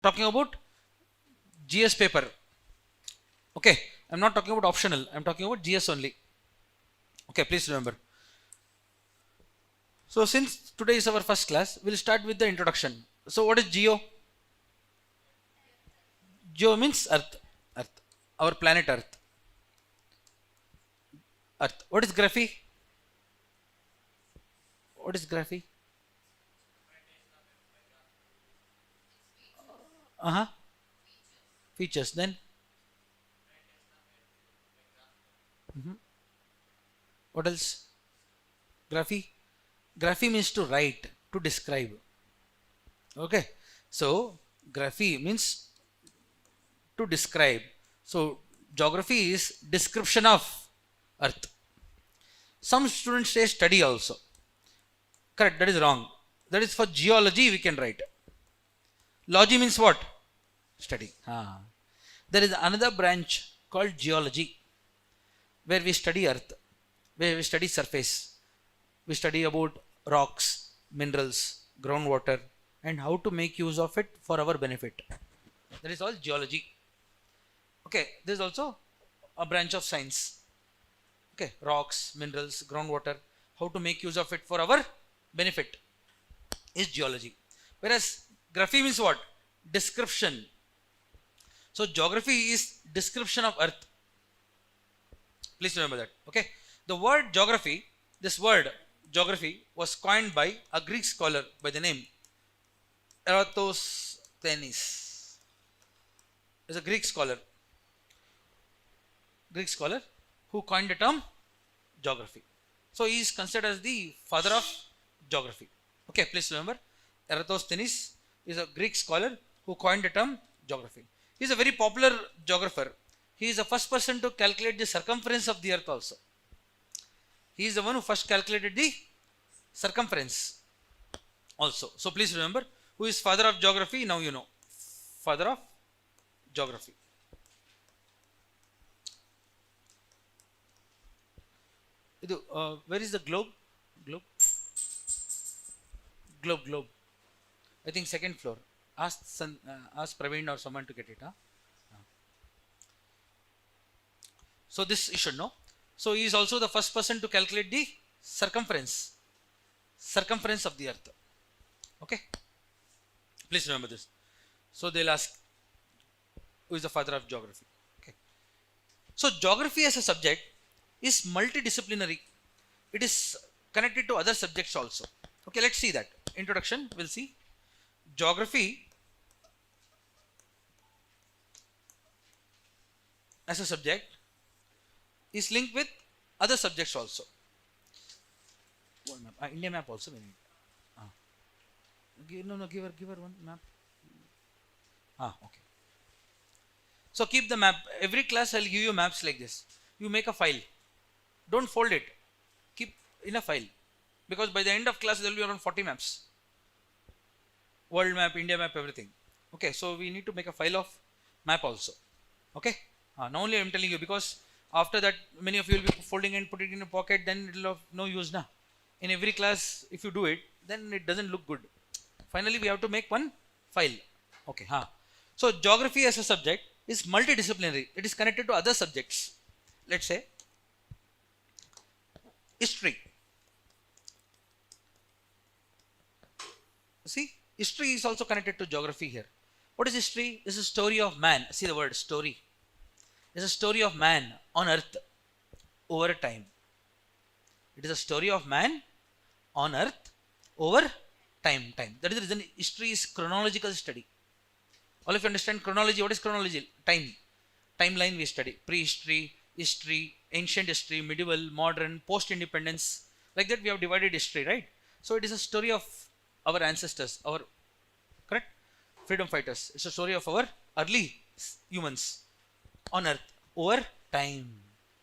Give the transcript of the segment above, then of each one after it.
talking about GS paper. Okay, I'm not talking about optional, I'm talking about GS only. Okay, please remember. So since today is our first class, we'll start with the introduction. So what is Geo? Geo means Earth. Earth. Our planet Earth. Earth. What is graphy? What is graphy? Uh-huh. Features. Then what else? Graphy. Graphy means to write, to describe. Okay. So graphy means to describe. So geography is description of Earth. Some students say study also. Correct, that is wrong. That is for geology we can write. Logy means what? Study. There is another branch called geology where we study earth, where we study surface. We study about rocks, minerals, groundwater and how to make use of it for our benefit. That is all geology. Okay, there is also a branch of science. Okay, rocks, minerals, groundwater, how to make use of it for our benefit is geology. Whereas graphy means what? Description. So geography is description of earth. Please remember that. Okay. The word geography, this word geography was coined by a Greek scholar by the name Eratosthenes. Is a Greek scholar who coined the term geography. So he is considered as the father of geography. Okay, please remember Eratosthenes is a Greek scholar who coined the term geography. He is a very popular geographer. He is the first person to calculate the circumference of the earth also. He is the one who first calculated the circumference also. So please remember who is father of geography. Now you know. Father of geography. Where is the globe? Globe. I think second floor. Ask Praveen or someone to get it. So this you should know. So he is also the first person to calculate the circumference of the earth. Okay. Please remember this. So they'll ask who is the father of geography. Okay. So geography as a subject is multidisciplinary. It is connected to other subjects also. Okay, let's see that. Introduction, we'll see. Geography as a subject is linked with other subjects also. One map. India map also we need. Give her one map. Okay. So keep the map. Every class I'll give you maps like this. You make a file. Don't fold it. Keep in a file. Because by the end of class there will be around 40 maps. World map, India map, everything. Okay, so we need to make a file of map also. Okay. Now only I am telling you because after that many of you will be folding and putting it in a pocket, then it will have no use now. In every class if you do it, then it doesn't look good. Finally we have to make one file. Okay. So geography as a subject is multidisciplinary. It is connected to other subjects. Let's say history. See, history is also connected to geography here. What is history? It's a story of man. See the word story. It's a story of man on earth over time. It is a story of man on earth over time. That is the reason history is chronological study. All of you understand chronology. What is chronology? Time. Timeline we study. Prehistory, history, ancient history, medieval, modern, post-independence. Like that we have divided history, right? So it is a story of our ancestors, our correct freedom fighters. It's a story of our early humans on earth over time.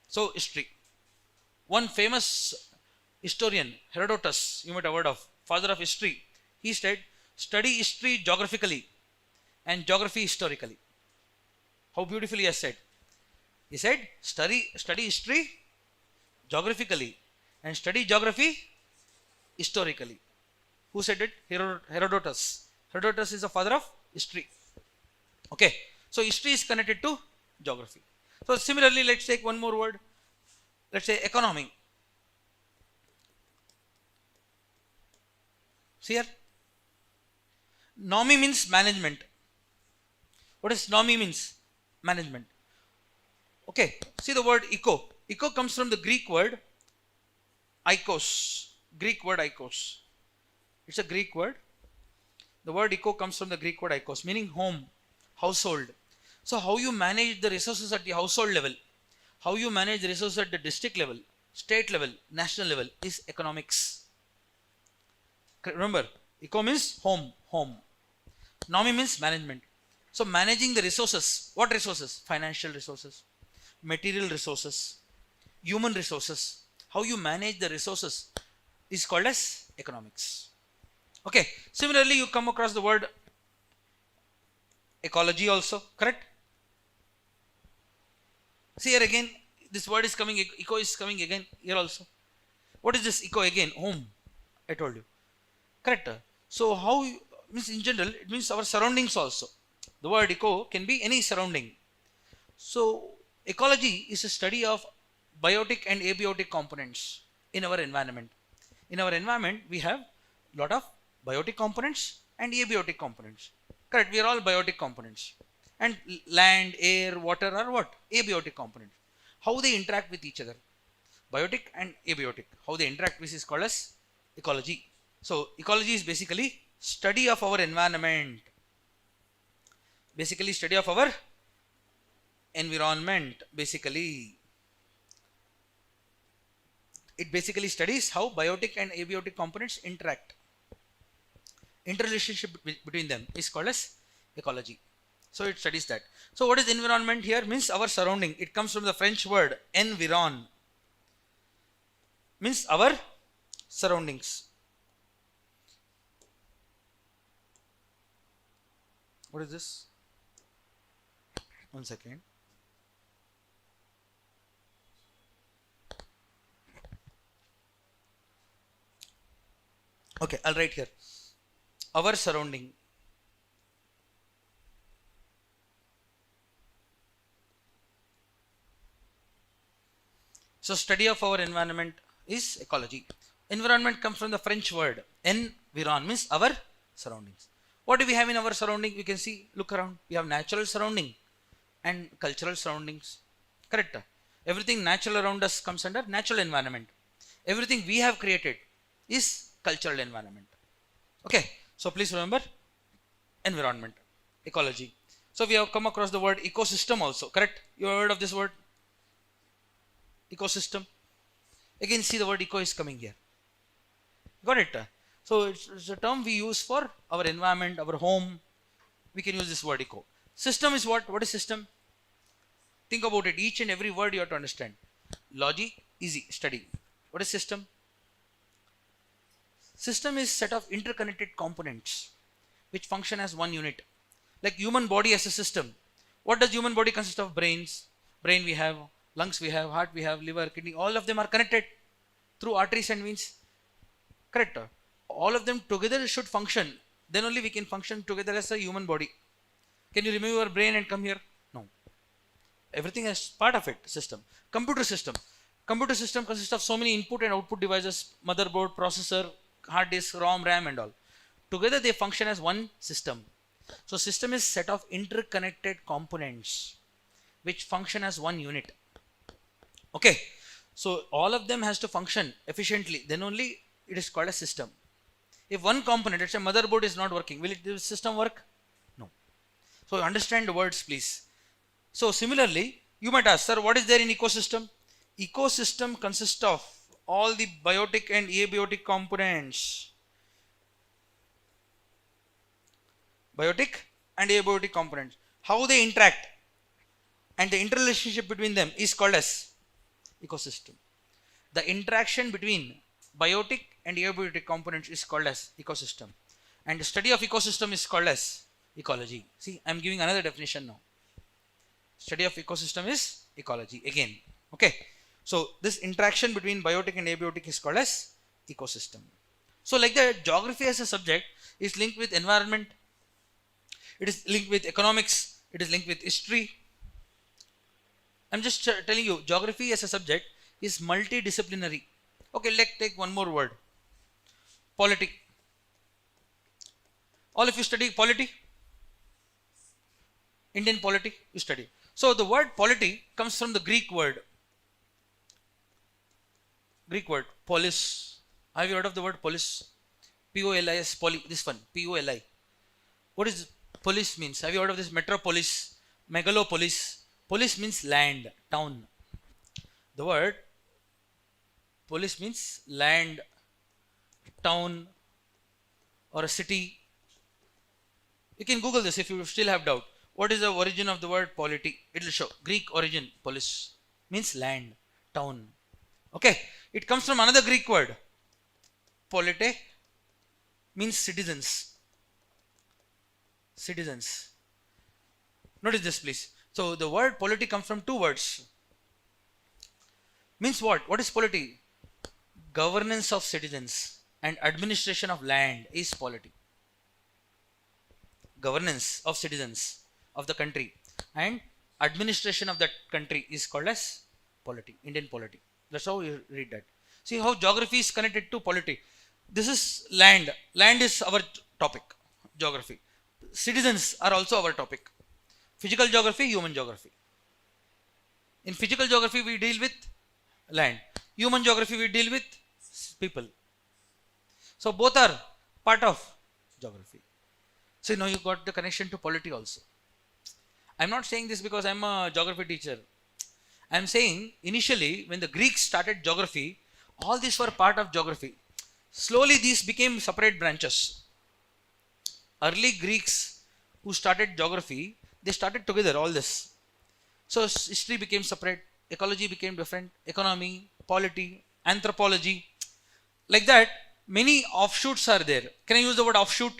So history. One famous historian, Herodotus, you might have heard of, father of history. He said, study history geographically and geography historically. How beautifully he has said. He said, study history geographically and study geography historically. Who said it? Herodotus. Herodotus is the father of history. Okay, so history is connected to geography. So similarly, let's take one more word. Let's say economy. See here, nomi means management. What does nomi means? Management. Okay, see the word eco. Eco comes from the Greek word ikos. Greek word ikos. It's a Greek word. The word eco comes from the Greek word ikos, meaning home, household. So how you manage the resources at the household level, how you manage the resources at the district level, state level, national level is economics. Remember, eco means home. Nomi means management. So managing the resources, what resources? Financial resources, material resources, human resources. How you manage the resources is called as economics. Okay, similarly you come across the word ecology also, correct? See here again, this word is coming, eco is coming again here also. What is this eco again? Home, I told you, correct? So how means in general it means our surroundings also. The word eco can be any surrounding. So ecology is a study of biotic and abiotic components in our environment. In our environment we have lot of biotic components and abiotic components. Correct, we are all biotic components. And land, air, water are what? Abiotic components. How they interact with each other. Biotic and abiotic. How they interact with is called as ecology. So ecology is basically study of our environment. Basically study of our environment. Basically it basically studies how biotic and abiotic components interact. Interrelationship between them is called as ecology. So it studies that. So what is environment here? Means our surrounding. It comes from the French word environ. Means our surroundings. What is this? One second. Okay, I'll write here. Our surrounding. So study of our environment is ecology. Environment comes from the French word environ, means our surroundings. What do we have in our surrounding? You can see, look around. We have natural surrounding and cultural surroundings. Correct? Everything natural around us comes under natural environment. Everything we have created is cultural environment. Okay, so please remember environment, ecology. So we have come across the word ecosystem also, correct? You have heard of this word? Ecosystem. Again, see the word eco is coming here. Got it? So it's a term we use for our environment, our home. We can use this word eco. System is what? What is system? Think about it. Each and every word you have to understand. Logic, easy, study. What is system? System is set of interconnected components which function as one unit. Like human body as a system. What does human body consist of? Brains. Brain we have, lungs we have, heart we have, liver, kidney. All of them are connected through arteries and veins. Correct? All of them together should function. Then only we can function together as a human body. Can you remove your brain and come here? No. Everything is part of it. System. Computer system. Computer system consists of so many input and output devices, motherboard, processor, hard disk, ROM, RAM and all. Together they function as one system. So system is set of interconnected components which function as one unit. Okay. So all of them has to function efficiently. Then only it is called a system. If one component, let's say motherboard is not working, will the system work? No. So understand the words please. So similarly, you might ask, sir, what is there in ecosystem? Ecosystem consists of all the biotic and abiotic components. Biotic and abiotic components. How they interact and the interrelationship between them is called as ecosystem. The interaction between biotic and abiotic components is called as ecosystem. And the study of ecosystem is called as ecology. See, I am giving another definition now. Study of ecosystem is ecology again. Okay. So this interaction between biotic and abiotic is called as ecosystem. So like that, geography as a subject is linked with environment. It is linked with economics. It is linked with history. I'm just telling you, geography as a subject is multidisciplinary. Okay, let's take one more word. Polity. All of you study polity? Indian polity, you study. So the word polity comes from the Greek word. Greek word, polis. Have you heard of the word polis? P-O-L-I-S, poly, this one, P-O-L-I. What is polis means? Have you heard of this? Metropolis, megalopolis. Polis means land, town. The word polis means land, town, or a city. You can Google this if you still have doubt. What is the origin of the word polity? It will show. Greek origin, polis, means land, town. Okay. It comes from another Greek word. Polite means citizens. Citizens. Notice this, please. So the word polity comes from two words. Means what? What is polity? Governance of citizens and administration of land is polity. Governance of citizens of the country and administration of that country is called as polity, Indian polity. That's how you read that. See how geography is connected to polity. This is land. Land is our topic, geography. Citizens are also our topic. Physical geography, human geography. In physical geography, we deal with land. Human geography, we deal with people. So both are part of geography. So now you got the connection to polity also. I'm not saying this because I'm a geography teacher. I'm saying initially when the Greeks started geography, all these were part of geography. Slowly these became separate branches. Early Greeks who started geography, they started together all this. So history became separate, ecology became different, economy, polity, anthropology. Like that, many offshoots are there. Can I use the word offshoot?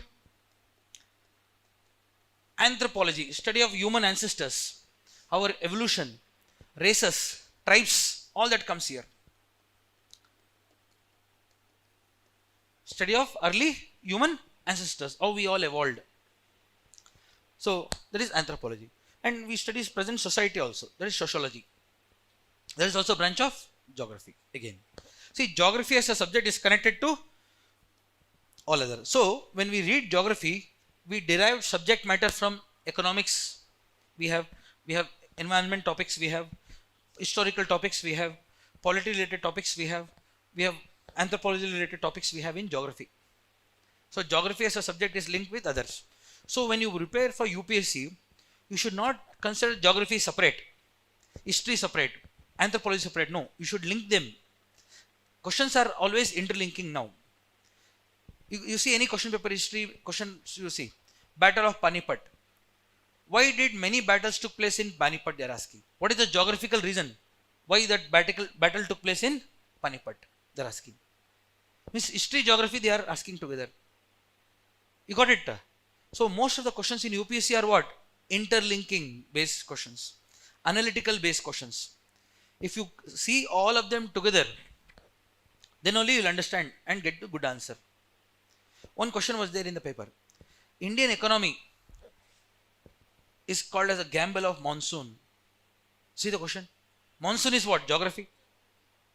Anthropology, study of human ancestors, our evolution, races, tribes, all that comes here. Study of early human ancestors, how we all evolved. So that is anthropology. And we study present society also. That is sociology. There is also a branch of geography again. See, geography as a subject is connected to all other. So when we read geography, we derive subject matter from economics. We have environment topics. We have historical topics. We have polity related topics. We have anthropology related topics. We have in geography. So geography as a subject is linked with others. So when you prepare for UPSC, you should not consider geography separate, history separate, anthropology separate. No, you should link them. Questions are always interlinking now. You see any question paper history questions, you see Battle of Panipat. Why did many battles took place in Panipat? They are asking. What is the geographical reason why that battle took place in Panipat? They are asking. Means history, geography they are asking together. You got it? So most of the questions in UPSC are what? Interlinking based questions, analytical based questions. If you see all of them together, then only you will understand and get the good answer. One question was there in the paper. Indian economy is called as a gamble of monsoon. See the question. Monsoon is what? Geography.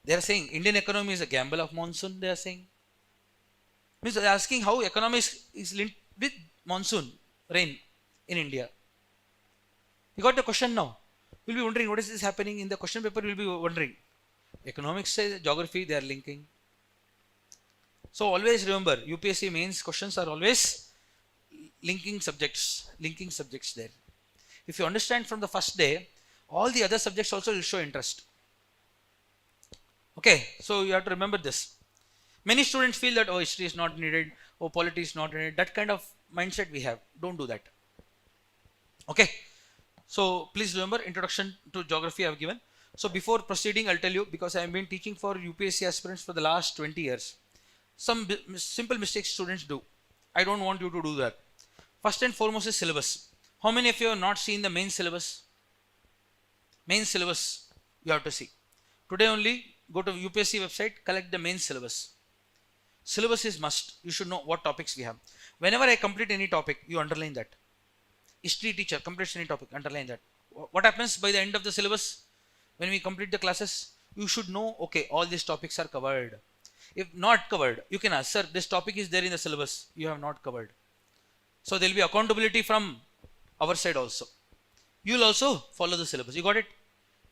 They are saying Indian economy is a gamble of monsoon. They are saying. Means they are asking how economy is linked with monsoon, rain in India. You got the question now. You will be wondering what is this happening in the question paper. You will be wondering. Economics says geography they are linking. So always remember, UPSC mains questions are always linking subjects there. If you understand from the first day, all the other subjects also will show interest. Okay, so you have to remember this. Many students feel that, oh, history is not needed, oh, polity is not needed. That kind of mindset we have. Don't do that. Okay, so please remember, introduction to geography I have given. So before proceeding, I'll tell you, because I have been teaching for UPSC aspirants for the last 20 years. Some simple mistakes students do. I don't want you to do that. First and foremost is syllabus. How many of you have not seen the main syllabus? Main syllabus you have to see. Today only go to UPSC website, collect the main syllabus. Syllabus is must. You should know what topics we have. Whenever I complete any topic, you underline that. History teacher completes any topic, underline that. What happens by the end of the syllabus? When we complete the classes, you should know, okay, all these topics are covered. If not covered, you can ask, sir, this topic is there in the syllabus, you have not covered. So there will be accountability from our side also. You will also follow the syllabus. You got it?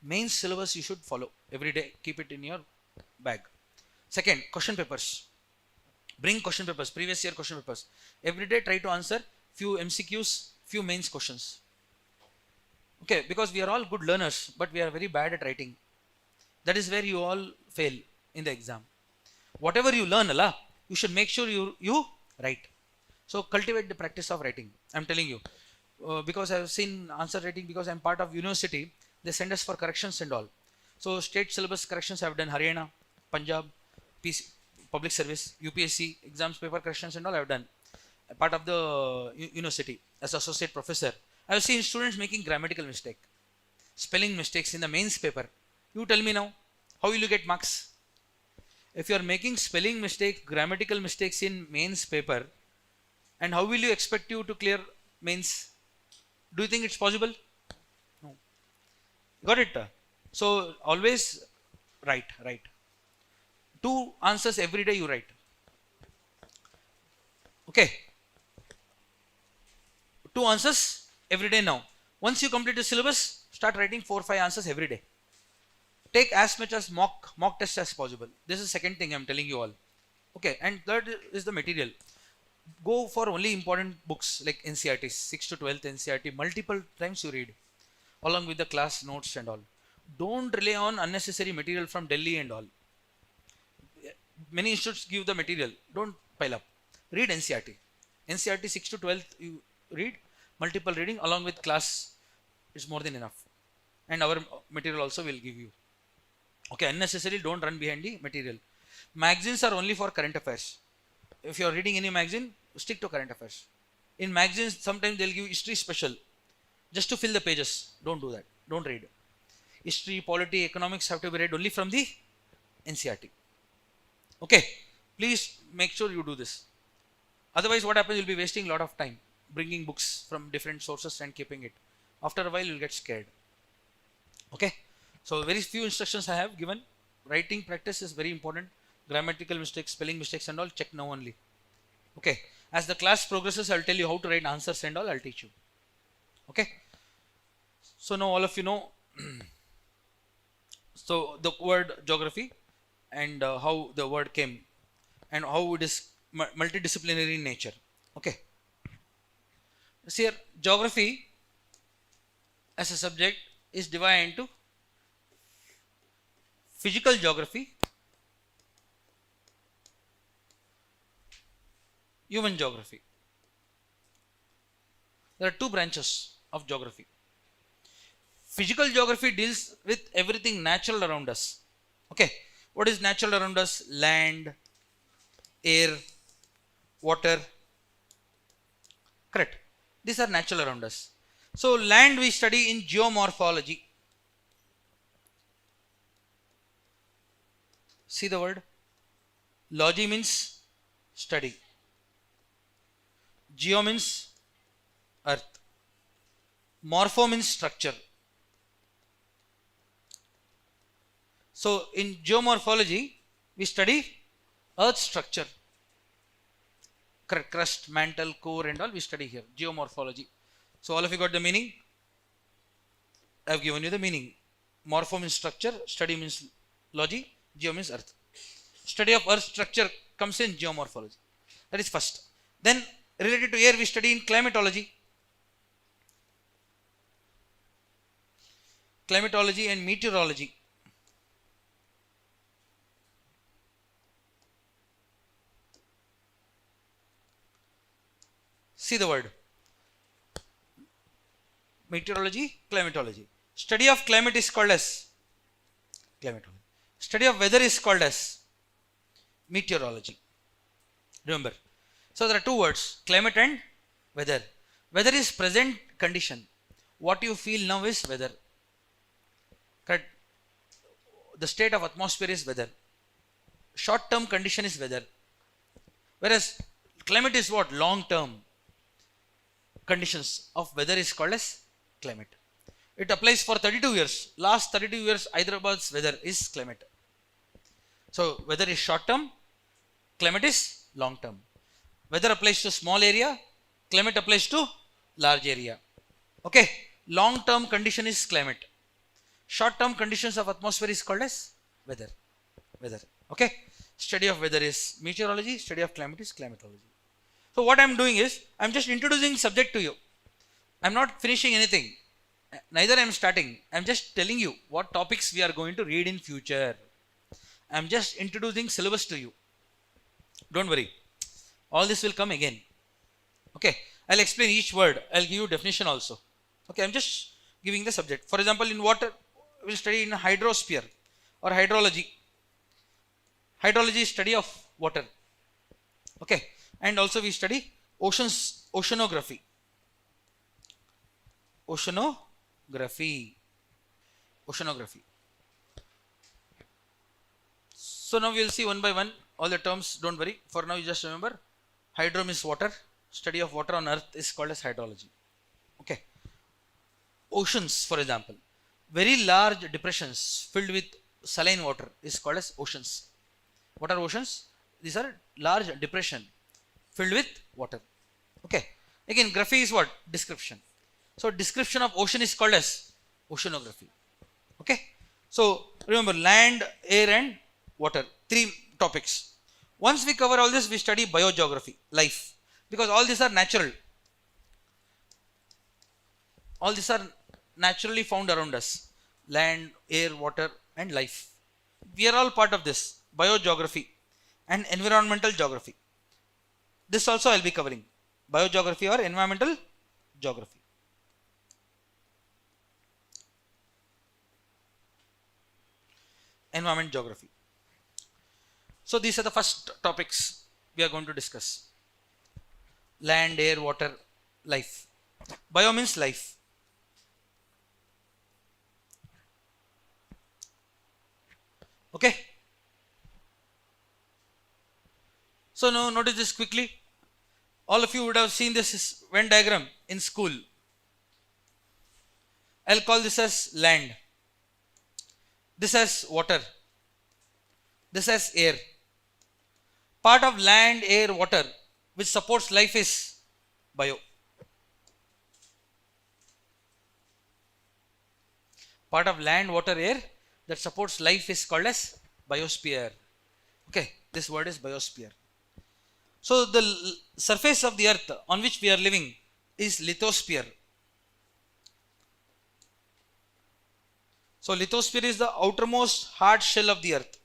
Main syllabus you should follow every day. Keep it in your bag. Second, question papers. Bring question papers, previous year question papers. Every day try to answer few MCQs, few mains questions. Okay, because we are all good learners, but we are very bad at writing. That is where you all fail in the exam. Whatever you learn, Allah, you should make sure you write. So cultivate the practice of writing. I'm telling you, because I've seen answer writing, because I'm part of university, they send us for corrections and all. So state syllabus corrections I've done, Haryana, Punjab, PC, public service, UPSC exams paper corrections and all I've done. A part of the university as associate professor. I've seen students making grammatical mistake, spelling mistakes in the mains paper. You tell me now, how will you get marks? If you are making spelling mistakes, grammatical mistakes in mains paper, and how will you expect you to clear mains? Do you think it's possible? No. Got it? So always write. 2 answers every day you write. Okay. 2 answers every day now. Once you complete the syllabus, start writing 4-5 answers every day. Take as much as mock tests as possible. This is second thing I'm telling you all. Okay, and third is the material. Go for only important books like NCRT, 6th to 12th NCRT, multiple times you read, along with the class notes and all. Don't rely on unnecessary material from Delhi and all. Many institutes give the material. Don't pile up. Read NCRT. NCRT 6th to 12th you read, multiple reading along with class is more than enough. And our material also will give you. Okay, unnecessarily don't run behind the material. Magazines are only for current affairs. If you are reading any magazine, stick to current affairs. In magazines, sometimes they'll give history special just to fill the pages. Don't do that. Don't read. History, polity, economics have to be read only from the NCRT. Okay, please make sure you do this. Otherwise, what happens? You'll be wasting a lot of time bringing books from different sources and keeping it. After a while, you'll get scared. Okay, so very few instructions I have given. Writing practice is very important. Grammatical mistakes, spelling mistakes and all, check now only. Okay, as the class progresses, I'll tell you how to write answers and all, I'll teach you. Okay, so now all of you know so the word geography and how the word came and how it is multidisciplinary in nature. Okay, see here, geography as a subject is divided into physical geography, human geography. There are 2 branches of geography. Physical geography deals with everything natural around us. Okay, what is natural around us? Land, air, water. Correct. These are natural around us. So land we study in geomorphology. See the word? Logy means study. Geo means earth. Morpho means structure. So in geomorphology, we study earth structure. Crust, mantle, core and all we study here. Geomorphology. So all of you got the meaning? I have given you the meaning. Morpho means structure, study means logy, geo means earth. Study of earth structure comes in geomorphology. That is first. Then related to air we study in climatology. Climatology and meteorology. See the word. Meteorology, climatology. Study of climate is called as climatology. Study of weather is called as meteorology. Remember. So there are 2 words, climate and weather. Weather is present condition. What you feel now is weather. Correct? The state of atmosphere is weather. Short term condition is weather. Whereas climate is what? Long term. conditions of weather is called as climate. It applies for 32 years. Last 32 years, Hyderabad's weather is climate. So weather is short term, climate is long term. Weather applies to small area, climate applies to large area. Okay, long term condition is climate. Short term conditions of atmosphere is called as weather. Okay, study of weather is meteorology, study of climate is climatology. So what I am doing is I am just introducing subject to you. I am not finishing anything, neither I am starting. I am just telling you what topics we are going to read in future. I am just introducing syllabus to you. Don't worry, all this will come again. Okay, I'll explain each word. I'll give you definition also. Okay, I'm just giving the subject. For example, in water, we'll study in hydrosphere or hydrology. Hydrology is study of water. Okay, and also we study oceanography. Oceanography. So now we'll see one by one all the terms. Don't worry. For now, you just remember hydro means water. Study of water on earth is called as hydrology. Okay. Oceans, for example, very large depressions filled with saline water is called as oceans. What are oceans? These are large depression filled with water. Okay. Again, graphy is what? Description. So description of ocean is called as oceanography. Okay. So remember, land, air and water, 3 topics. Once we cover all this, we study biogeography, life, because all these are natural. All these are naturally found around us. Land, air, water and life. We are all part of this. Biogeography and environmental geography. This also I will be covering. Biogeography or environmental geography. Environment geography. So these are the first topics we are going to discuss. Land, air, water, life. Bio means life. Okay. So now notice this quickly. All of you would have seen this Venn diagram in school. I'll call this as land. This as water. This as air. Part of land, air, water which supports life is bio. Part of land, water, air that supports life is called as biosphere. Okay, this word is biosphere. So the surface of the earth on which we are living is lithosphere. So lithosphere is the outermost hard shell of the earth.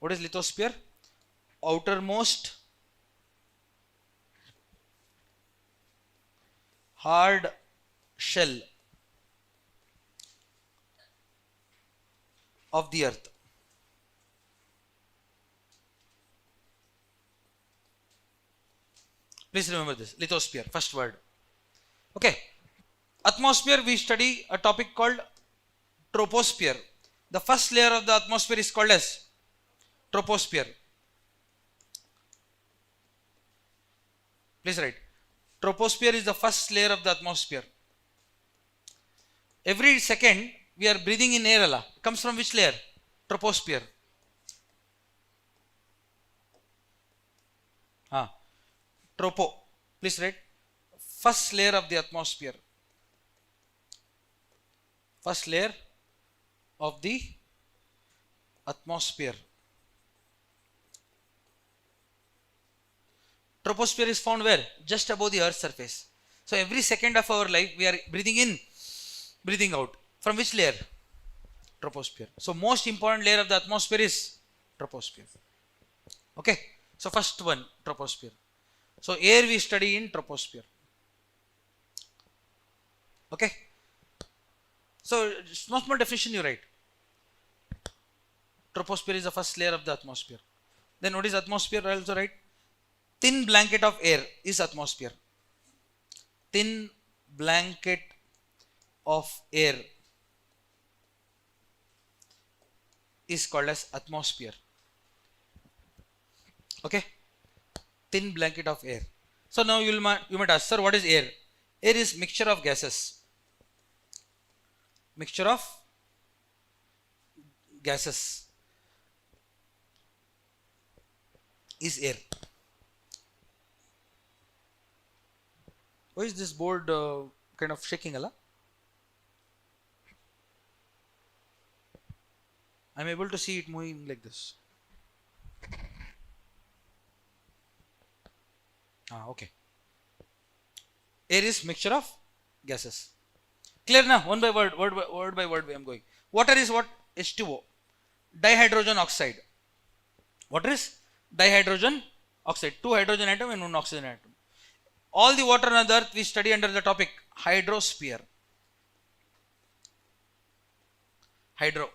What is lithosphere? Outermost hard shell of the earth. Please remember this, lithosphere, first word. Okay. Atmosphere, we study a topic called troposphere. The first layer of the atmosphere is called as troposphere. Please write. Troposphere is the first layer of the atmosphere. Every second we are breathing in air. Comes from which layer? Troposphere. Tropo. Please write. First layer of the atmosphere. First layer of the atmosphere. Troposphere is found where? Just above the earth's surface. So every second of our life we are breathing in, breathing out. From which layer? Troposphere. So most important layer of the atmosphere is troposphere. Okay. So first one, troposphere. So air we study in troposphere. Okay. So small definition you write. Troposphere is the first layer of the atmosphere. Then what is atmosphere? I also write. Thin blanket of air is atmosphere. Thin blanket of air is called as atmosphere. Okay. Thin blanket of air. So now you might ask, sir, what is air? Air is mixture of gases. Mixture of gases is air. Why is this board kind of shaking, Allah? I'm able to see it moving like this. Okay. Air is mixture of gases. Clear now? One by word by word I'm going. Water is what? H2O. Dihydrogen oxide. Water is dihydrogen oxide. 2 hydrogen atom and 1 oxygen atom. All the water on the earth we study under the topic hydrosphere. Hydro.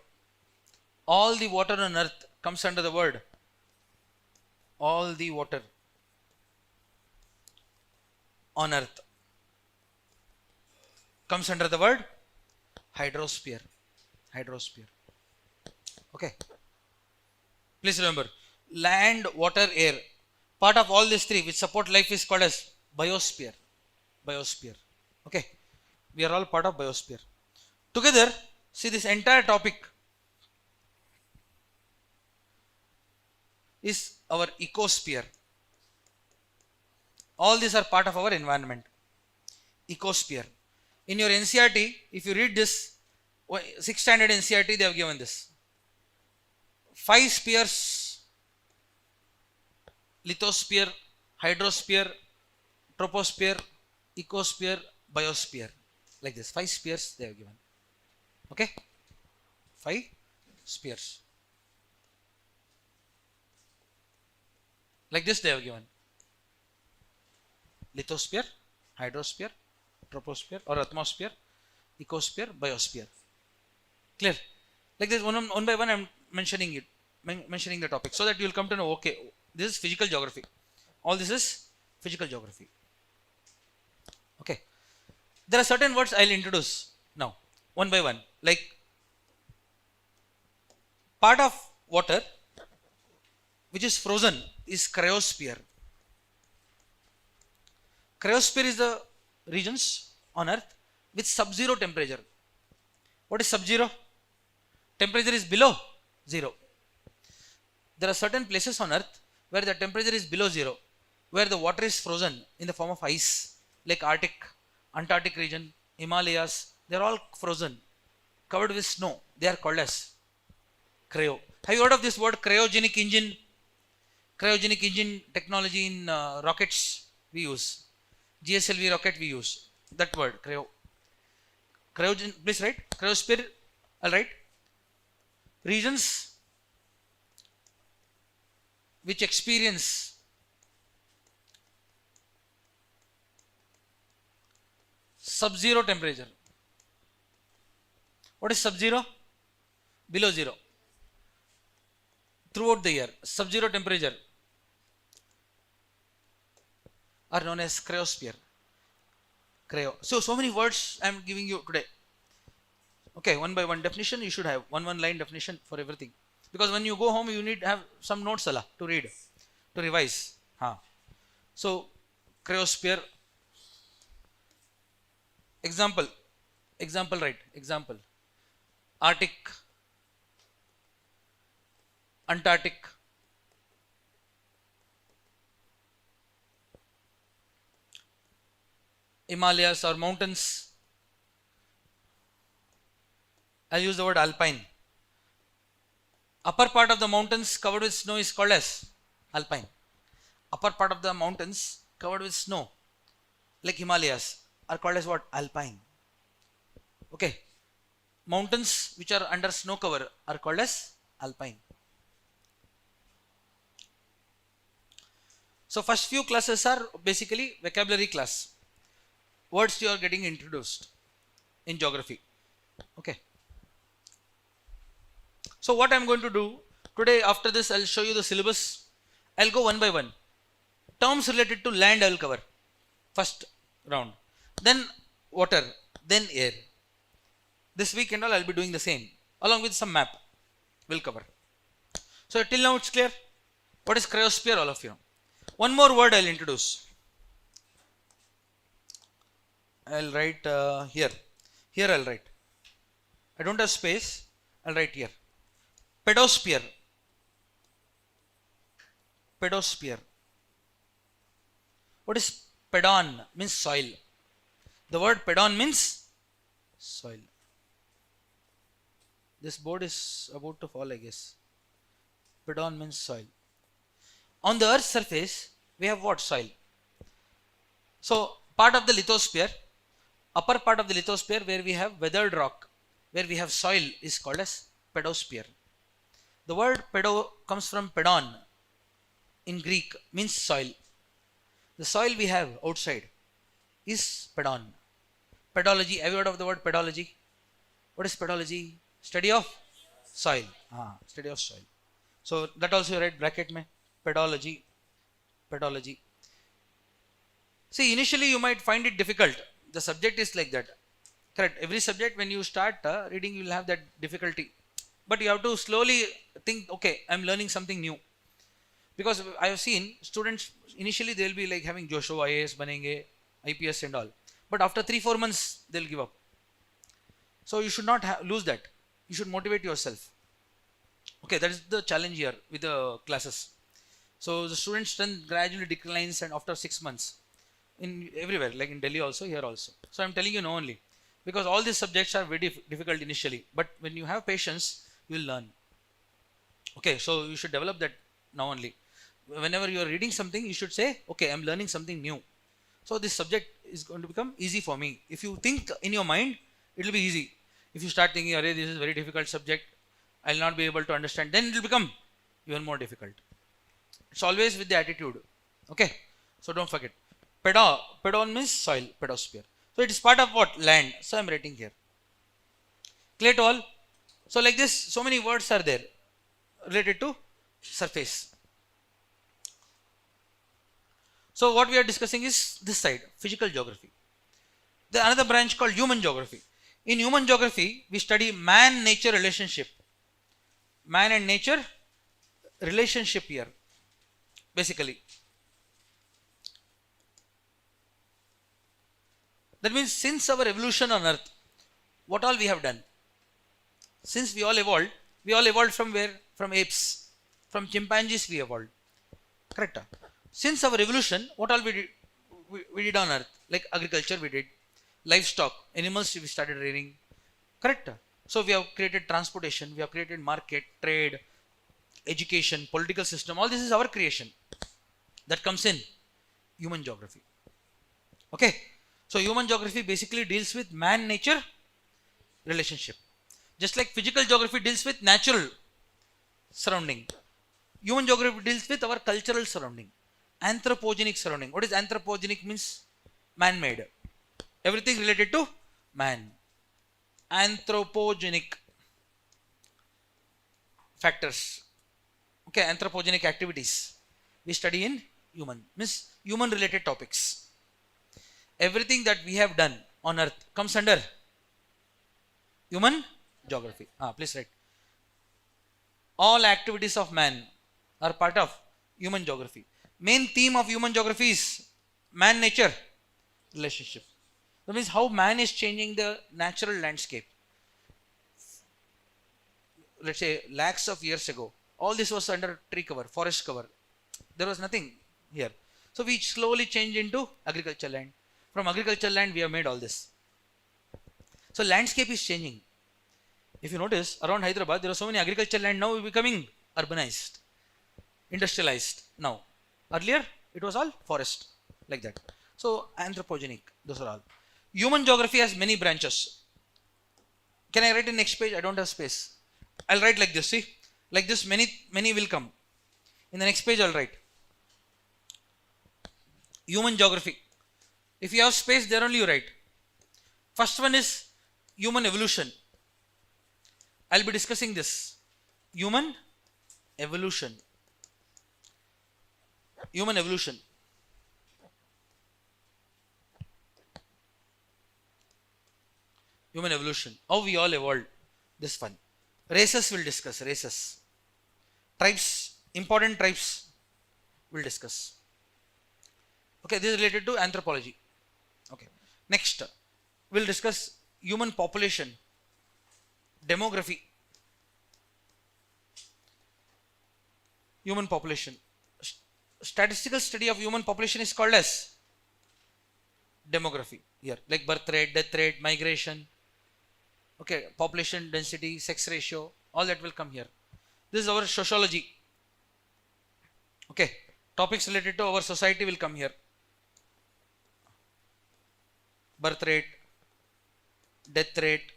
All the water on earth comes under the word. All the water on earth comes under the word hydrosphere. Hydrosphere. Okay. Please remember, land, water, air. Part of all these three which support life is called as biosphere. Biosphere. Okay. We are all part of biosphere. Together, see this entire topic is our ecosphere. All these are part of our environment. Ecosphere. In your NCRT, if you read this, 6th standard NCRT, they have given this. 5 spheres: lithosphere, hydrosphere, troposphere, ecosphere, biosphere. Like this. 5 spheres they have given. Okay? 5 spheres. Like this they have given. Lithosphere, hydrosphere, troposphere or atmosphere, ecosphere, biosphere. Clear? Like this, one by one I am mentioning it, mentioning the topic, so that you will come to know, okay, this is physical geography. All this is physical geography. Okay. There are certain words I will introduce now, one by one. Like part of water which is frozen is cryosphere. Cryosphere is the regions on earth with sub-zero temperature. What is sub-zero? Temperature is below zero. There are certain places on earth where the temperature is below zero, where the water is frozen in the form of ice, like Arctic, Antarctic region, Himalayas. They are all frozen, covered with snow. They are called as cryo. Have you heard of this word cryogenic engine? Cryogenic engine technology in rockets we use. GSLV rocket we use. That word, cryo. Cryogen, please write. Cryosphere, I'll write. Regions which experience sub-zero temperature. What is sub-zero? Below zero. Throughout the year, sub-zero temperature are known as cryosphere. Cryo. So many words I am giving you today. Okay, one by one definition you should have. One line definition for everything. Because when you go home, you need to have some notes to read, to revise. So, cryosphere. Example, right? Example. Arctic, Antarctic, Himalayas or mountains. I'll use the word alpine. Upper part of the mountains covered with snow is called as alpine. Upper part of the mountains covered with snow, like Himalayas, are called as what? Alpine. Okay. Mountains which are under snow cover are called as alpine. So first few classes are basically vocabulary class. Words you are getting introduced in geography. Okay. So what I am going to do today, after this I will show you the syllabus. I will go one by one. Terms related to land I will cover first round. Then water, then air. This week and all I will be doing the same, along with some map we will cover. So till now it's clear. What is cryosphere, all of you? One more word I will introduce. I'll write here. Here I'll write. I don't have space. I'll write here. Pedosphere. Pedosphere. What is pedon? Means soil. The word pedon means soil. This board is about to fall, I guess. Pedon means soil. On the earth's surface, we have what? Soil. So, part of the lithosphere, upper part of the lithosphere where we have weathered rock, where we have soil, is called as pedosphere. The word pedo comes from pedon in Greek, means soil. The soil we have outside is pedon. Pedology, have you heard of the word pedology? What is pedology? Study of soil. Study of soil. So that also you write bracket mein, pedology. Pedology. See, initially you might find it difficult. The subject is like that. Correct. Every subject when you start reading, you will have that difficulty. But you have to slowly think, okay, I am learning something new. Because I have seen students, initially they will be like having Josho, IAS, banenge, IPS and all. But after 3-4 months, they will give up. So you should not lose that. You should motivate yourself. Okay, that is the challenge here with the classes. So the student strength gradually declines, and after 6 months, in everywhere, like in Delhi also, here also. So I am telling you no only. Because all these subjects are very difficult initially. But when you have patience, you will learn. Okay, so you should develop that now only. Whenever you are reading something, you should say, okay, I am learning something new. So this subject is going to become easy for me. If you think in your mind, it will be easy. If you start thinking, array, this is a very difficult subject, I will not be able to understand, then it will become even more difficult. It's always with the attitude. Okay, so don't forget. Pedon means soil, pedosphere. So it is part of what? Land. So I am writing here. Clear to all? So like this, so many words are there related to surface. So what we are discussing is this side, physical geography. There another branch called human geography. In human geography, we study man-nature relationship. Man and nature relationship here, basically. That means since our evolution on earth, what all we have done? Since we all evolved from where? From apes. From chimpanzees we evolved. Correct? Since our evolution, what all we did on earth? Like agriculture we did. Livestock, animals we started rearing. Correct? So we have created transportation, we have created market, trade, education, political system. All this is our creation. That comes in human geography. Okay? So human geography basically deals with man-nature relationship. Just like physical geography deals with natural surrounding, human geography deals with our cultural surrounding, anthropogenic surrounding. What is anthropogenic? Means man-made. Everything related to man. Anthropogenic factors. Okay, anthropogenic activities we study in human. Means human related topics. Everything that we have done on earth comes under human geography. Please write. All activities of man are part of human geography. Main theme of human geography is man-nature relationship. That means how man is changing the natural landscape. Let's say lakhs of years ago, all this was under tree cover, forest cover. There was nothing here. So we slowly changed into agricultural land. From agricultural land, we have made all this. So landscape is changing. If you notice, around Hyderabad, there are so many agricultural land now becoming urbanized, industrialized now. Earlier, it was all forest, like that. So anthropogenic, those are all. Human geography has many branches. Can I write in next page? I don't have space. I'll write like this, see? Like this, many will come. In the next page, I'll write. Human geography. If you have space, there only you write. First one is human evolution. I'll be discussing this. Human evolution. Human evolution. Human evolution. How we all evolved. This one. Races will discuss. Races. Tribes. Important tribes will discuss. Okay, this is related to anthropology. Okay. Next. we'll discuss human population, demography, human population. Statistical study of human population is called as demography here, like birth rate, death rate, migration, okay, population density, sex ratio, all that will come here. This is our sociology. Okay, topics related to our society will come here. Birth rate, death rate,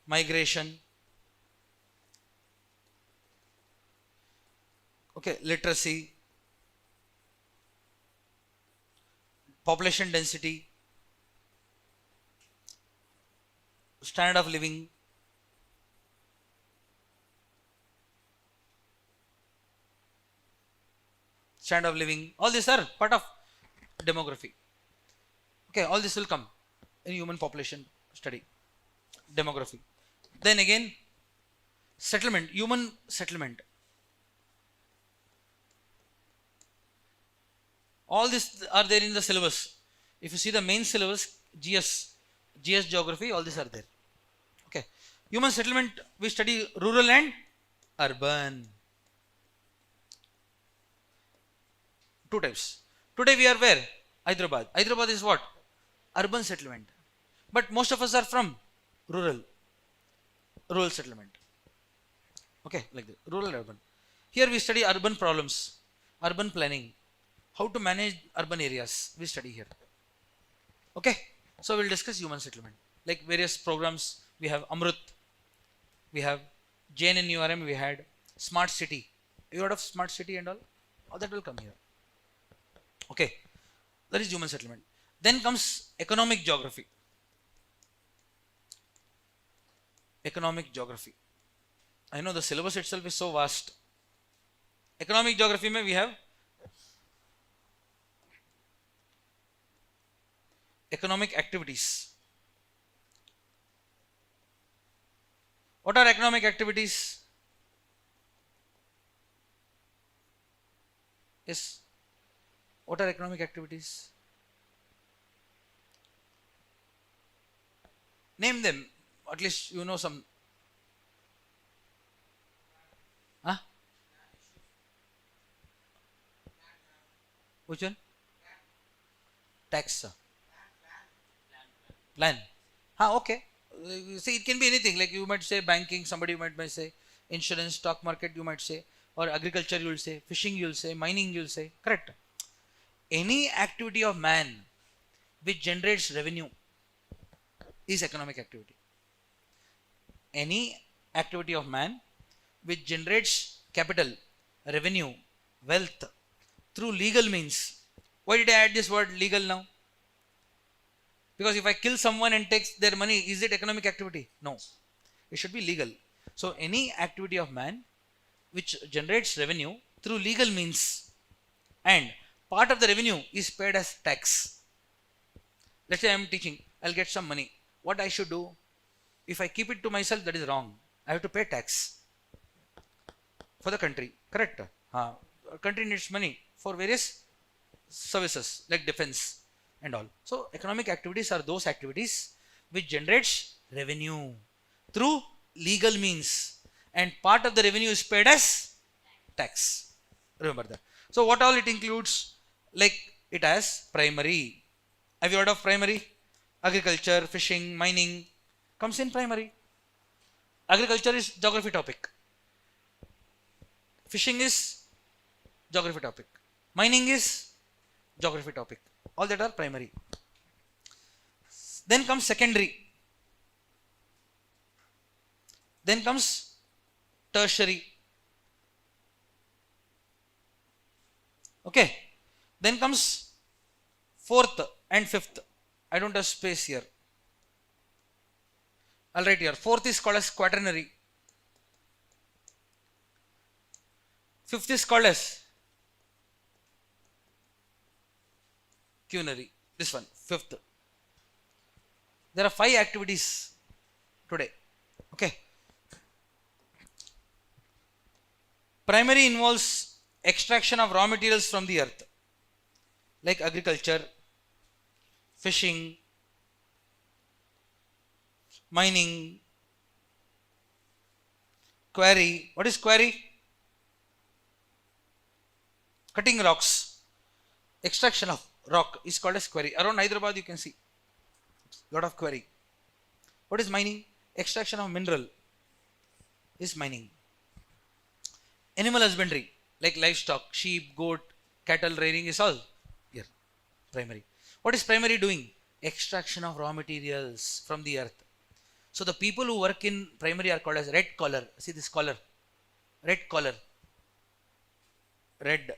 migration, okay, literacy, population density, standard of living, all these are part of demography. Okay, all this will come in human population study, demography. Then again, settlement, human settlement. All this are there in the syllabus. If you see the main syllabus, GS geography, all these are there. Okay, human settlement, we study rural and urban. Two types. Today we are where? Hyderabad. Hyderabad is what? Urban settlement. But most of us are from rural settlement. Okay, like that. Rural, urban. Here we study urban problems, urban planning, how to manage urban areas. We study here. Okay, so we'll discuss human settlement. Like various programs, we have Amrut, we have JNNURM, we had Smart City. You heard of Smart City and all? All that will come here. Okay, that is human settlement. Then comes economic geography. Economic geography. I know the syllabus itself is so vast. Economic geography mein we have economic activities. What are economic activities? Yes. What are economic activities? Name them. At least you know some. Huh? Which one? Tax. Plan. Okay. See, it can be anything. Like you might say banking, somebody might say insurance, stock market, you might say, or agriculture, you will say, fishing, you will say, mining, you will say. Correct. Any activity of man which generates revenue is economic activity. Any activity of man which generates capital, revenue, wealth through legal means. Why did I add this word legal now? Because if I kill someone and takes their money, is it economic activity? No. It should be legal. So any activity of man which generates revenue through legal means, and part of the revenue is paid as tax. Let's say I am teaching, I'll get some money. What I should do? If I keep it to myself, that is wrong. I have to pay tax for the country. Correct? Country needs money for various services like defense and all. So economic activities are those activities which generates revenue through legal means, and part of the revenue is paid as tax. Remember that. So what all it includes? Like it has primary. Have you heard of primary? Agriculture, fishing, mining comes in primary. Agriculture is geography topic. Fishing is geography topic. Mining is geography topic. All that are primary. Then comes secondary. Then comes tertiary. Okay. Then comes fourth and fifth. I don't have space here. I'll write here. Fourth is called as quaternary. Fifth is called as quinary. This one, fifth. There are 5 activities today. Okay. Primary involves extraction of raw materials from the earth, like agriculture, fishing, mining, quarry. What is quarry? Cutting rocks. Extraction of rock is called as quarry. Around Hyderabad you can see lot of quarry. What is mining? Extraction of mineral is mining. Animal husbandry like livestock, sheep, goat, cattle rearing is all here. Primary. What is primary doing? Extraction of raw materials from the earth. So the people who work in primary are called as red collar. See this collar. Red collar. Red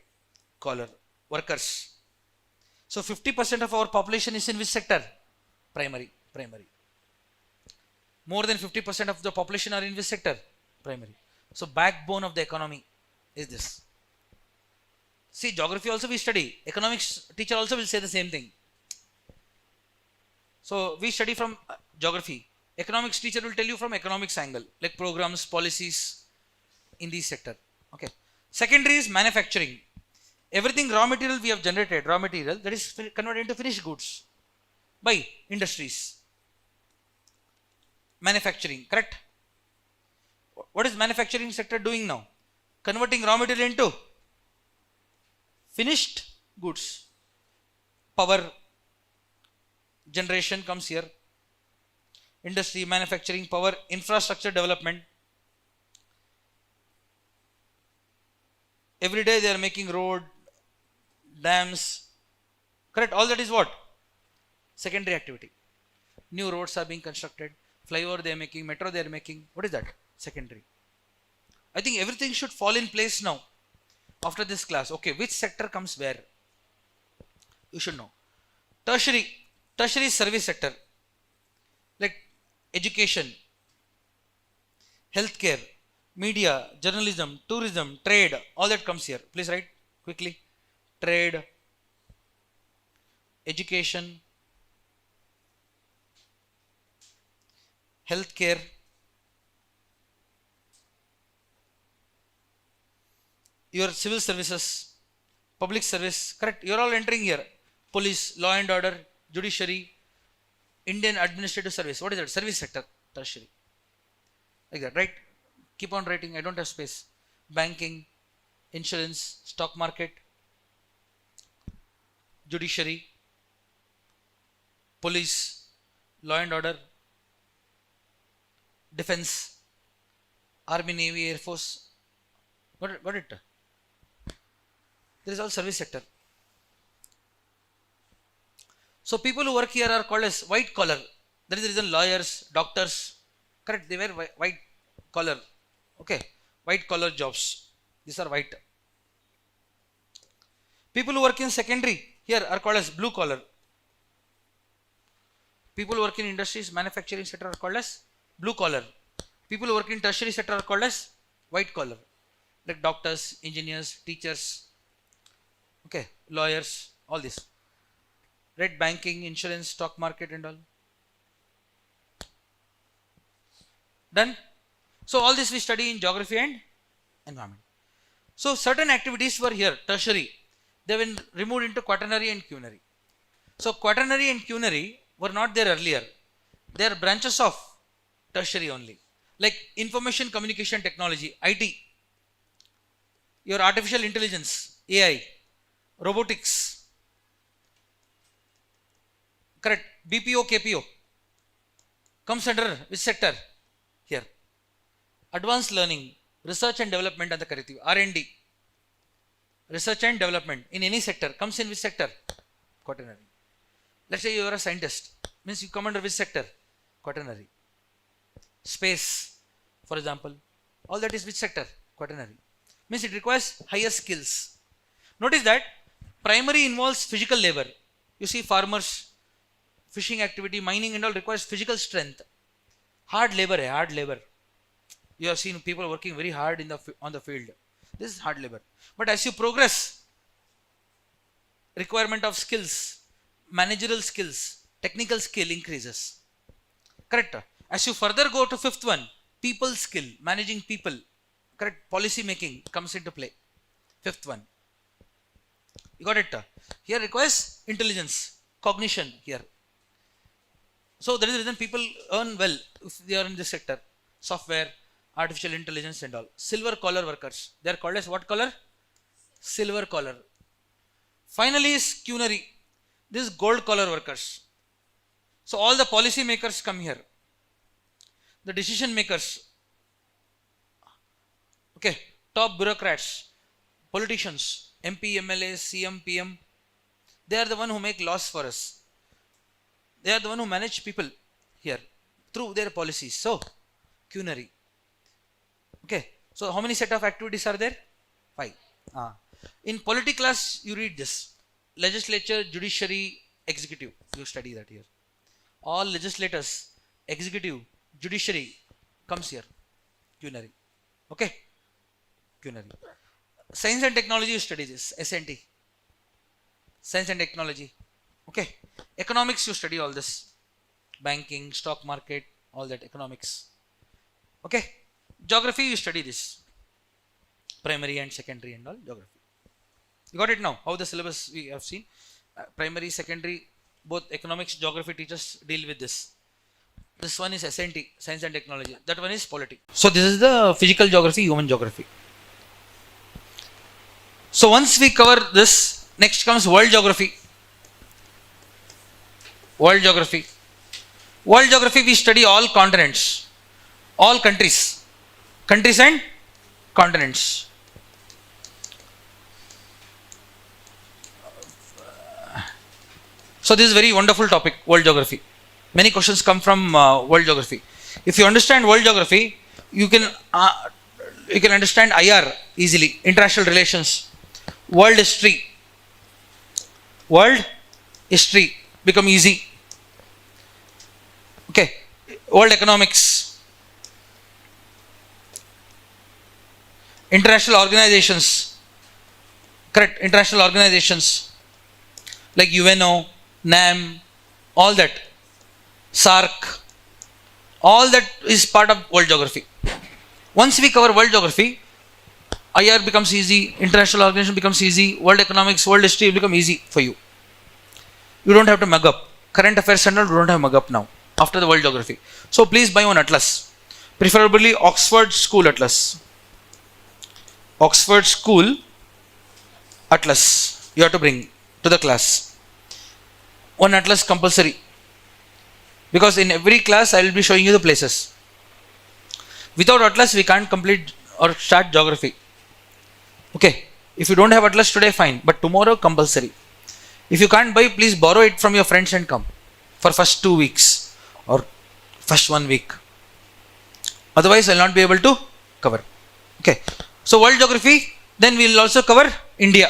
collar workers. So 50% of our population is in which sector? Primary. Primary. More than 50% of the population are in which sector? Primary. So backbone of the economy is this. See, geography also we study. Economics teacher also will say the same thing. So we study from geography. Economics teacher will tell you from economics angle, like programs, policies in this sector. Okay. Secondary is manufacturing. Everything raw material we have generated, raw material that is converted into finished goods by industries. Manufacturing, correct? What is manufacturing sector doing now? Converting raw material into finished goods. Power generation comes here. Industry, manufacturing, power, infrastructure development. Every day they are making road, dams, correct? All that is what? Secondary activity. New roads are being constructed, flyover they are making, metro they are making. What is that? Secondary. I think everything should fall in place now after this class. Okay, which sector comes where? You should know. Tertiary. Tertiary is service sector. Like education, healthcare, media, journalism, tourism, trade, all that comes here. Please write quickly. Trade, education, healthcare, your civil services, public service, correct? You are all entering here. Police, law and order, judiciary, Indian administrative service. What is that? Service sector, tertiary. Like that, right? Keep on writing. I don't have space. Banking, insurance, stock market, judiciary, police, law and order, defense, army, navy, air force. Got it? There is all service sector. So people who work here are called as white collar. That is the reason lawyers, doctors, correct? They wear white collar. Okay, white collar jobs. These are white. People who work in secondary here are called as blue collar. People who work in industries, manufacturing sector are called as blue collar. People who work in tertiary sector are called as white collar. Like doctors, engineers, teachers, okay, lawyers, all this. Right, banking, insurance, stock market and all. Done? So all this we study in geography and environment. So certain activities were here, tertiary. They have been removed into quaternary and quinary. So quaternary and quinary were not there earlier. They are branches of tertiary only. Like information communication technology, IT, your artificial intelligence, AI, robotics, correct? BPO, KPO comes under which sector? Here. Advanced learning, research and development and the corrective, R&D, research and development in any sector comes in which sector? Quaternary. Let's say you are a scientist, means you come under which sector? Quaternary. Space, for example, all that is which sector? Quaternary. Means it requires higher skills. Notice that primary involves physical labor. You see farmers, fishing activity, mining and all requires physical strength. Hard labor, hard labor. You have seen people working very hard on the field. This is hard labor. But as you progress, requirement of skills, managerial skills, technical skill increases. Correct? As you further go to fifth one, people skill, managing people, correct? Policy making comes into play. Fifth one. You got it? Here requires intelligence. cognition here. So that is the reason people earn well if they are in this sector. Software, artificial intelligence and all. Silver collar workers. They are called as what color? Silver collar. Finally is culinary. This is gold collar workers. So all the policy makers come here. The decision makers. Okay. Top bureaucrats. Politicians. MP, MLA, CM, PM. They are the one who make laws for us. They are the one who manage people here through their policies. So, culinary. Okay. So, how many set of activities are there? 5. In polity class, you read this. Legislature, judiciary, executive. You study that here. All legislators, executive, judiciary comes here. Culinary. Okay. Culinary. Science and technology, you study this. SNT. Science and technology. Okay. Economics, you study all this. Banking, stock market, all that economics. Okay. Geography, you study this. Primary and secondary and all geography. You got it now? How the syllabus we have seen. Primary, secondary, both economics, geography teachers deal with this. This one is SNT, science and technology. That one is politics. So this is the physical geography, human geography. So once we cover this, next comes world geography. World geography. World geography, we study all continents, all countries, countries and continents. So this is a very wonderful topic, world geography. Many questions come from world geography. If you understand world geography, you can understand IR easily, international relations, world history. World history become easy. Okay, world economics, international organizations, correct, international organizations like UNO, NAM, all that, SARC, all that is part of world geography. Once we cover world geography, IR becomes easy, international organization becomes easy, world economics, world history will become easy for you. You don't have to mug up. Current affairs and all, you don't have to mug up now after the world geography. So please buy one atlas, preferably Oxford School Atlas. Oxford School Atlas you have to bring to the class. One atlas compulsory, because in every class I will be showing you the places. Without atlas we can't complete or start geography. Okay, if you don't have atlas today, fine, but tomorrow compulsory. If you can't buy, please borrow it from your friends and come for first 2 weeks or first 1 week. Otherwise I will not be able to cover. Okay, so world geography, then we will also cover India.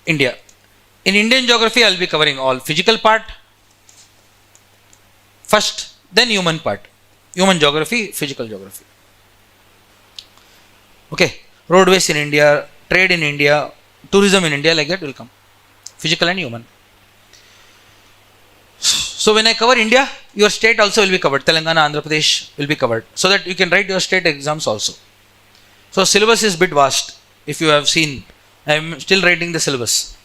In Indian geography, I will be covering all physical part first, then human part. Human geography, physical geography. Okay, roadways in India, trade in India, tourism in India, like that will come. Physical and human. So when I cover India, your state also will be covered. Telangana, Andhra Pradesh will be covered, so that you can write your state exams also. So syllabus is bit vast. If you have seen, I am still writing the syllabus.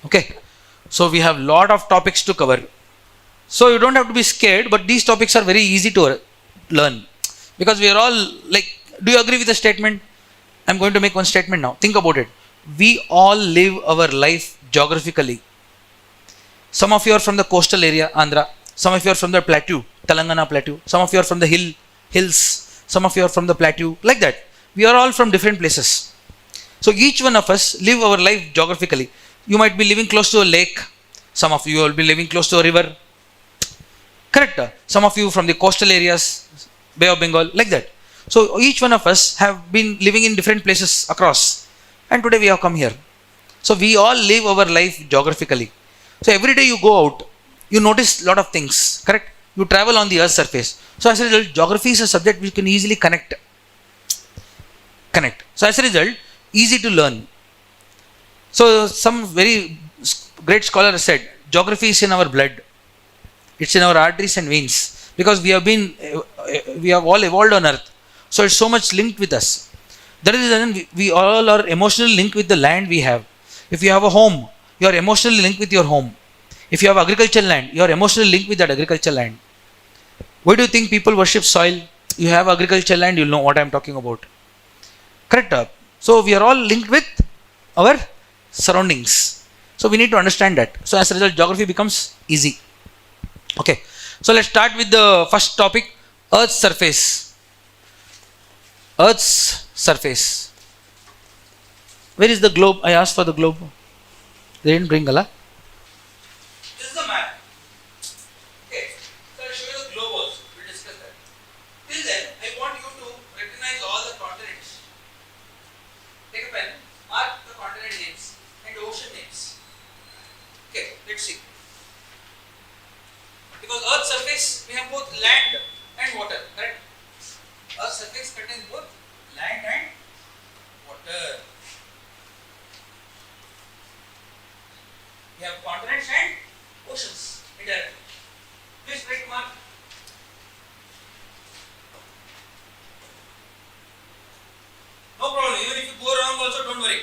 Okay, so we have lot of topics to cover. So you don't have to be scared, but these topics are very easy to learn, because we are all like, do you agree with the statement? I am going to make one statement now. Think about it. We all live our life geographically. Some of you are from the coastal area, Andhra. Some of you are from the plateau, Telangana plateau. Some of you are from the hills. Some of you are from the plateau. Like that. We are all from different places. So each one of us live our life geographically. You might be living close to a lake. Some of you will be living close to a river. Correct? Some of you from the coastal areas, Bay of Bengal, like that. So each one of us have been living in different places across. And today we have come here. So we all live our life geographically. So every day you go out, you notice a lot of things. Correct? You travel on the earth's surface. So as a result, geography is a subject which can easily connect. So as a result, easy to learn. So some very great scholar said, geography is in our blood. It's in our arteries and veins, because we have all evolved on earth. So it's so much linked with us. That is the reason we all are emotionally linked with the land we have. If you have a home, you are emotionally linked with your home. If you have agricultural land, you are emotionally linked with that agricultural land. Why do you think people worship soil? You have agricultural land, you'll know what I am talking about. Correct? So we are all linked with our surroundings. So we need to understand that. So as a result, geography becomes easy. Okay. So let's start with the first topic, Earth's surface. Earth's surface. Where is the globe? I asked for the globe. They didn't bring Allah. This is the map. Okay. So I'll show you the globe also. We'll discuss that. Till then, I want you to recognize all the continents. Take a pen, mark the continent names and ocean names. Okay, let's see. Because Earth's surface, we have both land and water, correct? Earth's surface contains both land and water. We have continents and oceans indirectly. Please write mark. No problem, even if you go wrong also, don't worry.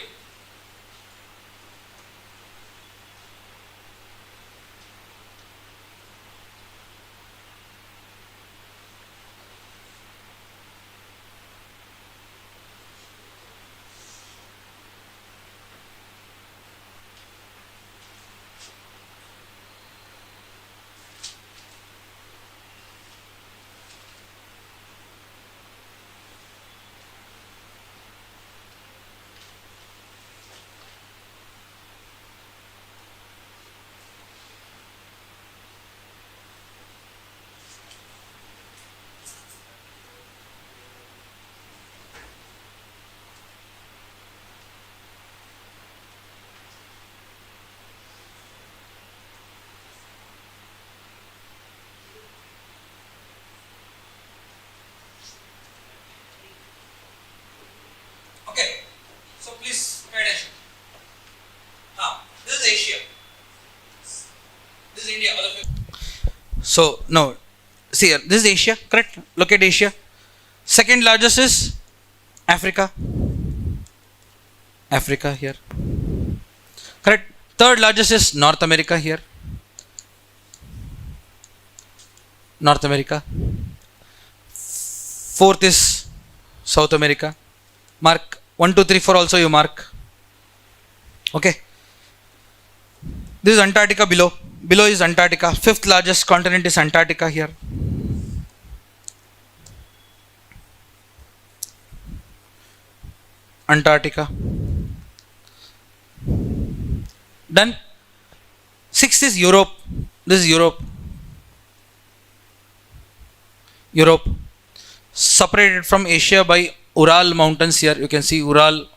Okay, so please pay attention. This is Asia. This is India. All of you. So now, see here. This is Asia, correct? Look at Asia. Second largest is Africa. Africa here. Correct. Third largest is North America here. North America. Fourth is South America. Mark 1, 2, 3, 4 also you mark. Okay. This is Antarctica below. Below is Antarctica. Fifth largest continent is Antarctica here. Antarctica. Done. Sixth is Europe. This is Europe. Europe. Separated from Asia by Ural mountains here. You can see Ural.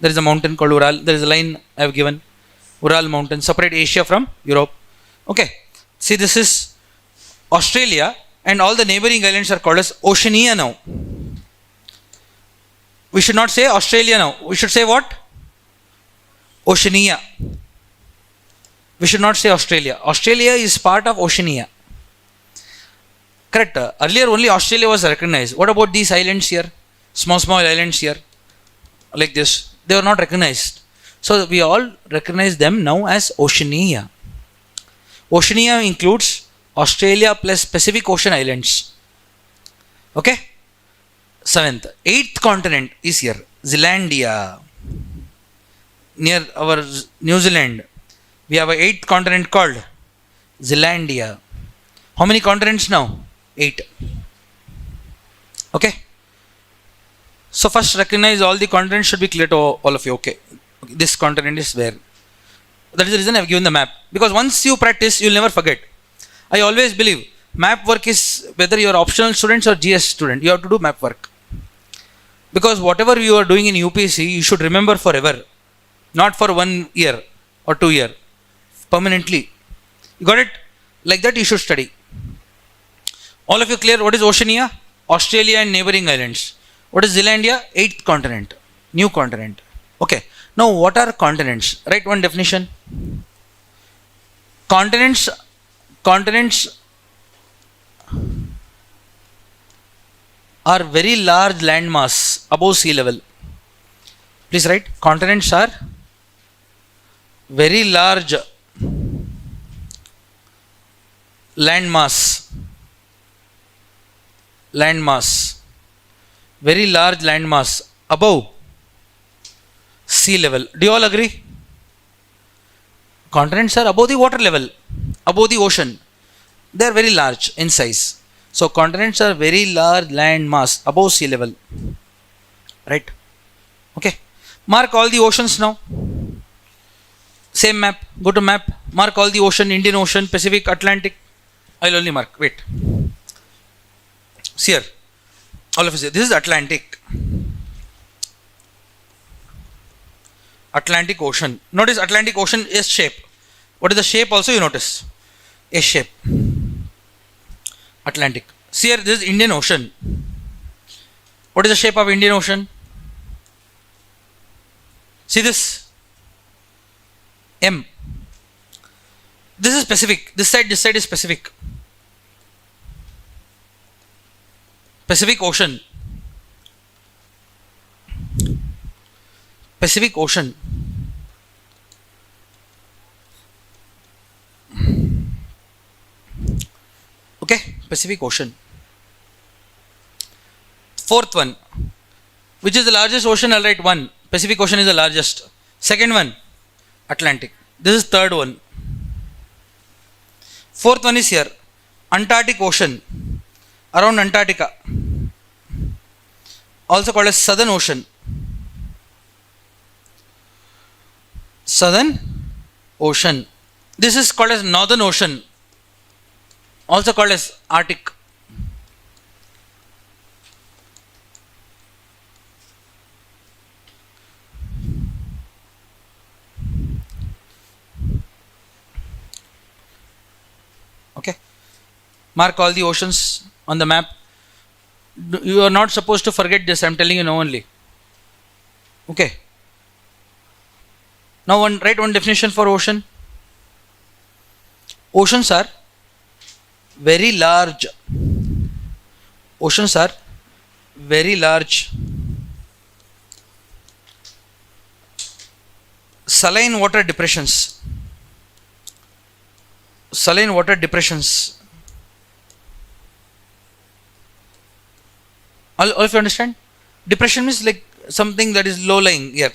There is a mountain called Ural. There is a line I have given. Ural mountain. Separate Asia from Europe. Okay. See, this is Australia and all the neighboring islands are called as Oceania now. We should not say Australia now. We should say what? Oceania. We should not say Australia. Australia is part of Oceania. Correct. Earlier only Australia was recognized. What about these islands here? Small islands here. Like this. They were not recognized. So we all recognize them now as Oceania. Oceania includes Australia plus Pacific Ocean islands. Okay. Seventh. Eighth continent is here. Zealandia. Near our New Zealand. We have an eighth continent called Zealandia. How many continents now? 8. Okay. So first recognize all the continents should be clear to all of you. Okay. This continent is where. That is the reason I have given the map. Because once you practice, you will never forget. I always believe map work is whether you are optional students or GS student. You have to do map work. Because whatever you are doing in UPSC, you should remember forever. Not for 1 year or 2 years. Permanently. You got it? Like that you should study. All of you clear what is Oceania? Australia and neighboring islands. What is Zealandia? 8th continent. New continent. Okay. Now what are continents? Write one definition. Continents are very large landmass above sea level. Please write. Continents are very large landmass, very large landmass above sea level. Do you all agree? Continents are above the water level, above the ocean. They are very large in size. So continents are very large land mass above sea level. Right? Okay. Mark all the oceans now. Same map. Go to map. Mark all the ocean. Indian Ocean, Pacific, Atlantic. I'll only mark. Wait. See here. All of us here. This is Atlantic. Atlantic Ocean. Notice Atlantic Ocean is shape. What is the shape also you notice? A shape. Atlantic. See here, this is Indian Ocean. What is the shape of Indian Ocean? See this? M. This is Pacific. This side is Pacific. Pacific Ocean. Pacific Ocean. Okay, Pacific Ocean. Fourth one. Which is the largest ocean? I'll write 1. Pacific Ocean is the largest. Second one, Atlantic. This is third one. Fourth one is here, Antarctic Ocean, around Antarctica, also called as Southern Ocean. Southern Ocean. This is called as Northern Ocean, also called as Arctic. Okay. Mark all the oceans on the map. You are not supposed to forget this. I am telling you now only. Okay. Now write one definition for ocean. Oceans are very large. Oceans are very large saline water depressions. Saline water depressions. All of you understand? Depression means like something that is low lying here.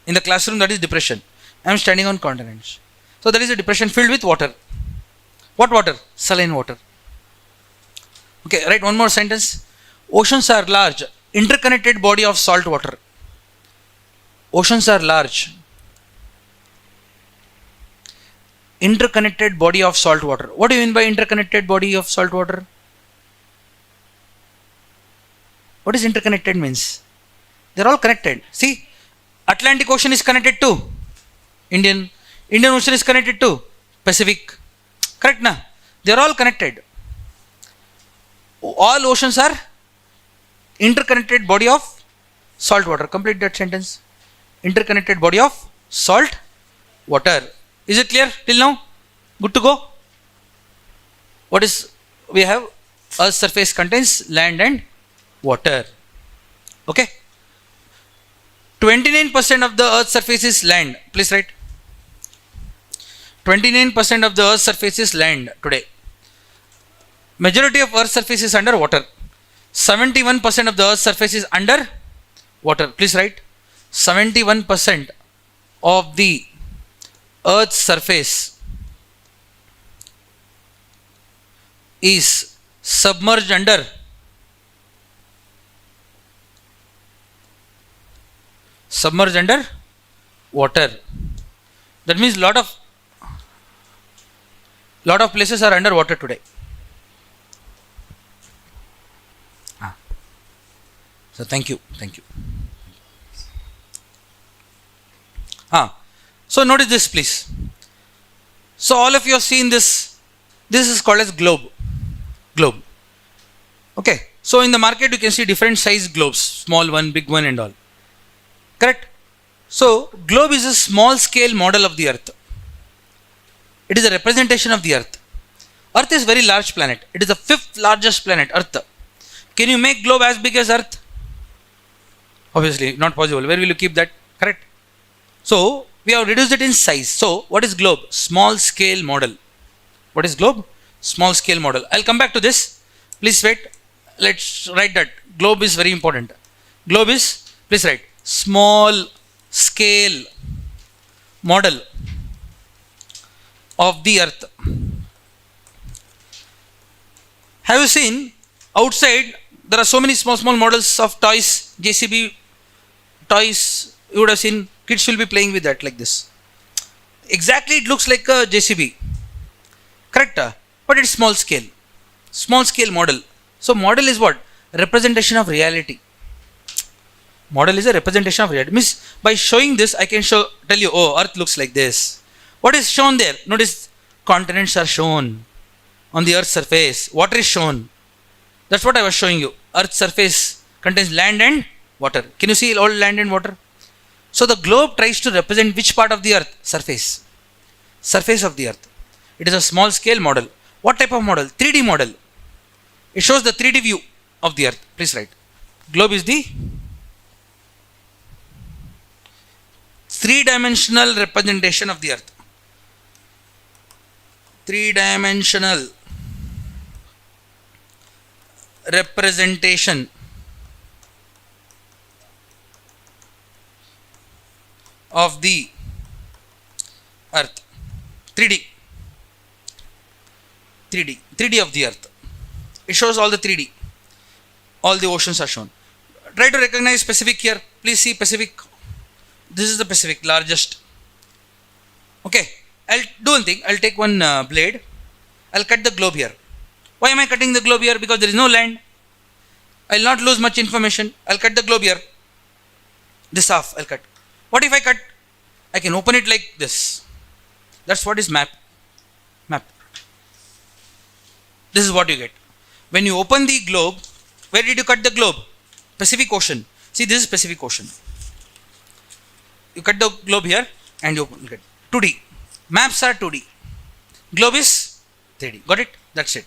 In the classroom, that is depression. I am standing on continents. So that is a depression filled with water. What water? Saline water. Okay, write one more sentence. Oceans are large, interconnected body of salt water. Oceans are large, interconnected body of salt water. What do you mean by interconnected body of salt water? What is interconnected means? They are all connected. See, Atlantic Ocean is connected to Indian Ocean is connected to Pacific. Correct na? They are all connected. All oceans are interconnected body of salt water. Complete that sentence. Interconnected body of salt water. Is it clear till now? Good to go? What is, we have Earth's surface contains land and water. Okay. 29% of the Earth's surface is land. Please write. 29% of the Earth's surface is land today. Majority of Earth's surface is under water. 71% of the Earth's surface is under water. Please write. 71% of the Earth's surface is submerged under water. That means lot of places are under water today. So thank you. So notice this please. So all of you have seen this. This is called as globe. Okay. So in the market you can see different size globes. Small one, big one and all. Correct? So globe is a small scale model of the earth. It is a representation of the earth. Earth is very large planet. It is the 5th largest planet, earth. Can you make globe as big as earth? Obviously not possible. Where will you keep that? Correct? So We have reduced it in size. So what is globe? Small scale model. What is globe? Small scale model. I'll come back to this. Please wait. Let's write that. Globe is very important. Globe is, please write, small scale model of the earth. Have you seen outside there are so many small models of toys, JCB toys? You would have seen kids will be playing with that like this. Exactly, it looks like a JCB, correct? But it's small scale model. So model is what? Representation of reality. Model is a representation of reality. Means by showing this I can tell you, oh, earth looks like this. What is shown there? Notice continents are shown on the earth's surface. Water is shown. That's what I was showing you. Earth's surface contains land and water. Can you see all land and water? So the globe tries to represent which part of the earth? Surface. Surface of the earth. It is a small scale model. What type of model? 3D model. It shows the 3D view of the earth. Please write. Globe is the three-dimensional representation of the earth. Three-dimensional representation of the earth. 3D. 3D of the earth. It shows all the 3D. All the oceans are shown. Try to recognize Pacific here. Please see Pacific. This is the Pacific, largest. Okay, I'll do one thing. I'll take one blade. I'll cut the globe here. Why am I cutting the globe here? Because there is no land. I'll not lose much information. I'll cut the globe here. This half I'll cut. What if I cut? I can open it like this. That's what is map. Map. This is what you get. When you open the globe, where did you cut the globe? Pacific Ocean. See, this is Pacific Ocean. You cut the globe here and you open it. 2D. Maps are 2D. Globe is 3D. Got it? That's it.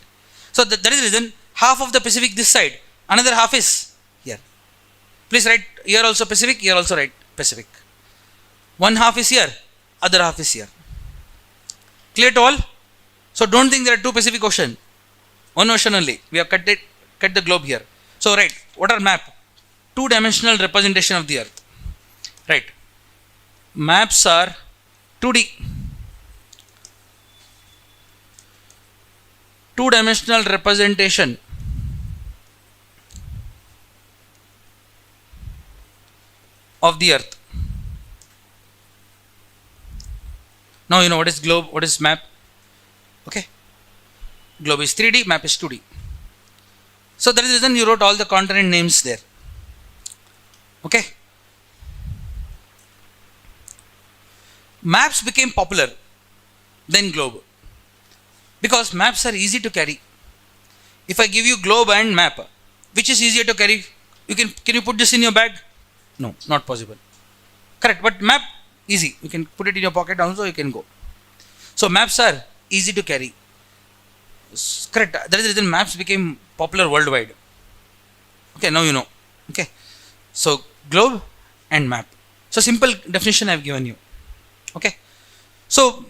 So that is the reason half of the Pacific this side, another half is here. Please write here also Pacific, here also write Pacific. One half is here, other half is here. Clear to all? So don't think there are two Pacific Ocean. One ocean only. We have cut the globe here. So right, what are map? Two-dimensional representation of the earth. Right. Maps are 2D. Two-dimensional representation of the earth. Now you know what is globe, what is map. Okay. Globe is 3D, map is 2D. So that is the reason you wrote all the continent names there. Okay. Maps became popular than globe because maps are easy to carry. If I give you globe and map, which is easier to carry? Can you put this in your bag? No, not possible. Correct, but map easy. You can put it in your pocket also, you can go. So maps are easy to carry. Correct. That is the reason maps became popular worldwide. Okay, now you know. Okay. So globe and map. So simple definition I have given you. Okay. So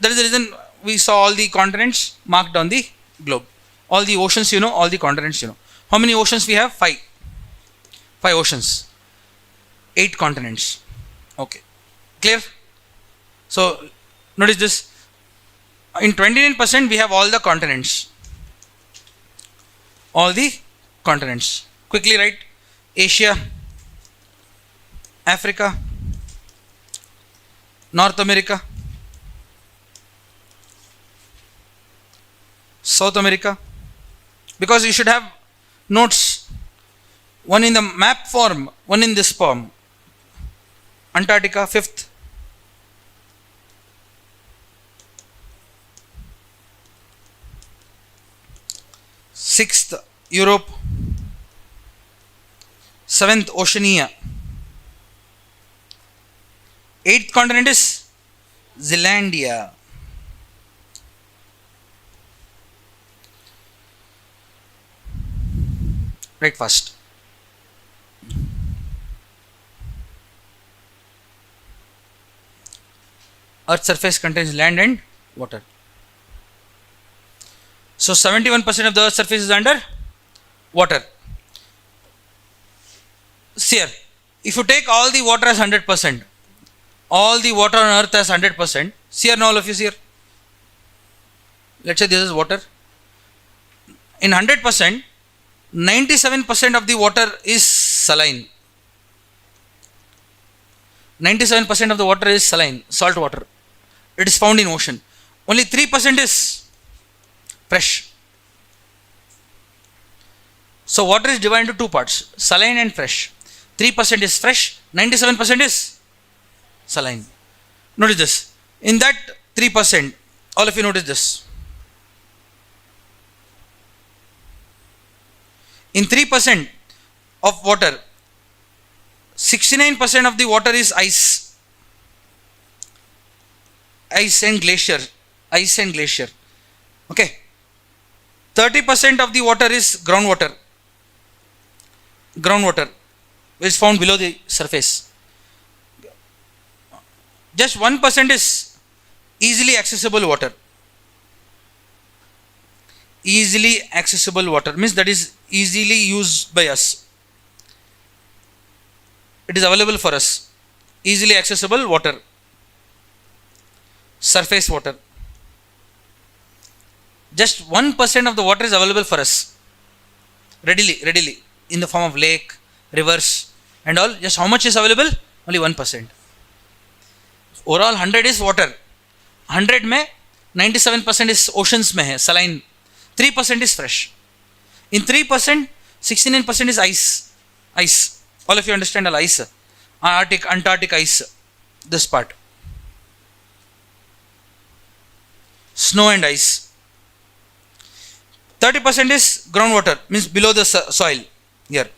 that is the reason we saw all the continents marked on the globe. All the oceans you know, all the continents you know. How many oceans we have? 5. 5 oceans. 8 continents. Okay. Clear? So notice this. In 29% we have all the continents. All the continents. Quickly write. Asia, Africa, North America, South America. Because you should have notes. One in the map form, one in this form. Antarctica, 5th. Sixth, Europe. 7th, Oceania. 8th continent is Zealandia. Right, first. Earth's surface contains land and water. So 71% of the Earth's surface is under water. See here, if you take all the water as 100%, all the water on Earth as 100%, see here now, all of you see here. Let's say this is water. In 100%, 97% of the water is saline. 97% of the water is saline, salt water. It is found in ocean. Only 3% is fresh. So water is divided into two parts, saline and fresh. 3% is fresh, 97% is saline. Notice this. In that 3%, all of you notice this. In 3% of water, 69% of the water is ice. Ice and glacier. Ice and glacier. Okay. 30% of the water is groundwater. Groundwater is found below the surface. Just 1% is easily accessible water. Easily accessible water means that is easily used by us. It is available for us. Easily accessible water. Surface water. Just 1% of the water is available for us. Readily. In the form of lake, rivers and all. Just how much is available? Only 1%. Overall 100 is water. 100 में 97% is oceans में है, saline. 3% is fresh. In 3%, 69% is ice. Ice. All of you understand all ice. Arctic, Antarctic ice. This part. Snow and ice. 30% is groundwater, means below the soil. Here.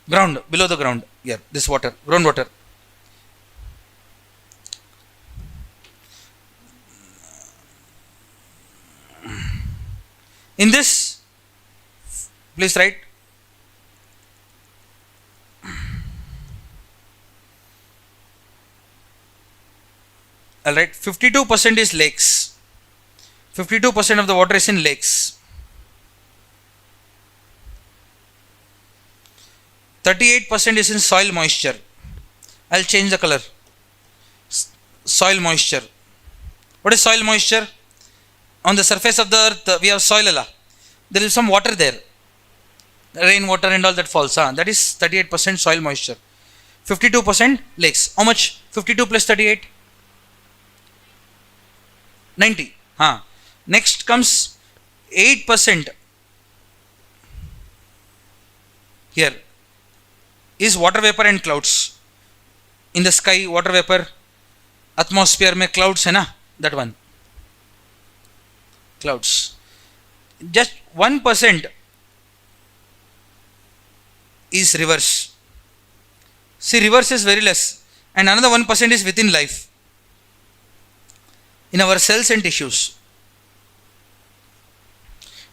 Ground, below the ground. Here, this water, groundwater. In this, please write. I'll write 52% is lakes. 52% of the water is in lakes. 38% is in soil moisture. I'll change the color. Soil moisture. What is soil moisture? On the surface of the earth, we have soil. There is some water there. Rainwater and all that falls. That is 38% soil moisture. 52% lakes. How much? 52 plus 38? 90. Next comes 8%. Here is water vapor and clouds. In the sky, water vapor. Atmosphere mein clouds hai na? That one. Clouds. Just 1% is rivers. See, rivers is very less. And another 1% is within life. In our cells and tissues.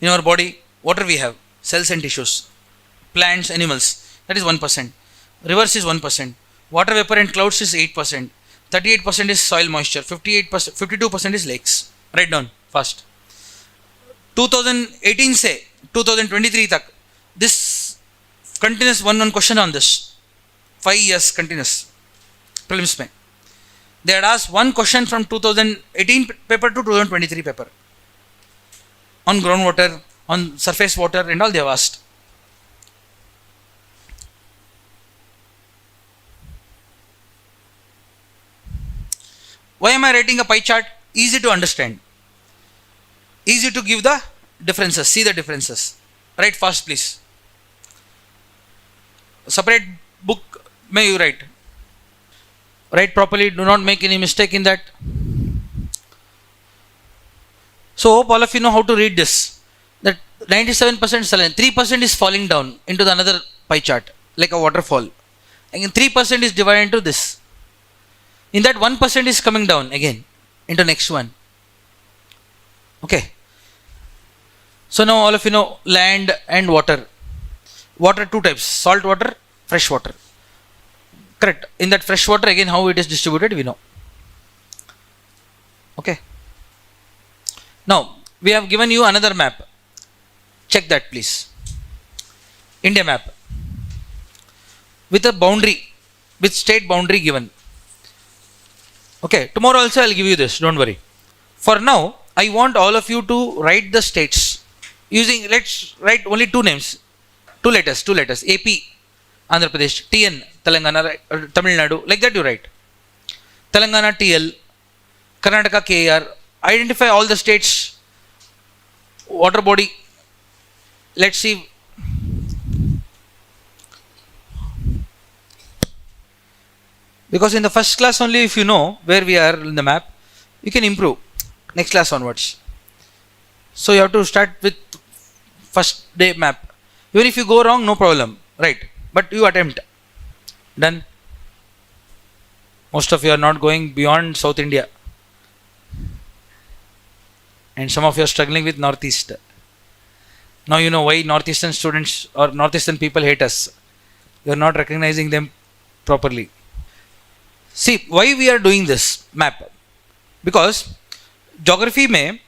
In our body, water we have. Cells and tissues. Plants, animals. That is 1%. Rivers is 1%. Water vapor and clouds is 8%. 38% is soil moisture. 52% is lakes. Write down fast. 2018 से 2023 तक this continuous one question on this 5 years continuous prelims में they had asked one question from 2018 paper to 2023 paper on groundwater, on surface water and all they have asked. Why am I writing a pie chart? Easy to understand. Easy to give the differences, see the differences. Write fast please. Separate book may you write. Write properly, do not make any mistake in that. So hope all of you know how to read this. That 97% saline, 3% is falling down into the another pie chart like a waterfall. Again 3% is divided into this. In that 1% is coming down again into next one. Okay. So now all of you know land and water. Water two types, salt water, fresh water. Correct. In that fresh water again how it is distributed we know. Okay. Now we have given you another map. Check that please. India map with a boundary, with state boundary given. Okay, tomorrow also I'll give you this, don't worry. For now, I want all of you to write the states using, let's write only two names, two letters, AP, Andhra Pradesh, TN, Telangana, Tamil Nadu, like that you write. Telangana, TL, Karnataka, KR, identify all the states, water body, let's see. Because in the first class only, if you know where we are in the map, you can improve next class onwards. So you have to start with first day map. Even if you go wrong, no problem, right? But you attempt. Done. Most of you are not going beyond South India. And some of you are struggling with Northeast. Now you know why Northeastern students or Northeastern people hate us. You are not recognizing them properly. See, why we are doing this map? Because geography may,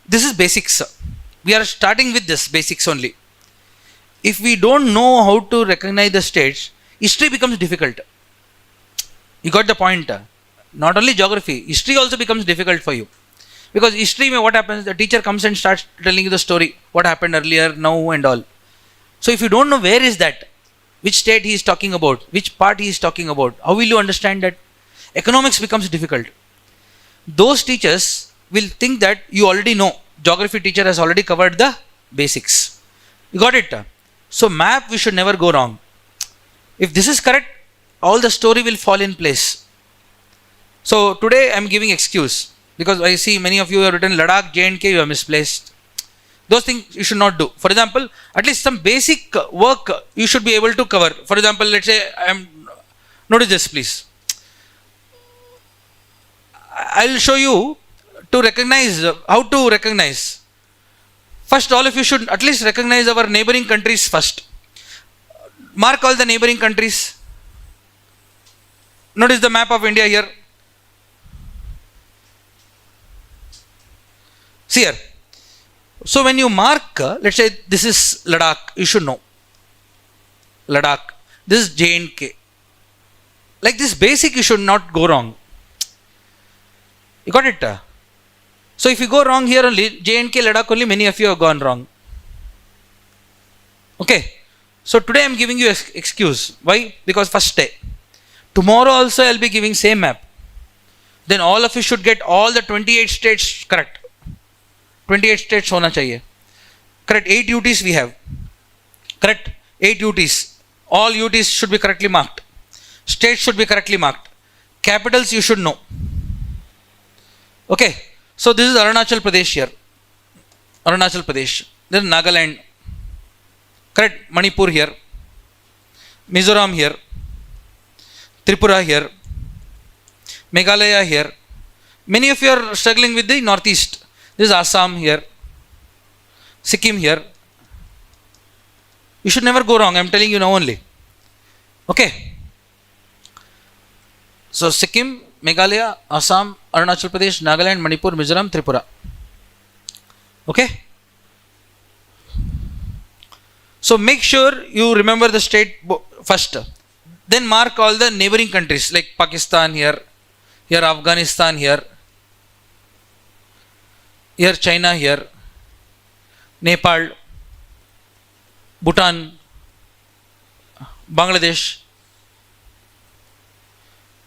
this is basics. We are starting with this basics only. If we don't know how to recognize the states, history becomes difficult. You got the point? Not only geography, history also becomes difficult for you. Because history may, what happens, the teacher comes and starts telling you the story, what happened earlier, now and all. So if you don't know where is that, which state he is talking about, which part he is talking about, how will you understand that? Economics becomes difficult. Those teachers will think that you already know. Geography teacher has already covered the basics. You got it? So map, we should never go wrong. If this is correct, all the story will fall in place. So today I am giving excuse because I see many of you have written Ladakh, J&K, you have misplaced. Those things you should not do. For example, at least some basic work you should be able to cover. For example, let's say notice this please. I'll show you to recognize, how to recognize. First, all of you should at least recognize our neighboring countries first. Mark all the neighboring countries. Notice the map of India here. See here. So when you mark, let's say this is Ladakh, you should know. Ladakh. This is J&K. Like this basic, you should not go wrong. You got it? So if you go wrong here only, J&K, Ladakh only, many of you have gone wrong. Okay. So today I am giving you excuse. Why? Because first day. Tomorrow also I will be giving same map. Then all of you should get all the 28 states correct. 28 states hona chahiye. Correct. 8 UTs we have. Correct. 8 UTs. All UTs should be correctly marked. States should be correctly marked. Capitals you should know. Okay. So this is Arunachal Pradesh here. Arunachal Pradesh. Then Nagaland. Correct. Manipur here. Mizoram here. Tripura here. Meghalaya here. Many of you are struggling with the northeast. This is Assam here. Sikkim here. You should never go wrong. I am telling you now only. Okay. So Sikkim, Meghalaya, Assam, Arunachal Pradesh, Nagaland, Manipur, Mizoram, Tripura. Okay. So make sure you remember the state first. Then mark all the neighboring countries like Pakistan here, here Afghanistan here, here China here, Nepal, Bhutan, Bangladesh,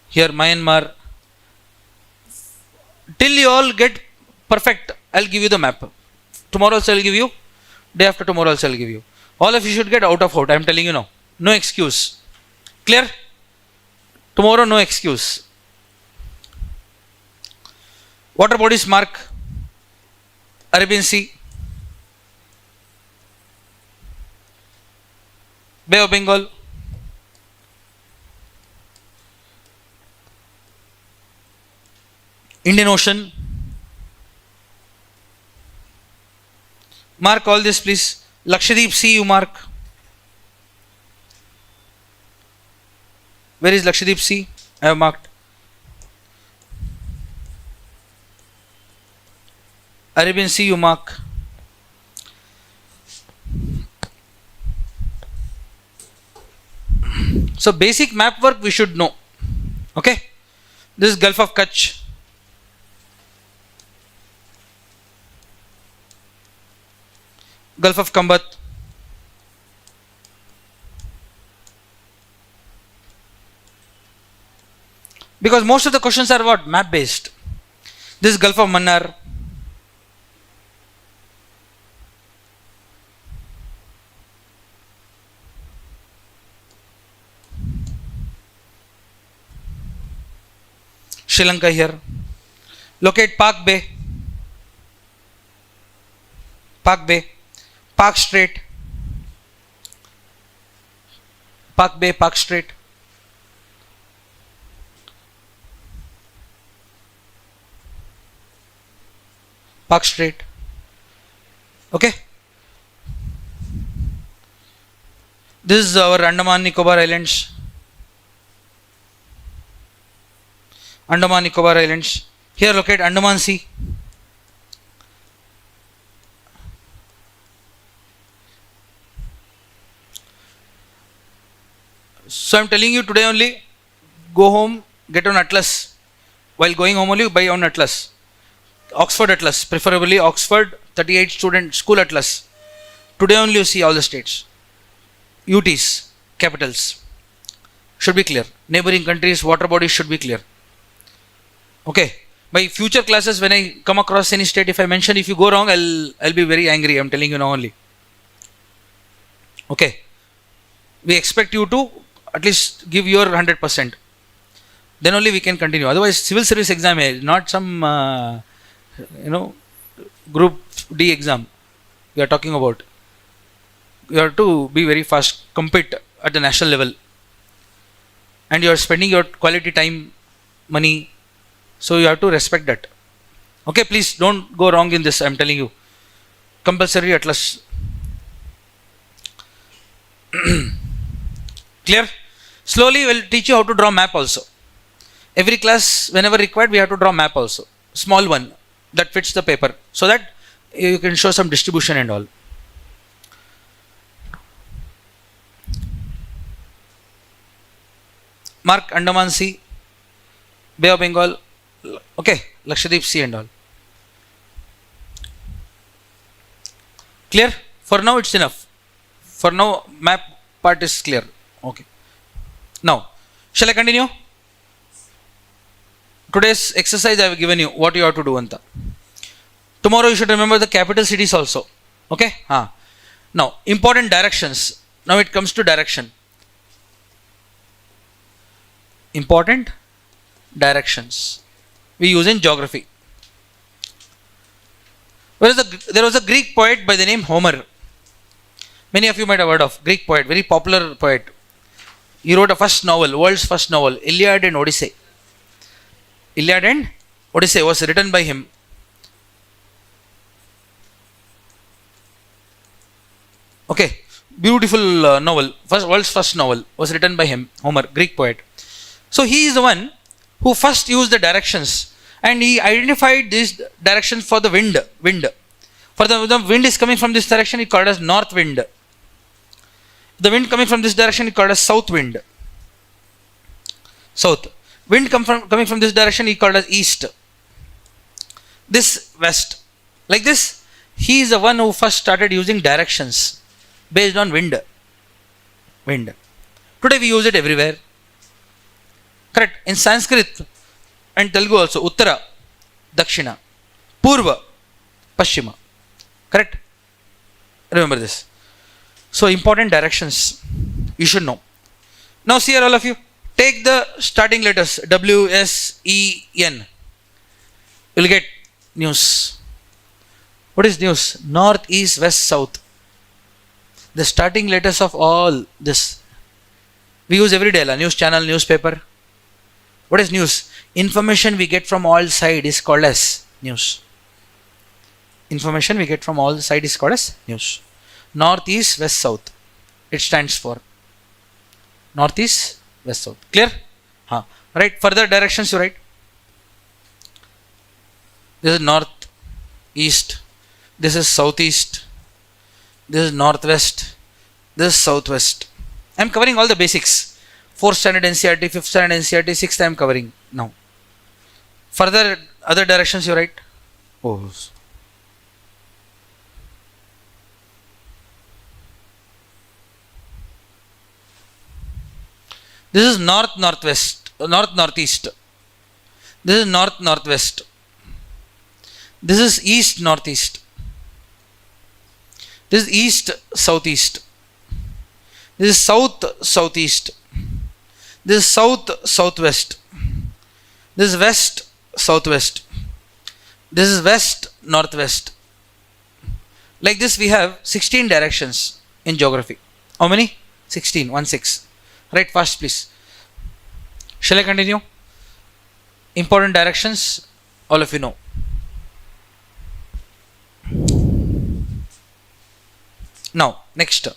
here Myanmar. Till you all get perfect, I'll give you the map. Tomorrow also I'll give you, day after tomorrow also I'll give you. All of you should get out of out, I'm telling you now. No excuse. Clear? Tomorrow no excuse. Water bodies mark. Arabian Sea, Bay of Bengal, Indian Ocean. Mark all this please. Lakshadweep Sea you mark. Where is Lakshadweep Sea? I have marked. Arabian Sea you mark. So basic map work we should know. Okay. This is Gulf of Kutch. Gulf of Kambat. Because most of the questions are what? Map based. This is Gulf of Mannar. Sri Lanka here. Locate Park Bay. Park Bay. Park Strait. Park Bay, Park Strait. Park Strait. Okay. This is our Andaman Nicobar Islands. Andaman Nicobar Islands. Here locate Andaman Sea. So I am telling you today only, go home, get on Atlas. While going home only, buy on Atlas. Oxford Atlas, preferably Oxford 38 student school Atlas. Today only you see all the states. UTs, capitals. Should be clear. Neighboring countries, water bodies should be clear. Okay. By future classes, when I come across any state, if I mention, if you go wrong, I'll be very angry. I'm telling you now only. Okay. We expect you to at least give your 100%. Then only we can continue. Otherwise, civil service exam is not some group D exam we are talking about. You have to be very fast, compete at the national level, and you are spending your quality time, money, so you have to respect that. Okay, please don't go wrong in this. I am telling you, compulsory Atlas. Clear? Slowly we'll teach you how to draw map also. Every class, whenever required, we have to draw map also. Small one that fits the paper, so that you can show some distribution and all. Mark Andaman Sea, Bay of Bengal, okay, Lakshadweep Sea and all. Clear? For now it's enough. For now map part is clear. Okay. Now, shall I continue? Today's exercise I have given you what you have to do. Anta. Tomorrow you should remember the capital cities also. Okay? Now, important directions. Now it comes to direction. Important directions we use in geography. There was a Greek poet by the name Homer. Many of you might have heard of. Greek poet, very popular poet. He wrote a first novel, world's first novel, Iliad and Odyssey. Iliad and Odyssey was written by him. Okay, beautiful novel. World's first novel was written by him, Homer, Greek poet. So he is the one who first used the directions, and he identified these directions for the wind. For the wind is coming from this direction, he called as north wind. The wind coming from this direction, he called as south wind. South. Wind coming from this direction, he called as east. This west. Like this, he is the one who first started using directions based on wind. Today we use it everywhere. Correct. In Sanskrit and Telugu also, Uttara, Dakshina, Purva, Paschima. Correct? Remember this. So important directions you should know. Now see here all of you. Take the starting letters W, S, E, N. You will get news. What is news? North, east, west, south. The starting letters of all this. We use every day. News channel, newspaper. What is news? Information we get from all sides is called as news. Information we get from all sides is called as news. North, east, west, south. It stands for north, east, west, south. Clear? Right. Further directions you write. This is north. east, this is southeast, this is northwest, this is southwest. I am covering all the basics. 4th standard NCERT, 5th standard NCERT, 6th I am covering now. Further other directions you write. Oh. This is north northwest, north northeast. This is north northwest. This is east northeast. This is east southeast. This is south southeast. This is south southwest. This is west southwest. This is west northwest. Like this we have 16 directions in geography. How many? 16. 1 6. Write fast please. Shall I continue? Important directions, all of you know. Now, next.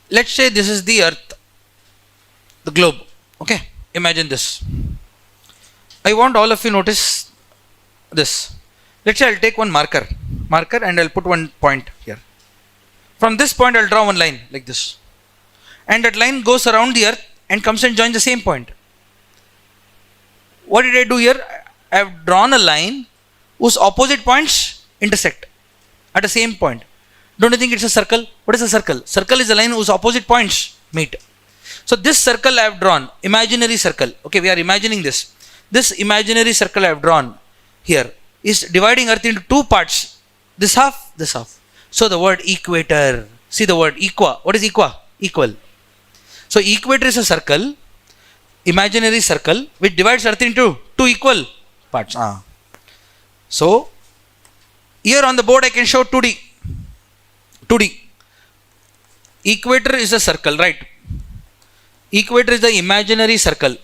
Let's say this is the earth, the globe. Okay, imagine this. I want all of you notice this. Let's say I'll take one marker and I'll put one point here. From this point I'll draw one line like this. And that line goes around the earth and comes and joins the same point. What did I do here? I have drawn a line whose opposite points intersect at the same point. Don't you think it's a circle? What is a circle? Circle is a line whose opposite points meet. So this circle I have drawn, imaginary circle. Okay, we are imagining this. This imaginary circle I have drawn here is dividing earth into two parts. This half, this half. So the word equator. See the word equa. What is equa? Equal. So equator is a circle, imaginary circle, which divides earth into two equal parts. So here on the board I can show 2D. 2D. Equator is a circle, right? Equator is the imaginary circle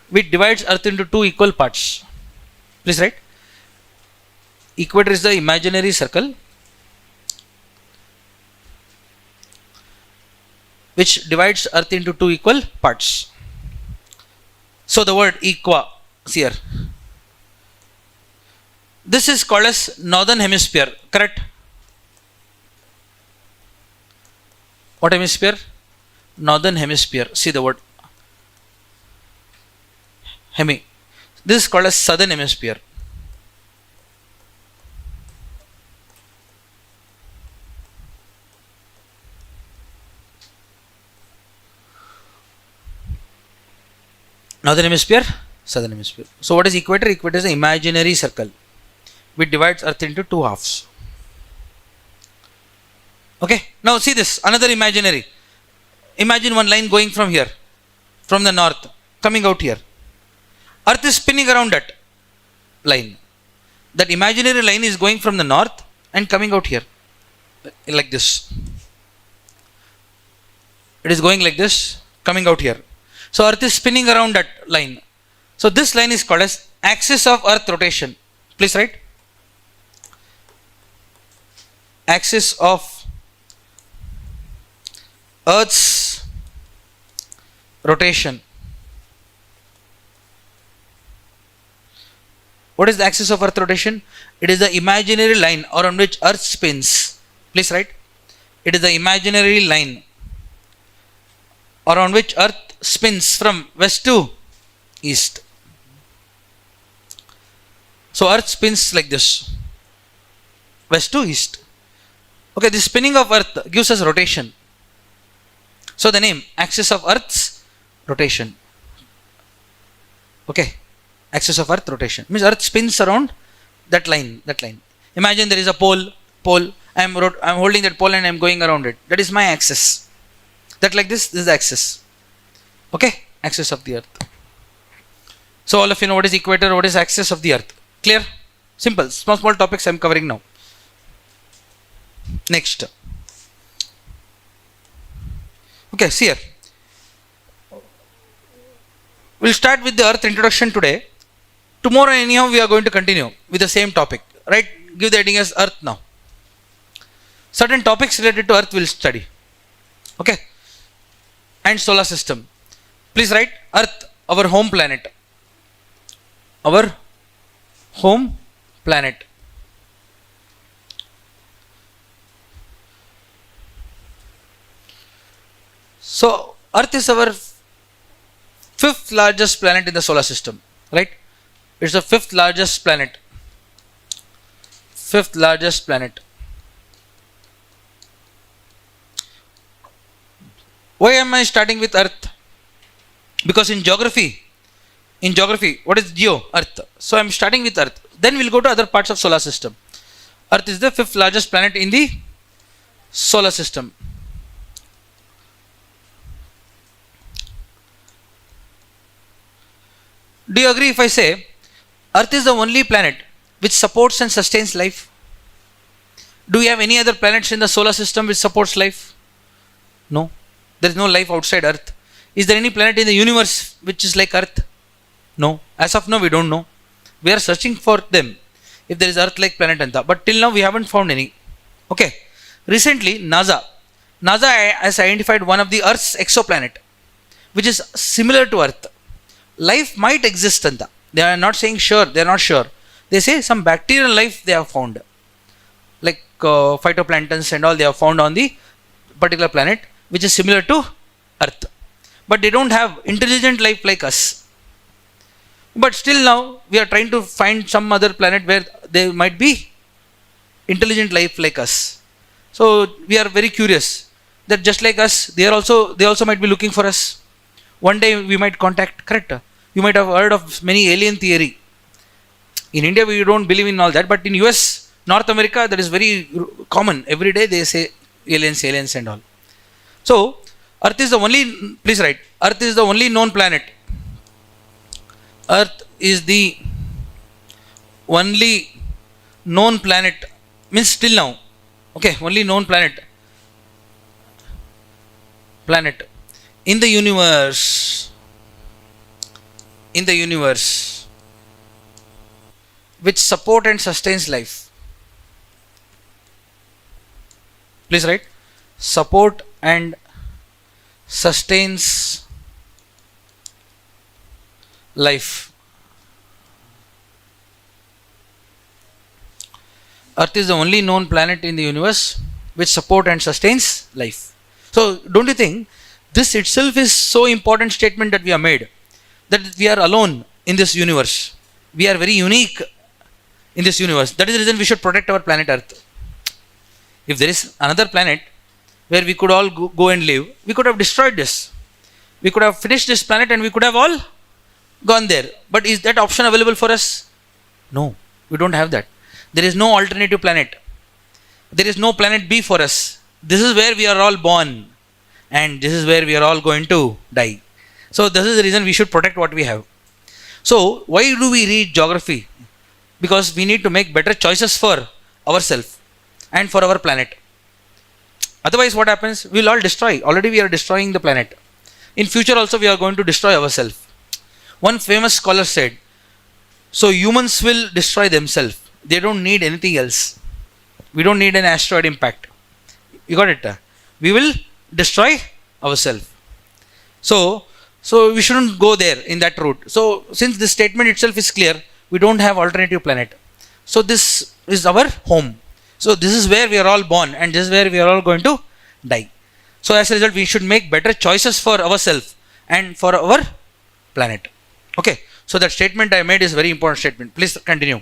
which divides earth into two equal parts. Please write. Equator is the imaginary circle which divides earth into two equal parts. So the word equa is here. This is called as northern hemisphere, correct? What hemisphere? Northern hemisphere. See the word hemi. This is called as southern hemisphere. Northern hemisphere, southern hemisphere. So what is equator? Equator is an imaginary circle which divides earth into two halves. Okay, now see this, another imaginary. Imagine one line going from here, from the north, coming out here. Earth is spinning around that line. That imaginary line is going from the north and coming out here, like this. It is going like this, coming out here. So earth is spinning around that line. So this line is called as axis of earth rotation. Please write. Axis of Earth's rotation. What is the axis of earth rotation? It is the imaginary line around which earth spins. Please write. It is the imaginary line around which earth spins from west to east. So earth spins like this, west to east. Okay, the spinning of earth gives us rotation. So the name, axis of earth's rotation. Okay, axis of earth rotation means earth spins around that line. Imagine there is a pole. I am holding that pole and I am going around it. That is my axis. That like this is the axis. Okay, axis of the earth. So all of you know what is equator, what is axis of the earth. Clear? Simple. Small topics I am covering now. Next. Okay, see here. We'll start with the earth introduction today. Tomorrow anyhow we are going to continue with the same topic. Right? Give the heading as earth now. Certain topics related to earth we'll study. Okay? And solar system. Please write earth, our home planet. Our home planet. So Earth is our fifth largest planet in the solar system, right? It's the fifth largest planet. Fifth largest planet. Why am I starting with Earth? Because in geography, what is geo? Earth. So I'm starting with Earth. Then we'll go to other parts of solar system. Earth is the fifth largest planet in the solar system. Do you agree if I say Earth is the only planet which supports and sustains life? Do we have any other planets in the solar system which supports life? No. There is no life outside Earth. Is there any planet in the universe which is like Earth? No. As of now, we don't know. We are searching for them. If there is Earth-like planet and that, but till now we haven't found any. Okay. Recently, NASA has identified one of the Earth's exoplanet, which is similar to Earth. Life might exist in that. They are not saying sure. They are not sure. They say some bacterial life they have found, like phytoplanktons and all. They have found on the particular planet, which is similar to Earth, but they don't have intelligent life like us. But still now we are trying to find some other planet where there might be intelligent life like us. So we are very curious that just like us, they also might be looking for us. One day we might contact. Correct? You might have heard of many alien theory. In India we don't believe in all that, but in US, North America, that is very common. Every day they say aliens and all. So Earth is the only, please write, Earth is the only known planet. Earth is the only known planet, means till now. Okay, only known planet in the universe. Which support and sustains life. Please write, support and sustains life. Earth is the only known planet in the universe which support and sustains life. So don't you think this itself is so important statement that we have made, that we are alone in this universe. We are very unique in this universe. That is the reason we should protect our planet Earth. If there is another planet where we could all go and live, we could have destroyed this. We could have finished this planet and we could have all gone there. But is that option available for us? No, we don't have that. There is no alternative planet. There is no planet B for us. This is where we are all born, and this is where we are all going to die. So this is the reason we should protect what we have. So why do we read geography? Because we need to make better choices for ourselves and for our planet. Otherwise what happens? We will all destroy. Already we are destroying the planet. In future also we are going to destroy ourselves. One famous scholar said, so humans will destroy themselves. They don't need anything else. We don't need an asteroid impact. You got it? We will destroy ourselves. So we shouldn't go there in that route. So since this statement itself is clear, we don't have alternative planet. So this is our home. So this is where we are all born, and this is where we are all going to die. So as a result, we should make better choices for ourselves and for our planet. Okay. So that statement I made is very important statement. Please continue.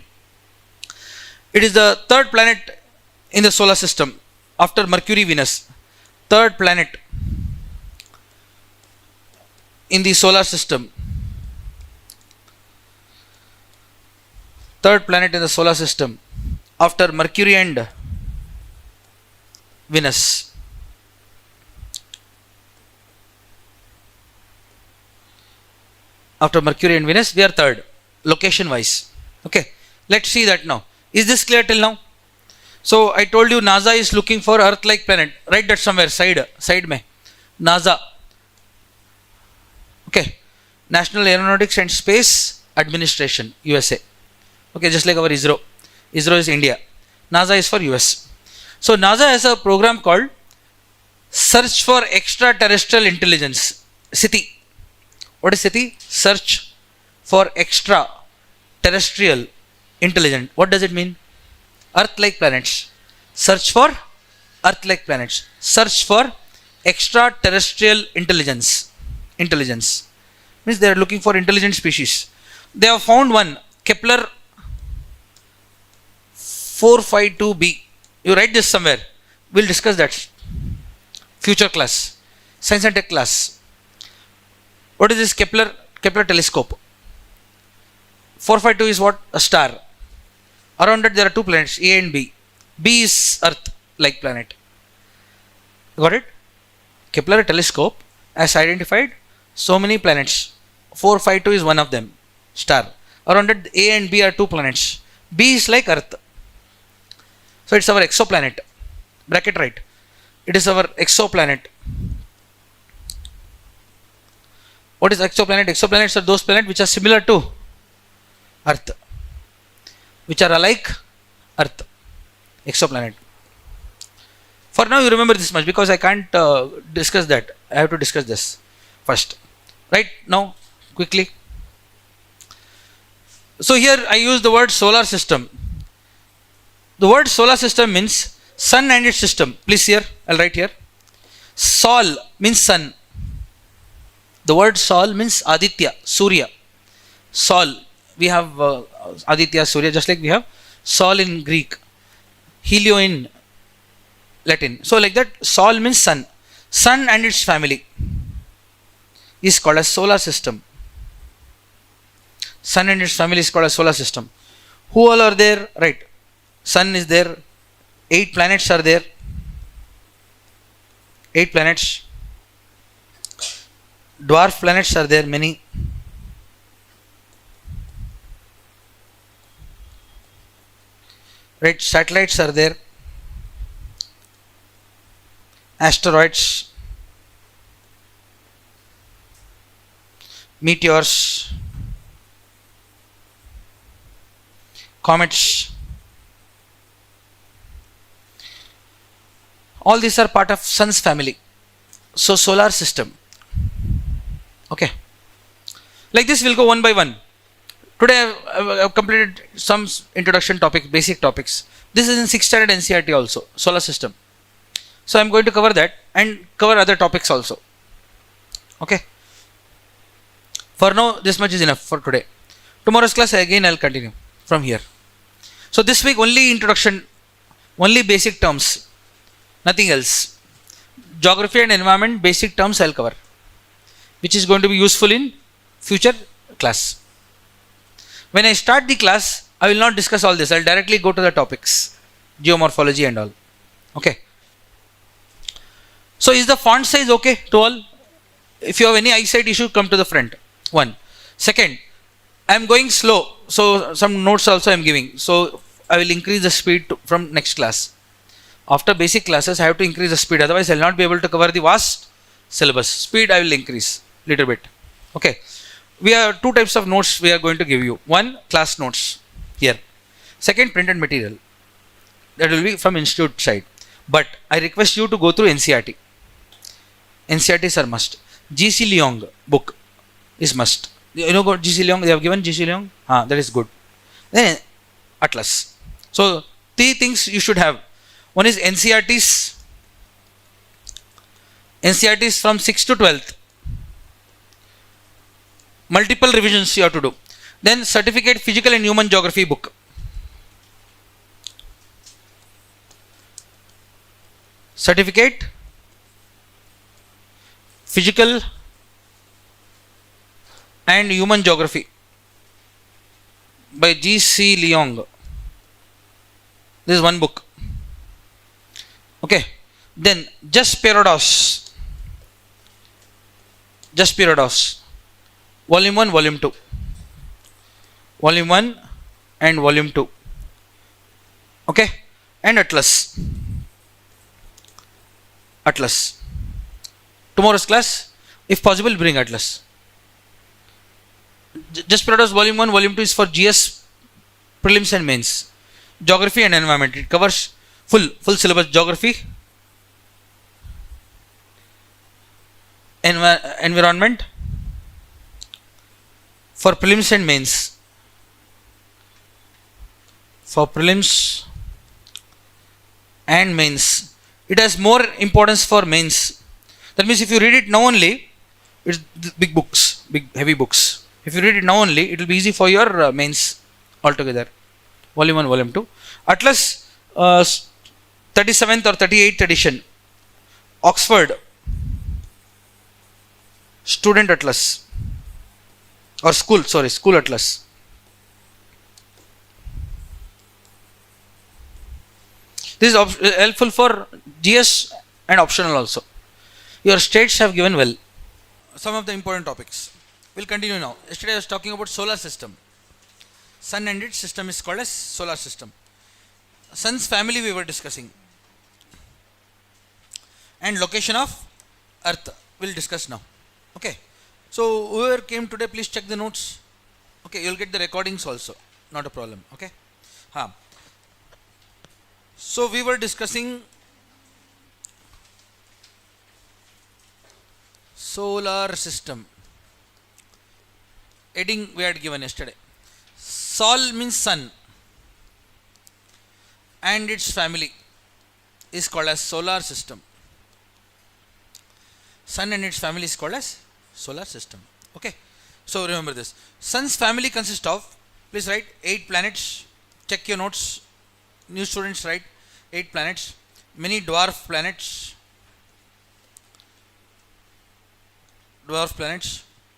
It is the third planet in the solar system after Mercury, Venus. Third planet in the solar system. Third planet in the solar system after Mercury and Venus. After Mercury and Venus, we are third, location wise. Okay, let's see that now. Is this clear till now? So I told you NASA is looking for Earth-like planet. Write that somewhere, side mein. NASA. Okay, National Aeronautics and Space Administration, USA. Okay, just like our ISRO. ISRO is India. NASA is for US. So NASA has a program called Search for Extraterrestrial Intelligence. SETI. What is SETI? Search for Extraterrestrial Intelligence. What does it mean? Earth-like planets. Search for Earth-like planets. Search for extraterrestrial intelligence means they are looking for intelligent species. They have found one, Kepler 452b. You write this somewhere, we'll discuss that future class, science and tech class. What is this Kepler telescope? 452 is what? A star. Around it there are two planets, A and B. B is Earth like planet. Got it? Kepler telescope has identified so many planets. 452 is one of them, star. Around it A and B are two planets. B is like Earth. So it's our exoplanet. Bracket right. It is our exoplanet. What is exoplanet? Exoplanets are those planets which are similar to Earth, which are alike Earth. Exoplanet. For now you remember this much because I can't discuss that. I have to discuss this first. Right now, quickly. So here I use the word solar system. The word solar system means sun and its system. Please here, I'll write here. Sol means sun. The word Sol means Aditya, Surya. Sol. We have Aditya, Surya, just like we have Sol in Greek, Helio in Latin. So like that, Sol means sun. Sun and its family is called as solar system. Sun and its family is called as solar system. Who all are there? Right. Sun is there. 8 planets are there. 8 planets. Dwarf planets are there, many. Right. Satellites are there. Asteroids, meteors, comets. All these are part of sun's family. So solar system. Okay. Like this we'll go one by one. Today I've completed some introduction topics, basic topics. This is in 6th standard NCERT also, solar system. So I'm going to cover that and cover other topics also. Okay. For now, this much is enough for today. Tomorrow's class again I'll continue from here. So this week only introduction, only basic terms, nothing else. Geography and environment basic terms I'll cover, which is going to be useful in future class. When I start the class, I will not discuss all this. I'll directly go to the topics, geomorphology and all. Okay. So is the font size okay to all? If you have any eyesight issue, come to the front. One. Second, I am going slow. So some notes also I am giving. So I will increase the speed from next class. After basic classes, I have to increase the speed. Otherwise, I will not be able to cover the vast syllabus. Speed I will increase little bit. Okay. We have 2 types of notes we are going to give you. One, class notes here. Second, printed material. That will be from institute side. But I request you to go through NCERT. NCERTs are must. G.C. Leong book is must. You know about G.C. Leong? They have given G.C. Leong? That is good. Then Atlas. So 3 things you should have. One is NCERTs. NCERTs from 6th to 12th. Multiple revisions you have to do. Then certificate physical and human geography book. Certificate physical and human geography by G.C. Leong. This is one book. Okay. Then just Parados. Just Parados. Volume 1, Volume 2. Volume 1 and Volume 2. Okay. And Atlas. Atlas. Tomorrow's class, if possible, bring Atlas. Just Parados Volume 1, Volume 2 is for GS Prelims and Mains. Geography and environment. It covers full syllabus geography, environment for prelims and mains. For prelims and mains, it has more importance for mains That means if you read it now only, it's big books, big heavy books. If you read it now only, it will be easy for your mains altogether. Volume 1, volume 2. Atlas, 37th or 38th edition, Oxford Student Atlas, or school, sorry, school atlas. This is helpful for GS and optional also. Your states have given well. Some of the important topics. We'll continue now. Yesterday I was talking about solar system. Sun and its system is called as solar system. Sun's family we were discussing. And location of Earth we'll discuss now. Okay. So whoever came today, please check the notes. Okay, you'll get the recordings also. Not a problem. Okay. So we were discussing solar system. Heading we had given yesterday. Sol means sun, and its family is called as solar system. Sun and its family is called as solar system. Okay. So remember this. Sun's family consists of, please write 8 planets. Check your notes. New students write 8 planets. Many dwarf planets.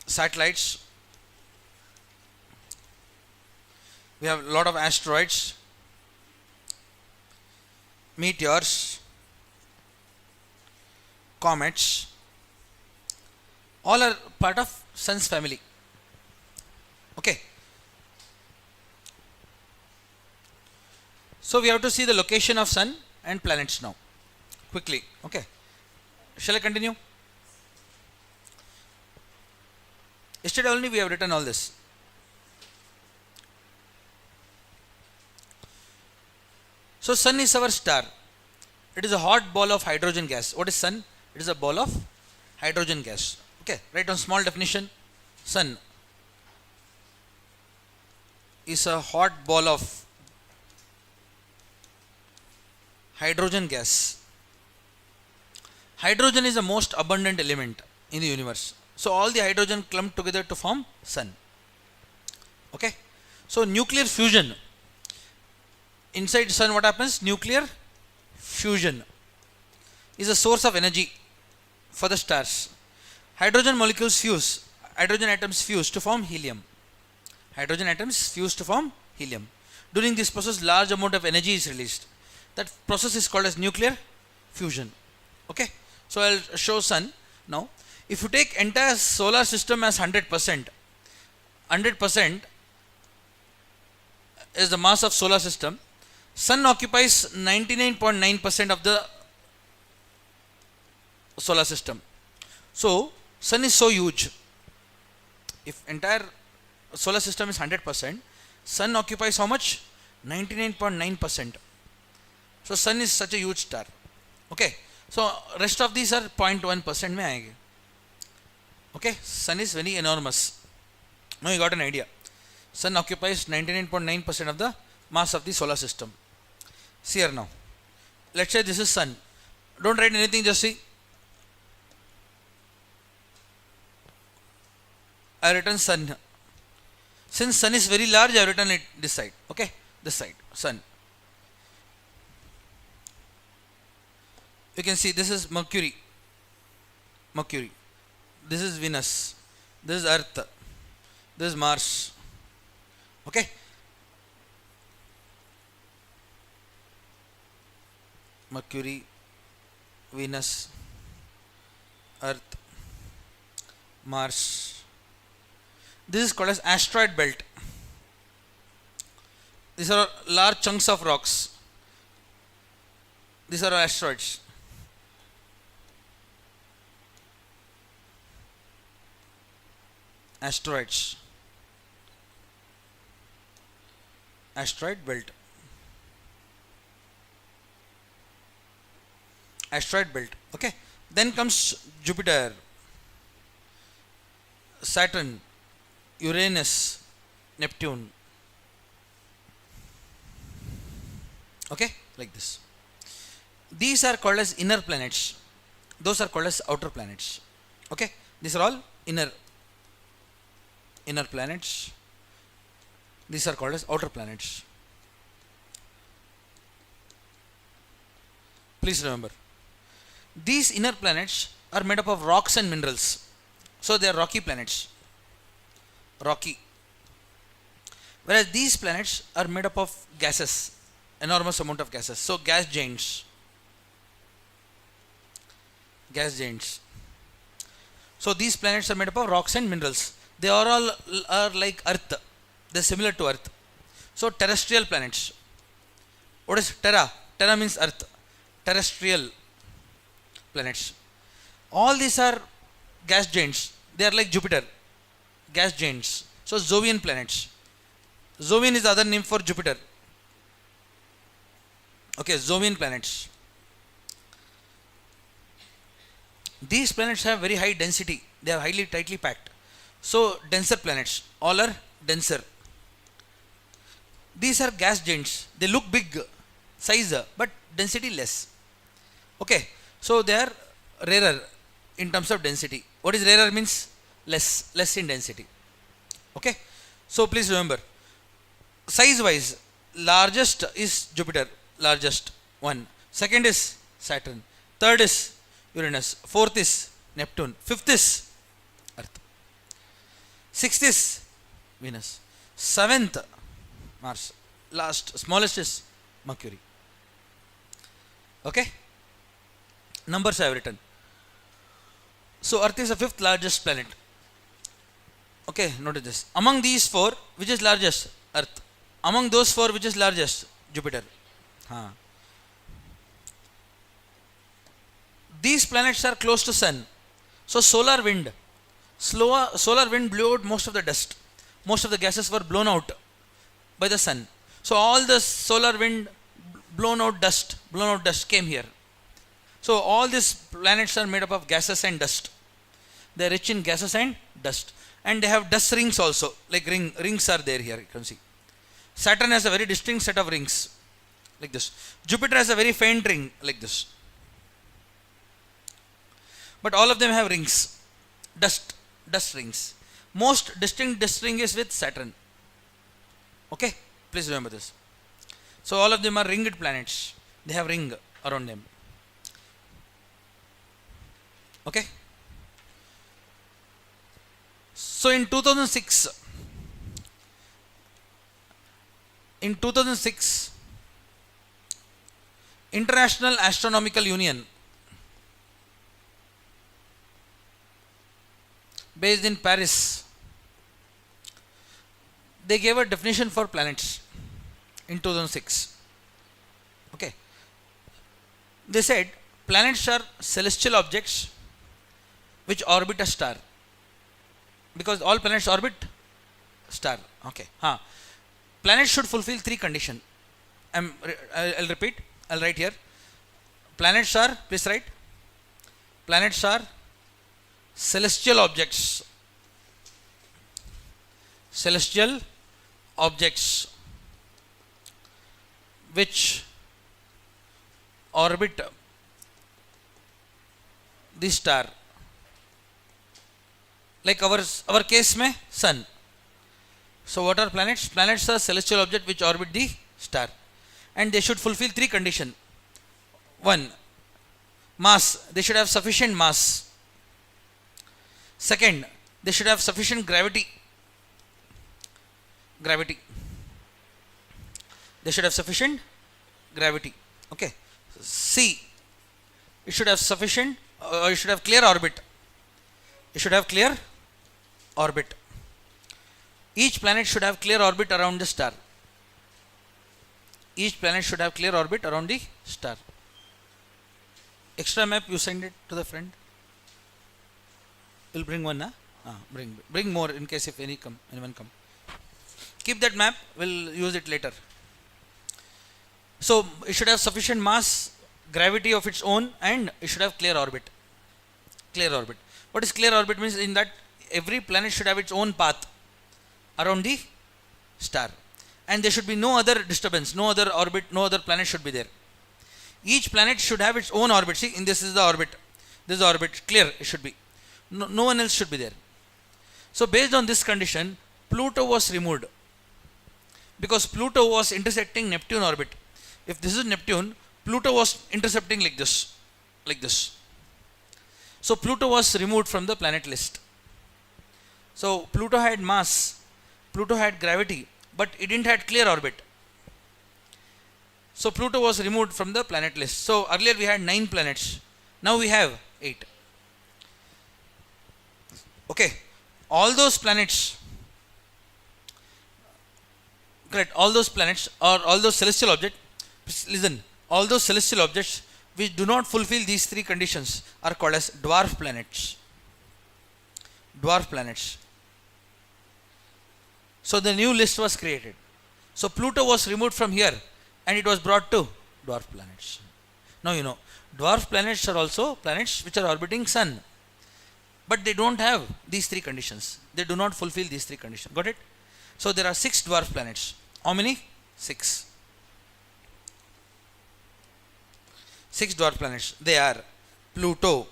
Satellites. We have a lot of asteroids, meteors, comets. All are part of Sun's family. Okay. So we have to see the location of Sun and planets now. Quickly. Okay. Shall I continue? Yesterday only we have written all this. So Sun is our star. It is a hot ball of hydrogen gas. What is Sun? It is a ball of hydrogen gas. Okay, write down small definition. Sun is a hot ball of hydrogen gas. Hydrogen is the most abundant element in the universe. So all the hydrogen clump together to form Sun. Okay. So nuclear fusion. Inside Sun what happens? Nuclear fusion is a source of energy for the stars. Hydrogen molecules fuse. Hydrogen atoms fuse to form helium. Hydrogen atoms fuse to form helium. During this process, large amount of energy is released. That process is called as nuclear fusion. Okay. So I'll show Sun now. If you take entire solar system as 100%, 100% is the mass of solar system. Sun occupies 99.9% of the solar system. So Sun is so huge. If entire solar system is 100%, Sun occupies how much? 99.9%. So Sun is such a huge star. Okay. So rest of these are 0.1% mein aayenge. Okay. Sun is very enormous. Now you got an idea. Sun occupies 99.9% of the mass of the solar system. See here now. Let's say this is Sun. Don't write anything, just see. I have written Sun. Since Sun is very large, I have written it this side. Okay. This side. Sun. You can see this is Mercury. Mercury. This is Venus. This is Earth. This is Mars. Okay. Mercury, Venus, Earth, Mars. This is called as asteroid belt. These are large chunks of rocks. These are asteroids. Asteroids. Asteroid belt. Asteroid belt. Okay. Then comes Jupiter, Saturn, Uranus, Neptune. Okay, like this. These are called as inner planets. those are called as outer planets. Okay, these are all inner planets. These are called as outer planets. Please remember, these inner planets are made up of rocks and minerals. So they are rocky planets. Rocky. Whereas these planets are made up of gases, enormous amount of gases. So gas giants. Gas giants. So these planets are made up of rocks and minerals. They are all are like Earth. They are similar to Earth. So terrestrial planets. What is terra? Terra means Earth. Terrestrial planets. All these are gas giants. They are like Jupiter. Gas giants. So Jovian planets. Jovian is the other name for Jupiter. Okay, Jovian planets. These planets have very high density. They are highly tightly packed. So denser planets. All are denser. These are gas giants. They look big, size, but density less. Okay, so they are rarer in terms of density. What is rarer means? Less in density. Okay, so please remember, size wise, largest is Jupiter, largest one. Second is Saturn. Third is Uranus. Fourth is Neptune. Fifth is Earth. Sixth is Venus. Seventh, Mars. Last, smallest is Mercury. Okay, numbers I have written. So Earth is the fifth largest planet. Okay, notice this. Among these four, which is largest? Earth. Among those four, which is largest? Jupiter. These planets are close to Sun. So solar wind blew out most of the dust. Most of the gases were blown out by the Sun. So all the solar wind blown out dust came here. So all these planets are made up of gases and dust. They are rich in gases and dust. And they have dust rings also. Like rings are there here, you can see. Saturn has a very distinct set of rings. Like this. Jupiter has a very faint ring. Like this. But all of them have rings. Dust rings. Most distinct dust ring is with Saturn. Okay, please remember this. So all of them are ringed planets. They have ring around them. Okay. So in 2006, International Astronomical Union, based in Paris, they gave a definition for planets in 2006. Okay. They said planets are celestial objects which orbit a star. Because all planets orbit star. Okay. Planets should fulfill three conditions. I'll repeat. I'll write here. Planets are, please write. Planets are celestial objects. Celestial objects which orbit the star. Like our case mein Sun. So what are planets? Planets are celestial objects which orbit the star. And they should fulfill three conditions. One, mass. They should have sufficient mass. Second, they should have sufficient gravity. They should have sufficient gravity. Okay. C, it should have sufficient, it should have clear orbit. It should have clear orbit. Each planet should have clear orbit around the star. Each planet should have clear orbit around the star. Extra map, you send it to the friend. You'll bring one, na? Bring more in case if anyone come. Keep that map, we'll use it later. So it should have sufficient mass, gravity of its own, and it should have clear orbit. Clear orbit. What is clear orbit means? In that every planet should have its own path around the star. And there should be no other disturbance, no other orbit, no other planet should be there. Each planet should have its own orbit. See, this is the orbit. This is the orbit, clear it should be. No one else should be there. So based on this condition, Pluto was removed because Pluto was intersecting Neptune orbit. If this is Neptune, Pluto was intercepting like this, like this. So Pluto was removed from the planet list. So Pluto had mass, Pluto had gravity, but it didn't have clear orbit. So Pluto was removed from the planet list. So earlier we had 9 planets, now we have 8. Okay, all those planets, correct, all those planets or all those celestial objects, listen, all those celestial objects which do not fulfill these 3 conditions are called as dwarf planets. Dwarf planets. So the new list was created. So Pluto was removed from here and it was brought to dwarf planets. Now you know, dwarf planets are also planets which are orbiting Sun. But they don't have these 3 conditions. They do not fulfill these 3 conditions. Got it? So there are 6 dwarf planets. How many? 6. 6 dwarf planets. They are Pluto,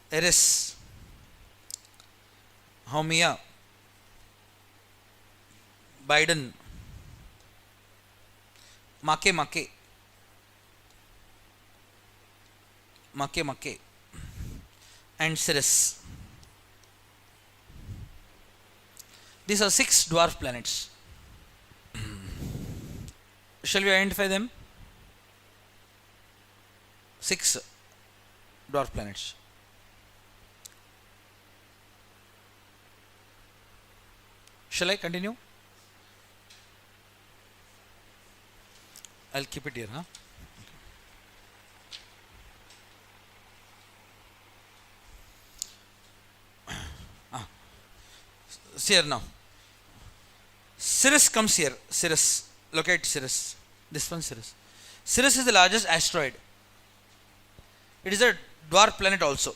Eris, Haumea, Biden, Make, and Ceres. These are 6 dwarf planets. Shall we identify them? 6 dwarf planets. Shall I continue? I'll keep it here, huh? See here now. Ceres comes here. Ceres. Locate Ceres. This one, Ceres. Ceres is the largest asteroid. It is a dwarf planet also.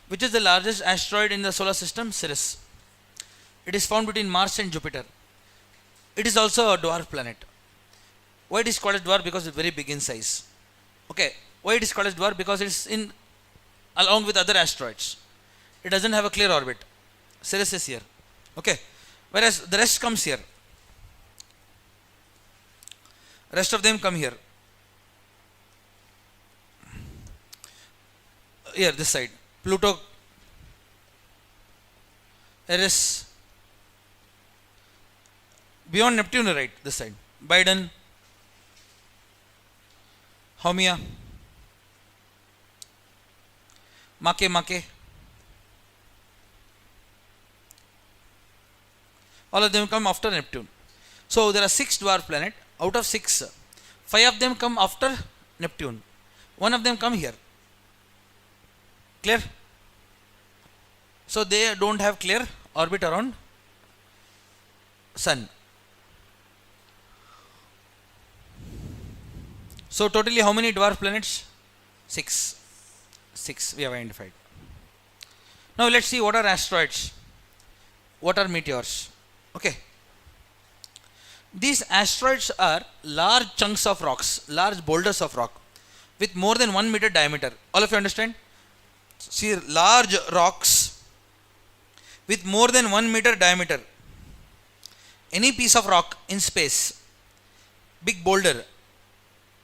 Which is the largest asteroid in the solar system? Ceres. It is found between Mars and Jupiter. It is also a dwarf planet. Why it is called as dwarf? Because it is very big in size. Okay. Why it is called as dwarf? Because it is in along with other asteroids. It doesn't have a clear orbit. Ceres is here. Okay. Whereas the rest comes here. Rest of them come here. Here, this side. Pluto, Eris, beyond Neptune, right? This side. Biden, Haumea, Make. All of them come after Neptune. So there are 6 dwarf planets. Out of 6, 5 of them come after Neptune. 1 of them come here. Clear? So they don't have clear orbit around Sun. So totally how many dwarf planets? 6. 6 we have identified. Now let's see what are asteroids. What are meteors? Okay. These asteroids are large chunks of rocks, large boulders of rock with more than 1 meter diameter. All of you understand? See, large rocks with more than 1 meter diameter. Any piece of rock in space, big boulder,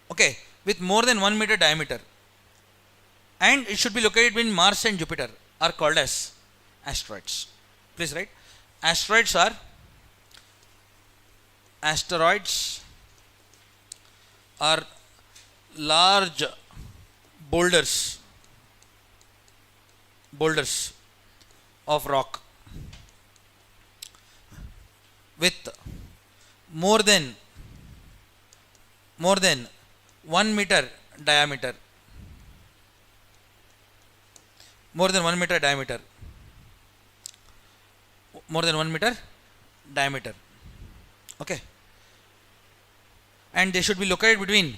okay, with more than 1 meter diameter, and it should be located between Mars and Jupiter, are called as asteroids. Please write. Asteroids are large boulders of rock with more than 1 meter diameter. More than 1 meter diameter. Okay. And they should be located between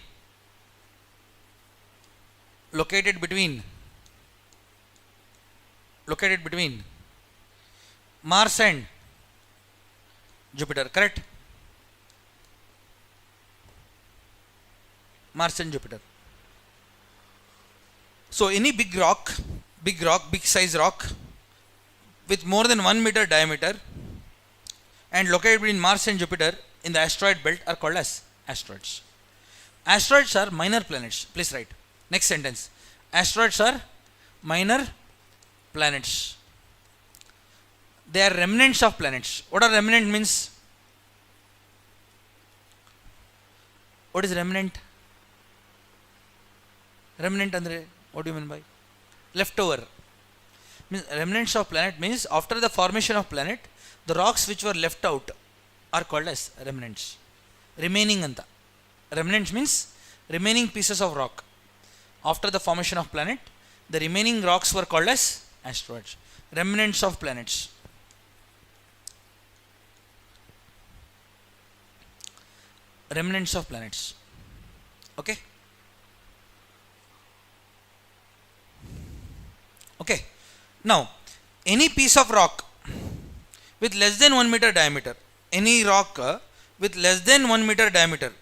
Mars and Jupiter, correct? Mars and Jupiter. So any big size rock with more than 1 meter diameter and located between Mars and Jupiter in the asteroid belt are called as asteroids. Asteroids are minor planets. Please write. Next sentence. Asteroids are minor planets. They are remnants of planets. What are remnant means? What is remnant? Remnant andre what do you mean by? Leftover. Means remnants of planet means after the formation of planet, the rocks which were left out are called as remnants. Remaining anta. Remnants means remaining pieces of rock. After the formation of planet, the remaining rocks were called as asteroids. Remnants of planets. Remnants of planets. Okay. Okay. Now, any piece of rock with less than 1 meter diameter, any rock with less than 1 meter diameter,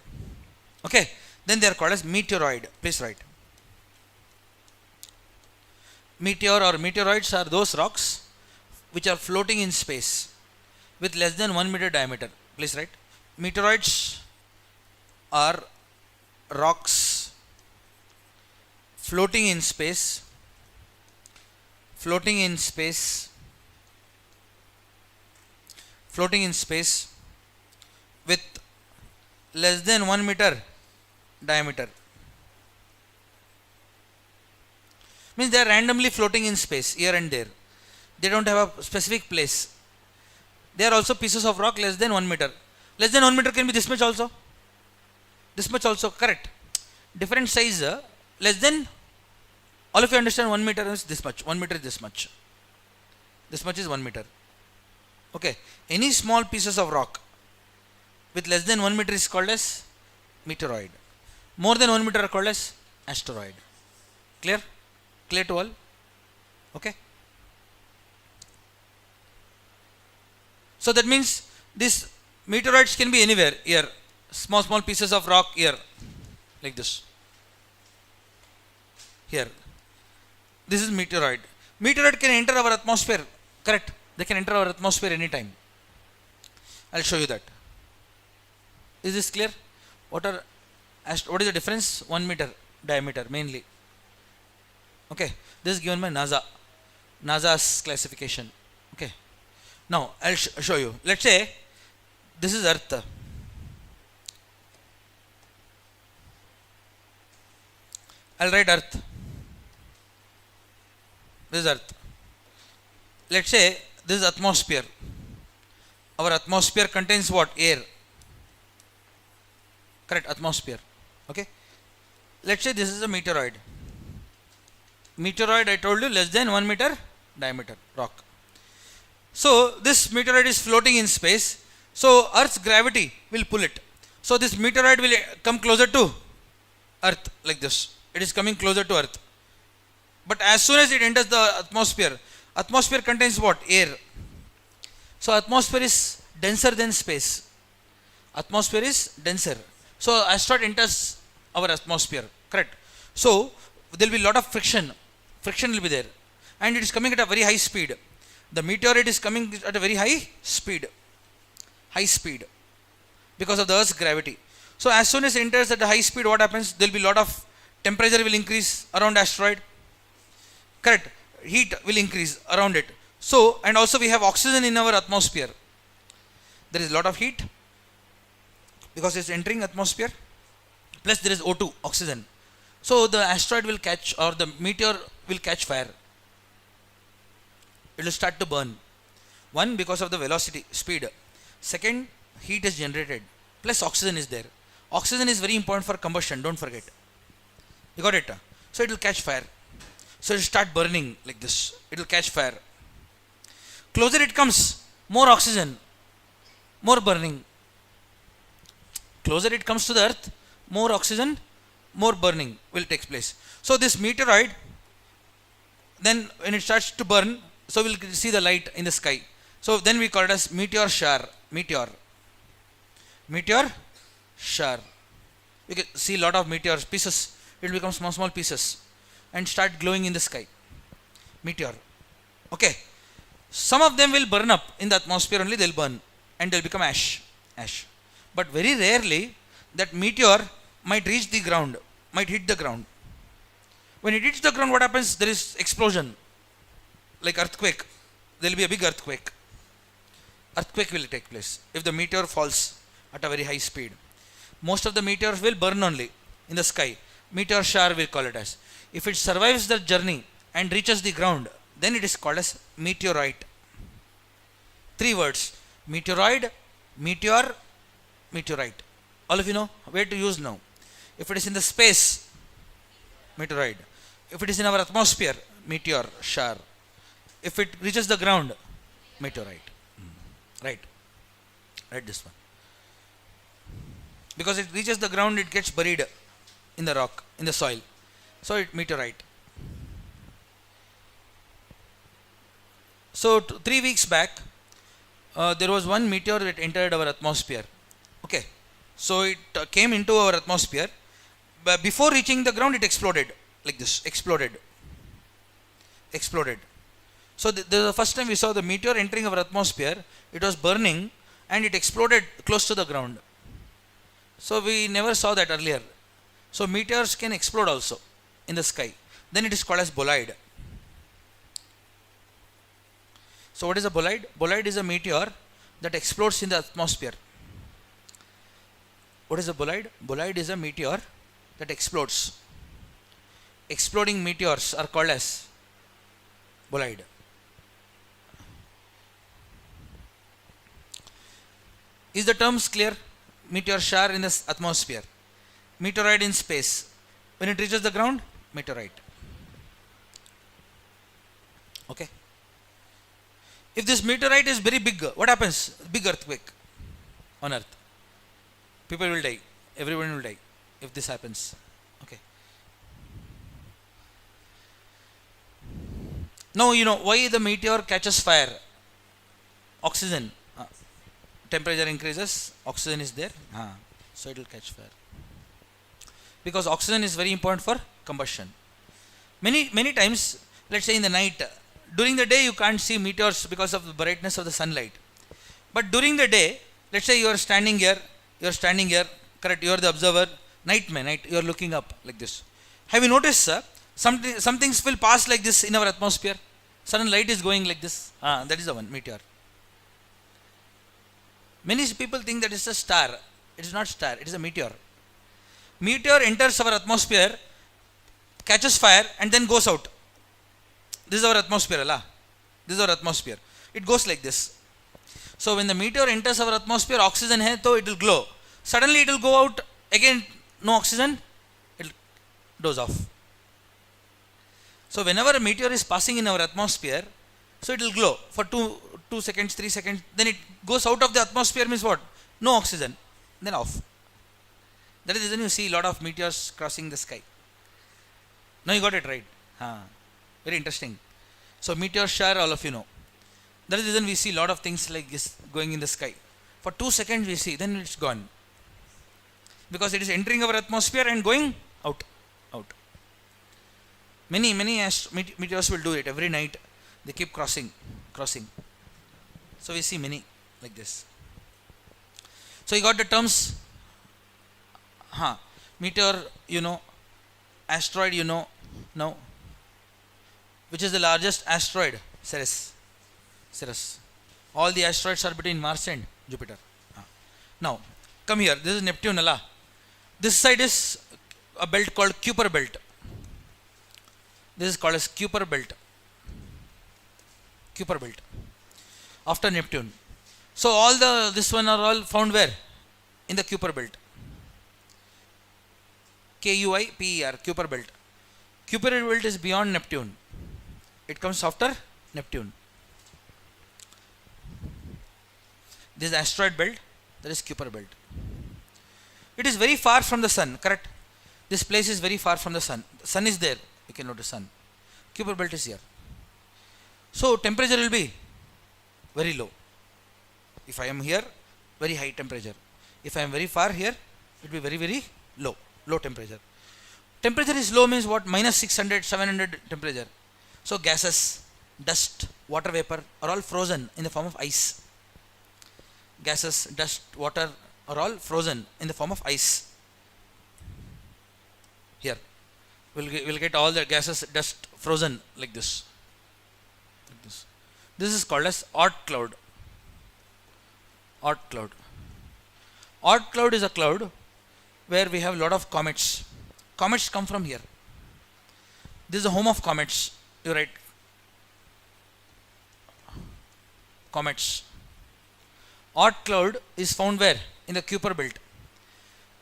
okay, then they are called as meteoroid. Please write. Meteor or meteoroids are those rocks which are floating in space with less than 1 meter diameter. Please write. Meteoroids are rocks floating in space with less than 1 meter diameter. Means they are randomly floating in space here and there. They don't have a specific place. They are also pieces of rock less than 1 meter. Less than 1 meter can be this much also. This much also, correct. Different size, less than, all of you understand 1 meter is this much. 1 meter is this much. This much is 1 meter. Okay. Any small pieces of rock with less than 1 meter is called as meteoroid. More than 1 meter are called as asteroid. Clear? Clear to all? Okay. So that means these meteoroids can be anywhere here. Small pieces of rock here. Like this. Here. This is meteoroid. Meteoroid can enter our atmosphere. Correct. They can enter our atmosphere anytime. I'll show you that. Is this clear? What is the difference? 1 meter diameter mainly. Okay. This is given by NASA's classification. Okay. Now I'll show you. Let's say this is Earth. I'll write Earth. This is Earth. Let's say this is atmosphere. Our atmosphere contains what? Air. Correct, atmosphere. Okay. Let's say this is a meteoroid. Meteoroid, I told you, less than 1 meter diameter rock. So this meteoroid is floating in space. So Earth's gravity will pull it. So this meteoroid will come closer to Earth like this. It is coming closer to Earth. But as soon as it enters the atmosphere contains what? Air. So atmosphere is denser than space. Atmosphere is denser. So asteroid enters our atmosphere. Correct. So there will be a lot of friction. Friction will be there. And it is coming at a very high speed. The meteoroid is coming at a very high speed. High speed. Because of the Earth's gravity. So as soon as it enters at a high speed, what happens? There will be a lot of temperature will increase around asteroid. Correct. Heat will increase around it. So, and also we have oxygen in our atmosphere. There is a lot of heat because it's entering atmosphere. Plus there is O2, oxygen. So the asteroid will catch, or the meteor will catch fire. It will start to burn. One, because of the velocity, speed. Second, heat is generated. Plus oxygen is there. Oxygen is very important for combustion, don't forget. You got it? So it will catch fire. So it will start burning like this. It will catch fire. Closer it comes, more oxygen, more burning. Closer it comes to the Earth, more oxygen, more burning will take place. So this meteoroid, then when it starts to burn, so we'll see the light in the sky. So then we call it as meteor shower. Meteor shower. You can see a lot of meteors, pieces. It will become small pieces. and start glowing in the sky. Meteor. Okay. Some of them will burn up in the atmosphere only, they'll burn and they'll become ash. Ash. But very rarely that meteor might reach the ground, might hit the ground. When it hits the ground, what happens? There is explosion, like earthquake. There will be a big earthquake. Earthquake will take place if the meteor falls at a very high speed. Most of the meteors will burn only in the sky. Meteor shower we call it as. If it survives the journey and reaches the ground, then it is called as meteorite. 3 words: meteoroid, meteor, meteorite. All of you know where to use now. If it is in the space, meteoroid. If it is in our atmosphere, meteor shower. If it reaches the ground, meteorite. Right. Write this one. Because it reaches the ground, it gets buried in the rock, in the soil. So it meteorite. So 3 weeks back, there was one meteor that entered our atmosphere. Okay. So it came into our atmosphere. But before reaching the ground, it exploded like this. Exploded. So this is the first time we saw the meteor entering our atmosphere. It was burning and it exploded close to the ground. So we never saw that earlier. So meteors can explode also in the sky. Then it is called as bolide. So what is a bolide? Bolide is a meteor that explodes in the atmosphere. What is a bolide? Bolide is a meteor that explodes. Exploding meteors are called as bolide. Is the terms clear? Meteor shower in the atmosphere. Meteoroid in space. When it reaches the ground, meteorite. Okay. If this meteorite is very big, what happens? Big earthquake on earth. People will die. Everyone will die if this happens. Okay. Now you know why the meteor catches fire. Oxygen. Temperature increases, oxygen is there. So it will catch fire. Because oxygen is very important for combustion. Many times, let's say in the night, during the day you can't see meteors because of the brightness of the sunlight. But during the day, let's say you are standing here, correct, you are the observer, night, you are looking up like this. Have you noticed, sir, some things will pass like this in our atmosphere? Sudden light is going like this. That is the one, meteor. Many people think that it's a star. It is not star, it is a meteor. Meteor enters our atmosphere, catches fire and then goes out. This is our atmosphere, Allah. This is our atmosphere. It goes like this. So when the meteor enters our atmosphere, oxygen hai, so it will glow. Suddenly it will go out, again no oxygen, it goes off. So whenever a meteor is passing in our atmosphere, so it will glow for 2 seconds, 3 seconds, then it goes out of the atmosphere, means what? No oxygen, then off. That is the reason you see a lot of meteors crossing the sky. Now you got it right. Very interesting. So meteor shower, all of you know. That is the reason we see a lot of things like this going in the sky. For 2 seconds we see, then it's gone. Because it is entering our atmosphere and going out. Many meteors will do it every night. They keep crossing. So we see many like this. So you got the terms. Meteor, you know. Asteroid, you know. Now, which is the largest asteroid? Ceres. All the asteroids are between Mars and Jupiter. Now, come here. This is Neptune, Allah. This side is a belt called Kuiper belt. This is called as Kuiper belt. After Neptune. So this one are all found where? In the Kuiper belt. Kuiper, Kuiper belt. Kuiper belt is beyond Neptune. It comes after Neptune. This is asteroid belt. That is Kuiper belt. It is very far from the sun, correct? This place is very far from the sun. The sun is there. You can notice sun. Kuiper belt is here. So temperature will be very low. If I am here, very high temperature. If I am very far here, it will be very, very low temperature. Temperature is low means what? Minus 600, 700 temperature. So gases, dust, water vapor are all frozen in the form of ice. Gases, dust, water are all frozen in the form of ice. Here, we'll get all the gases, dust frozen like this. Like this. This is called as Oort cloud. Oort cloud. Oort cloud is a cloud where we have a lot of comets. Comets come from here. This is the home of comets. You write comets. Oort cloud is found where? In the Kuiper belt.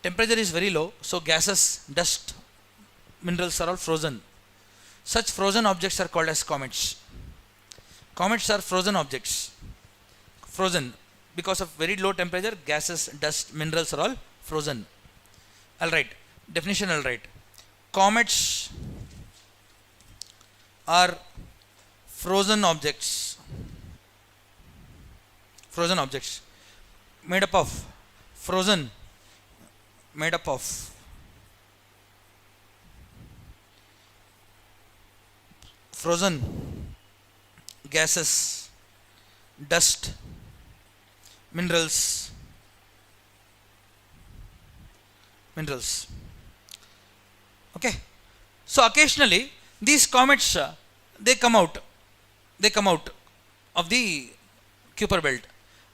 Temperature is very low, so gases, dust, minerals are all frozen. Such frozen objects are called as comets. Comets are frozen objects. Frozen. Because of very low temperature, gases, dust, minerals are all frozen. I'll write. Definition I'll write. Comets are frozen objects. Frozen objects. Made up of. Frozen. Made up of. Frozen gases, dust, minerals. Okay. So occasionally these comets they come out of the Kuiper belt.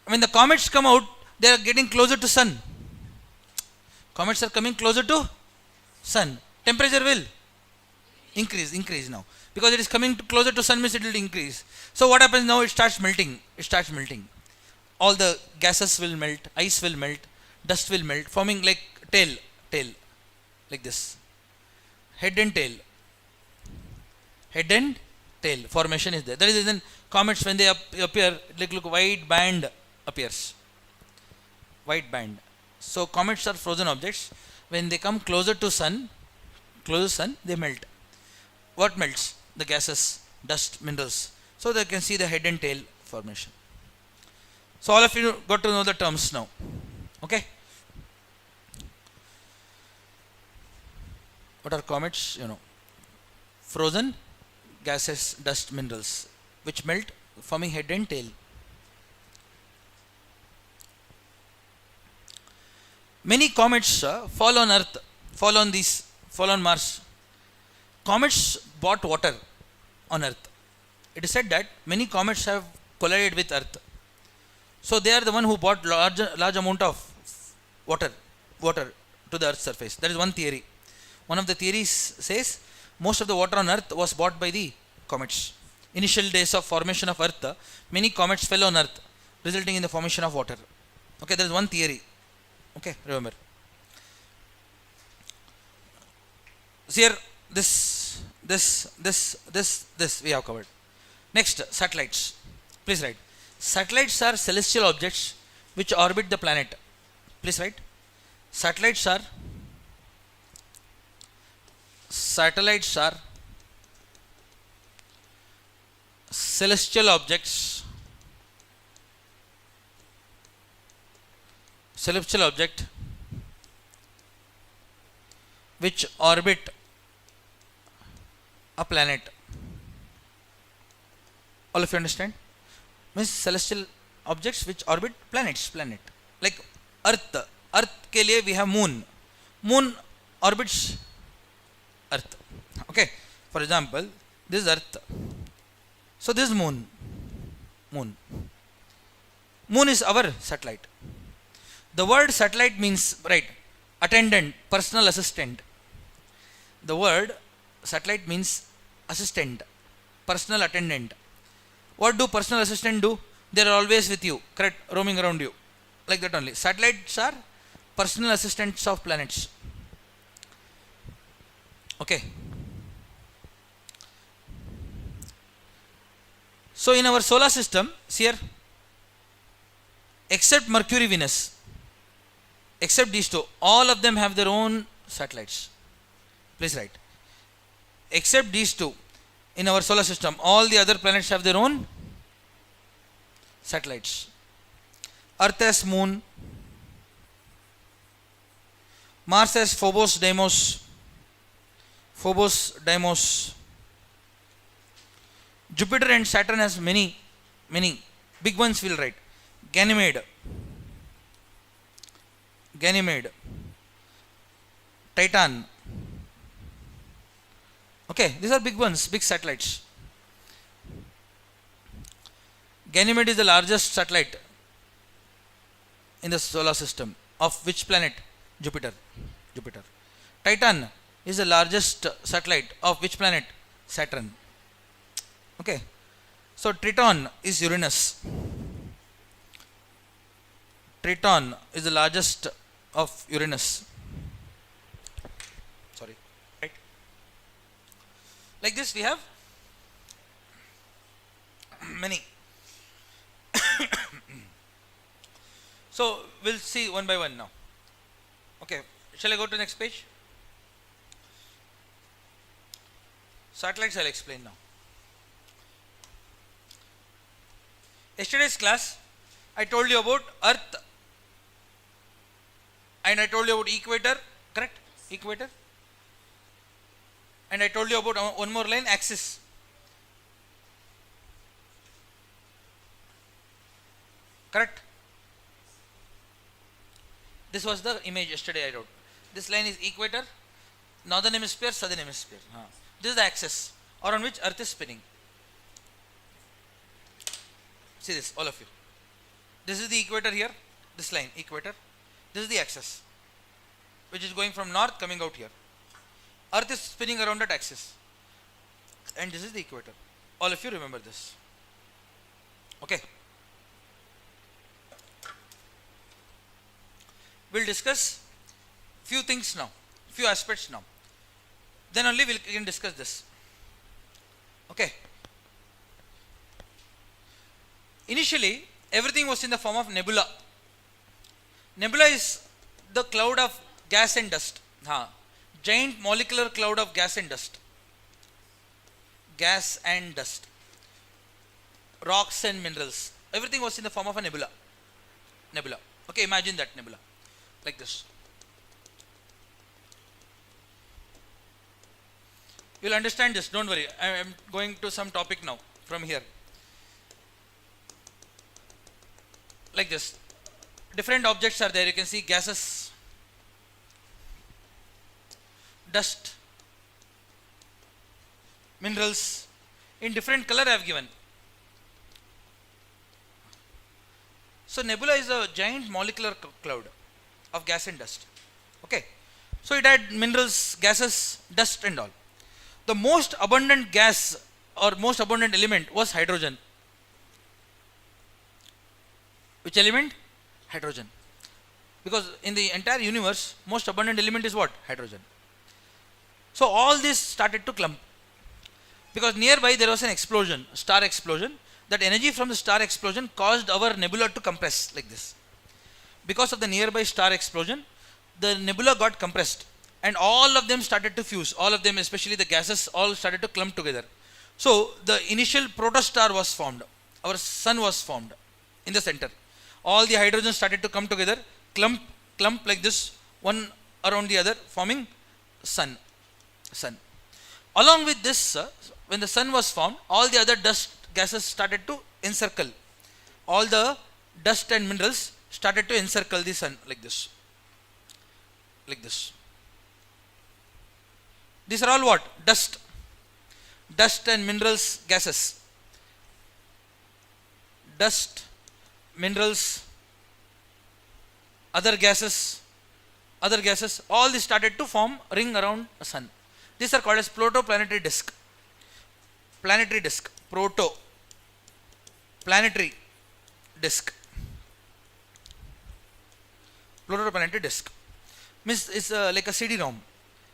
When the comets come out, they are getting closer to sun. Comets are coming closer to sun. Temperature will increase now, because it is coming closer to sun means it will increase. So what happens now? It starts melting. All the gases will melt, ice will melt, dust will melt, forming like tail, like this. Head and tail formation is there. That is then comets, when they appear, look white band appears. White band. So comets are frozen objects. When they come closer to sun, they melt. What melts? The gases, dust, minerals. So they can see the head and tail formation. So all of you got to know the terms now. Okay. What are comets? Frozen gases, dust, minerals, which melt, forming head and tail. Many comets fall on Earth, fall on Mars. Comets brought water on Earth. It is said that many comets have collided with Earth. So they are the one who brought large amount of water to the Earth's surface. That is one theory. One of the theories says most of the water on Earth was brought by the comets. Initial days of formation of Earth, many comets fell on Earth, resulting in the formation of water. Okay, there is one theory. Okay, remember. So here, this we have covered. Next, satellites. Please write. Satellites are celestial objects which orbit the planet. Please write. Satellites are celestial object which orbit a planet. All of you understand? Means celestial objects which orbit planet. Like Earth के लिए we have moon orbits Earth. Okay, for example, this is Earth, so this is moon is our satellite. The word satellite means, right, attendant, personal assistant. The word satellite means assistant, personal attendant. What do personal assistant do? They are always with you, correct, roaming around you, like that only. Satellites are personal assistants of planets. Okay. So in our solar system, see here, except Mercury, Venus, except these two, all of them have their own satellites. Please write. Except these two, in our solar system, all the other planets have their own satellites. Earth has moon, Mars has Phobos, Deimos, Phobos, Deimos. Jupiter and Saturn has many big ones. We'll write Ganymede, Titan. Okay, these are big ones, big satellites. Ganymede is the largest satellite in the solar system. Of which planet? Jupiter. Titan is the largest satellite of which planet? Saturn. Okay. So Triton is Uranus. Triton is the largest of Uranus. Sorry. Right. Like this we have many. So we'll see one by one now. Okay. Shall I go to the next page? Satellites I'll explain now. Yesterday's class I told you about Earth and I told you about equator, correct? Equator. And I told you about one more line, axis. Correct? This was the image yesterday I wrote. This line is equator, northern hemisphere, southern hemisphere. This is the axis around which Earth is spinning. See this, all of you. This is the equator here, this line, equator. This is the axis, which is going from north coming out here. Earth is spinning around that axis. And this is the equator. All of you remember this. Okay. We'll discuss few things now, few aspects now. Then only we can discuss this. Okay. Initially, everything was in the form of nebula. Nebula is the cloud of gas and dust. Giant molecular cloud of gas and dust. Gas and dust. Rocks and minerals. Everything was in the form of a nebula. Nebula. Okay, imagine that nebula. Like this. You will understand this, don't worry. I am going to some topic now from here. Like this. Different objects are there. You can see gases, dust, minerals. In different color I have given. So nebula is a giant molecular cloud of gas and dust. Okay. So it had minerals, gases, dust and all. The most abundant gas or most abundant element was hydrogen. Which element? Hydrogen. Because in the entire universe, most abundant element is what? Hydrogen. So all this started to clump. Because nearby there was an explosion, star explosion. That energy from the star explosion caused our nebula to compress like this. Because of the nearby star explosion, the nebula got compressed. And all of them started to fuse. All of them, especially the gases, all started to clump together. So the initial protostar was formed. Our sun was formed in the center. All the hydrogen started to come together, clump like this, one around the other, forming sun. Along with this, when the sun was formed, all the other dust gases started to encircle. All the dust and minerals started to encircle the sun like this. Like this. These are all what? Dust. Dust and minerals, gases. Dust, minerals, other gases, all these started to form a ring around a sun. These are called as protoplanetary disk. Planetary disk. Planetary disk. Protoplanetary disk. Means it's like a CD-ROM.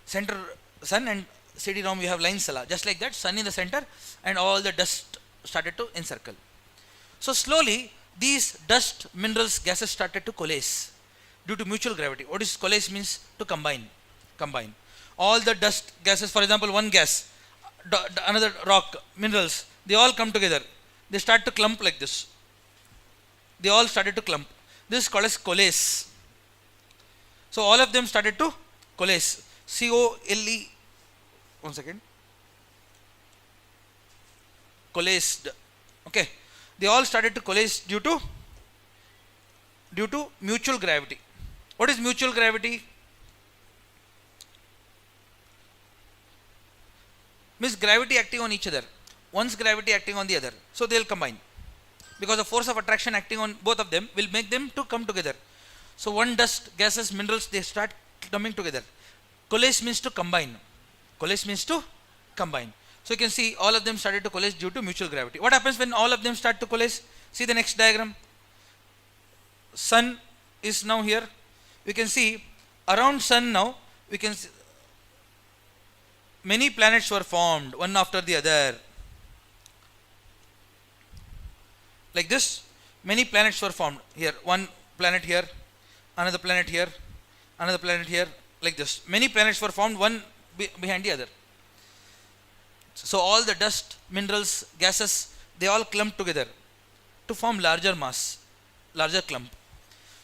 Center sun and CD-ROM we have lines just like that, sun in the center and all the dust started to encircle. So slowly these dust, minerals, gases started to coalesce due to mutual gravity. What is coalesce means? To combine. All the dust, gases, for example one gas, another rock, minerals, they all come together. They start to clump like this. They all started to clump. This is called as coalesce. So all of them started to coalesce. one second, coalesced. Okay, they all started to coalesce due to mutual gravity. What is mutual gravity? Means gravity acting on each other. One's gravity acting on the other, so they will combine, because the force of attraction acting on both of them will make them to come together. So one dust, gases, minerals, they start coming together. Coalesce means to combine. Coalesce means to combine. So you can see all of them started to coalesce due to mutual gravity. What happens when all of them start to coalesce? See the next diagram. Sun is now here. We can see around sun now, we can see many planets were formed one after the other. Like this, many planets were formed. Here, one planet here, another planet here, another planet here, like this. Many planets were formed one behind the other. So all the dust, minerals, gases, they all clumped together to form larger mass, larger clump.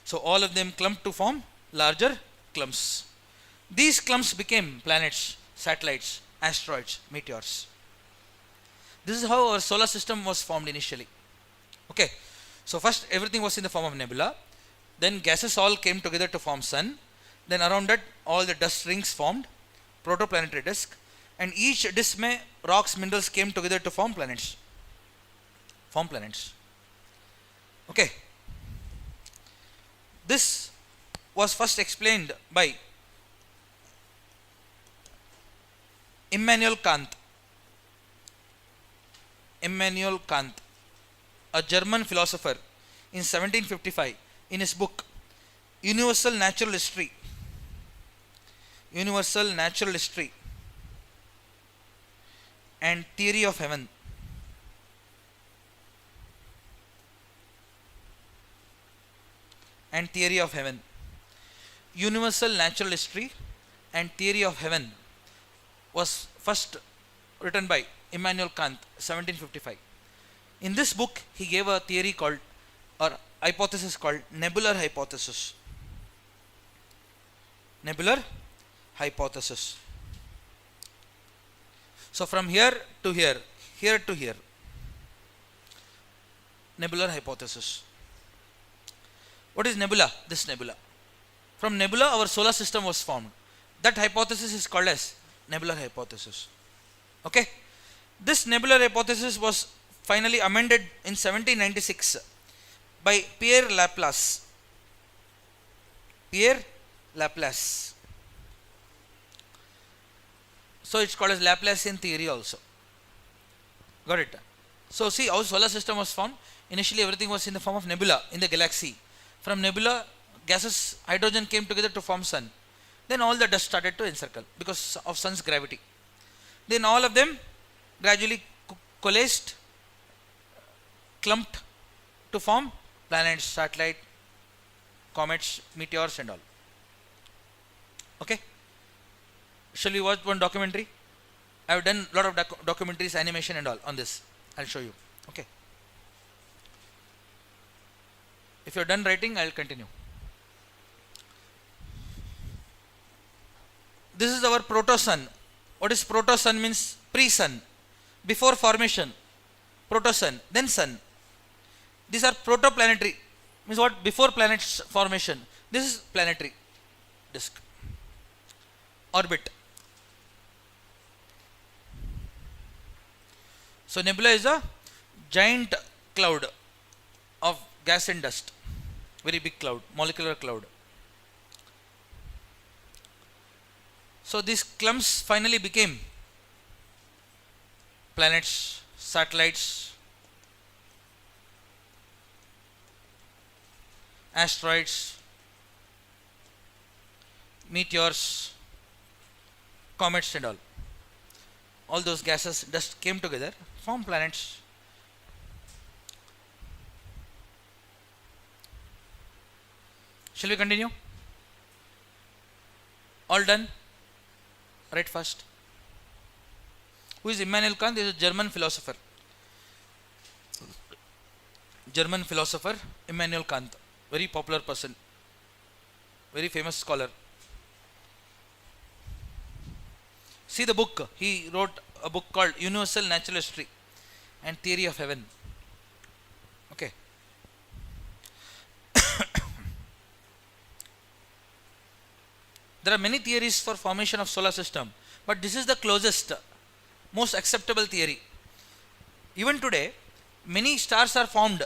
So all of them clumped to form larger clumps. These clumps became planets, satellites, asteroids, meteors. This is how our solar system was formed initially. Okay, so first everything was in the form of nebula, then gases all came together to form sun, then around that all the dust rings formed, protoplanetary disk, and each disk में rocks, minerals came together to form planets. Okay, this was first explained by Immanuel Kant, a German philosopher, in 1755, in his book Universal Natural History and Theory of Heaven. Universal Natural History and Theory of Heaven was first written by Immanuel Kant, 1755. In this book, he gave a theory called, or hypothesis called, nebular hypothesis. So from here to here, nebular hypothesis. What is nebula? This nebula. From nebula, our solar system was formed. That hypothesis is called as nebular hypothesis. Okay? This nebular hypothesis was finally amended in 1796 by Pierre Laplace. So it's called as Laplacian theory also. Got it? So see how solar system was formed. Initially everything was in the form of nebula in the galaxy. From nebula, gases, hydrogen came together to form sun. Then all the dust started to encircle because of sun's gravity. Then all of them gradually coalesced, clumped to form planets, satellites, comets, meteors and all. Okay? Shall we watch one documentary? I have done a lot of documentaries, animation and all on this. I'll show you. Okay. If you're done writing, I'll continue. This is our proto-sun. What is proto-sun? Means pre-sun. Before formation. Proto-sun. Then sun. These are protoplanetary. Means what? Before planet's formation. This is planetary disk. Orbit. So nebula is a giant cloud of gas and dust. Very big cloud. Molecular cloud. So these clumps finally became planets, satellites, asteroids, meteors, comets and all. All those gases, dust came together, formed planets. Shall we continue? All done? Right first. Who is Immanuel Kant? He is a German philosopher. Immanuel Kant. Very popular person. Very famous scholar. See the book, he wrote a book called Universal Natural History and Theory of Heaven. Okay. There are many theories for formation of solar system, but this is the closest, most acceptable theory. Even today, many stars are formed,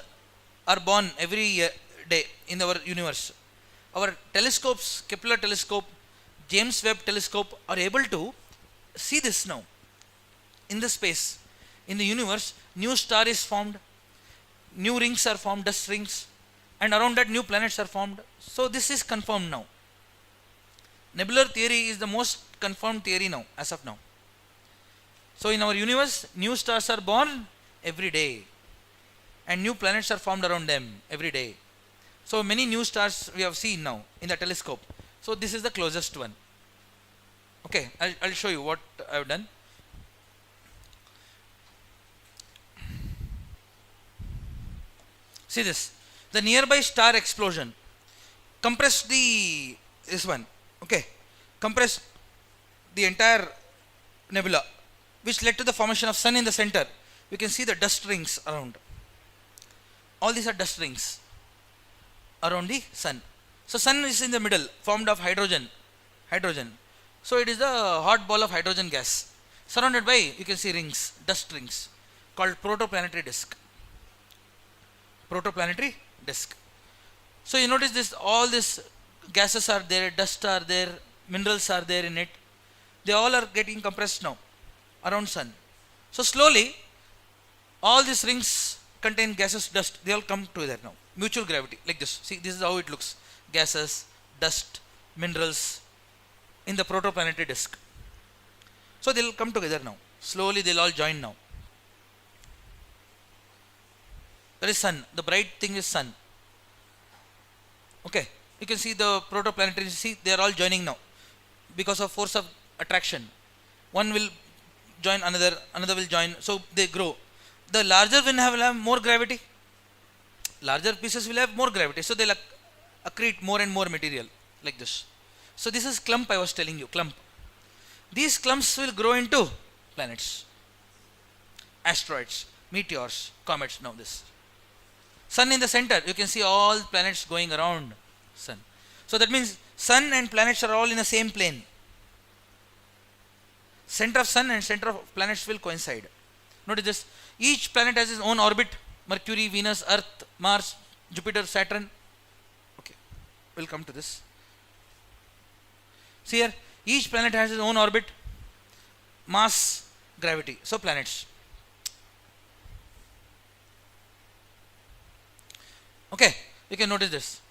are born every day in our universe. Our telescopes, Kepler telescope, James Webb telescope are able to see this now. In the space, in the universe, new star is formed, new rings are formed, dust rings, and around that new planets are formed. So this is confirmed now. Nebular theory is the most confirmed theory now, as of now. So in our universe, new stars are born every day, and new planets are formed around them every day. So many new stars we have seen now in the telescope. So this is the closest one. Okay, I'll show you what I have done. See this, the nearby star explosion compressed this one. Okay, compressed the entire nebula, which led to the formation of sun in the center. You can see the dust rings around. All these are dust rings around the sun. So sun is in the middle, formed of hydrogen. So it is the hot ball of hydrogen gas, surrounded by, you can see, rings, dust rings, called protoplanetary disk. So you notice this, all these gases are there, dust are there, minerals are there in it. They all are getting compressed now around sun. So slowly, all these rings contain gases, dust, they all come together now. Mutual gravity, like this. See, this is how it looks. Gases, dust, minerals in the protoplanetary disk. So they'll come together now. Slowly they'll all join now. That is sun. The bright thing is sun. Okay. You can see the protoplanetary, see, they are all joining now because of force of attraction. One will join another, another will join, so they grow. The larger will have more gravity. Larger pieces will have more gravity, so they'll accrete more and more material, like this. So this is clump I was telling you, clump. These clumps will grow into planets, asteroids, meteors, comets. Now this sun in the center, you can see all planets going around sun. So that means sun and planets are all in the same plane. Center of sun and center of planets will coincide. Notice this, each planet has its own orbit. Mercury, Venus, Earth, Mars, Jupiter, Saturn. Okay, we'll come to this. See here, each planet has its own orbit, mass, gravity. So planets. Okay, you can notice this.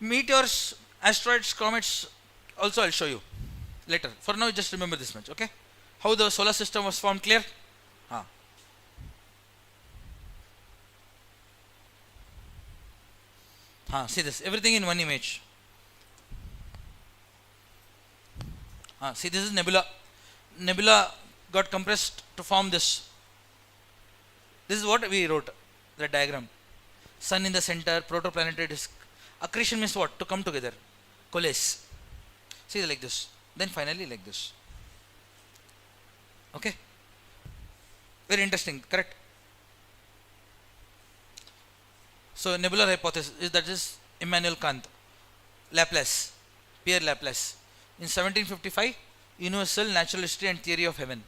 Meteors, asteroids, comets, also I'll show you later. For now, just remember this much, okay? How the solar system was formed, clear? See this, everything in one image. See, this is nebula. Nebula got compressed to form this. This is what we wrote, the diagram. Sun in the center, protoplanetary disk. Accretion means what? To come together, coalesce. See, like this. Then finally like this. Okay? Very interesting, correct? So nebular hypothesis is, that is Immanuel Kant, Laplace, Pierre Laplace. In 1755, Universal Natural History and Theory of Heaven.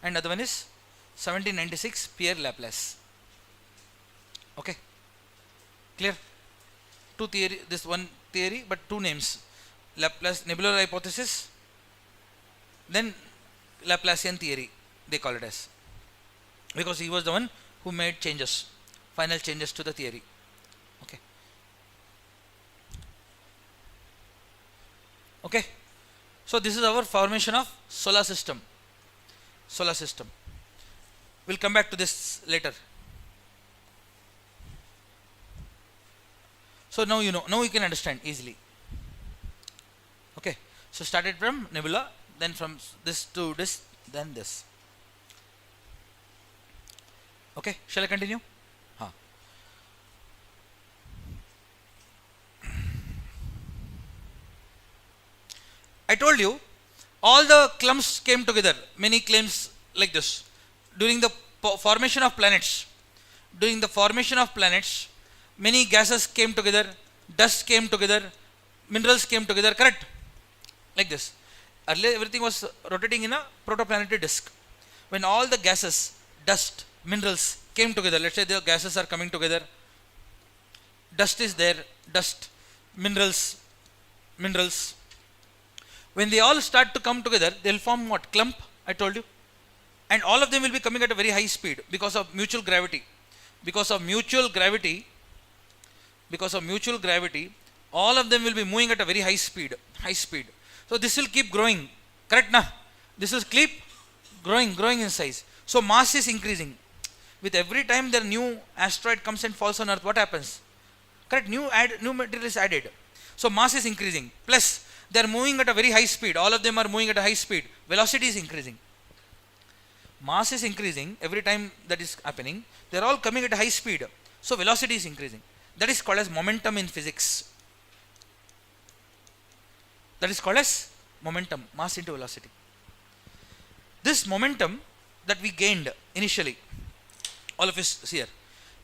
And other one is 1796, Pierre Laplace. Okay? Clear? Two theory, this one theory, but two names. Laplace nebular hypothesis, then Laplacian theory, they call it as. Because he was the one who made changes, final changes to the theory. Okay. Okay. So this is our formation of solar system. Solar system. We'll come back to this later. So now you know, now you can understand easily. Okay. So started from nebula, then from this to this, then this. Okay. Shall I continue? I told you all the clumps came together, many claims like this. During the formation of planets, many gases came together, dust came together, minerals came together, correct? Like this. Earlier everything was rotating in a protoplanetary disk. When all the gases, dust, minerals came together, let's say the gases are coming together, dust is there, dust, minerals, when they all start to come together, they'll form what? Clump, I told you. And all of them will be coming at a very high speed because of mutual gravity. Because of mutual gravity, all of them will be moving at a very high speed. So this will keep growing, correct na? This will keep growing in size. So mass is increasing. With every time the new asteroid comes and falls on Earth, what happens? Correct, new material is added. So mass is increasing. Plus, they are moving at a very high speed. All of them are moving at a high speed. Velocity is increasing. Mass is increasing every time that is happening. They are all coming at a high speed. So velocity is increasing. That is called as momentum in physics. That is called as momentum, mass into velocity. This momentum that we gained initially, all of us here,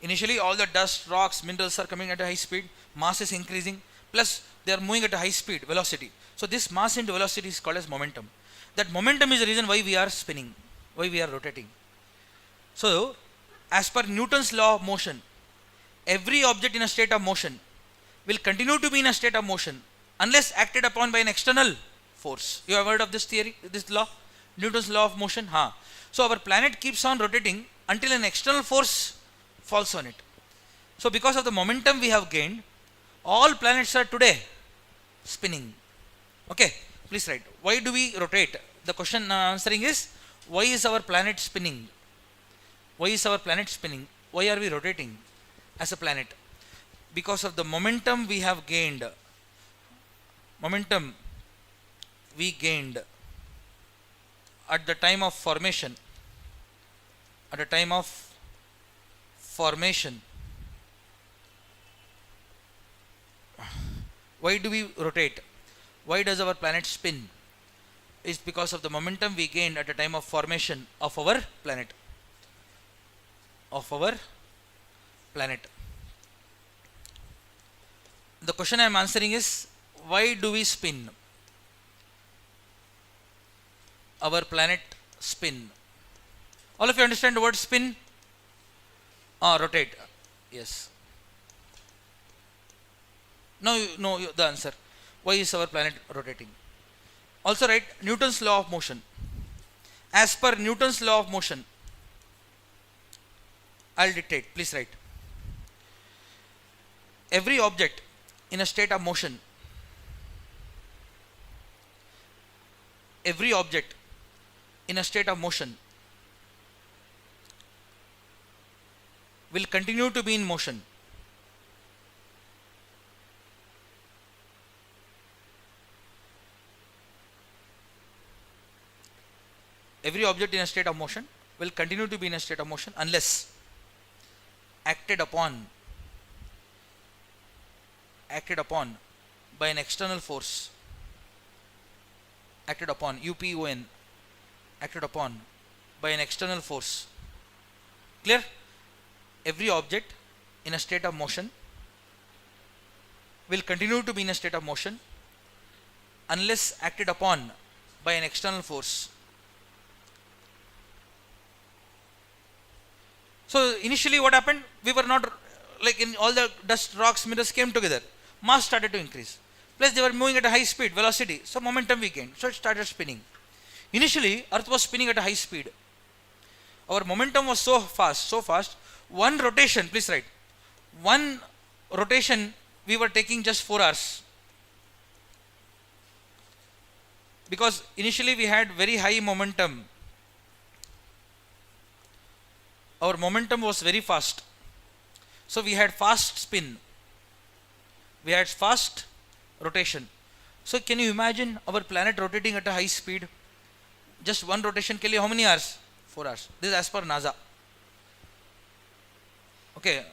initially all the dust, rocks, minerals are coming at a high speed, mass is increasing, plus they are moving at a high speed, velocity. So this mass into velocity is called as momentum. That momentum is the reason why we are spinning, why we are rotating. So as per Newton's law of motion, every object in a state of motion will continue to be in a state of motion unless acted upon by an external force. You have heard of this theory, this law, Newton's law of motion? So our planet keeps on rotating until an external force falls on it. So because of the momentum we have gained, all planets are today spinning. Okay, please write. Why do we rotate? The question answering is, why is our planet spinning? Why is our planet spinning? Why are we rotating as a planet? Because of the momentum we have gained. Momentum we gained at the time of formation. At the time of formation. Why do we rotate? Why does our planet spin? It's because of the momentum we gained at the time of formation of our planet. The question I am answering is, why do we spin? Our planet spin. All of you understand the word spin? Rotate. Yes. Now you know the answer. Why is our planet rotating? Also write Newton's law of motion. As per Newton's law of motion, I'll dictate, please write. Every object in a state of motion, every object in a state of motion will continue to be in motion. Every object in a state of motion will continue to be in a state of motion unless acted upon by an external force. Acted upon, UPON, acted upon by an external force. Clear? Every object in a state of motion will continue to be in a state of motion unless acted upon by an external force. So initially what happened? We were not, like in all the dust, rocks, minerals came together. Mass started to increase. Plus they were moving at a high speed, velocity. So momentum we gained. So it started spinning. Initially Earth was spinning at a high speed. Our momentum was so fast. One rotation, please write. One rotation we were taking just 4 hours. Because initially we had very high momentum. Our momentum was very fast. So we had fast spin. We had fast rotation. So can you imagine our planet rotating at a high speed? Just one rotation ke liye how many hours? 4 hours. This is as per NASA. Okay,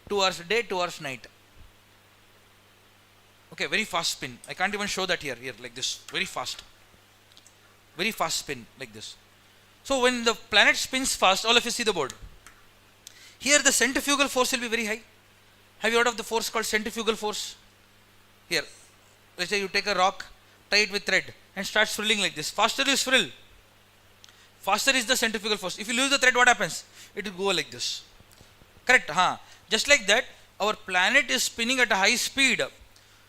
2 hours a day, 2 hours night. Okay, very fast spin. I can't even show that here like this. Very fast. very fast spin like this. So when the planet spins fast, all of you see the board. Here the centrifugal force will be very high. Have you heard of the force called centrifugal force? Here, let's say you take a rock, tie it with thread and start swirling like this. Faster you swirl, faster is the centrifugal force. If you lose the thread, what happens? It will go like this. Correct? Huh? Just like that, our planet is spinning at a high speed.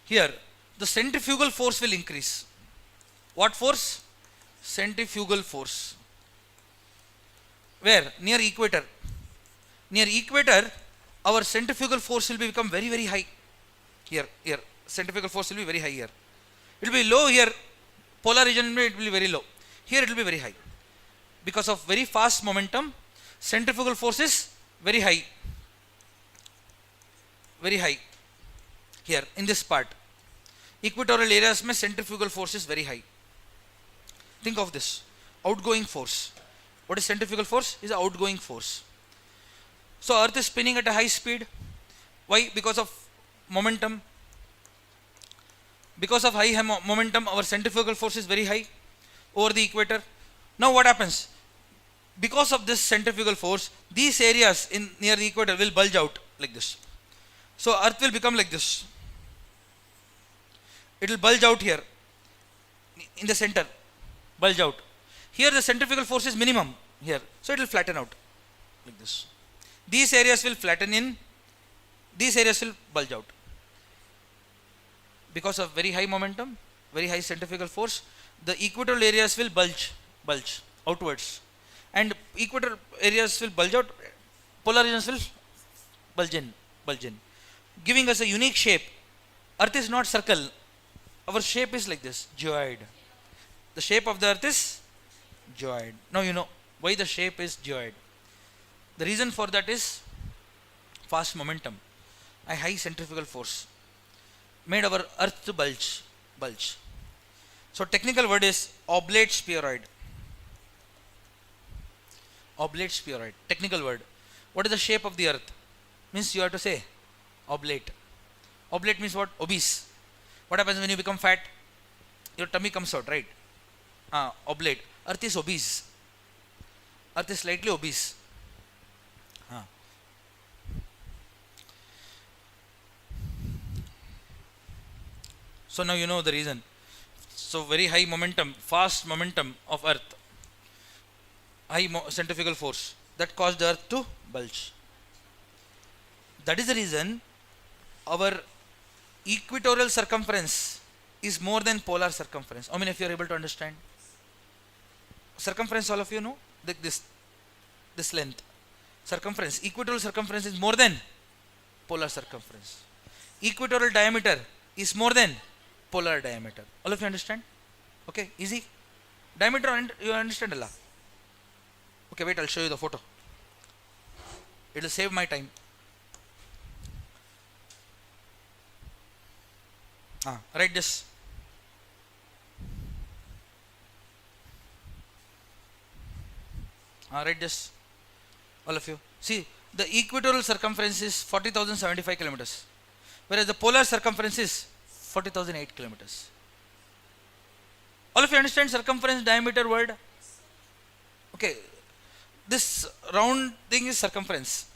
Here, the centrifugal force will increase. What force? Centrifugal force. Where? Near equator. Near equator, our centrifugal force will become very, very high. Here, centrifugal force will be very high here. It will be low here. Polar region, it will be very low. Here it will be very high. Because of very fast momentum, centrifugal force is very high. Very high. Here, in this part. Equatorial areas, mein centrifugal force is very high. Think of this. Outgoing force. What is centrifugal force? Is outgoing force. So Earth is spinning at a high speed. Why? Because of momentum. Because of high momentum, our centrifugal force is very high over the equator. Now what happens? Because of this centrifugal force, these areas in near the equator will bulge out like this. So Earth will become like this. It will bulge out here in the center. Bulge out. Here the centrifugal force is minimum here. So it will flatten out like this. These areas will flatten in. These areas will bulge out. Because of very high momentum, very high centrifugal force, the equatorial areas will bulge outwards. And equatorial areas will bulge out, polar regions will bulge in. Giving us a unique shape. Earth is not circle. Our shape is like this, geoid. The shape of the Earth is geoid. Now you know why the shape is geoid. The reason for that is fast momentum, a high centrifugal force made our Earth to bulge. So technical word is oblate spheroid. Oblate spheroid. Technical word. What is the shape of the Earth? Means you have to say oblate. Oblate means what? Obese. What happens when you become fat? Your tummy comes out, right? Oblate. Earth is obese. Earth is slightly obese. So now you know the reason. So very high momentum, fast momentum of Earth, high centrifugal force that caused the Earth to bulge. That is the reason our equatorial circumference is more than polar circumference. I mean, if you are able to understand circumference, all of you know this length. Circumference, equatorial circumference is more than polar circumference. Equatorial diameter is more than polar diameter. All of you understand? Okay, easy. Diameter, you understand Allah? Okay, wait, I'll show you the photo. It will save my time. Write this. Write this. All of you. See, the equatorial circumference is 40,075 kilometers, whereas the polar circumference is 40,008 kilometers. All of you understand circumference diameter word? Okay, this round thing is circumference.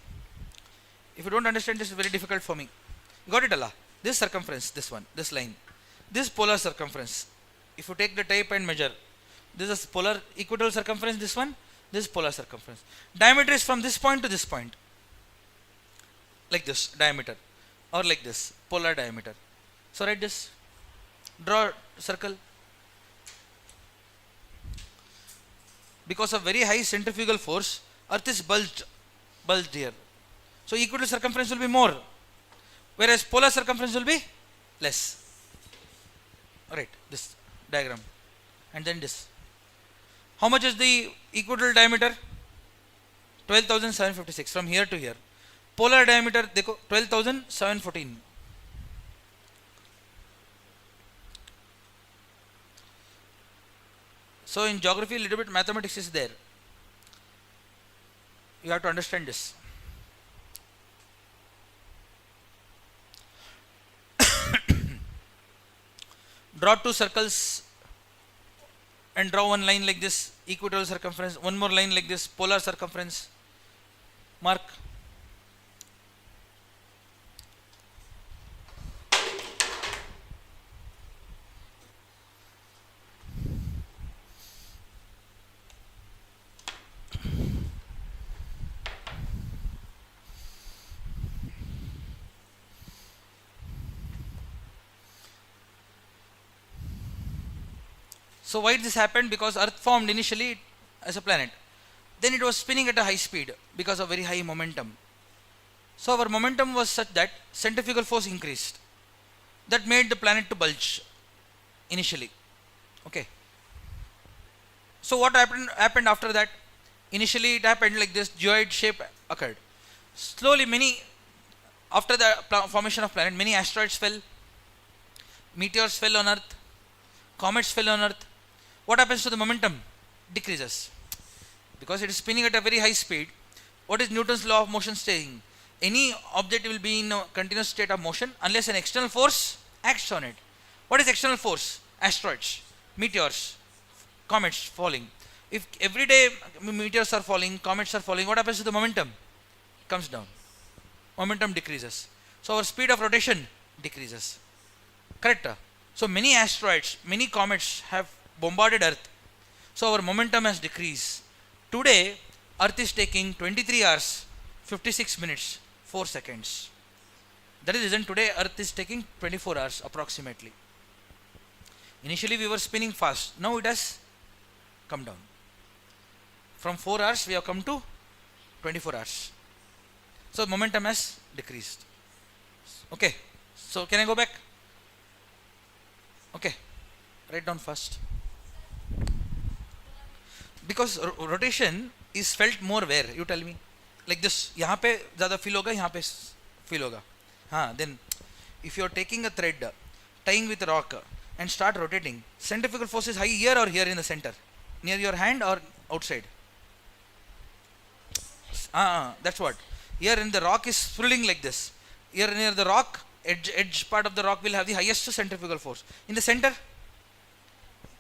If you don't understand, this is very difficult for me. Got it, Allah? This circumference, this one, this line, this polar circumference. If you take the tape and measure, this is polar equatorial circumference, this one, this is polar circumference. Diameter is from this point to this point, like this diameter, or like this polar diameter. So write this, draw circle. Because of very high centrifugal force, Earth is bulged here. So equatorial circumference will be more, whereas polar circumference will be less. Alright, this diagram. And then this. How much is the equatorial diameter? 12,756 from here to here. Polar diameter, dekho, 12,714. So in geography, a little bit mathematics is there. You have to understand this. Draw two circles and draw one line like this, equatorial circumference, one more line like this, polar circumference, mark. So why this happened? Because Earth formed initially as a planet. Then it was spinning at a high speed because of very high momentum. So our momentum was such that centrifugal force increased. That made the planet to bulge initially. Okay. So what happened after that? Initially it happened like this, geoid shape occurred. Slowly after the formation of planet, many asteroids fell, meteors fell on Earth, comets fell on Earth. What happens to the momentum? Decreases. Because it is spinning at a very high speed. What is Newton's law of motion saying? Any object will be in a continuous state of motion unless an external force acts on it. What is external force? Asteroids, meteors, comets falling. If every day meteors are falling, comets are falling, what happens to the momentum? It comes down. Momentum decreases. So our speed of rotation decreases. Correct? So many asteroids, many comets have bombarded Earth. So our momentum has decreased. Today, Earth is taking 23 hours, 56 minutes, 4 seconds. That is the reason today Earth is taking 24 hours approximately. Initially we were spinning fast. Now it has come down. From 4 hours we have come to 24 hours. So momentum has decreased. Okay. So can I go back? Okay. Write down first. Because rotation is felt more where? You tell me. Like this. यहाँ पे ज़्यादा feel होगा, यहाँ पे feel होगा. हाँ. Then, if you are taking a thread, tying with a rock, and start rotating, centrifugal force is high here or here in the center, near your hand or outside. That's what. Here in the rock is swirling like this. Here near the rock, edge part of the rock will have the highest centrifugal force. In the center,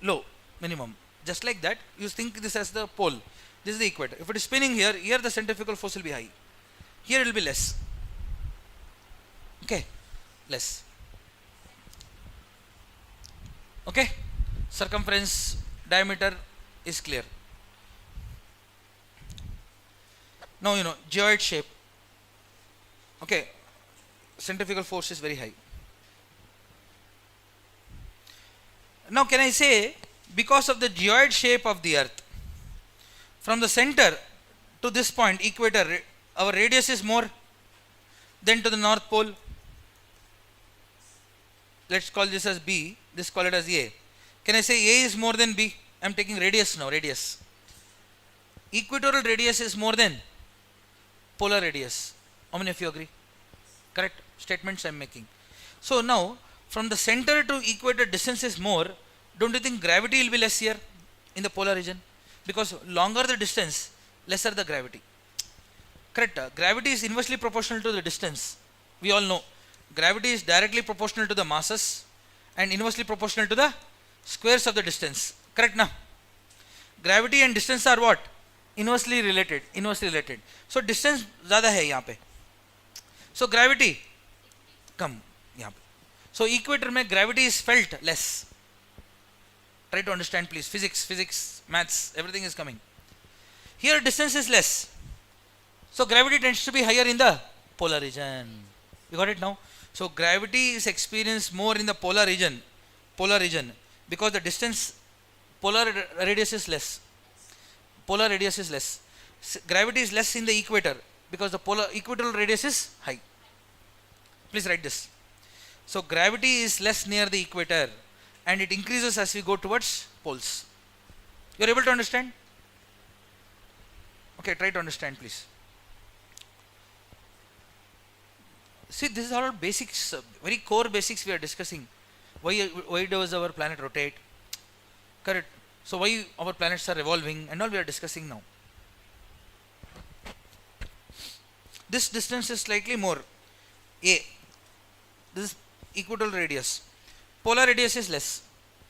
low, minimum. Just like that, you think this as the pole. This is the equator. If it is spinning here, the centrifugal force will be high. Here it will be less. Okay, less. Okay, circumference, diameter is clear. Now you know, geoid shape. Okay, centrifugal force is very high. Now can I say, because of the geoid shape of the Earth, from the center to this point, equator, our radius is more than to the North Pole. Let's call this as B, this call it as A. Can I say A is more than B? I am taking radius now, radius. Equatorial radius is more than polar radius. How many of you agree? Correct statements I am making. So now, from the center to equator distance is more. Don't you think gravity will be less here in the polar region? Because longer the distance, lesser the gravity. Correct. Gravity is inversely proportional to the distance. We all know. Gravity is directly proportional to the masses and inversely proportional to the squares of the distance. Correct now? Gravity and distance are what? Inversely related. Inversely related. So distance ज़्यादा है यहाँ पे. So gravity कम यहाँ पे. So equator में gravity is felt less. Try to understand please. Physics, maths, everything is coming. Here distance is less. So gravity tends to be higher in the polar region. You got it now? So gravity is experienced more in the polar region because the distance, polar radius is less. Polar radius is less. Gravity is less in the equator because the equatorial radius is high. Please write this. So gravity is less near the equator and it increases as we go towards poles. You are able to understand? Okay, try to understand please. See, this is all basics, very core basics we are discussing. Why does our planet rotate? Correct. So why our planets are revolving and all we are discussing now. This distance is slightly more. A. This is equatorial radius. Polar radius is less.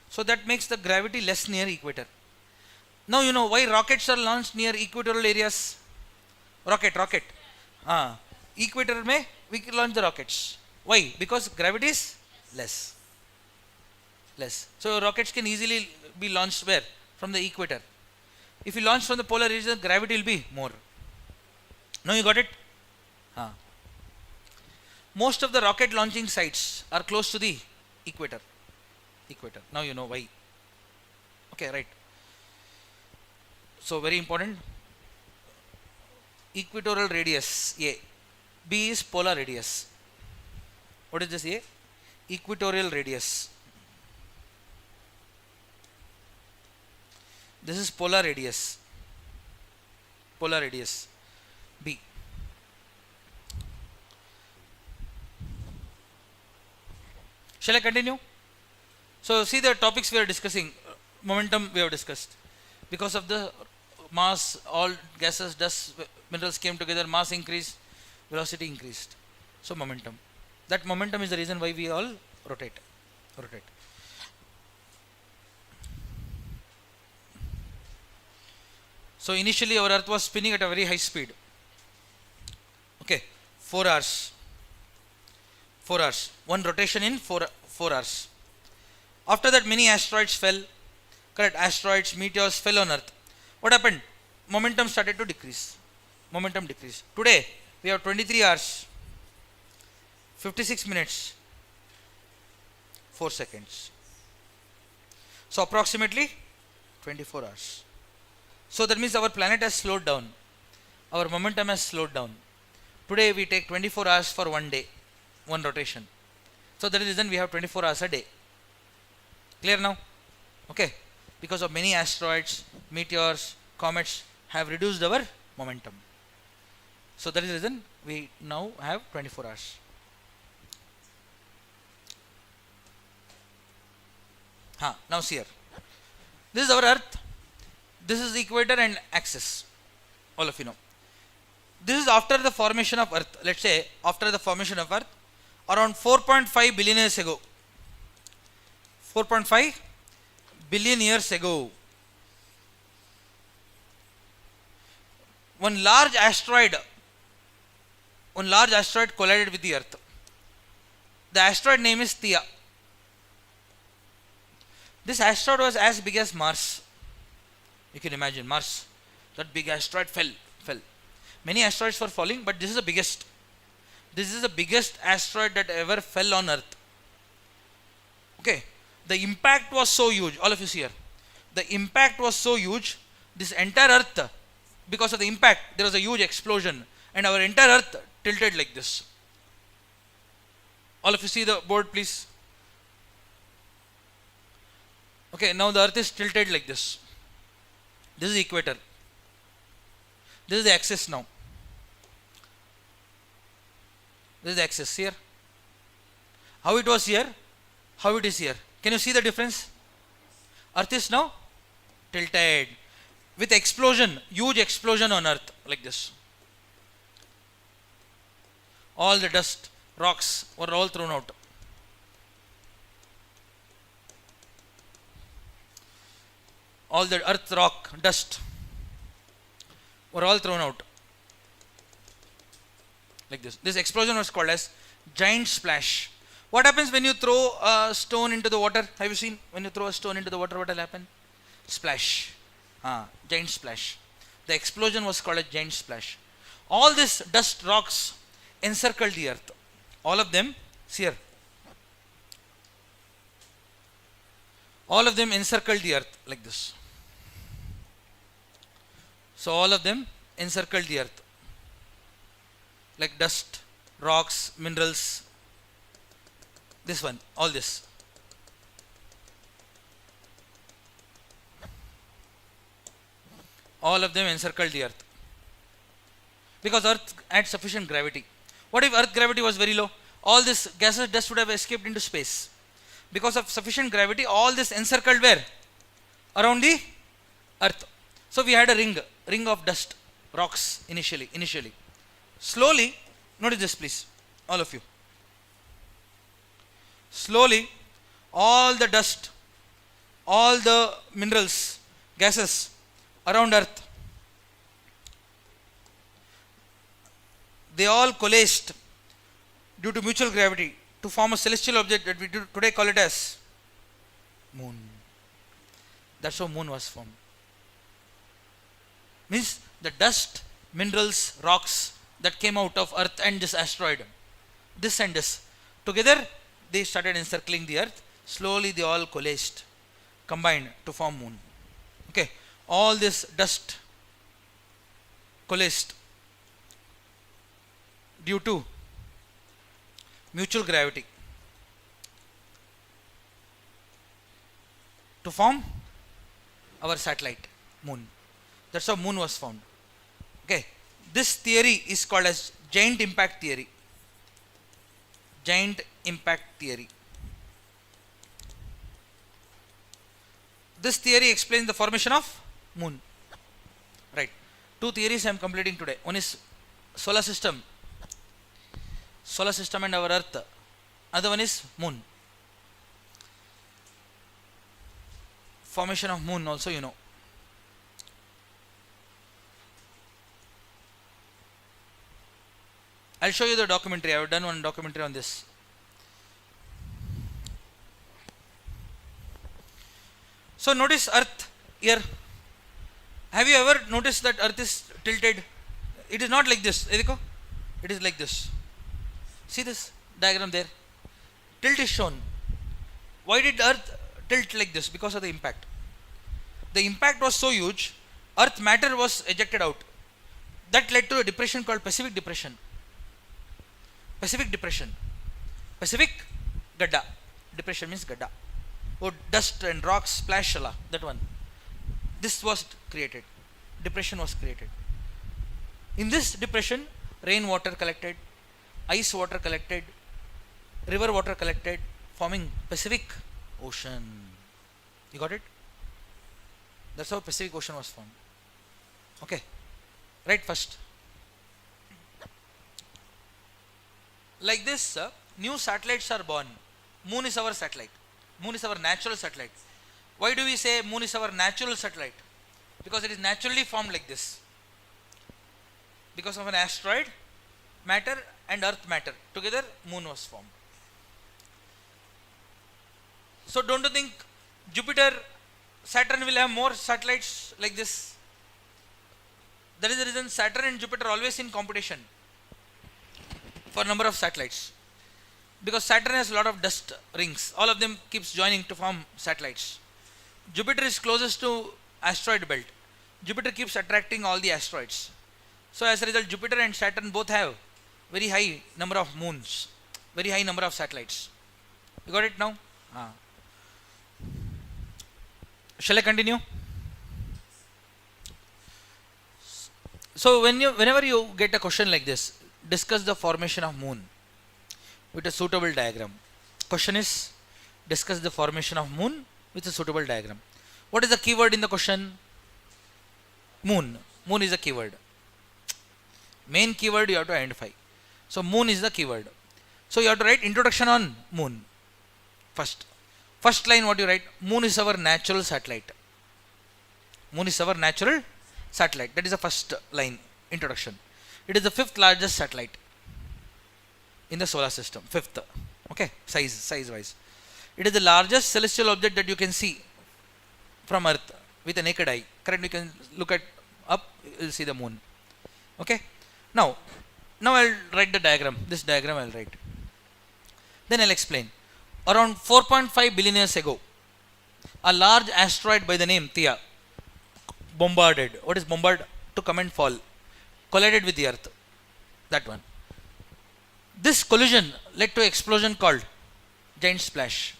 So that makes the gravity less near equator. Now you know why rockets are launched near equatorial areas. Rocket. Equator may we can launch the rockets. Why? Because gravity is less. So rockets can easily be launched where? From the equator. If you launch from the polar region, gravity will be more. Now you got it? Most of the rocket launching sites are close to the equator. Now you know why. Okay, right. So very important. Equatorial radius A. B is polar radius. What is this A? Equatorial radius. This is polar radius. B. Shall I continue? So see the topics we are discussing. Momentum we have discussed. Because of the mass, all gases, dust, minerals came together, mass increased, velocity increased. So momentum. That momentum is the reason why we all rotate. So initially our earth was spinning at a very high speed. Okay, 4 hours. 4 hours. One rotation in 4 hours. After that many asteroids fell. Correct, asteroids, meteors fell on earth. What happened? Momentum started to decrease. Today we have 23 hours, 56 minutes, 4 seconds. So approximately 24 hours. So that means our planet has slowed down. Our momentum has slowed down. Today we take 24 hours for one day, one rotation. So that is the reason we have 24 hours a day. Clear now? Okay. Because of many asteroids, meteors, comets have reduced our momentum. So that is the reason we now have 24 hours. Now see here. This is our earth. This is the equator and axis. All of you know. This is after the formation of earth. Let's say after the formation of earth around 4.5 billion years ago. 4.5 billion years ago. One large asteroid collided with the earth. The asteroid name is Theia. This asteroid was as big as Mars. You can imagine Mars. That big asteroid fell. Many asteroids were falling, but this is the biggest. This is the biggest asteroid that ever fell on earth. Okay. The impact was so huge. All of you see here. The impact was so huge. This entire earth, because of the impact, there was a huge explosion. And our entire earth tilted like this. All of you see the board, please. Okay, now the earth is tilted like this. This is the equator. This is the axis now. This is the axis here. How it was here, how it is here. Can you see the difference? Earth is now tilted with explosion, huge explosion on earth like this. All the dust, rocks were all thrown out. All the earth, rock, dust were all thrown out like this. This explosion was called as giant splash. What happens when you throw a stone into the water? Have you seen when you throw a stone into the water, what will happen? Splash. Giant splash. The explosion was called a giant splash. All this dust, rocks encircled the earth. All of them, see here. All of them encircled the earth like this. So all of them encircled the earth. Like dust, rocks, minerals. This one, all this. All of them encircled the earth. Because earth had sufficient gravity. What if earth gravity was very low? All this gaseous dust would have escaped into space. Because of sufficient gravity, all this encircled where? Around the earth. So we had a ring of dust, rocks initially. Slowly, notice this please, all of you. Slowly, all the dust, all the minerals, gases around Earth. They all coalesced due to mutual gravity to form a celestial object that we today call it as Moon. That's how Moon was formed. Means the dust, minerals, rocks that came out of Earth and this asteroid, this and this, together they started encircling the Earth. Slowly they all coalesced, combined to form Moon. Okay, all this dust coalesced due to mutual gravity to form our satellite Moon. That's how Moon was found. Okay, this theory is called as giant impact theory. Giant impact theory. This theory explains the formation of Moon. Right. Two theories I am completing today. One is solar system and our Earth. Other one is Moon. Formation of Moon also you know. I'll show you the documentary. I have done one documentary on this. So notice Earth here. Have you ever noticed that Earth is tilted? It is not like this. It is like this. See this diagram there? Tilt is shown. Why did Earth tilt like this? Because of the impact. The impact was so huge, Earth matter was ejected out. That led to a depression called Pacific Depression. Pacific Depression. Pacific Gadda. Depression means Gadda. Oh, dust and rocks splash, that one. This was created. Depression was created. In this depression, rainwater collected, ice water collected, river water collected, forming Pacific Ocean. You got it? That's how Pacific Ocean was formed. Okay. Right first. Like this, new satellites are born. Moon is our satellite. Moon is our natural satellite. Why do we say Moon is our natural satellite? Because it is naturally formed like this. Because of an asteroid, matter and Earth matter. Together, Moon was formed. So don't you think Jupiter, Saturn will have more satellites like this? That is the reason Saturn and Jupiter are always in competition for number of satellites. Because Saturn has a lot of dust rings. All of them keeps joining to form satellites. Jupiter is closest to asteroid belt. Jupiter keeps attracting all the asteroids. So as a result, Jupiter and Saturn both have very high number of moons, very high number of satellites. You got it now? Shall I continue? So whenever you get a question like this, discuss the formation of Moon with a suitable diagram. Question is, discuss the formation of Moon with a suitable diagram. What is the keyword in the question? Moon. Moon is a keyword. Main keyword you have to identify. So Moon is the keyword. So you have to write introduction on Moon. First line what you write? Moon is our natural satellite. Moon is our natural satellite. That is the first line, introduction. It is the 5th largest satellite in the solar system. 5th. Okay, size wise. It is the largest celestial object that you can see from Earth with a naked eye. Correct? You can look at up, you will see the Moon. Okay. Now I'll write the diagram. This diagram I'll write. Then I'll explain. Around 4.5 billion years ago, a large asteroid by the name Theia bombarded. What is bombard? To come and fall. Collided with the Earth. That one. This collision led to an explosion called giant splash.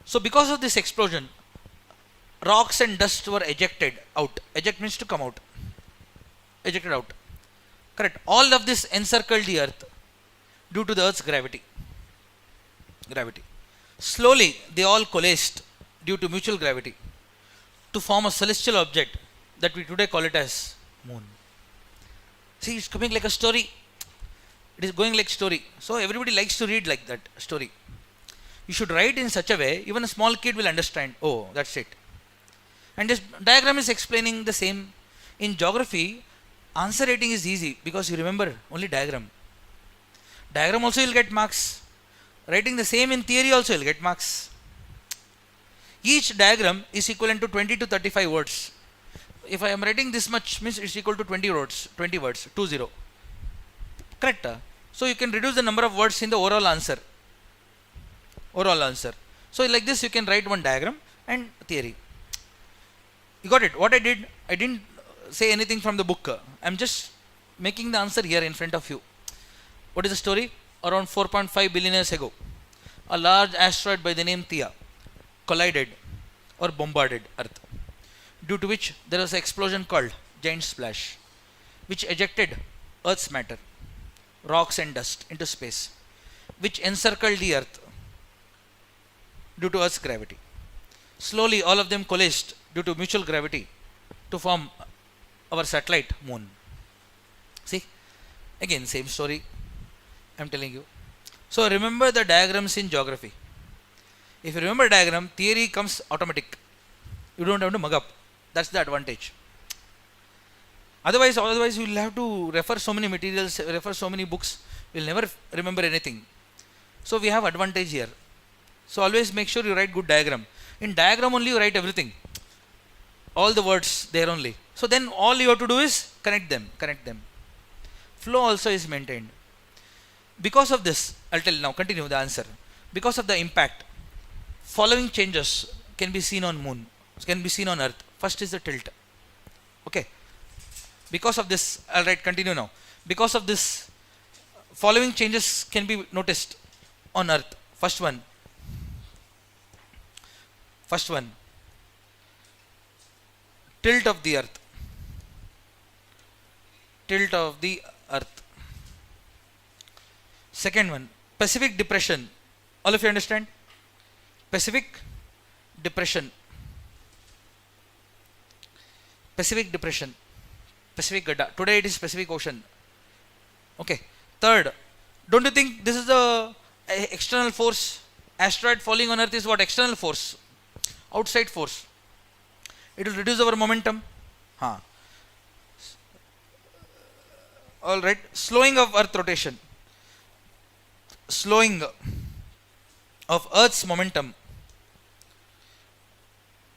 So because of this explosion, rocks and dust were ejected out. Eject means to come out. Ejected out. Correct. All of this encircled the Earth due to the Earth's gravity. Slowly they all coalesced due to mutual gravity to form a celestial object that we today call it as Moon. See, it's coming like a story. It is going like story. So everybody likes to read like that story. You should write in such a way even a small kid will understand. Oh, that's it. And this diagram is explaining the same. In geography, answer writing is easy because you remember only diagram. Diagram also you'll get marks. Writing the same in theory also you'll get marks. Each diagram is equivalent to 20 to 35 words. If I am writing this much, means it's equal to 20 words, 20. Correct? So you can reduce the number of words in the overall answer. So like this you can write one diagram and theory. You got it? What I did, I didn't say anything from the book. I'm just making the answer here in front of you. What is the story? Around 4.5 billion years ago, a large asteroid by the name Theia collided or bombarded Earth, due to which there was an explosion called giant splash, which ejected Earth's matter, rocks and dust into space, which encircled the Earth due to Earth's gravity. Slowly all of them coalesced due to mutual gravity to form our satellite moon. See, again same story I'm telling you. So remember the diagrams in geography. If you remember diagram, theory comes automatic. You don't have to mug up. That's the advantage. Otherwise you will have to refer so many materials, refer so many books. You will never remember anything. So we have advantage here. So always make sure you write good diagram. In diagram only you write everything. All the words there only. So then all you have to do is connect them. Flow also is maintained. Because of this, I'll tell now, continue the answer. Because of the impact, following changes can be seen on moon, can be seen on Earth. First is the tilt. Okay. Because of this, I'll write continue now. Because of this, following changes can be noticed on Earth. First one. Tilt of the Earth. Second one, Pacific depression. All of you understand? Pacific depression. Pacific Gadda. Today it is Pacific Ocean. Okay. Third, don't you think this is the external force? Asteroid falling on Earth is what? External force. Outside force. It will reduce our momentum. Alright. Slowing of Earth rotation. Slowing of Earth's momentum.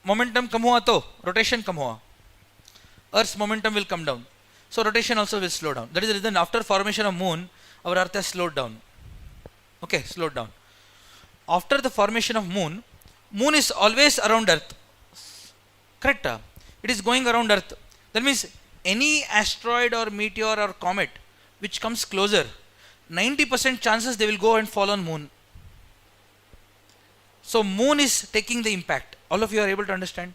Momentum kam hua to rotation kam hua. Earth's momentum will come down. So rotation also will slow down. That is the reason after formation of moon, our Earth has slowed down. Okay, slowed down. After the formation of moon is always around Earth. Correct? It is going around Earth. That means any asteroid or meteor or comet which comes closer, 90% chances they will go and fall on moon. So moon is taking the impact. All of you are able to understand?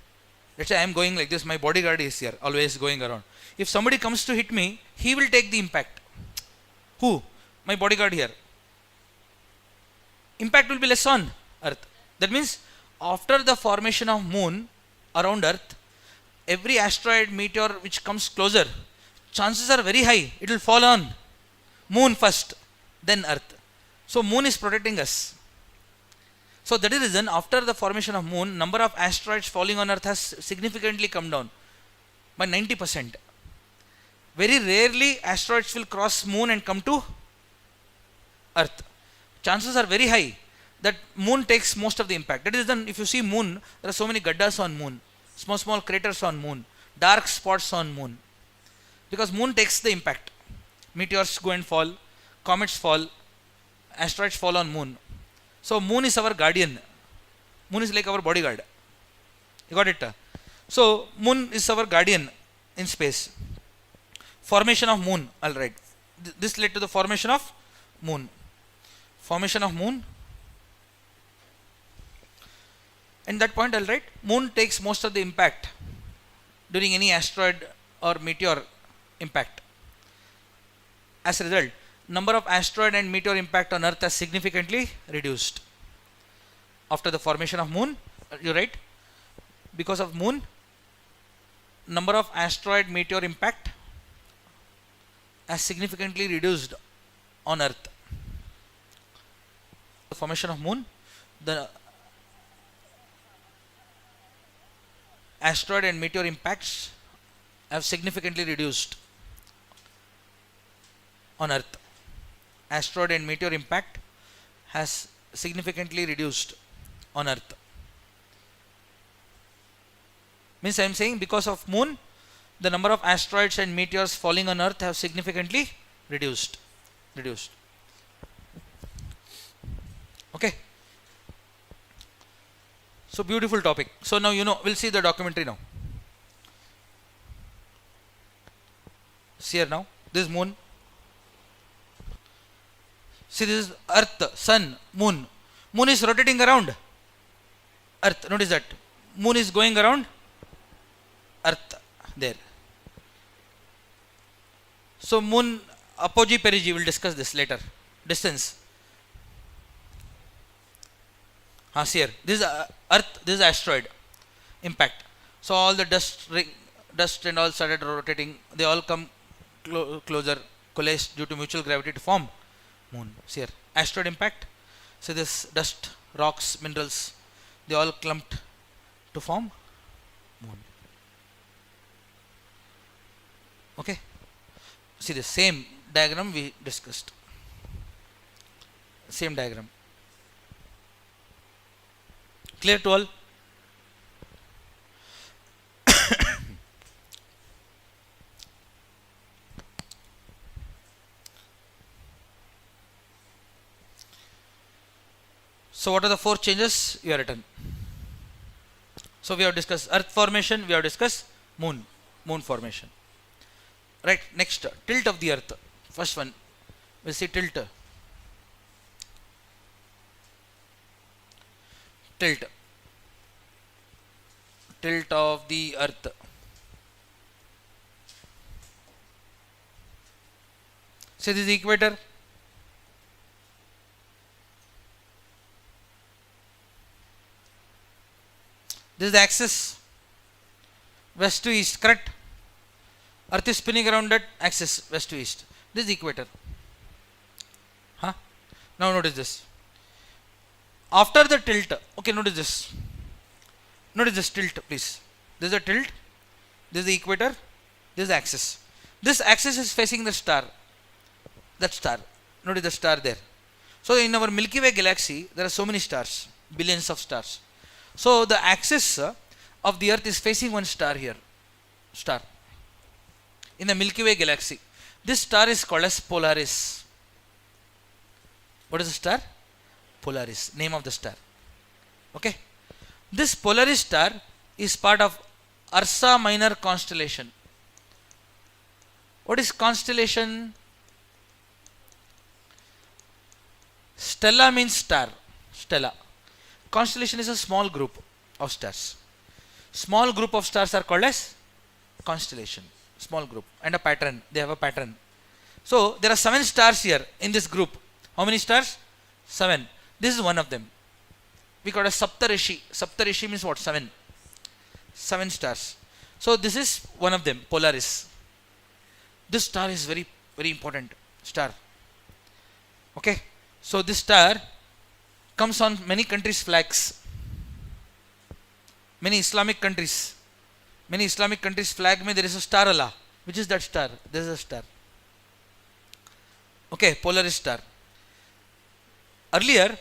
Let's say I am going like this, my bodyguard is here, always going around. If somebody comes to hit me, he will take the impact. Who? My bodyguard here. Impact will be less on Earth. That means after the formation of moon around Earth, every asteroid, meteor which comes closer, chances are very high, it will fall on moon first, then Earth. So moon is protecting us. So that is the reason after the formation of moon, number of asteroids falling on Earth has significantly come down by 90%. Very rarely asteroids will cross moon and come to Earth. Chances are very high that moon takes most of the impact. That is the reason if you see moon, there are so many gaddas on moon, small craters on moon, dark spots on moon. Because moon takes the impact. Meteors go and fall, comets fall, asteroids fall on moon. So moon is our guardian. Moon is like our bodyguard. You got it? So moon is our guardian in space. Formation of moon, I'll write. This led to the formation of moon. Formation of moon. In that point I'll write, moon takes most of the impact during any asteroid or meteor impact. As a result, number of asteroid and meteor impact on Earth has significantly reduced. After the formation of moon, you write, because of moon, number of asteroid meteor impact has significantly reduced on Earth. The formation of moon, the asteroid and meteor impacts have significantly reduced on Earth. Asteroid and meteor impact has significantly reduced on Earth. Means I am saying because of moon, the number of asteroids and meteors falling on Earth have significantly reduced. Okay. So beautiful topic. So now we'll see the documentary now. See here now. This is moon. See, this is Earth, Sun, Moon. Moon is rotating around Earth. Notice that. Moon is going around Earth. There. So moon apogee perigee, we'll discuss this later. Distance. See here. This is Earth, this is asteroid impact. So all the dust and all started rotating. They all come closer, coalesced due to mutual gravity to form moon. See here. Asteroid impact. So this dust, rocks, minerals, they all clumped to form moon. Okay. See the same diagram we discussed. Same diagram. Clear to all? So what are the 4 changes you have written? So we have discussed Earth formation, we have discussed moon formation. Right, next, tilt of the Earth. First one, we'll see tilt. Tilt of the Earth. Say this is the equator. This is the axis, west to east, correct? Earth is spinning around that axis, west to east. This is the equator. Now notice this. After the tilt, okay, notice this. Notice this tilt, please. This is a tilt. This is the equator. This is the axis. This axis is facing the star. That star. Notice the star there. So in our Milky Way galaxy, there are so many stars, billions of stars. So the axis of the Earth is facing one star here. Star. In the Milky Way galaxy. This star is called as Polaris. What is the star? Polaris. Name of the star. Okay. This Polaris star is part of Ursa Minor constellation. What is constellation? Stella means star. Stella. Constellation is a small group of stars. Small group of stars are called as constellation. Small group. And a pattern. They have a pattern. So there are 7 stars here in this group. How many stars? 7. This is one of them. We call it Saptarishi. Saptarishi means what? 7. 7 stars. So this is one of them, Polaris. This star is very, very important star. Okay. So this star comes on many countries' flags. Many Islamic countries. Many Islamic countries' flag mein there is a star Allah. Which is that star? There is a star. Okay, Polaris star. Earlier,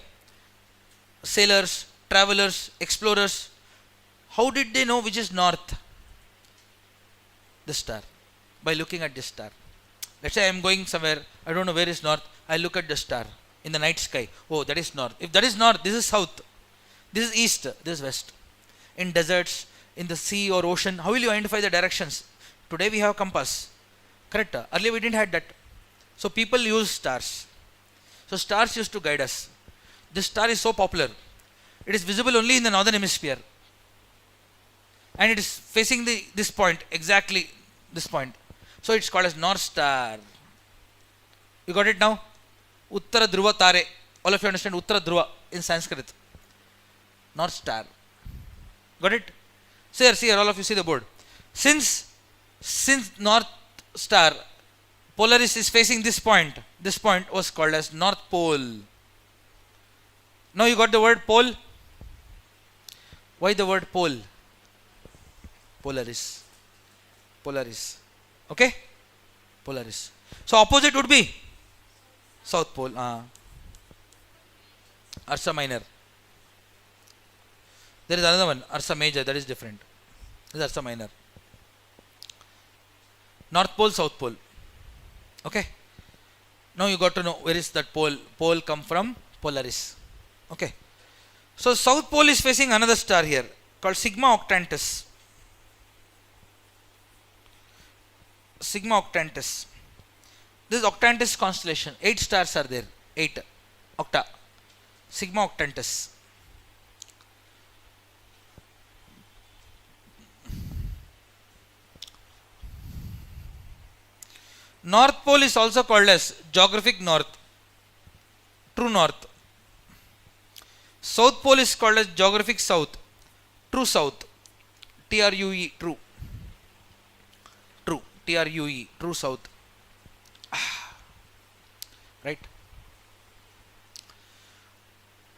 sailors, travelers, explorers, how did they know which is north? The star. By looking at this star. Let's say I am going somewhere, I don't know where is north, I look at the star in the night sky. Oh, that is north. If that is north, this is south. This is east, this is west. In deserts, in the sea or ocean, how will you identify the directions? Today we have compass. Correct? Earlier we didn't have that. So people use stars. So stars used to guide us. This star is so popular. It is visible only in the northern hemisphere. And it is facing this point, exactly this point. So it's called as North Star. You got it now? Uttara Dhruva Tare. All of you understand Uttara Dhruva in Sanskrit. North Star. Got it? See here, all of you see the board. Since North Star, Polaris is facing this point was called as North Pole. Now you got the word pole. Why the word pole? Polaris. Polaris. Okay? Polaris. So opposite would be South Pole. Ursa Minor. There is another one, Ursa Major, that is different. This is Ursa Minor. North Pole, South Pole. Okay? Now you got to know where is that pole. Pole come from Polaris. Okay? So South Pole is facing another star here called Sigma Octantis. Sigma Octantis. This is Octantis constellation. 8 stars are there. 8. Octa. Sigma Octantis. North Pole is also called as geographic north. True north. South Pole is called as geographic south. True south. TRUE. True. True. TRUE. True south. Right?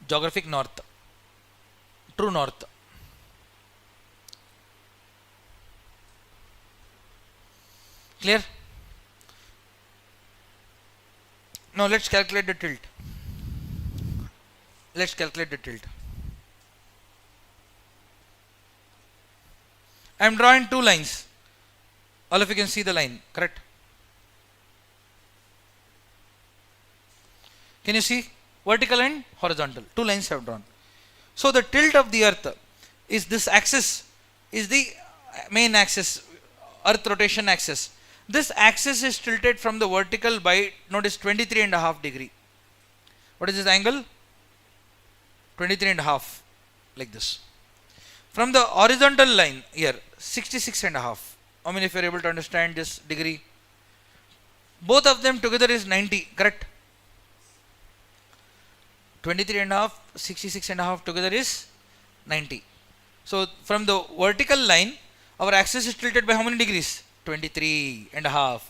Geographic north. True north. Clear? Now let's calculate the tilt. Let's calculate the tilt. I am drawing 2 lines. All of you can see the line, correct? Can you see? Vertical and horizontal. 2 lines I have drawn. So the tilt of the earth is this axis, is the main axis, earth rotation axis. This axis is tilted from the vertical by, notice, 23.5 degree. What is this angle? 23.5, like this. From the horizontal line here, 66.5. I mean, if you are able to understand this degree, both of them together is 90, correct? 23.5, 66.5 together is 90. So from the vertical line, our axis is tilted by how many degrees? 23.5.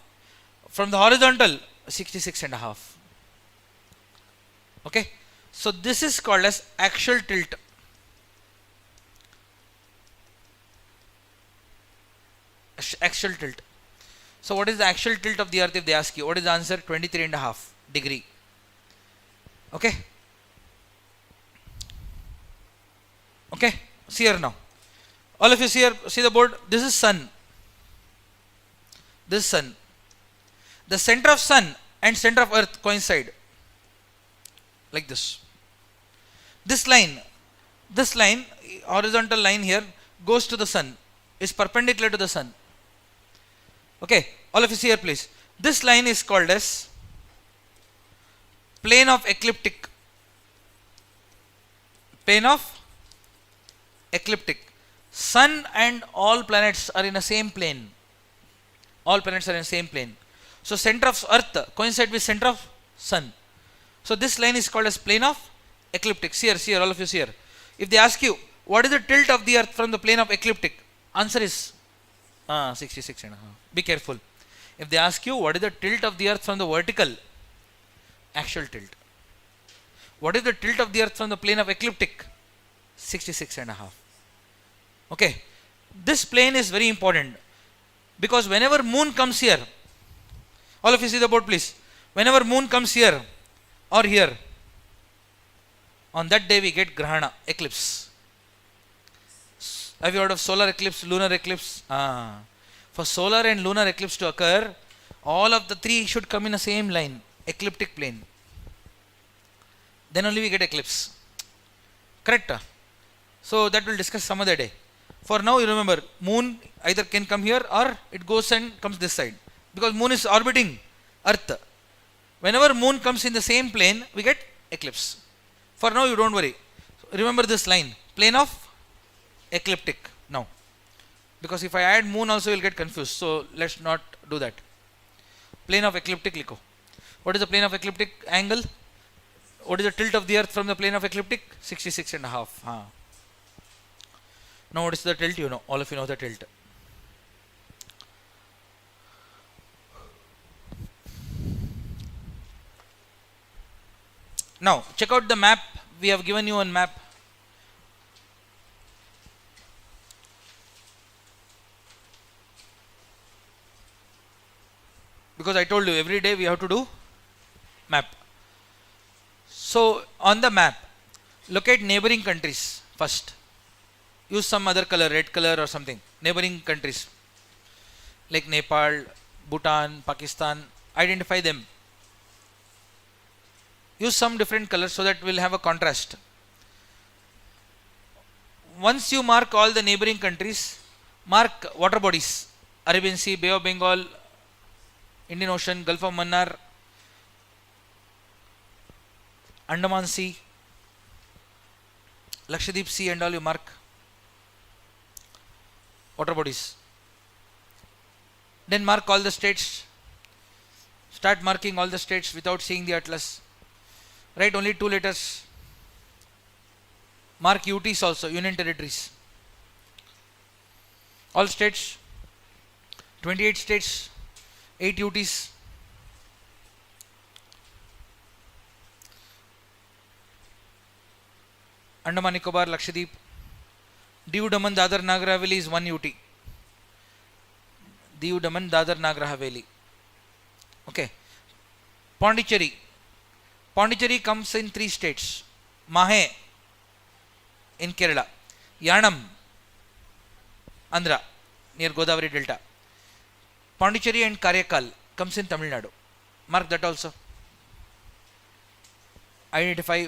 From the horizontal, 66.5. Okay. So this is called as axial tilt. Axial tilt. So what is the axial tilt of the earth if they ask you? What is the answer? 23.5 degree. Okay. Okay. See here now. All of you see here, see the board. This is sun. This sun. The center of sun and center of earth coincide. Like this. This line, horizontal line here, goes to the sun, is perpendicular to the sun. Okay, all of you see here please. This line is called as plane of ecliptic. Plane of ecliptic. Sun and all planets are in the same plane. All planets are in the same plane. So center of earth coincide with center of sun. So this line is called as plane of ecliptic. See here, all of you see here. If they ask you, what is the tilt of the earth from the plane of ecliptic? Answer is 66.5. Be careful. If they ask you, what is the tilt of the earth from the vertical? Axial tilt. What is the tilt of the earth from the plane of ecliptic? 66.5. Okay. This plane is very important because whenever moon comes here, all of you see the board please. Whenever moon comes here or here, on that day we get grahana, eclipse. Have you heard of solar eclipse, lunar eclipse? For solar and lunar eclipse to occur, all of the 3 should come in the same line, ecliptic plane. Then only we get eclipse. Correct? So that we'll discuss some other day. For now, you remember, moon either can come here or it goes and comes this side. Because moon is orbiting earth. Whenever moon comes in the same plane, we get eclipse. For now, you don't worry. Remember this line, plane of ecliptic now. Because if I add moon also, you'll get confused. So let's not do that. Plane of ecliptic, Liko. What is the plane of ecliptic angle? What is the tilt of the earth from the plane of ecliptic? 66.5. Now what is the tilt? You know, all of you know the tilt. Now check out the map we have given you one map. Because I told you every day we have to do map. So on the map, locate neighboring countries first. Use some other color, red color or something. Neighboring countries like Nepal, Bhutan, Pakistan. Identify them. Use some different colors so that we'll have a contrast. Once you mark all the neighboring countries, mark water bodies. Arabian Sea, Bay of Bengal, Indian Ocean, Gulf of Mannar, Andaman Sea, Lakshadweep Sea and all, you mark water bodies. Then mark all the states. Start marking all the states without seeing the atlas. Write only 2 letters. Mark UTs also, Union Territories. All states, 28 states, 8 UTs. Andaman Nicobar, Lakshadweep. Diu Daman Dadar Nagar Haveli is 1 UT. Diu Daman Dadar Nagar Haveli. Okay. Pondicherry. Pondicherry comes in 3 states. Mahe in Kerala. Yanam, Andhra, near Godavari Delta. Pondicherry and Karaikal comes in Tamil Nadu. Mark that also. Identify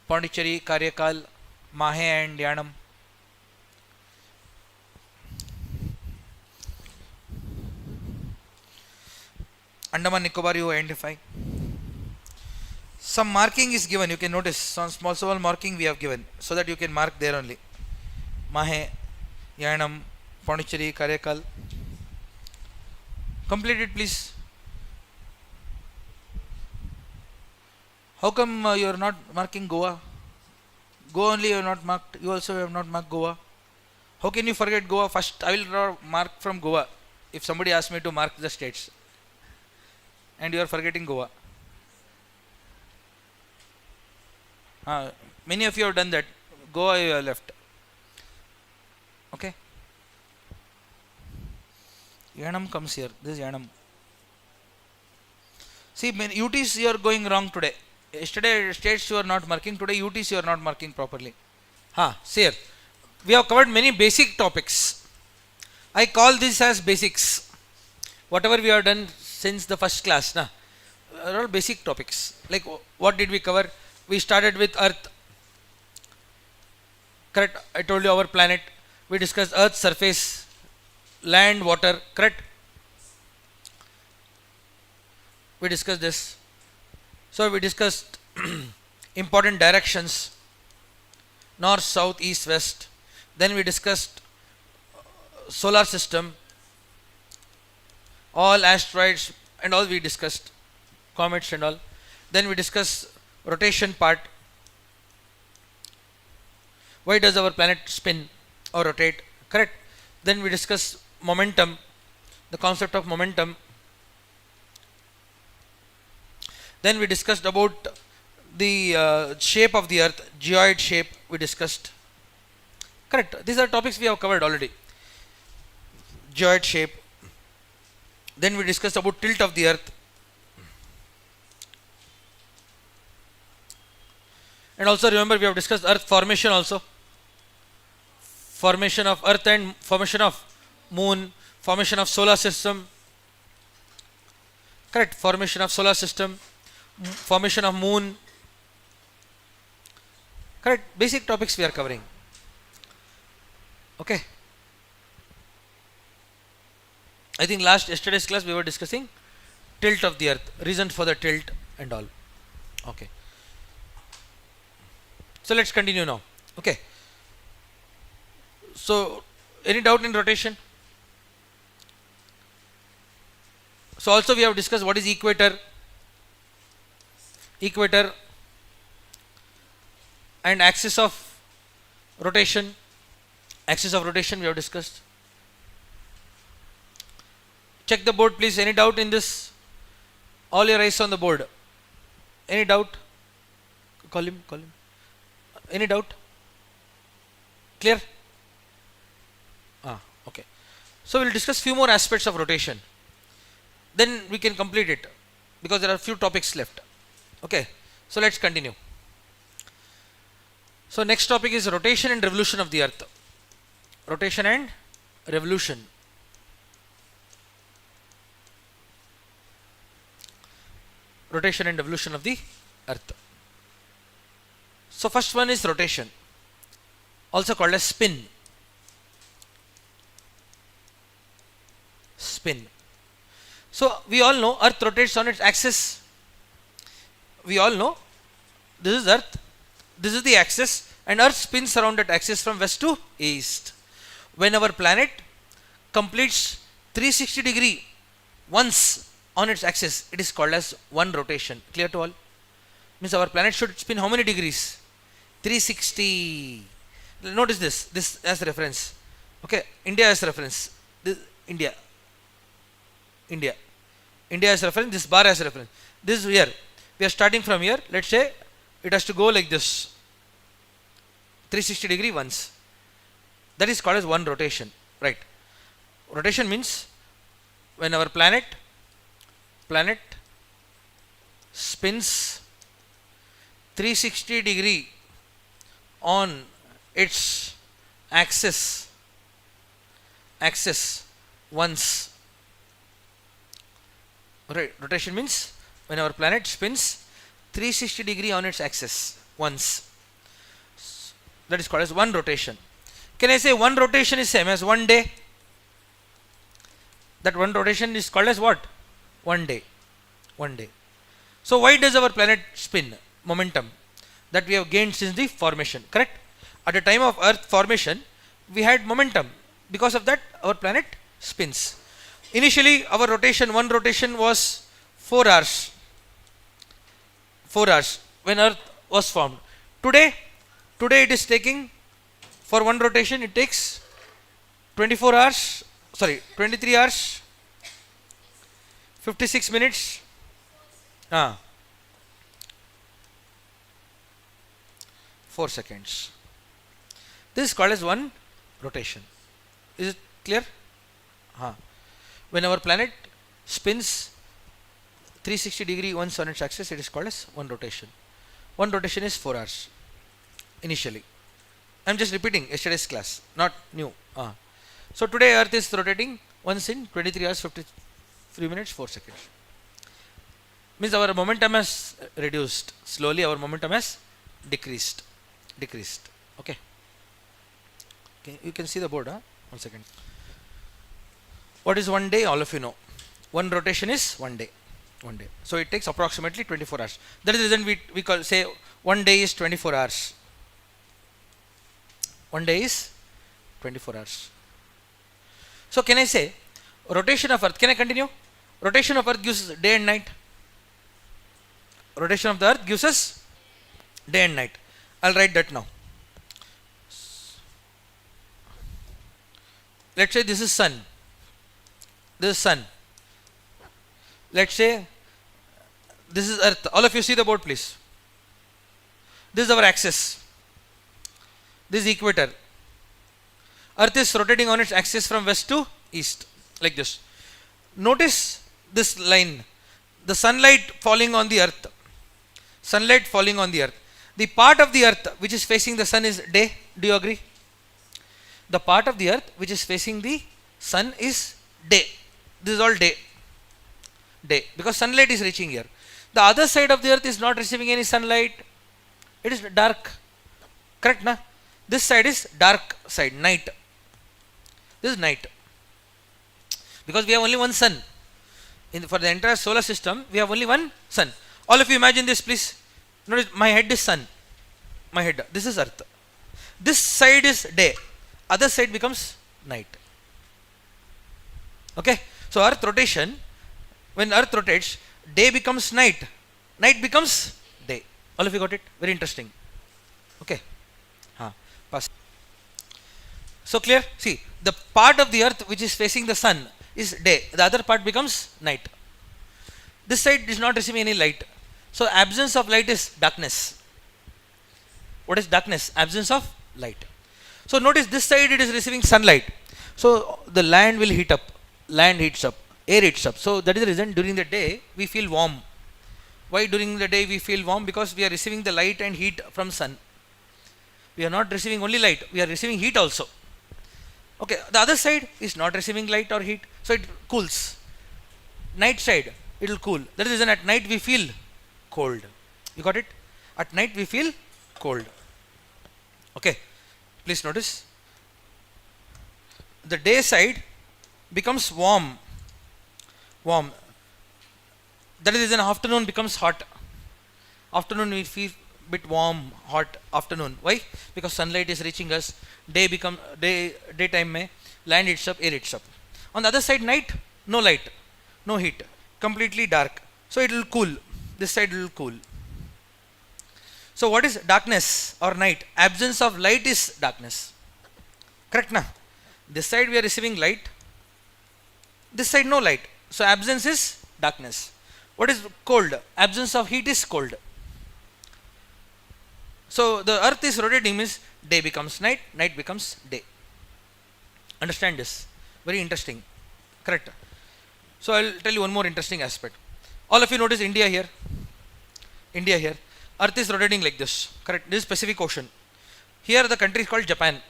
Pondicherry, Karaikal, Mahe and Yanam. Andaman Nicobar you identify. Some marking is given, you can notice some small marking we have given so that you can mark there only. Mahe, Yanam, Pondicherry, Karaikal. Complete it please. How come you are not marking Goa? Goa only you have not marked, you also have not marked Goa. How can you forget Goa? First I will draw mark from Goa if somebody asks me to mark the states. And you are forgetting Goa. Many of you have done that. Goa you have left. Okay. Yanam comes here. This is Yanam. See, UTs you are going wrong today. Yesterday states you are not marking. Today UTs you are not marking properly. See here. We have covered many basic topics. I call this as basics. Whatever we have done since the first class. Are all basic topics. Like what did we cover? We started with Earth. Correct. I told you our planet. We discussed Earth's surface, land, water. Correct. We discussed this. So we discussed important directions, north, south, east, west. Then we discussed solar system, all asteroids and all we discussed, comets and all. Then we discussed rotation part. Why does our planet spin or rotate? Correct. Then we discussed momentum, the concept of momentum. Then we discussed about the shape of the earth, geoid shape we discussed. Correct. These are topics we have covered already. Geoid shape. Then we discussed about tilt of the earth. And also remember we have discussed earth formation also. Formation of earth and formation of moon, formation of solar system. Correct. Formation of solar system, formation of moon. Correct. Basic topics we are covering. Okay. I think yesterday's class we were discussing tilt of the earth, reasons for the tilt and all. Okay. So let's continue now. Okay. So any doubt in rotation? So also we have discussed what is equator. Equator and axis of rotation. Axis of rotation we have discussed. Check the board please. Any doubt in this? All your eyes on the board. Any doubt? Call him. Any doubt? Clear? Okay. So we'll discuss few more aspects of rotation. Then we can complete it because there are few topics left. Okay. So let's continue. So next topic is rotation and revolution of the earth. Rotation and revolution. Rotation and revolution of the earth. So first one is rotation, also called as spin. Spin. So we all know earth rotates on its axis. We all know this is earth, this is the axis, and earth spins around that axis from west to east. When our planet completes 360-degree once on its axis, it is called as one rotation. Clear to all? Means our planet should spin how many degrees? 360. Notice this as reference. Okay, India as reference. This India as reference, this bar as reference. This is here. We are starting from here. Let's say it has to go like this, 360-degree once. That is called as one rotation, right? Rotation means when our planet spins 360-degree on its axis once. Right, rotation means when our planet spins 360-degree on its axis once. That is called as one rotation. Can I say one rotation is same as one day? That one rotation is called as what? One day. One day. So why does our planet spin? Momentum that we have gained since the formation, correct? At the time of Earth formation, we had momentum. Because of that, our planet spins. Initially, our rotation, one rotation was 4 hours. 4 hours when Earth was formed. Today it is taking, for one rotation, it takes 23 hours, 56 minutes. 4 seconds. This is called as one rotation. Is it clear? When our planet spins 360-degree once on its axis, it is called as one rotation. One rotation is 4 hours initially. I am just repeating yesterday's class, not new. So today Earth is rotating once in 23 hours 53 minutes 4 seconds. Means our momentum has reduced. Slowly our momentum has decreased. Okay. You can see the board. 1 second. What is one day? All of you know. One rotation is 1 day. 1 day. So it takes approximately 24 hours. That is the reason we say 1 day is 24 hours. 1 day is 24 hours. So can I say rotation of Earth? Can I continue? Rotation of Earth gives day and night. Rotation of the Earth gives us day and night. I'll write that now. Let's say this is sun. This is sun. Let's say this is Earth. All of you see the board, please. This is our axis. This is equator. Earth is rotating on its axis from west to east, like this. Notice this line. The sunlight falling on the Earth. Sunlight falling on the Earth. The part of the Earth which is facing the sun is day. Do you agree? The part of the Earth which is facing the sun is day. This is all day. Day. Because sunlight is reaching here. The other side of the Earth is not receiving any sunlight. It is dark. Correct, na? This side is dark side, night. This is night. Because we have only one sun. For the entire solar system, we have only one sun. All of you imagine this, please. Notice my head is sun. My head. This is Earth. This side is day. Other side becomes night. Okay. So Earth rotation, when Earth rotates, day becomes night. Night becomes day. All of you got it? Very interesting. Okay. Pass. So clear? See, the part of the Earth which is facing the sun is day. The other part becomes night. This side is not receiving any light. So absence of light is darkness. What is darkness? Absence of light. So notice this side it is receiving sunlight. So the land will heat up. Land heats up. Air heats up. So that is the reason during the day we feel warm. Why during the day we feel warm? Because we are receiving the light and heat from sun. We are not receiving only light. We are receiving heat also. Okay. The other side is not receiving light or heat. So it cools. Night side it will cool. That is the reason at night we feel cold. You got it? At night we feel cold. Okay. Please notice. The day side becomes warm. Warm. That is the reason afternoon becomes hot. Afternoon we feel bit warm, hot afternoon. Why? Because sunlight is reaching us. Daytime mein land heats up, air heats up. On the other side night, no light, no heat, completely dark. So it will cool. This side will cool. So what is darkness or night? Absence of light is darkness. Correct na? This side we are receiving light. This side no light. So absence is darkness. What is cold? Absence of heat is cold. So the earth is rotating means day becomes night, night becomes day. Understand this? Very interesting. Correct. So I will tell you one more interesting aspect. All of you notice India here. India here. Earth is rotating like this. Correct. This is Pacific Ocean. Here the country is called Japan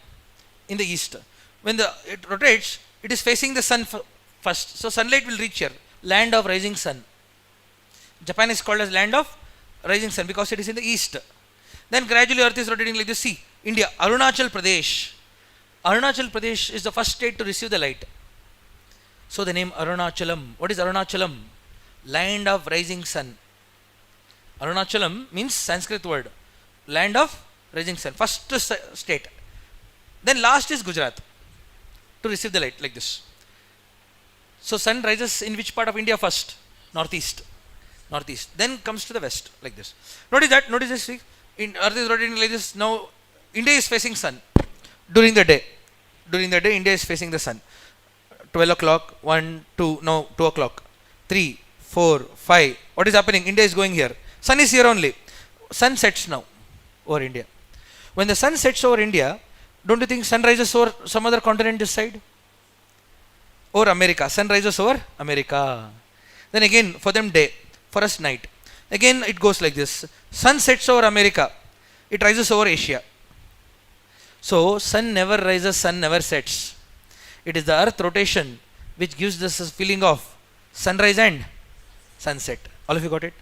in the east. When it rotates, it is facing the sun first. So sunlight will reach here. Land of rising sun. Japan is called as land of rising sun because it is in the east. Then gradually earth is rotating like this. See, India, Arunachal Pradesh. Arunachal Pradesh is the first state to receive the light. So the name Arunachalam. What is Arunachalam? Land of rising sun. Arunachalam means Sanskrit word. Land of rising sun. First state. Then last is Gujarat to receive the light like this. So sun rises in which part of India first? Northeast. Northeast. Then comes to the west like this. Notice that. Notice this. See. Earth is rotating like this. Now India is facing sun during the day. During the day India is facing the sun. 12 o'clock, 1, 2, no 2 o'clock, 3, 4, 5. What is happening? India is going here. Sun is here only. Sun sets now over India. When the sun sets over India, don't you think sun rises over some other continent this side? Over America. Sun rises over America. Then again for them day. For us night. Again it goes like this. Sun sets over America. It rises over Asia. So sun never rises, sun never sets. It is the earth rotation which gives us a feeling of sunrise and sunset. All of you got it?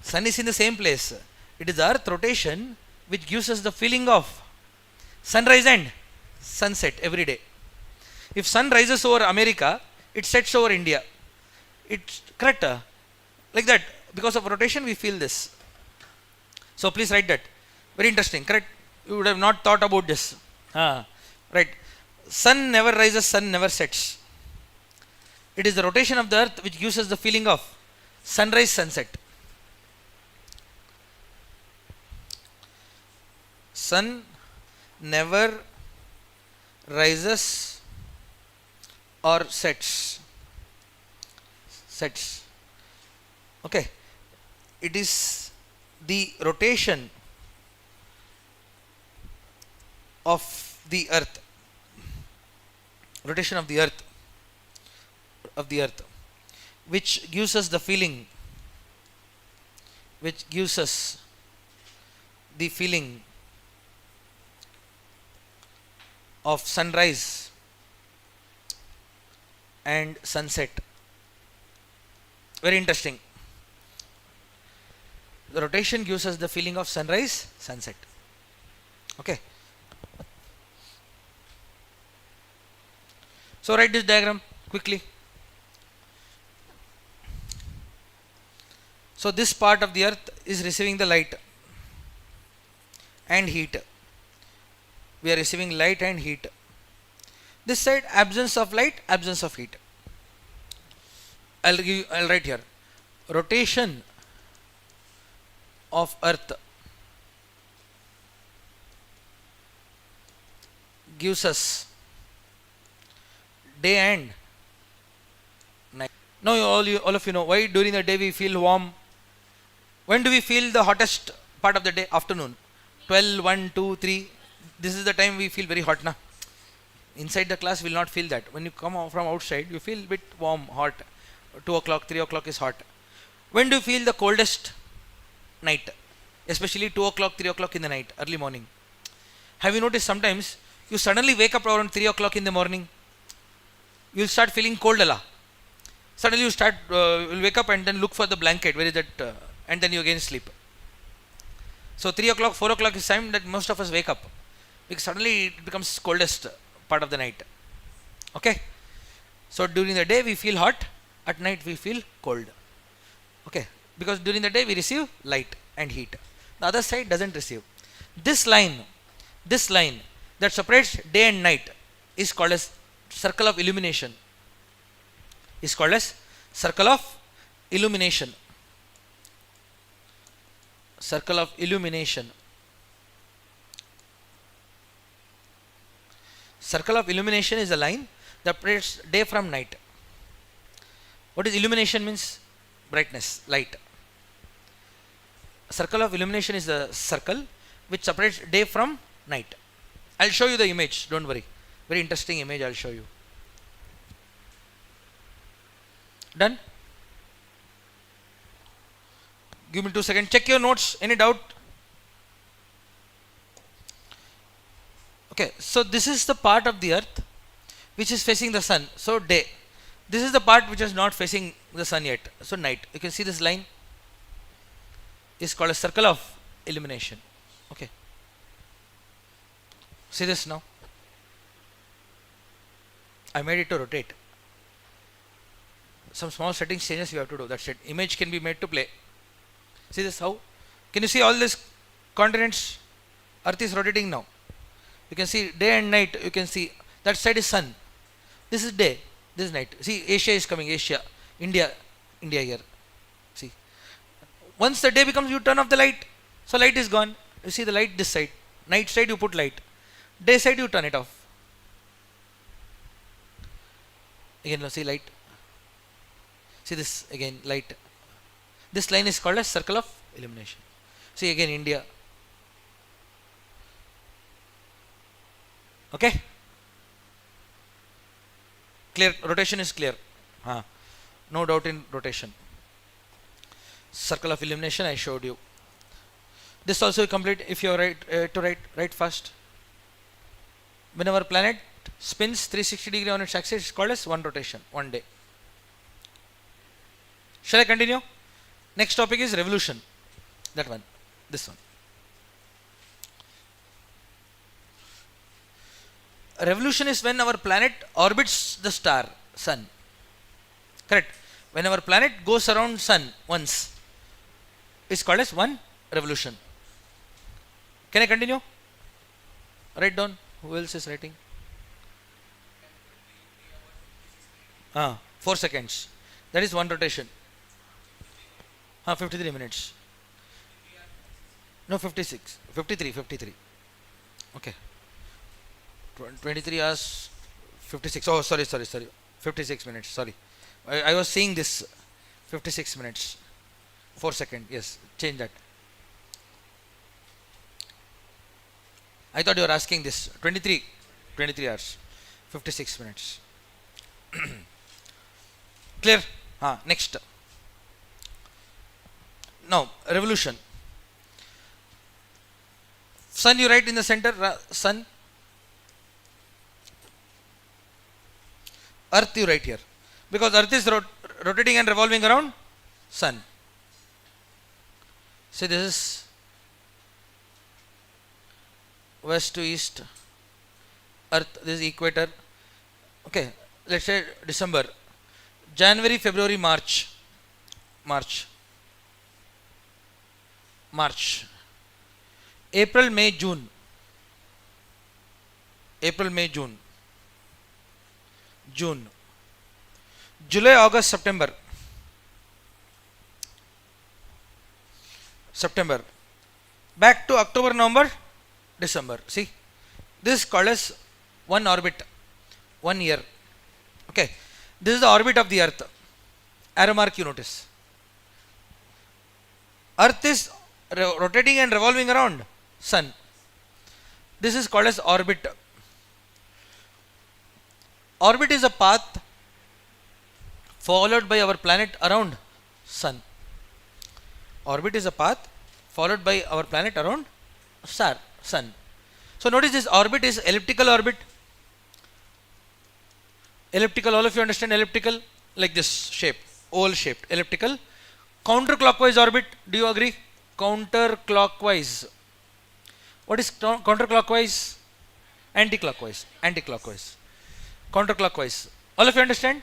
Sun is in the same place. It is the earth rotation which gives us the feeling of sunrise and sunset every day. If sun rises over America, it sets over India. It's correct. Like that. Because of rotation we feel this. So please write that. Very interesting. Correct? You would have not thought about this. Right. Sun never rises, sun never sets. It is the rotation of the earth which gives us the feeling of sunrise, sunset. Sun never rises or sets. Sets. Okay. It is the rotation of the earth. Rotation of the earth. Which gives us the feeling. Which gives us the feeling of sunrise and sunset. Very interesting. The rotation gives us the feeling of sunrise, sunset. Okay. So write this diagram quickly. So this part of the earth is receiving the light and heat. We are receiving light and heat. This side absence of light, absence of heat. I'll write here. Rotation of earth gives us day and night. Now all of you know why during the day we feel warm. When do we feel the hottest part of the day? Afternoon. 12, 1, 2, 3, this is the time we feel very hot, na? Inside the class, will not feel that. When you come from outside, you feel bit warm, hot. 2 o'clock, 3 o'clock is hot. When do you feel the coldest? Night. Especially 2 o'clock, 3 o'clock in the night, early morning. Have you noticed sometimes you suddenly wake up around 3 o'clock in the morning? You'll start feeling cold, Allah. Suddenly you start, you'll wake up and then look for the blanket. Where is that? And then you again sleep. So 3 o'clock, 4 o'clock is time that most of us wake up. Because suddenly it becomes coldest part of the night. Okay. So during the day we feel hot. At night we feel cold. Okay. Because during the day we receive light and heat. The other side doesn't receive. This line that separates day and night is called as circle of illumination. Is called as circle of illumination. Circle of illumination. Circle of illumination is a line that separates day from night. What is illumination means? Brightness, light. Circle of illumination is the circle which separates day from night. I'll show you the image, don't worry. Very interesting image I'll show you. Done? Give me 2 seconds. Check your notes. Any doubt? Okay, so this is the part of the earth which is facing the sun. So day. This is the part which is not facing the sun yet. So night. You can see this line is called a circle of illumination. Okay. See this now. I made it to rotate. Some small settings changes you have to do. That's it. Image can be made to play. See this how? Can you see all these continents? Earth is rotating now. You can see day and night. You can see that side is sun. This is day. This is night. See Asia is coming. Asia. India here. See. Once the day becomes, you turn off the light. So light is gone. You see the light this side. Night side you put light. Day side you turn it off. Again see light. See this again light. This line is called a circle of illumination. See again India. Okay. Clear. Rotation is clear. No doubt in rotation. Circle of illumination I showed you. This also complete if you are write fast. When our planet spins 360 degree on its axis, it's called as one rotation, one day. Shall I continue? Next topic is revolution. That one. This one. Revolution is when our planet orbits the star, sun. Correct. When our planet goes around sun once, it's called as one revolution. Can I continue? Write down. Who else is writing? 4 seconds. That is one rotation. 53 minutes. No, 56. 53. Okay. 23 hours 56. Oh, sorry. 56 minutes. Sorry. I was seeing this 56 minutes. 4 seconds. Yes. Change that. I thought you were asking this. 23 hours 56 minutes. Clear? Next. Now, revolution. Sun you write in the center. Sun. Earth you write here. Because earth is rotating and revolving around sun. See this is west to east. Earth, this is equator. Okay, let's say December. January, February, March. April, May, June. July, August, September. Back to October, November, December. See, this is called as one orbit, 1 year. Okay, this is the orbit of the earth. Arrow mark you notice. Earth is rotating and revolving around sun. This is called as orbit. Orbit is a path followed by our planet around sun. Orbit is a path followed by our planet around sun. So notice this orbit is elliptical orbit. Elliptical, all of you understand elliptical? Like this shape, oval shaped, elliptical. Counterclockwise orbit, do you agree? Counterclockwise. What is counterclockwise? Anticlockwise. Anticlockwise. Counterclockwise. All of you understand?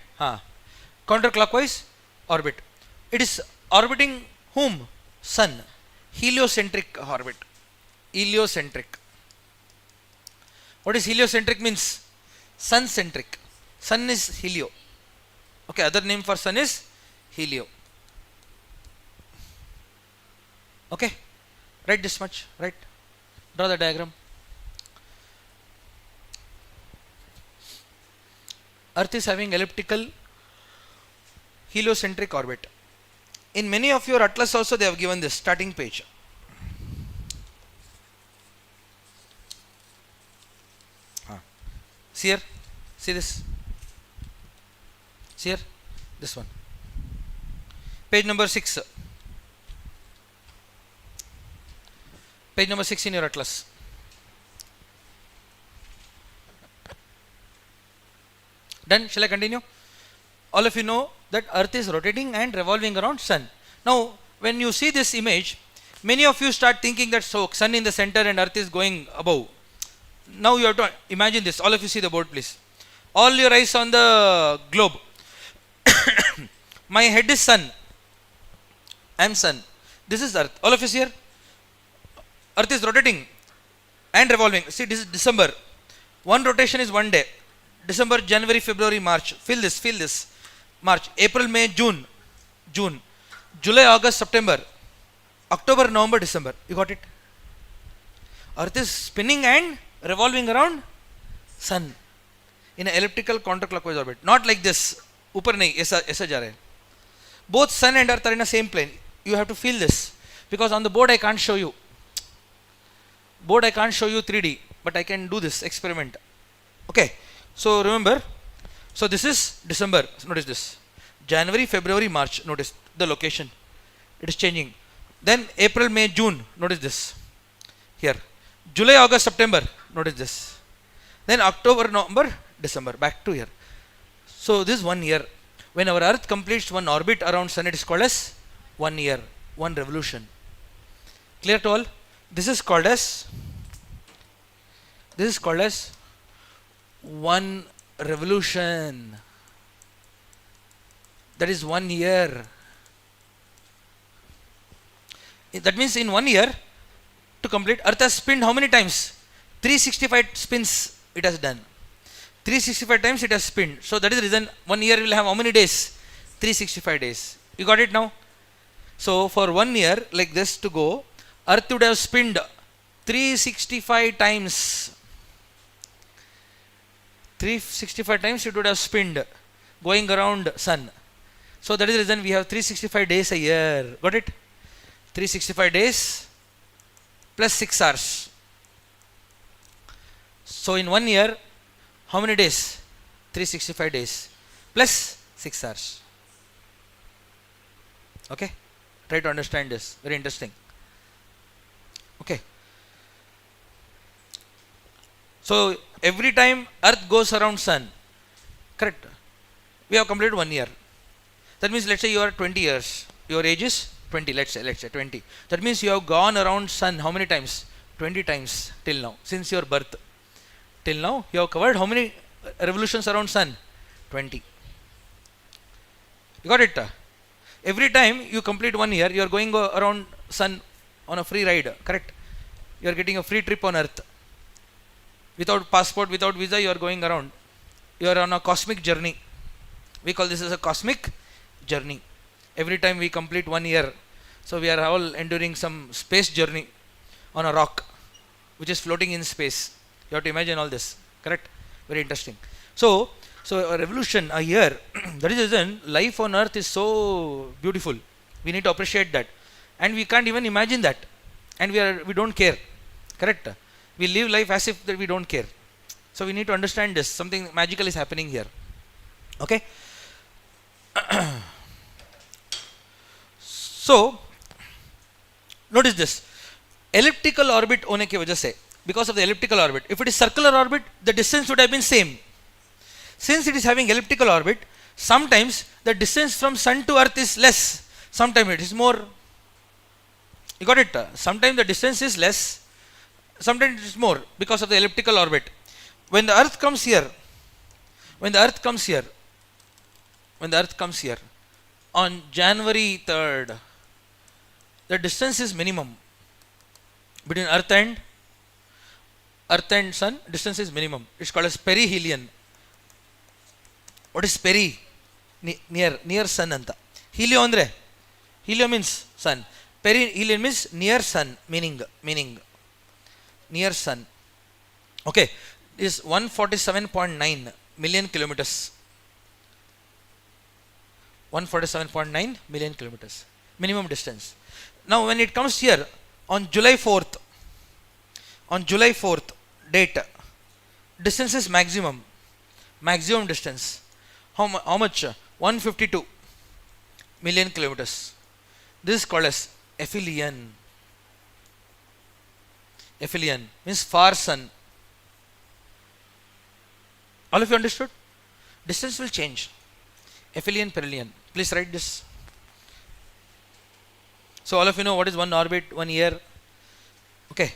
Counterclockwise orbit. It is orbiting whom? Sun. Heliocentric orbit. Heliocentric. What is heliocentric means? Sun centric. Sun is helio. Okay, other name for sun is helio. Okay, write this much, right? Draw the diagram. Earth is having elliptical heliocentric orbit. In many of your atlas also they have given this starting page. See here, see this. See here, this one. Page number 6. Page number 6 in your atlas. Done? Shall I continue? All of you know that Earth is rotating and revolving around Sun. Now, when you see this image, many of you start thinking that so Sun in the center and Earth is going above. Now you have to imagine this. All of you see the board, please. All your eyes on the globe. My head is Sun. I am Sun. This is Earth. All of you see here. Earth is rotating and revolving. See, this is December. One rotation is one day. December, January, February, March. Feel this, feel this. March, April, May, June. July, August, September. October, November, December. You got it? Earth is spinning and revolving around Sun in an elliptical counterclockwise orbit. Not like this. Upar nahi, aisa ja raha hai. Both Sun and Earth are in the same plane. You have to feel this. Because on the board I can't show you. Board I can't show you 3D. But I can do this experiment. Okay. So remember. So this is December. Notice this. January, February, March. Notice the location. It is changing. Then April, May, June. Notice this. Here. July, August, September. Notice this. Then October, November, December. Back to here. So this is 1 year. When our Earth completes one orbit around Sun, it is called as 1 year. One revolution. Clear to all? This is called as one revolution. That is 1 year. That means in 1 year, to complete, Earth has spinned how many times? 365 spins it has done. 365 times it has spinned. So that is the reason 1 year will have how many days? 365 days. You got it now? So for 1 year like this to go, Earth would have spinned 365 times. 365 times it would have spinned going around Sun. So that is the reason we have 365 days a year. Got it? 365 days plus 6 hours. So in 1 year, how many days? 365 days plus 6 hours. Okay? Try to understand this. Very interesting. Okay. So every time Earth goes around Sun, correct? We have completed 1 year. That means let's say you are 20 years. Your age is 20. Let's say 20. That means you have gone around Sun how many times? 20 times till now, since your birth. Till now you have covered how many revolutions around Sun? 20. You got it? Every time you complete 1 year, you are going around Sun on a free ride. Correct? You are getting a free trip on Earth. Without passport, without visa, you are going around. You are on a cosmic journey. We call this as a cosmic journey. Every time we complete 1 year, so we are all enduring some space journey on a rock which is floating in space. You have to imagine all this. Correct? Very interesting. So a revolution, a year. That is the reason life on Earth is so beautiful. We need to appreciate that. And we can't even imagine that. And we don't care. Correct? We live life as if that we don't care. So we need to understand this. Something magical is happening here. Okay. So notice this. Elliptical orbit होने की वजह से, because of the elliptical orbit, if it is circular orbit, the distance would have been same. Since it is having elliptical orbit, sometimes the distance from sun to earth is less, sometimes it is more. You got it? Sometimes the distance is less, sometimes it is more because of the elliptical orbit. When the earth comes here, when the earth comes here on January 3rd, the distance is minimum between earth and sun. Distance is minimum. It's called as perihelion. What is peri? Near sun anta. Helio andre. Helio means sun. Perihelion means near sun, meaning near sun. Okay, this is 147.9 million kilometers. 147.9 million kilometers. Minimum distance. Now when it comes here on July 4th date, distance is maximum distance. How much? 152 million kilometers. This is called as aphelion. Aphelion means far sun. All of you understood? Distance will change. Aphelion, perihelion. Please write this. So all of you know what is one orbit, 1 year. Okay.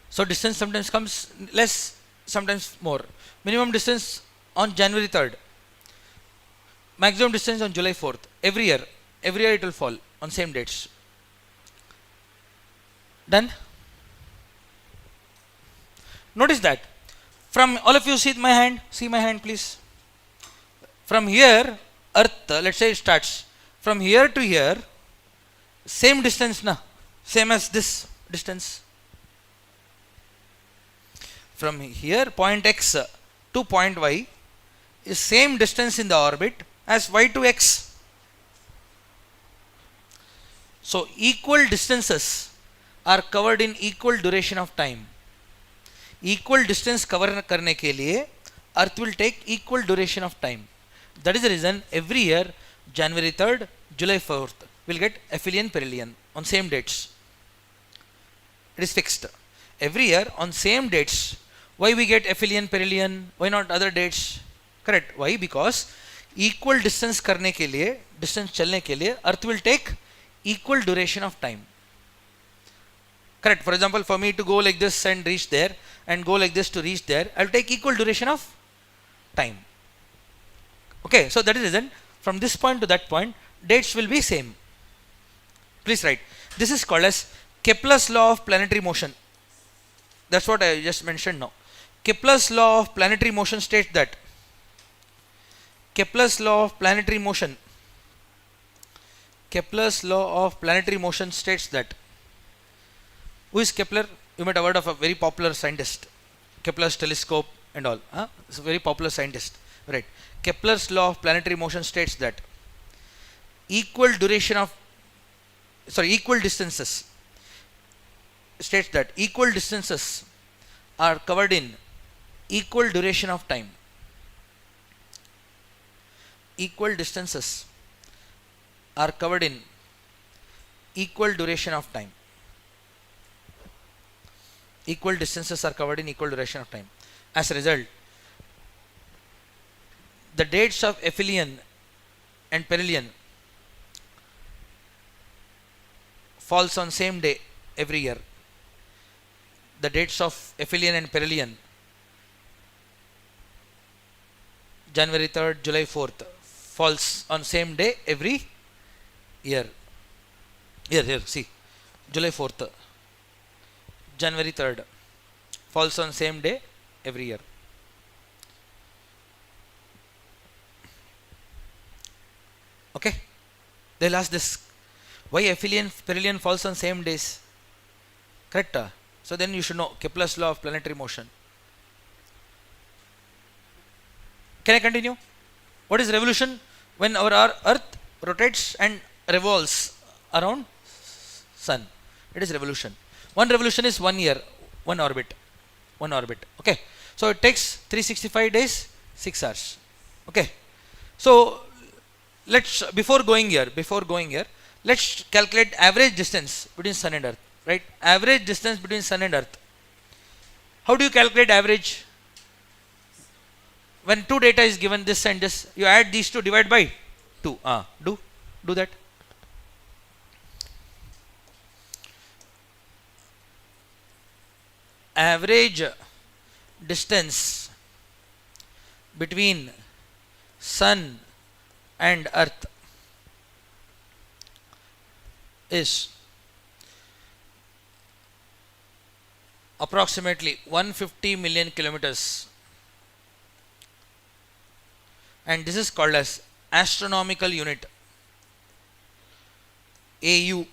So distance sometimes comes less, sometimes more. Minimum distance on January 3rd. Maximum distance on July 4th. Every year it will fall on same dates. Done? Notice that. From all of you see my hand please. From here, earth, let's say it starts. From here to here, same distance na? Same as this distance. From here, point x to point y is same distance in the orbit as y to x. So equal distances are covered in equal duration of time. Equal distance cover करने के लिए earth will take equal duration of time. That is the reason every year January 3rd, July 4th will get aphelion, perihelion on same dates. It is fixed. Every year on same dates. Why we get aphelion, perihelion? Why not other dates? Correct. Why? Because equal distance करने के लिए, distance चलने के लिए earth will take equal duration of time. Correct. For example, for me to go like this and reach there and go like this to reach there, I will take equal duration of time. Okay, so that is the reason from this point to that point dates will be same. Please write. This is called as Kepler's law of planetary motion. That's what I just mentioned now. Kepler's law of planetary motion states that Kepler's law of planetary motion states that. Who is Kepler? You might have heard of a very popular scientist. Kepler's telescope and all. It's a very popular scientist. Right. Kepler's law of planetary motion states that equal distances are covered in equal duration of time. Equal distances are covered in equal duration of time. Equal distances are covered in equal duration of time. As a result, the dates of aphelion and perihelion falls on same day every year. The dates of aphelion and perihelion, January 3rd, July 4th, falls on same day every year. Here, see, July 4th, January 3rd, falls on same day every year. Okay, they'll ask this, why aphelion, perihelion falls on same days? Correct? So then you should know Kepler's law of planetary motion. Can I continue? What is revolution? When our earth rotates and revolves around sun, it is revolution. One revolution is 1 year, one orbit, okay. So it takes 365 days, 6 hours, okay. So let's, before going here, let's calculate average distance between sun and earth, right? Average distance between sun and earth. How do you calculate average? When two data is given, this and this, you add these two, divide by 2. Do that. Average distance between sun and earth is approximately 150 million kilometers, and this is called as astronomical unit, AU.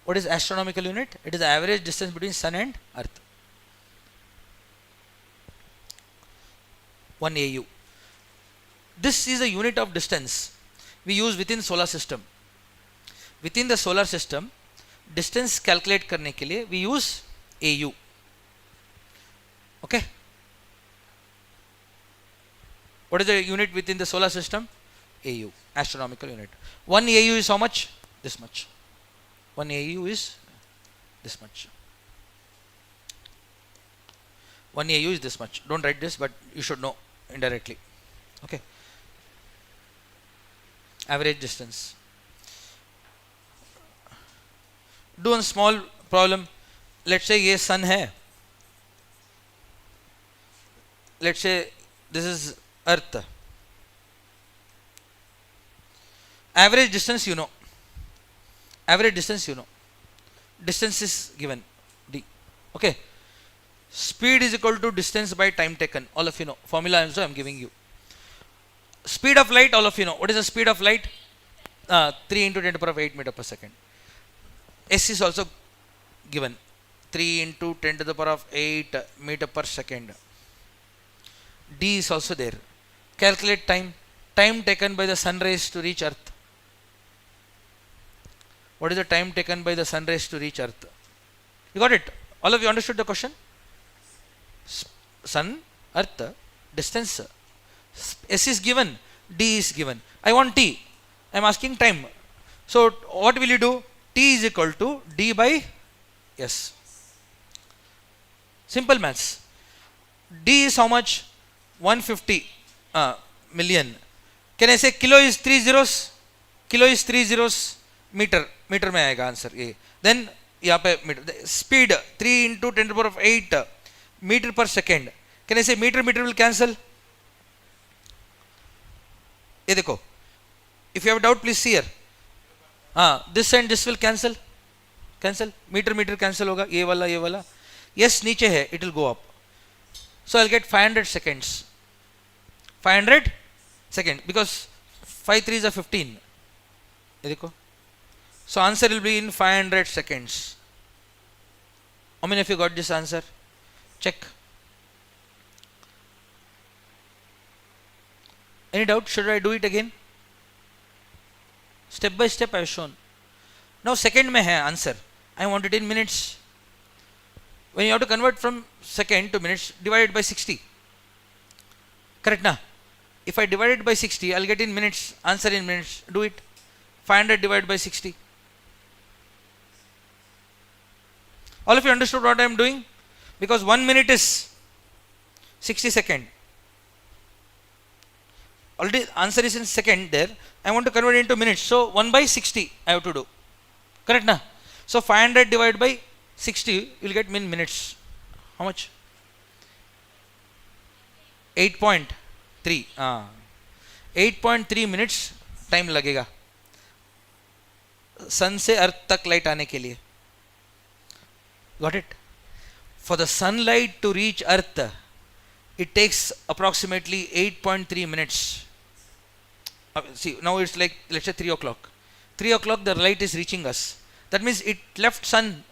What is astronomical unit? It is the average distance between sun and earth, 1 AU. This is a unit of distance we use within solar system. Within the solar system, distance calculate करने के लिए we use AU, okay. What is the unit within the solar system? AU, astronomical unit. 1 AU is how much? This much. 1 AU is this much. 1 AU is this much. Don't write this, but you should know indirectly, okay. Average distance. Do one small problem. Let's say ये sun है. Let's say this is earth. Average distance you know. Distance is given d, okay. Speed is equal to distance by time taken. All of you know. Formula also I am giving you. Speed of light, all of you know. What is the speed of light? 3 into 10 to the power of 8 meter per second. S is also given. 3 into 10 to the power of 8 meter per second. D is also there. Calculate time. Time taken by the sun rays to reach earth. What is the time taken by the sun rays to reach earth? You got it? All of you understood the question? Sun, earth, distance. S is given, D is given. I want T. I am asking time. So what will you do? T is equal to D by S. Simple maths. D is how much? 150 million. Can I say kilo is 3 zeros? Kilo is 3 zeros. Meter में आएगा answer ये. Then यहाँ पे metre. Speed 3 into 10 to the power of 8 meter per second. Can I say meter will cancel? ये देखो. If you have a doubt, please see here. This and this will cancel. Meter cancel होगा. ये वाला. Yes, नीचे है. It will go up. So I'll get 500 seconds. 500 seconds because 5 3s are 15. ये देखो. So answer will be in 500 seconds. How many of you got this answer? Check. Any doubt? Should I do it again? Step by step I have shown. Now second में है answer. I want it in minutes. When you have to convert from second to minutes, divide it by 60. Correct na? If I divide it by 60, I'll get in minutes. Answer in minutes. Do it. 500 divided by 60. All of you understood what I am doing? Because 1 minute is 60 seconds. Already answer is in second there. I want to convert it into minutes. So 1 by 60 I have to do. Correct na? So 500 divided by 60 you will get minutes. How much? 8.3. 8.3 minutes time लगेगा सन से अर्थ तक light आने के लिए. Got it? For the sunlight to reach earth, it takes approximately 8.3 minutes. See, now it's like, let's say 3 o'clock. 3 o'clock the light is reaching us. That means it left sun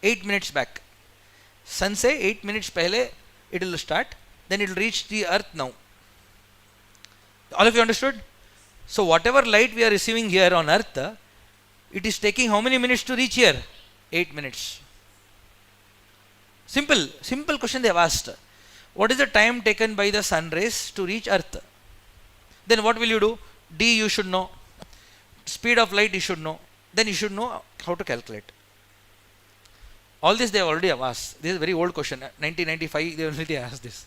8 minutes back. Sun से 8 minutes पहले it will start, then it will reach the earth now. All of you understood? So whatever light we are receiving here on earth, It is taking how many minutes to reach here? 8 minutes. Simple question they have asked. What is the time taken by the sun rays to reach earth? Then what will you do? D you should know, speed of light you should know, then you should know how to calculate. All this they have already asked. This is a very old question. 1995 they already asked this.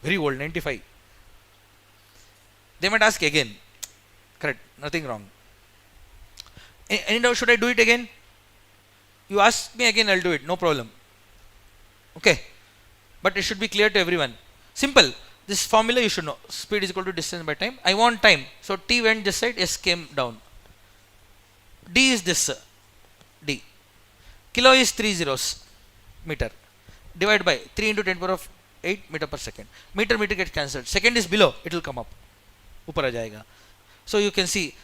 Very old, 95. They might ask again. Correct, nothing wrong. Any doubt, should I do it again? You ask me again, I'll do it, no problem. Okay, but it should be clear to everyone. Simple. This formula you should know. Speed is equal to distance by time. I want time, so T went this side, S came down. D is this, D. Kilo is 3 zeros, meter. Divide by 3 into 10 power of 8 meter per second. Meter gets cancelled. Second is below, it will come up. Upar aa jayega. So you can see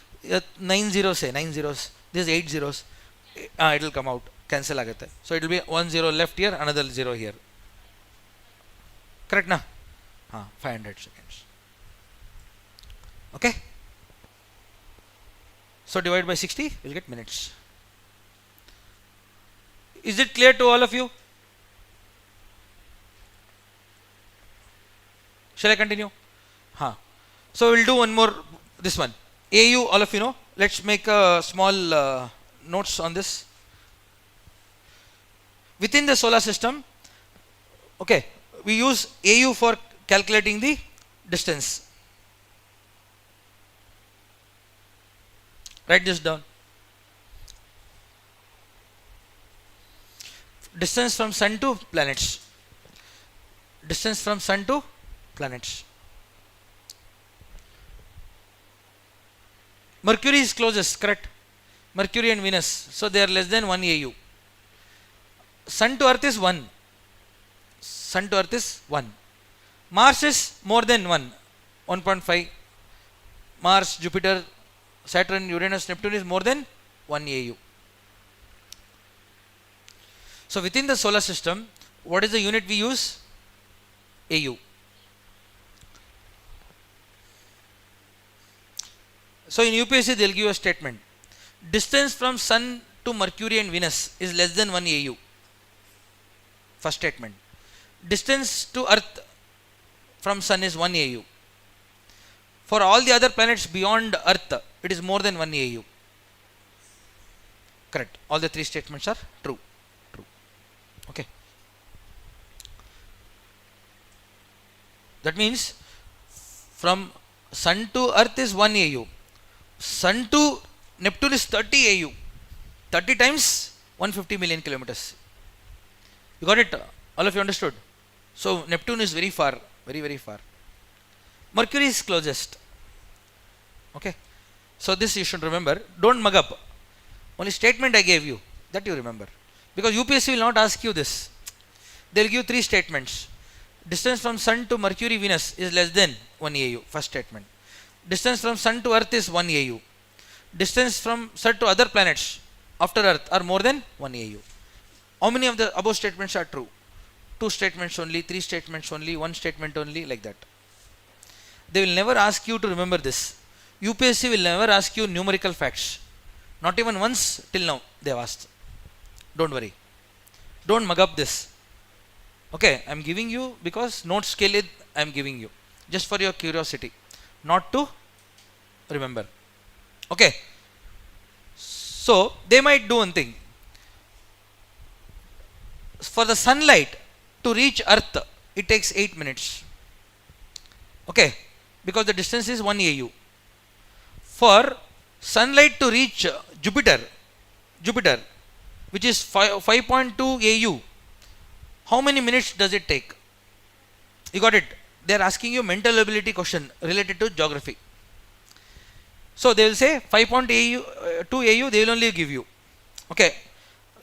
9 zeros hai, 9 zeros. This is 8 zeros. It will come out. Cancel agate. So it will be 1 zero left here, another 0 here. Correct na? 500 seconds. Okay. So divide by 60, we'll get minutes. Is it clear to all of you? Shall I continue? So we'll do one more, this one. AU, all of you know. Let's make a small notes on this. Within the solar system, okay, we use AU for calculating the distance. Write this down. Distance from sun to planets. Distance from sun to planets. Mercury is closest, correct? Mercury and Venus, so they are less than 1 AU. Sun to Earth is 1. Sun to Earth is 1. Mars is more than 1, 1.5. Mars, Jupiter, Saturn, Uranus, Neptune is more than 1 AU. So within the solar system, what is the unit we use? AU. So in UPSC they will give a statement. Distance from Sun to Mercury and Venus is less than 1 AU. First statement. Distance to Earth from Sun is 1 AU. For all the other planets beyond Earth, it is more than 1 AU. Correct. All the three statements are true. True. Okay. That means from Sun to Earth is 1 AU. Sun to Neptune is 30 AU. 30 times 150 million kilometers. You got it? All of you understood? So Neptune is very far. Very, very far. Mercury is closest. Okay. So this you should remember. Don't mug up. Only statement I gave you, that you remember. Because UPSC will not ask you this. They will give 3 statements. Distance from Sun to Mercury, Venus is less than 1 AU. First statement. Distance from Sun to Earth is 1 AU. Distance from Sun to other planets after Earth are more than 1 AU. How many of the above statements are true? 2 statements only, 3 statements only, 1 statement only, like that. They will never ask you to remember this. UPSC will never ask you numerical facts. Not even once till now they have asked. Don't worry. Don't mug up this. Okay, I am giving you because note scale it I am giving you. Just for your curiosity. Not to remember. Okay. So they might do one thing. For the sunlight to reach Earth, it takes 8 minutes. Okay. Because the distance is 1 AU. For sunlight to reach Jupiter, which is 5.2 AU, how many minutes does it take? You got it? They are asking you mental ability question related to geography. So they will say 5.2 AU, they will only give you. Okay.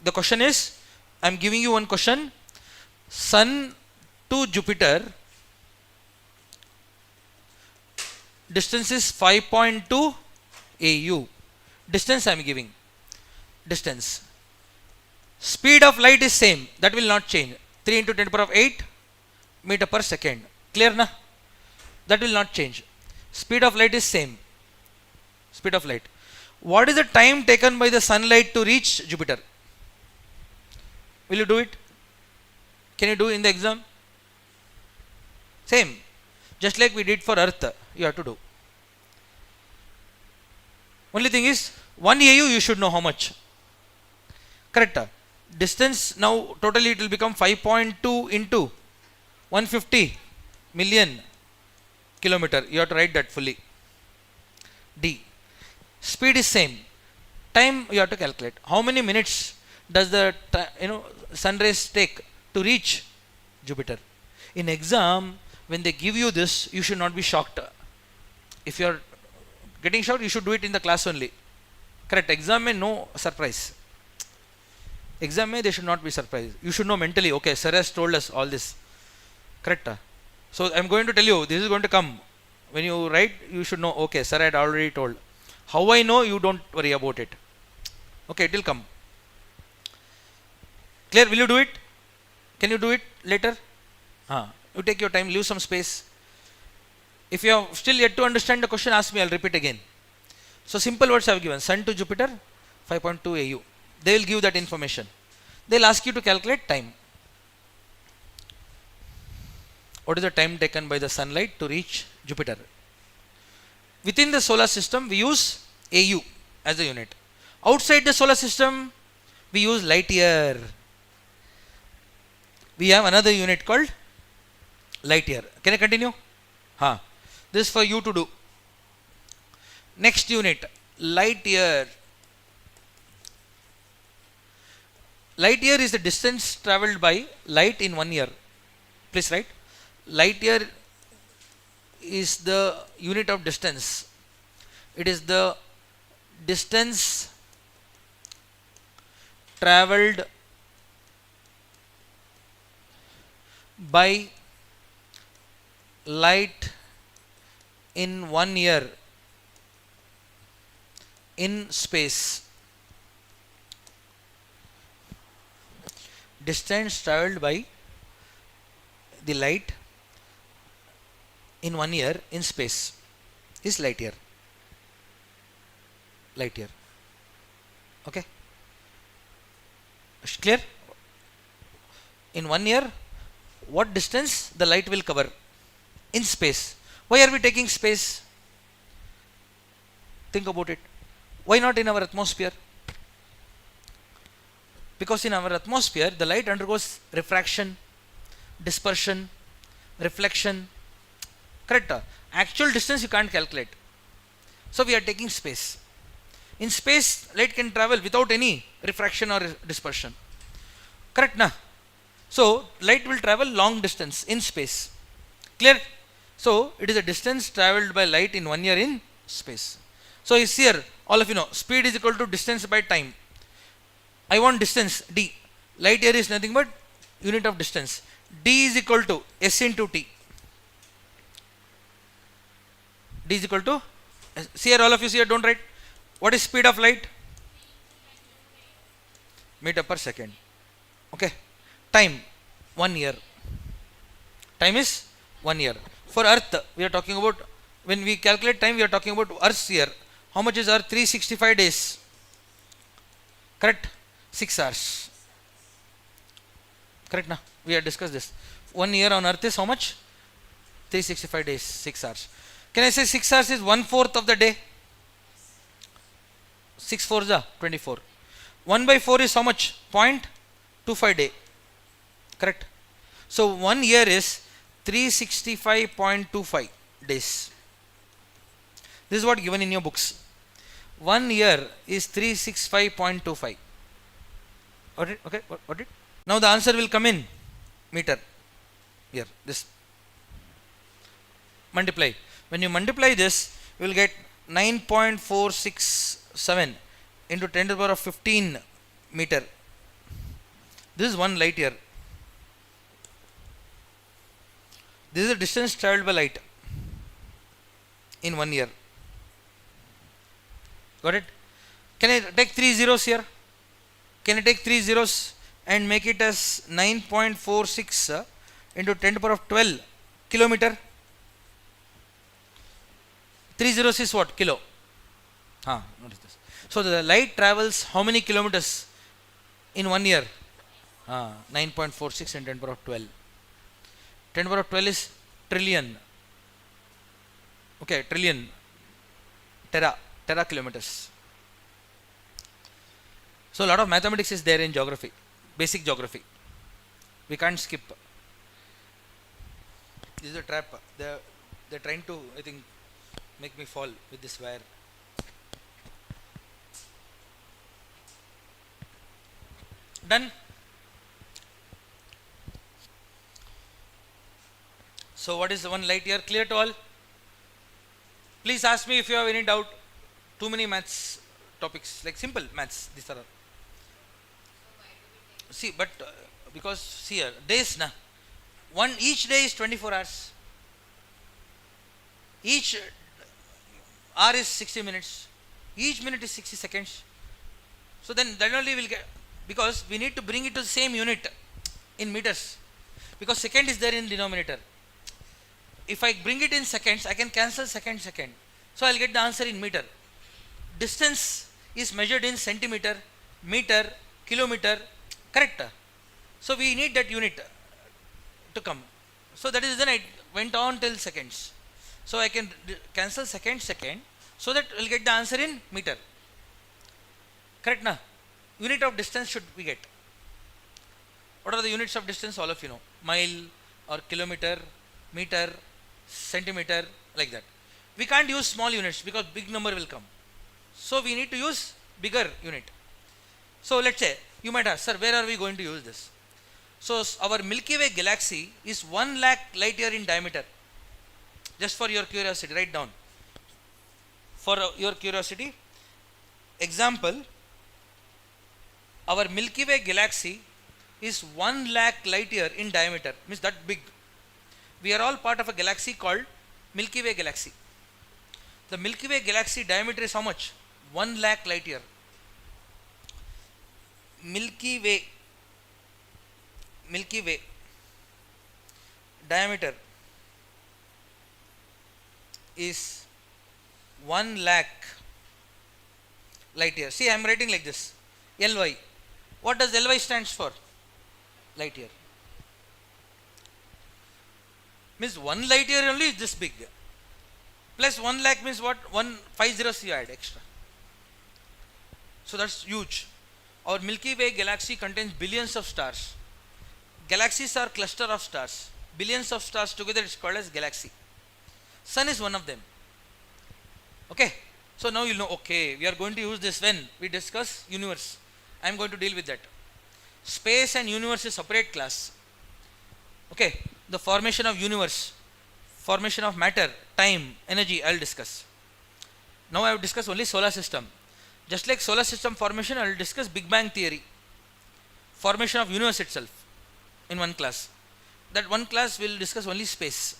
The question is, I am giving you one question. Sun to Jupiter, distance is 5.2 AU. Distance I am giving. Distance. Speed of light is same. That will not change. 3 into 10 power of 8 meter per second. Clear na? That will not change. Speed of light is same. Speed of light. What is the time taken by the sunlight to reach Jupiter? Will you do it? Can you do in the exam? Same. Just like we did for Earth, you have to do. Only thing is, 1 AU you should know how much. Correct. Distance now totally it will become 5.2 into 150 million kilometer. You have to write that fully. D. Speed is same. Time you have to calculate. How many minutes does the sun rays take to reach Jupiter? In exam, when they give you this, you should not be shocked. If you are getting shocked, you should do it in the class only. Correct. Exam may no surprise. Exam may they should not be surprised. You should know mentally, okay, sir has told us all this. Correct. So I am going to tell you, this is going to come. When you write, you should know, okay, sir had already told. How I know, you don't worry about it. Okay, it will come. Clear? Will you do it? Can you do it later? You take your time, leave some space. If you have still yet to understand the question, ask me, I'll repeat again. So simple words I have given. Sun to Jupiter, 5.2 AU. They will give that information. They'll ask you to calculate time. What is the time taken by the sunlight to reach Jupiter? Within the solar system, we use AU as a unit. Outside the solar system, we use light year. We have another unit called light year. Can I continue? This is for you to do. Next unit, light year. Light year is the distance traveled by light in 1 year. Please write. Light year is the unit of distance. It is the distance traveled by light in 1 year in space. Distance traveled by the light in 1 year in space is light year. Light year. Okay. Clear? In 1 year, what distance the light will cover in space? Why are we taking space? Think about it. Why not in our atmosphere? Because in our atmosphere, the light undergoes refraction, dispersion, reflection. Correct? Actual distance you can't calculate. So we are taking space. In space, light can travel without any refraction or dispersion. Correct? Na? So light will travel long distance in space. Clear? So it is a distance traveled by light in 1 year in space. So it's here, all of you know, speed is equal to distance by time. I want distance d. Light year is nothing but unit of distance. D is equal to s into t. D is equal to, see here, all of you see here, don't write. What is speed of light? Meter per second. Okay. Time 1 year. Time is 1 year. For Earth, we are talking about, when we calculate time, we are talking about Earth's year. How much is Earth? 365 days. Correct? 6 hours. Correct now? We have discussed this. 1 year on Earth is how much? 365 days, 6 hours. Can I say 6 hours is 1/4 of the day? 6 4s are 24. 1/4 is how much? 0.25 day. Correct? So 1 year is 365.25 days. This is what given in your books. 1 year is 365.25. Got it? Okay, got it? Now the answer will come in meter. Here, this. Multiply. When you multiply this, you will get 9.467 into 10 to the power of 15 meter. This is 1 light year. This is the distance traveled by light in 1 year. Got it? Can I take 3 zeros here? Can I take 3 zeros and make it as 9.46 into 10 to the power of 12 kilometer? 3 zeros is what? Kilo. Notice this. So the light travels how many kilometers in 1 year? 9.46 and 10 power of 12. 10 power of 12 is trillion. Okay, trillion. Tera kilometers. So a lot of mathematics is there in geography, basic geography. We can't skip. This is a trap. They're trying to, I think, make me fall with this wire. Done. So what is the 1 light year? Clear to all? Please ask me if you have any doubt. Too many maths topics, like simple maths. These are. See, but because see here, days na. Each day is 24 hours. Each hour is 60 minutes. Each minute is 60 seconds. So then that only will get, because we need to bring it to the same unit in meters. Because second is there in denominator. If I bring it in seconds, I can cancel second. So I'll get the answer in meter. Distance is measured in centimeter, meter, kilometer. Correct? So we need that unit to come. So that is then I went on till seconds. So I can cancel second, so that we'll get the answer in meter. Correct na? Unit of distance should we get. What are the units of distance? All of you know. Mile or kilometer, meter, centimeter, like that. We can't use small units because big number will come. So we need to use bigger unit. So let's say, you might ask, sir, where are we going to use this? So our Milky Way galaxy is 1 lakh light year in diameter. Just for your curiosity, write down. For your curiosity, example, our Milky Way galaxy is 1 lakh light year in diameter, means that big. We are all part of a galaxy called Milky Way galaxy. The Milky Way galaxy diameter is how much? 1 lakh light year. Milky Way diameter is 1 lakh light year. See, I am writing like this. LY. What does LY stands for? Light year. Means 1 light year only is this big. Plus 1 lakh means what? 150 you add extra. So that's huge. Our Milky Way galaxy contains billions of stars. Galaxies are cluster of stars. Billions of stars together is called as galaxy. Sun is one of them. Okay. So now you know, okay, we are going to use this when we discuss universe. I am going to deal with that. Space and universe is separate class. Okay. The formation of universe, formation of matter, time, energy, I will discuss. Now I will discuss only solar system. Just like solar system formation, I will discuss Big Bang theory, formation of universe itself in one class. That one class will discuss only space.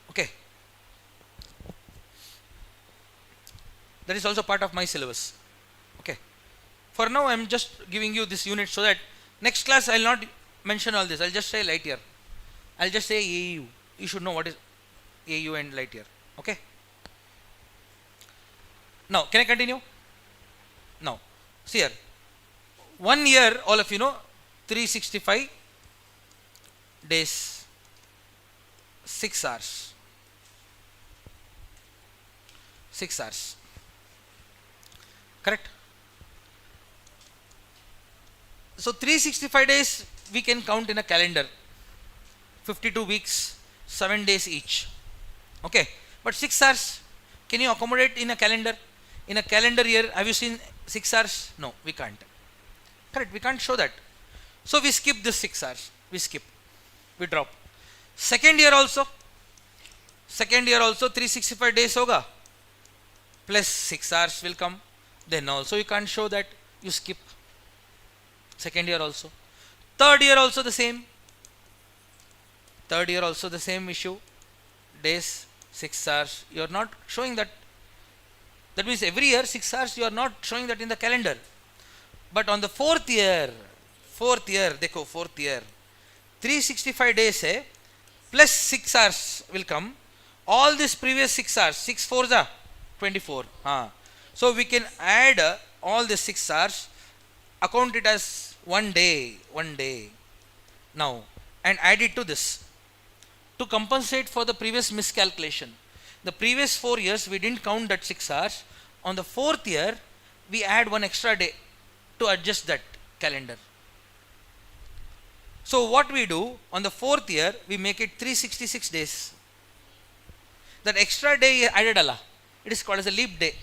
Okay. That is also part of my syllabus. Okay. For now, I am just giving you this unit so that next class I will not mention all this. I will just say light year. I will just say AU. You should know what is AU and light year. Okay. Now, can I continue? Now, see here. 1 year, all of you know, 365 days, 6 hours. 6 hours. Correct? So 365 days we can count in a calendar. 52 weeks, 7 days each. Okay. But 6 hours, can you accommodate in a calendar? In a calendar year, have you seen 6 hours? No, we can't. Correct, we can't show that. So we skip this 6 hours. We skip. We drop. Second year also 365 days hoga. Plus 6 hours will come. Then also you can't show that. You skip. Second year also. Third year also the same. Third year also the same issue. Days, 6 hours. You are not showing that. That means every year 6 hours you are not showing that in the calendar. But on the fourth year, dekho fourth year, 365 days hai, plus 6 hours will come. All this previous 6 hours, 6 4s are 24. So we can add all the 6 hours, account it as one day now, and add it to this to compensate for the previous miscalculation. The previous 4 years we didn't count that 6 hours. On the 4th year we add one extra day to adjust that calendar. So what we do on the 4th year, we make it 366 days. That extra day added Allah, it is called as a leap day.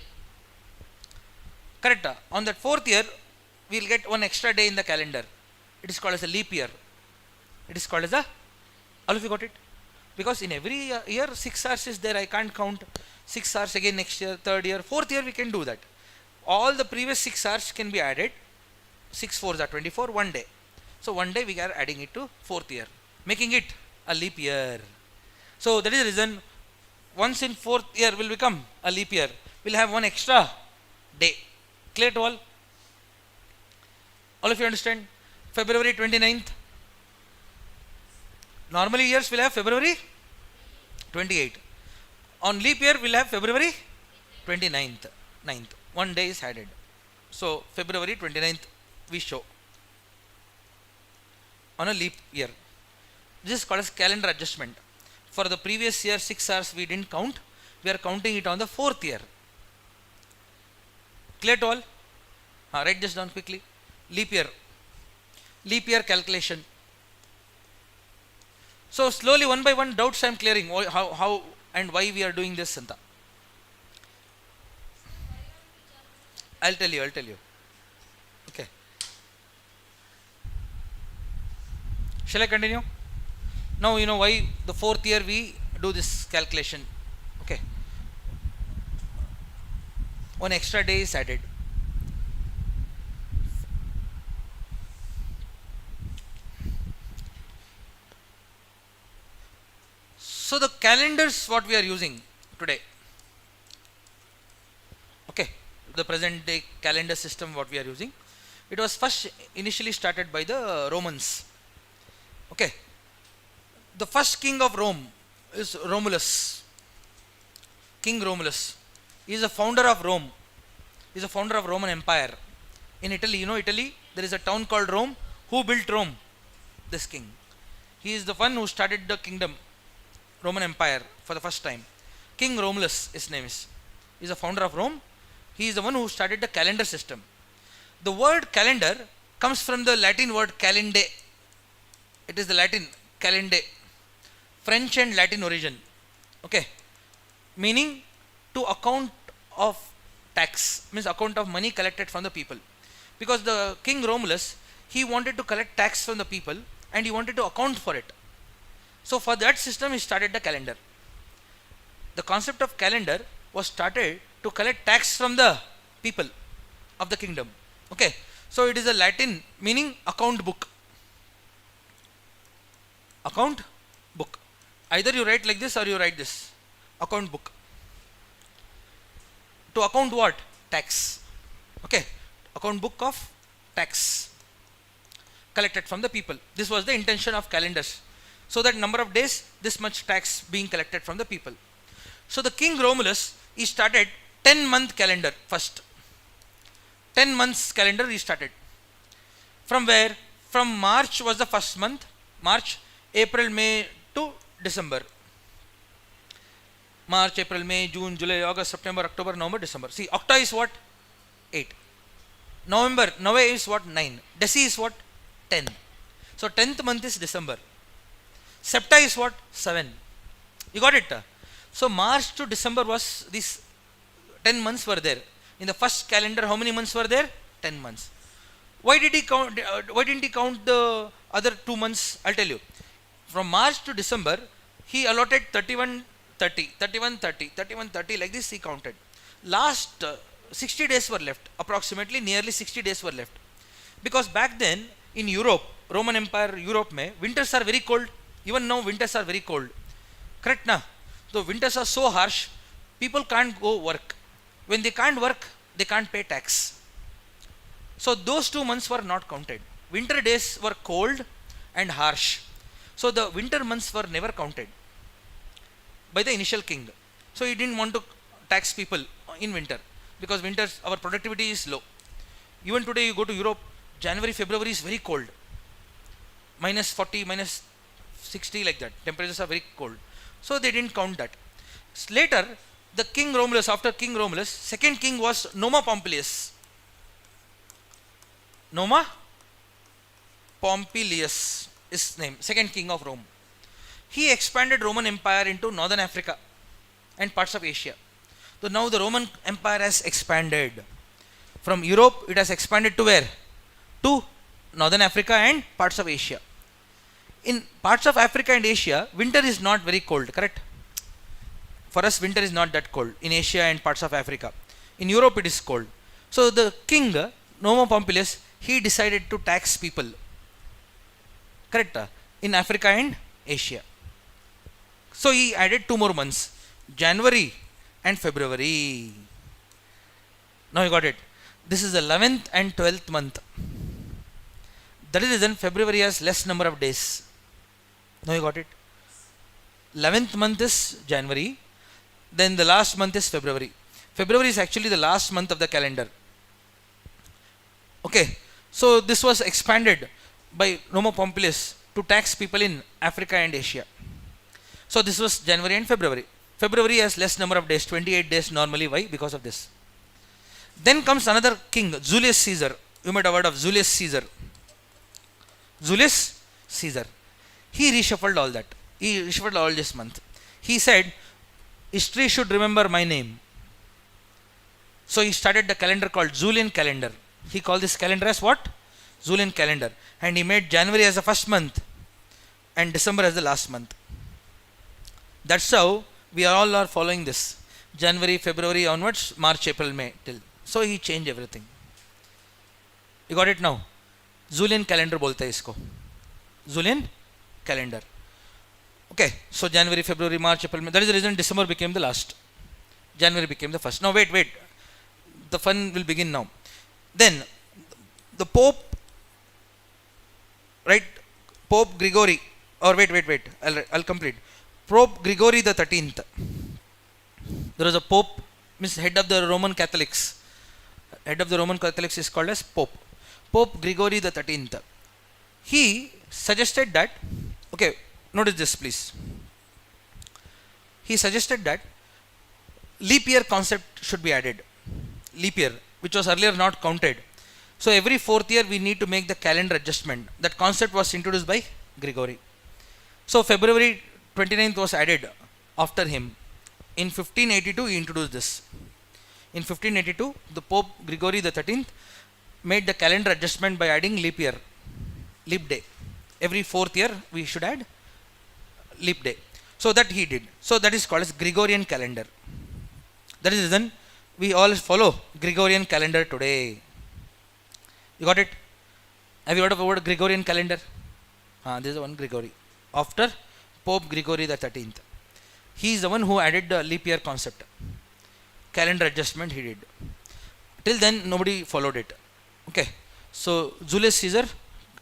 Correct? On that 4th year we will get one extra day in the calendar. It is called as a leap year. It is called as a, all of you got it? Because in every year 6 hours is there, I can't count 6 hours again next year, 3rd year, 4th year we can do that. All the previous 6 hours can be added. 6 4s are 24, one day. So one day we are adding it to 4th year, making it a leap year. So that is the reason once in 4th year will become a leap year. We'll have one extra day. Clear to all? All of you understand? February 29th. Normally years will have February 28th. On leap year we'll have February 29th. 9th. One day is added. So February 29th we show on a leap year. This is called as calendar adjustment. For the previous year 6 hours we didn't count. We are counting it on the 4th year. Clear to all? Write this down quickly. Leap year. Leap year calculation. So slowly one by one doubts I am clearing. How and why we are doing this, Santa. I'll tell you. Okay. Shall I continue? Now you know why the 4th year we do this calculation. Okay. One extra day is added. So the calendars what we are using today. Okay. The present day calendar system what we are using. It was first initially started by the Romans. Okay. The first king of Rome is Romulus. King Romulus. He is a founder of Rome. He is a founder of Roman Empire. In Italy, you know Italy, there is a town called Rome. Who built Rome? This king. He is the one who started the kingdom, Roman Empire, for the first time. King Romulus, his name is. He is a founder of Rome. He is the one who started the calendar system. The word calendar comes from the Latin word calende. It is the Latin calende. French and Latin origin. Okay. Meaning to account of tax. Means account of money collected from the people. Because the King Romulus, he wanted to collect tax from the people and he wanted to account for it. So for that system he started the calendar. The concept of calendar was started to collect tax from the people of the kingdom. Okay. So it is a Latin meaning account book. Account book. Either you write like this or you write this. Account book. To account what? Tax. Okay. Account book of tax collected from the people. This was the intention of calendars. So that number of days, this much tax being collected from the people. So the King Romulus, he started 10-month calendar first. 10 months calendar he started. From where? From March was the first month. March, April, May to December. March, April, May, June, July, August, September, October, November, December. See, Octa is what? 8. November is what? 9. Deci is what? 10. So 10th month is December. Septa is what? 7. You got it? So March to December was these 10 months were there. In the first calendar, how many months were there? 10 months. Why did he count? Why didn't he count the other 2 months? I'll tell you. From March to December, he allotted 31, 30, 31, 30, 31, 30. Like this he counted. Last 60 days were left. Approximately nearly 60 days were left. Because back then in Europe, Roman Empire, Europe, winters are very cold. Even now winters are very cold. Correct na? The winters are so harsh, people can't go work. When they can't work, they can't pay tax. So those 2 months were not counted. Winter days were cold and harsh. So the winter months were never counted by the initial king. So he didn't want to tax people in winter. because winters our productivity is low. Even today you go to Europe, January, February is very cold, minus 40, minus 60 like that. Temperatures are very cold. So they didn't count that. Later, the king Romulus, after King Romulus, second king was Noma Pompilius. Noma Pompilius is his name, second king of Rome. He expanded Roman Empire into northern Africa and parts of Asia. So now the Roman Empire has expanded. From Europe, it has expanded to where? To northern Africa and parts of Asia. In parts of Africa and Asia, winter is not very cold, correct? For us, winter is not that cold in Asia and parts of Africa. In Europe, it is cold. So the king, Noma Pompilius, he decided to tax people, correct? In Africa and Asia. So he added 2 more months, January and February. Now you got it. This is the 11th and 12th month. That is the reason February has less number of days. Now you got it. 11th month is January. Then the last month is February. February is actually the last month of the calendar. Okay. So this was expanded by Noma Pompilius to tax people in Africa and Asia. So this was January and February. February has less number of days, 28 days normally. Why? Because of this. Then comes another king, Julius Caesar. You might have heard of Julius Caesar. Julius Caesar. He reshuffled all that. He reshuffled all this month. He said, history should remember my name. So he started the calendar called Julian calendar. He called this calendar as what? Julian calendar. And he made January as the first month and December as the last month. That's how we all are following this. January, February onwards, March, April, May till. So he changed everything. You got it now? Julian calendar बोलते हैं इसको. Julian calendar. Okay. So January, February, March, April, May. That is the reason December became the last. January became the first. Now wait. The fun will begin now. Then the Pope, right? Pope Gregory. Or wait. I'll complete. Pope Gregory the 13th. There was a Pope, means head of the Roman Catholics. Head of the Roman Catholics is called as Pope. Pope Gregory the 13th. He suggested that, okay, notice this please. He suggested that leap year concept should be added. Leap year, which was earlier not counted. So every 4th year we need to make the calendar adjustment. That concept was introduced by Gregory. So February 29th was added after him. In 1582 he introduced this. In 1582 the Pope Gregory the 13th made the calendar adjustment by adding leap year, leap day. Every 4th year we should add leap day. So that he did. So that is called as Gregorian calendar. That is the reason we all follow Gregorian calendar today. You got it? Have you heard of the word Gregorian calendar? This is the one Gregory. After Pope Gregory the 13th. He is the one who added the leap year concept. Calendar adjustment he did. Till then nobody followed it. Okay. So Julius Caesar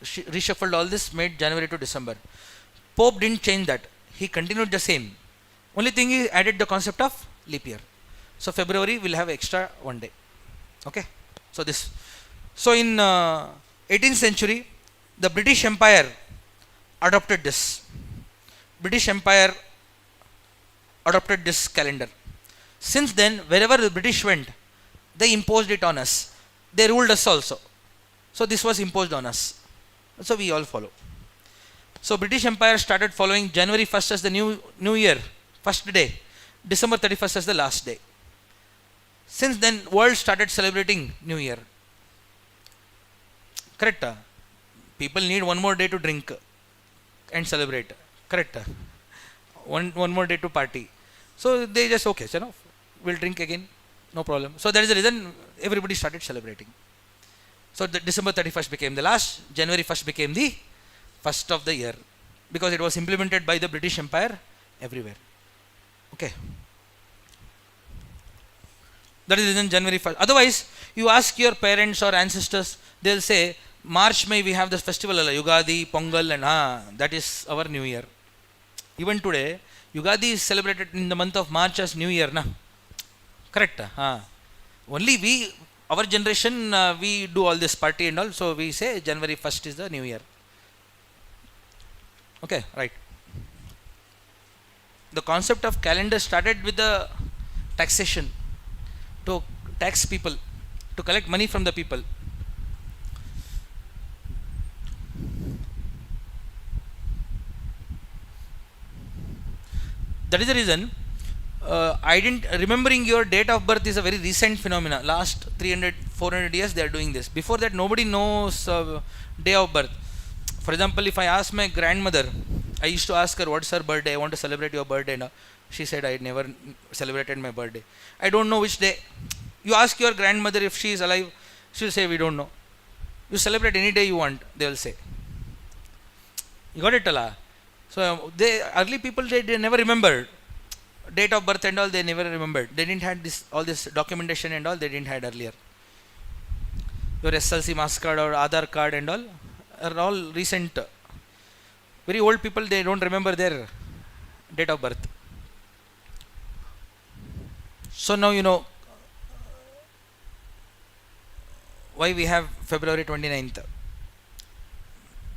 reshuffled all this, made January to December. Pope didn't change that. He continued the same. Only thing he added the concept of leap year. So February will have extra 1 day. Okay. So this. So in 18th century, the British Empire adopted this. British Empire adopted this calendar. Since then, wherever the British went, they imposed it on us. They ruled us also. So this was imposed on us. So we all follow. So British Empire started following January 1st as the new year, first day. December 31st as the last day. Since then, world started celebrating New Year. Correct? People need one more day to drink and celebrate. Correct? One more day to party. So they just, okay, so we'll drink again. No problem. So that is the reason everybody started celebrating. So the December 31st became the last. January 1st became the first of the year. Because it was implemented by the British Empire everywhere. Okay. That is the reason January 1st. Otherwise, you ask your parents or ancestors, they'll say, March, May, we have this festival, Yugadi, Pongal, and that is our New Year. Even today, Yugadi is celebrated in the month of March as New Year, na? Correct? Only we, our generation, we do all this party and all, so we say January 1st is the new year. Okay, right. The concept of calendar started with the taxation, to tax people, to collect money from the people. That is the reason remembering your date of birth is a very recent phenomena. Last 300 400 years they are doing this. Before that nobody knows day of birth. For example, if I ask my grandmother, I used to ask her what's her birthday, I want to celebrate your birthday now. She said I never celebrated my birthday, I don't know which day. You ask your grandmother if she is alive, she will say we don't know. You celebrate any day you want, they will say. You got it, Allah? So they early people, they never remembered date of birth and all, they never remembered. They didn't had this, all this documentation and all, they didn't had earlier. Your SLC mass card or Aadhaar card and all are all recent. Very old people, they don't remember their date of birth. So now you know why we have February 29th.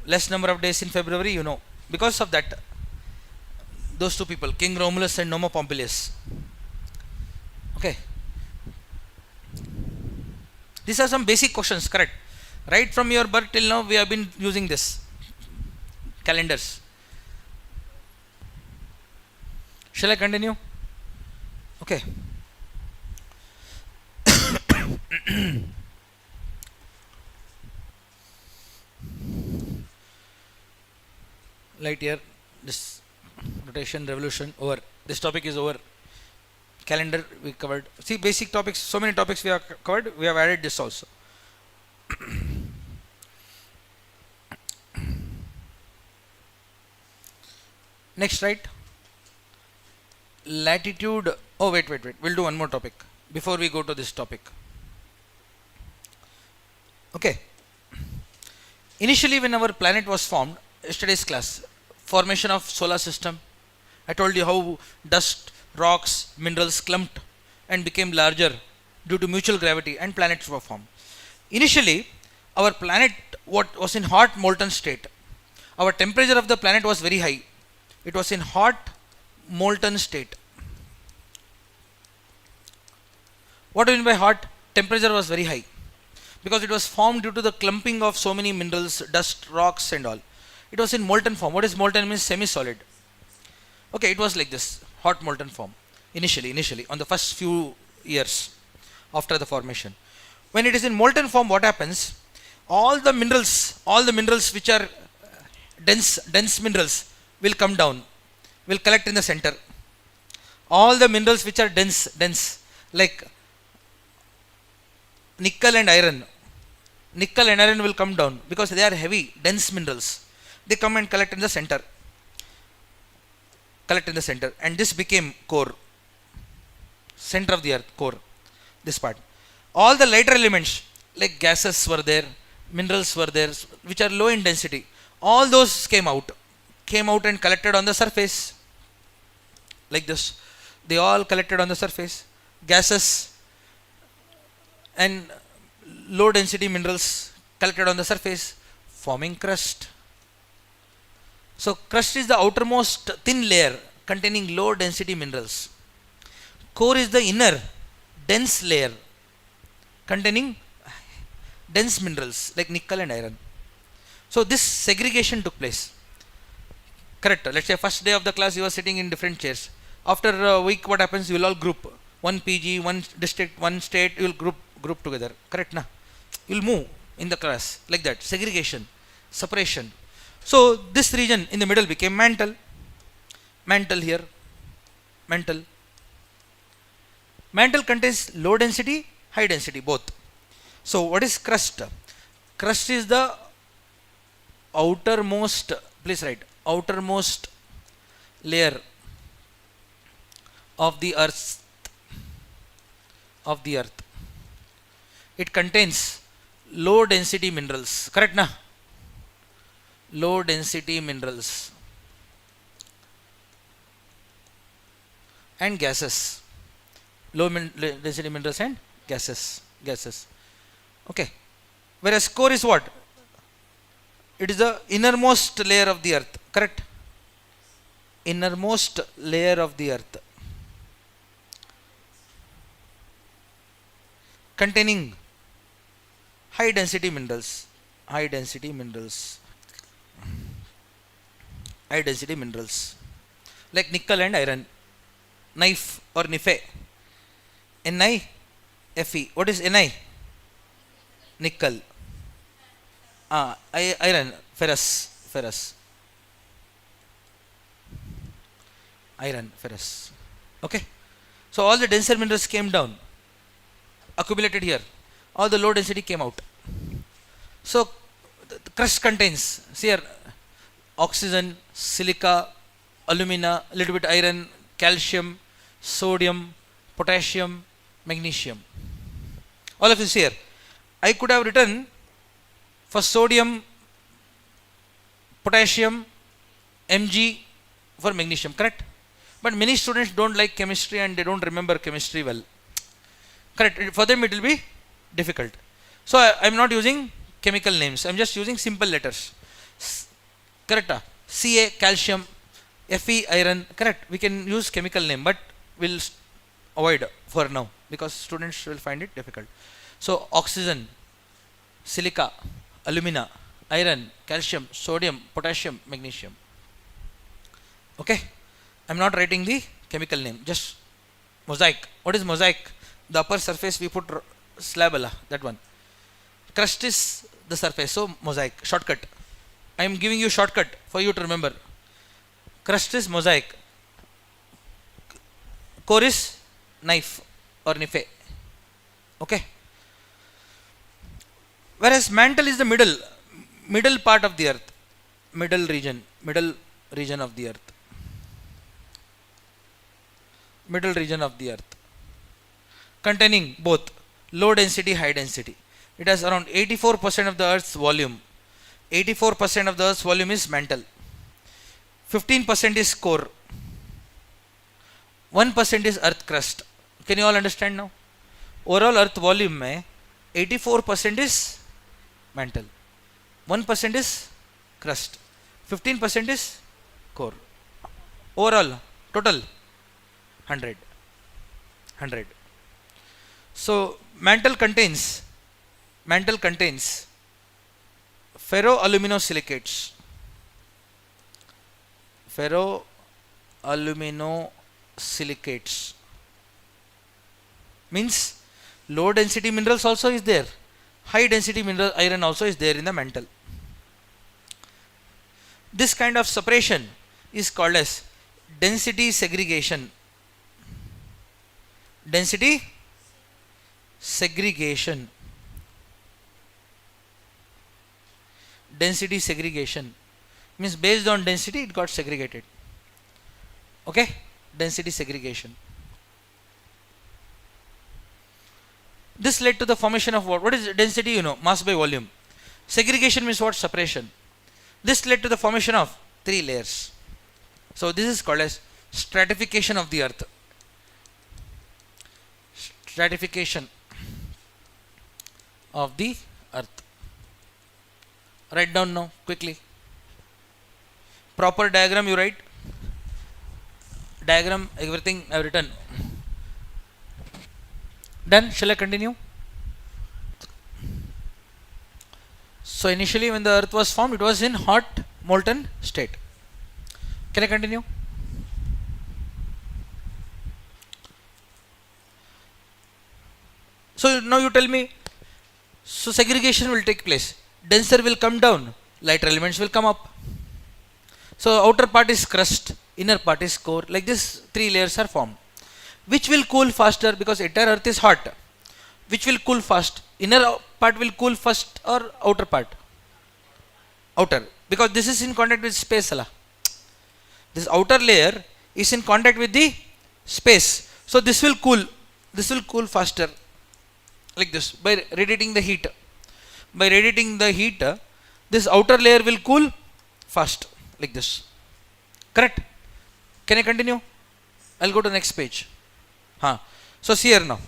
Less number of days in February, you know, because of that. Those two people, King Romulus and Numa Pompilius. Okay, these are some basic questions, correct? Right from your birth till now we have been using this calendars. Shall I continue? Okay. Light year, this rotation, revolution, over. This topic is over. Calendar we covered. See, basic topics, so many topics we have covered, we have added this also. Next, right? Latitude. Oh, wait. We'll do one more topic before we go to this topic. Okay. Initially, when our planet was formed, yesterday's class, formation of solar system, I told you how dust, rocks, minerals clumped and became larger due to mutual gravity and planets were formed. Initially, our planet was in hot molten state. Our temperature of the planet was very high. It was in hot molten state. What do you mean by hot? Temperature was very high because it was formed due to the clumping of so many minerals, dust, rocks and all. It was in molten form. What is molten? Means semi-solid. Okay, it was like this, hot molten form initially on the first few years after the formation. When it is in molten form, what happens? All the minerals which are dense minerals will come down, will collect in the center. All the minerals which are dense like nickel and iron will come down because they are heavy, dense minerals. They come and collect in the center, and this became core, center of the earth, core, this part. All the lighter elements like gases were there, minerals were there which are low in density. All those came out and collected on the surface like this. They all collected on the surface, gases and low density minerals collected on the surface, forming crust. So crust is the outermost thin layer containing low density minerals. Core is the inner dense layer containing dense minerals like nickel and iron. So this segregation took place. Correct. Let's say first day of the class you are sitting in different chairs. After a week what happens? You will all group. One PG, one district, one state, you will group together. Correct na? You will move in the class like that. Segregation, separation. So this region in the middle became mantle. Mantle here. Mantle. Mantle contains low density, high density, both. So what is crust? Crust is the outermost, please write, outermost layer of the earth. It contains low density minerals. Correct na? Low density minerals and gases. Low density minerals and Gases. Okay. Whereas core is what? It is the innermost layer of the earth. Correct? Innermost layer of the earth, containing high density minerals. High density minerals. High density minerals. Like nickel and iron. Knife or Nife. NiFe. What is Ni? Nickel. Iron. Ferrous. Iron. Ferrous. Okay. So all the denser minerals came down, accumulated here. All the low density came out. So the crust contains, see here, oxygen, silica, alumina, a little bit iron, calcium, sodium, potassium, magnesium. All of this here. I could have written for sodium, potassium, Mg for magnesium, correct? But many students don't like chemistry and they don't remember chemistry well. Correct? For them it will be difficult. So I am not using chemical names. I am just using simple letters. Correct? Ca calcium, Fe iron. Correct? We can use chemical name, but we'll avoid for now because students will find it difficult. So oxygen, silica, alumina, iron, calcium, sodium, potassium, magnesium. Okay? I am not writing the chemical name, just mosaic. What is mosaic? The upper surface we put slab, that one. Crust is the surface, so mosaic. Shortcut. I am giving you shortcut for you to remember. Crust is mosaic. Core is knife or Nife. Okay. Whereas mantle is the middle part of the earth. Middle region of the earth. Middle region of the earth, containing both low density, high density. It has around 84% of the earth's volume. 84% of the earth's volume is mantle. 15% is core. 1% is earth crust. Can you all understand now? Overall earth volume mein 84% is mantle. 1% is crust. 15% is core. Overall, total 100. So mantle contains ferroaluminosilicates. Ferroaluminosilicates means low density minerals also is there. High density mineral iron also is there in the mantle. This kind of separation is called as density segregation. Density segregation means based on density it got segregated. Okay, density segregation. This led to the formation of what is density? You know, mass by volume. Segregation means what? Separation. This led to the formation of 3 layers. So this is called as stratification of the earth. Stratification of the earth. Write down now quickly. Proper diagram you write. Diagram, everything I have written. Done? Shall I continue? So initially when the earth was formed, it was in hot molten state. Can I continue? So now you tell me, so segregation will take place. Denser will come down, lighter elements will come up. So outer part is crust, inner part is core. Like this 3 layers are formed. Which will cool faster because entire earth is hot? Which will cool fast? Inner part will cool first or outer part? Outer. Because this is in contact with space. This outer layer is in contact with the space. So this will cool faster. Like this, by radiating the heat. By radiating the heat, this outer layer will cool fast. Like this. Correct? Can I continue? I'll go to the next page. So see here now.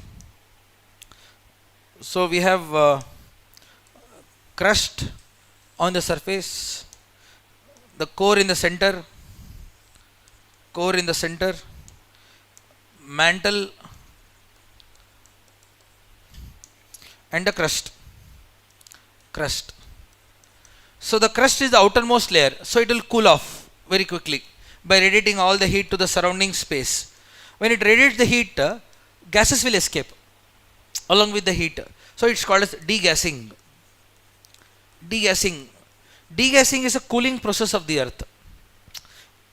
So we have crust on the surface, the core in the center, mantle, and the crust. So the crust is the outermost layer, so it will cool off very quickly by radiating all the heat to the surrounding space. When it radiates the heat, gases will escape along with the heat. So it's called as degassing. Degassing. Degassing is a cooling process of the earth.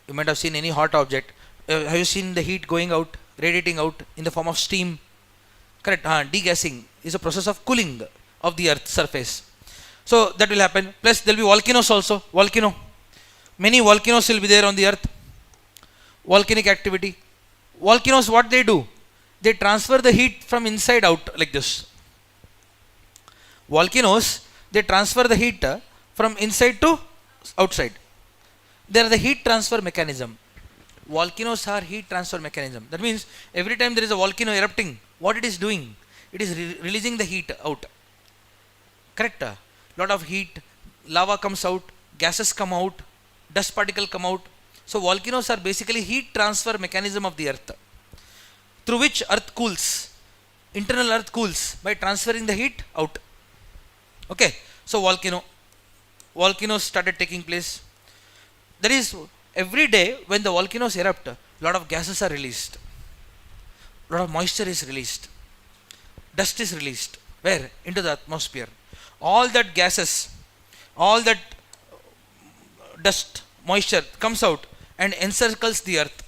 You might have seen any hot object. Have you seen the heat going out, radiating out in the form of steam? Correct. Degassing is a process of cooling of the earth's surface. So that will happen. Plus there will be volcanoes also. Many volcanoes will be there on the earth. Volcanic activity. Volcanoes, what they do? They transfer the heat from inside out like this. Volcanoes, they transfer the heat from inside to outside. They are the heat transfer mechanism. Volcanoes are heat transfer mechanism. That means every time there is a volcano erupting, what it is doing? It is releasing the heat out. Correct? Lot of heat, lava comes out, gases come out, dust particle come out. So volcanoes are basically heat transfer mechanism of the earth, through which earth cools. Internal earth cools by transferring the heat out. Okay, so volcanoes started taking place. That is, every day when the volcanoes erupt, a lot of gases are released, a lot of moisture is released, dust is released. Where? Into the atmosphere. All that gases, all that dust, moisture comes out and encircles the earth.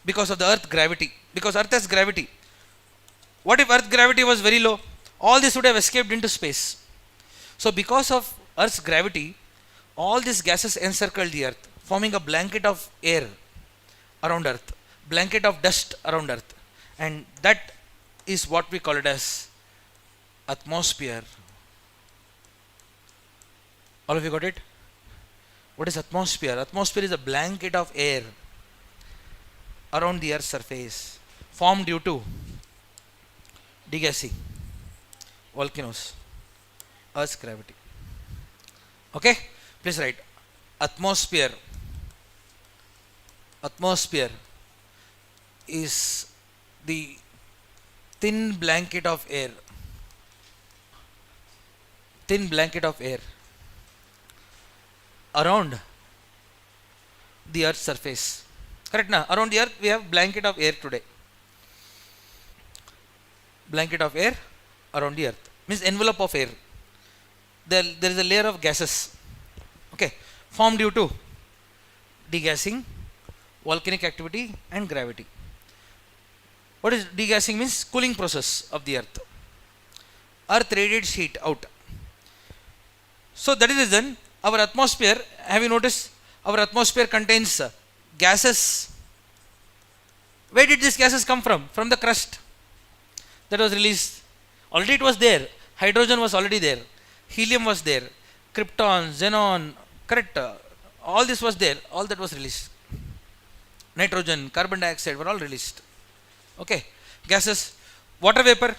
Because of the earth gravity. Because earth has gravity. What if earth gravity was very low? All this would have escaped into space. So because of earth's gravity, all these gases encircle the earth, forming a blanket of air around earth, blanket of dust around earth, and that is what we call it as atmosphere. All of you got it? What is atmosphere? Atmosphere is a blanket of air around the earth's surface, formed due to degassing, volcanoes, earth's gravity. Okay, please write atmosphere. Atmosphere is the thin blanket of air around the earth's surface. Correct na? Around the earth we have blanket of air today. Blanket of air around the earth means envelope of air. There is a layer of gases, okay, formed due to degassing, volcanic activity and gravity. What is degassing? Means cooling process of the earth. Earth radiates heat out. So that is the reason our atmosphere, have you noticed, our atmosphere contains gases. Where did these gases come from? From the crust that was released. Already it was there. Hydrogen was already there. Helium was there. Krypton, xenon, correct. All this was there. All that was released. Nitrogen, carbon dioxide were all released. Okay. Gases. Water vapor.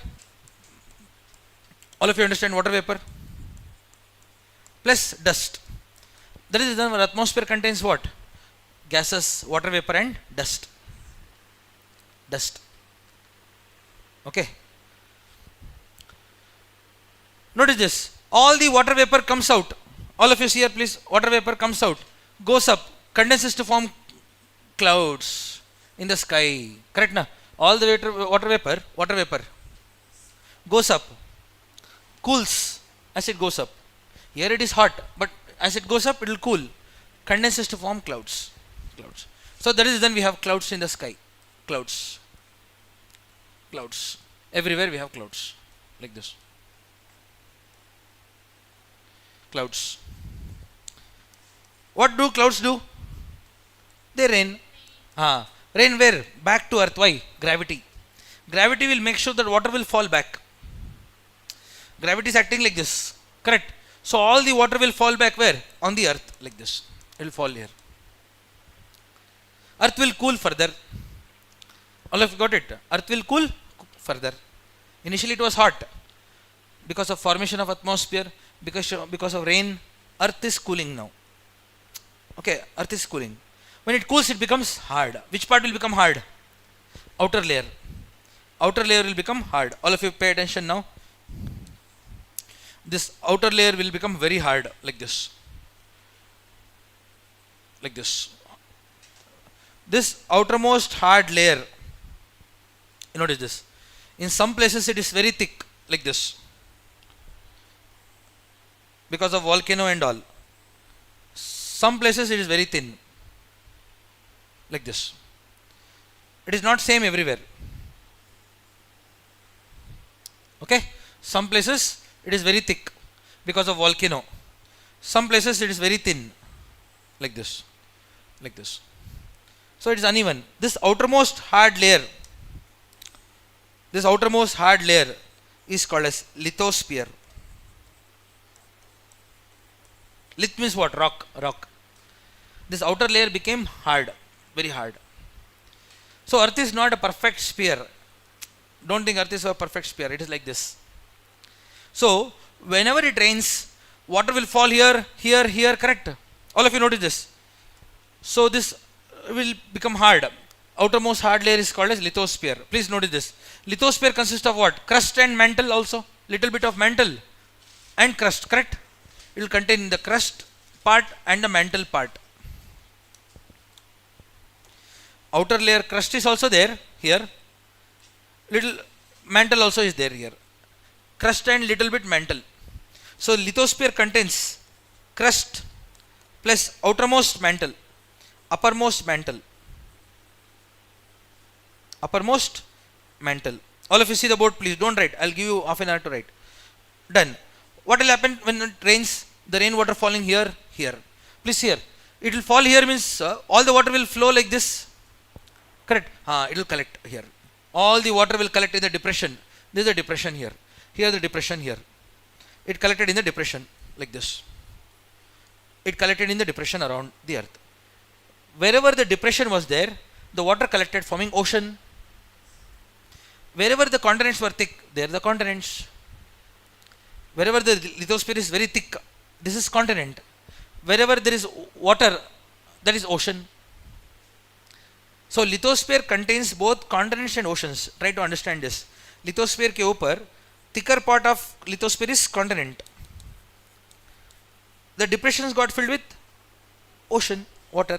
All of you understand water vapor? Plus dust. That is the reason our atmosphere contains what? Gases, water vapor and dust. Okay. Notice this. All the water vapor comes out. All of you see here please. Water vapor comes out, goes up, condenses to form clouds in the sky. Correct na? All the water vapor goes up, cools as it goes up. Here it is hot, but as it goes up it will cool, condenses to form clouds. So that is then we have clouds in the sky. Clouds. Everywhere we have clouds like this. Clouds. What do clouds do? They rain. Rain where? Back to earth. Why? Gravity. Gravity will make sure that water will fall back. Gravity is acting like this. Correct. So all the water will fall back where? On the earth like this. It will fall here. Earth will cool further. All of you got it? Earth will cool further. Initially it was hot because of formation of atmosphere, because of rain. Earth is cooling now. Okay, earth is cooling. When it cools, it becomes hard. Which part will become hard? Outer layer. Outer layer will become hard. All of you pay attention now. This outer layer will become very hard, like this. Like this. This outermost hard layer, you notice this. In some places it is very thick, like this, because of volcano and all. Some places it is very thin, like this. It is not same everywhere. Okay, some places it is very thick because of volcano. Some places it is very thin, like this, like this. So it is uneven. This outermost hard layer, is called as lithosphere. Lith means what? Rock. This outer layer became hard, very hard. So earth is not a perfect sphere. Don't think earth is a perfect sphere. It is like this. So whenever it rains, water will fall here, correct? All of you notice this. So this will become hard. Outermost hard layer is called as lithosphere. Please notice this. Lithosphere consists of what? Crust and mantle also. Little bit of mantle and crust, correct? It will contain the crust part and the mantle part. Outer layer crust is also there here. Little mantle also is there here. Crust and little bit mantle. So lithosphere contains crust plus outermost mantle, uppermost mantle. Uppermost mantle. All of you see the board, please. Don't write. I'll give you half an hour to write. Done. What will happen when it rains? The rainwater falling here. Please here. It will fall here means all the water will flow like this. Correct? It will collect here. All the water will collect in the depression. There is a depression here. Here the depression here. It collected in the depression like this. It collected in the depression around the earth. Wherever the depression was there, the water collected, forming ocean. Wherever the continents were thick, there the continents. Wherever the lithosphere is very thick, this is continent. Wherever there is water, that is ocean. So lithosphere contains both continents and oceans. Try to understand this. Lithosphere के ऊपर thicker part of lithosphere is continent. The depressions got filled with ocean, water.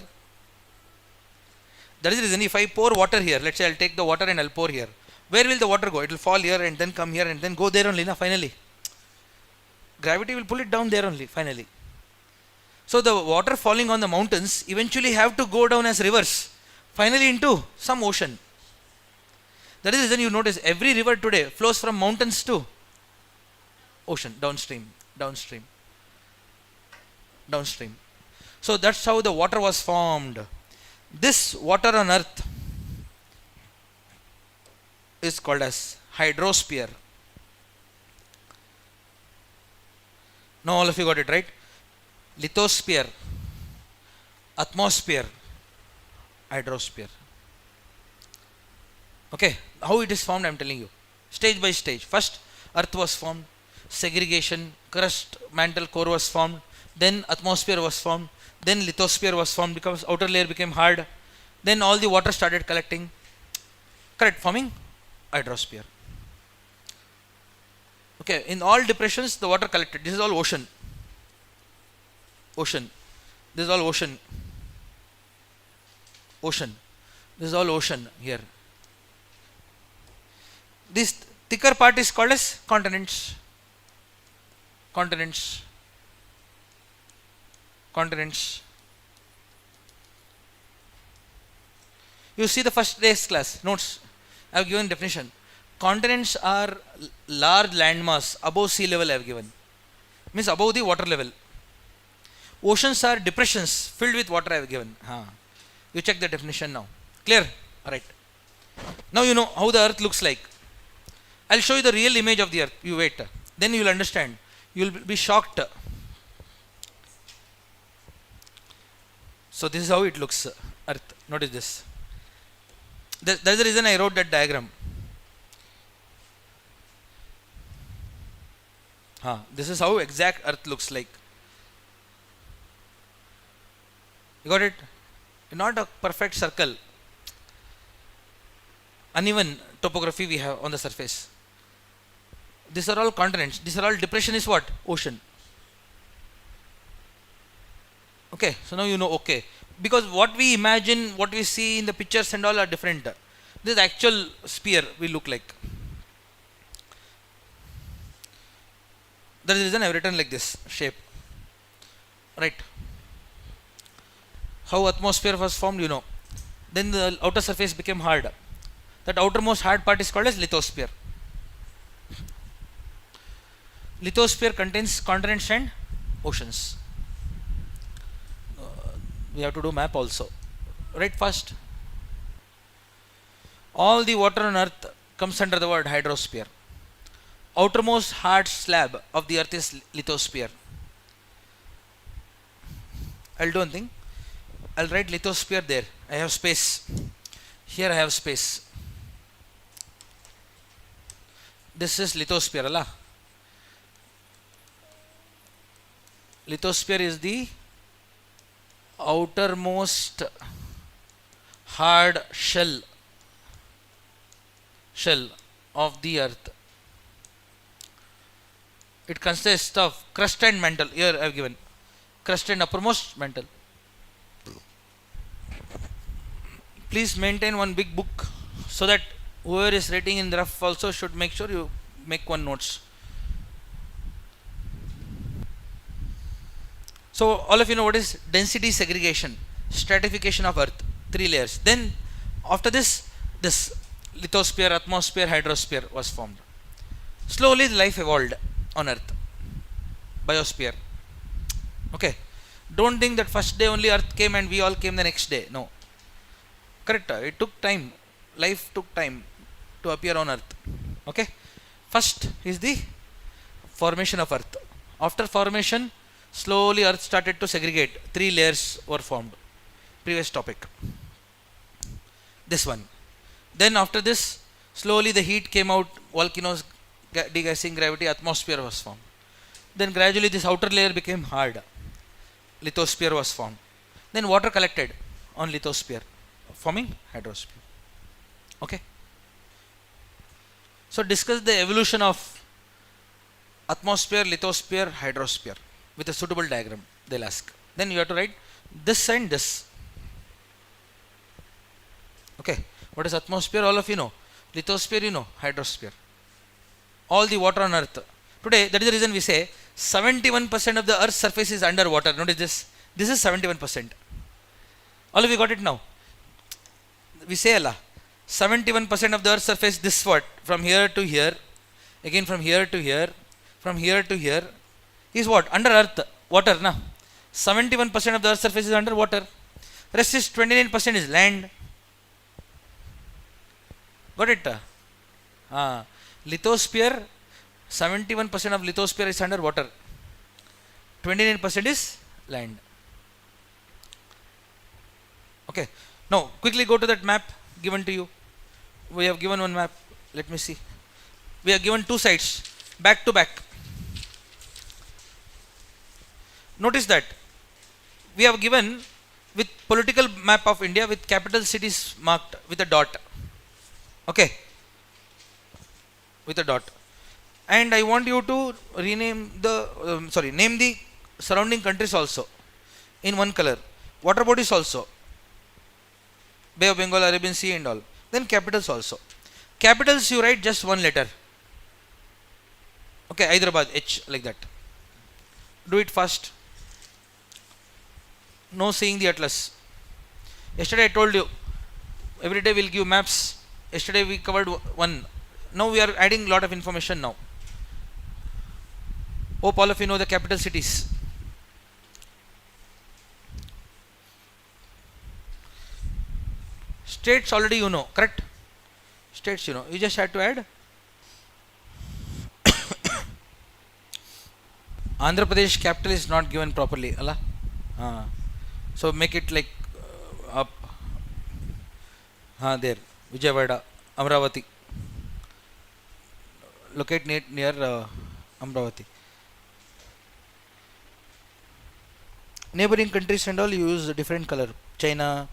That is the reason if I pour water here, let's say I'll take the water and I'll pour here. Where will the water go? It will fall here and then come here and then go there only, finally. Gravity will pull it down there only, finally. So the water falling on the mountains eventually have to go down as rivers, finally into some ocean. That is the reason you notice every river today flows from mountains to ocean, downstream. So that's how the water was formed. This water on earth is called as hydrosphere. Now all of you got it right. Lithosphere, atmosphere, hydrosphere. Okay, how it is formed I am telling you. Stage by stage. First earth was formed, segregation, crust, mantle, core was formed, then atmosphere was formed, then lithosphere was formed because outer layer became hard, then all the water started collecting, correct, forming hydrosphere. Okay, in all depressions the water collected. This is all ocean. This is all ocean. This is all ocean here. This thicker part is called as continents. You see the first day's class notes. I have given definition. Continents are large landmass above sea level. I have given, means above the water level. Oceans are depressions filled with water. I have given. You check the definition now. Clear? Alright. Now you know how the earth looks like. I'll show you the real image of the earth. You wait. Then you will understand. You will be shocked. So this is how it looks, earth. Notice this. That is the reason I wrote that diagram. This is how exact Earth looks like. You got it? Not a perfect circle. Uneven topography we have on the surface. These are all continents. These are all depression is what? Ocean. Okay, so now you know, okay. Because what we imagine, what we see in the pictures and all are different. This is actual sphere we look like. That is the reason I have written like this shape. Right. How atmosphere was formed, you know. Then the outer surface became hard. That outermost hard part is called as lithosphere. Lithosphere contains continents and oceans. We have to do map also. Right, first. All the water on earth comes under the word hydrosphere. Outermost hard slab of the earth is lithosphere. I'll do one thing. I'll write lithosphere there. I have space. Here I have space. This is lithosphere, Allah. Lithosphere is the outermost hard shell of the earth. It consists of crust and mantle. Here I have given crust and uppermost mantle. Please maintain one big book so that whoever is writing in the rough also should make sure you make one notes. So all of you know what is density segregation, stratification of earth, 3 layers. Then after this lithosphere, atmosphere, hydrosphere was formed. Slowly life evolved on earth. Biosphere. Okay. Don't think that first day only earth came and we all came the next day. No. Correct. It took time. Life took time to appear on earth. Okay. First is the formation of earth. After formation, slowly earth started to segregate. 3 layers were formed. Previous topic. This one. Then after this, slowly the heat came out, volcanoes, degassing, gravity, atmosphere was formed. Then gradually this outer layer became hard. Lithosphere was formed. Then water collected on lithosphere, forming hydrosphere. Okay. So discuss the evolution of atmosphere, lithosphere, hydrosphere with a suitable diagram, they'll ask. Then you have to write this and this. Okay. What is atmosphere? All of you know. Lithosphere, you know. Hydrosphere. All the water on earth. Today, that is the reason we say 71% of the earth's surface is under water. Notice this. This is 71%. All of you got it now. We say Allah. 71% of the earth's surface, this what? From here to here. Again from here to here. From here to here. Is what? Under earth. Water. Na? 71% of the earth's surface is under water. Rest is 29% is land. Got it? Lithosphere, 71% of lithosphere is under water. 29% is land. Okay. Now, quickly go to that map given to you. We have given one map. Let me see. We have given 2 sides, back to back. Notice that we have given with political map of India with capital cities marked with a dot. Okay, with a dot, and I want you to rename the name the surrounding countries also in one color. Water bodies also, Bay of Bengal, Arabian Sea and all. Then capitals also. Capitals you write just one letter. Okay, Hyderabad, H, like that. Do it fast. No seeing the atlas. Yesterday I told you every day we'll give maps. Yesterday we covered one. Now we are adding lot of information now. Hope all of you know the capital cities. States already you know, correct? States you know. You just have to add. Andhra Pradesh capital is not given properly. Allah. So make it like up. There. Vijayawada, Amravati. Locate near Amravati. Neighboring countries and all, you use a different color. China,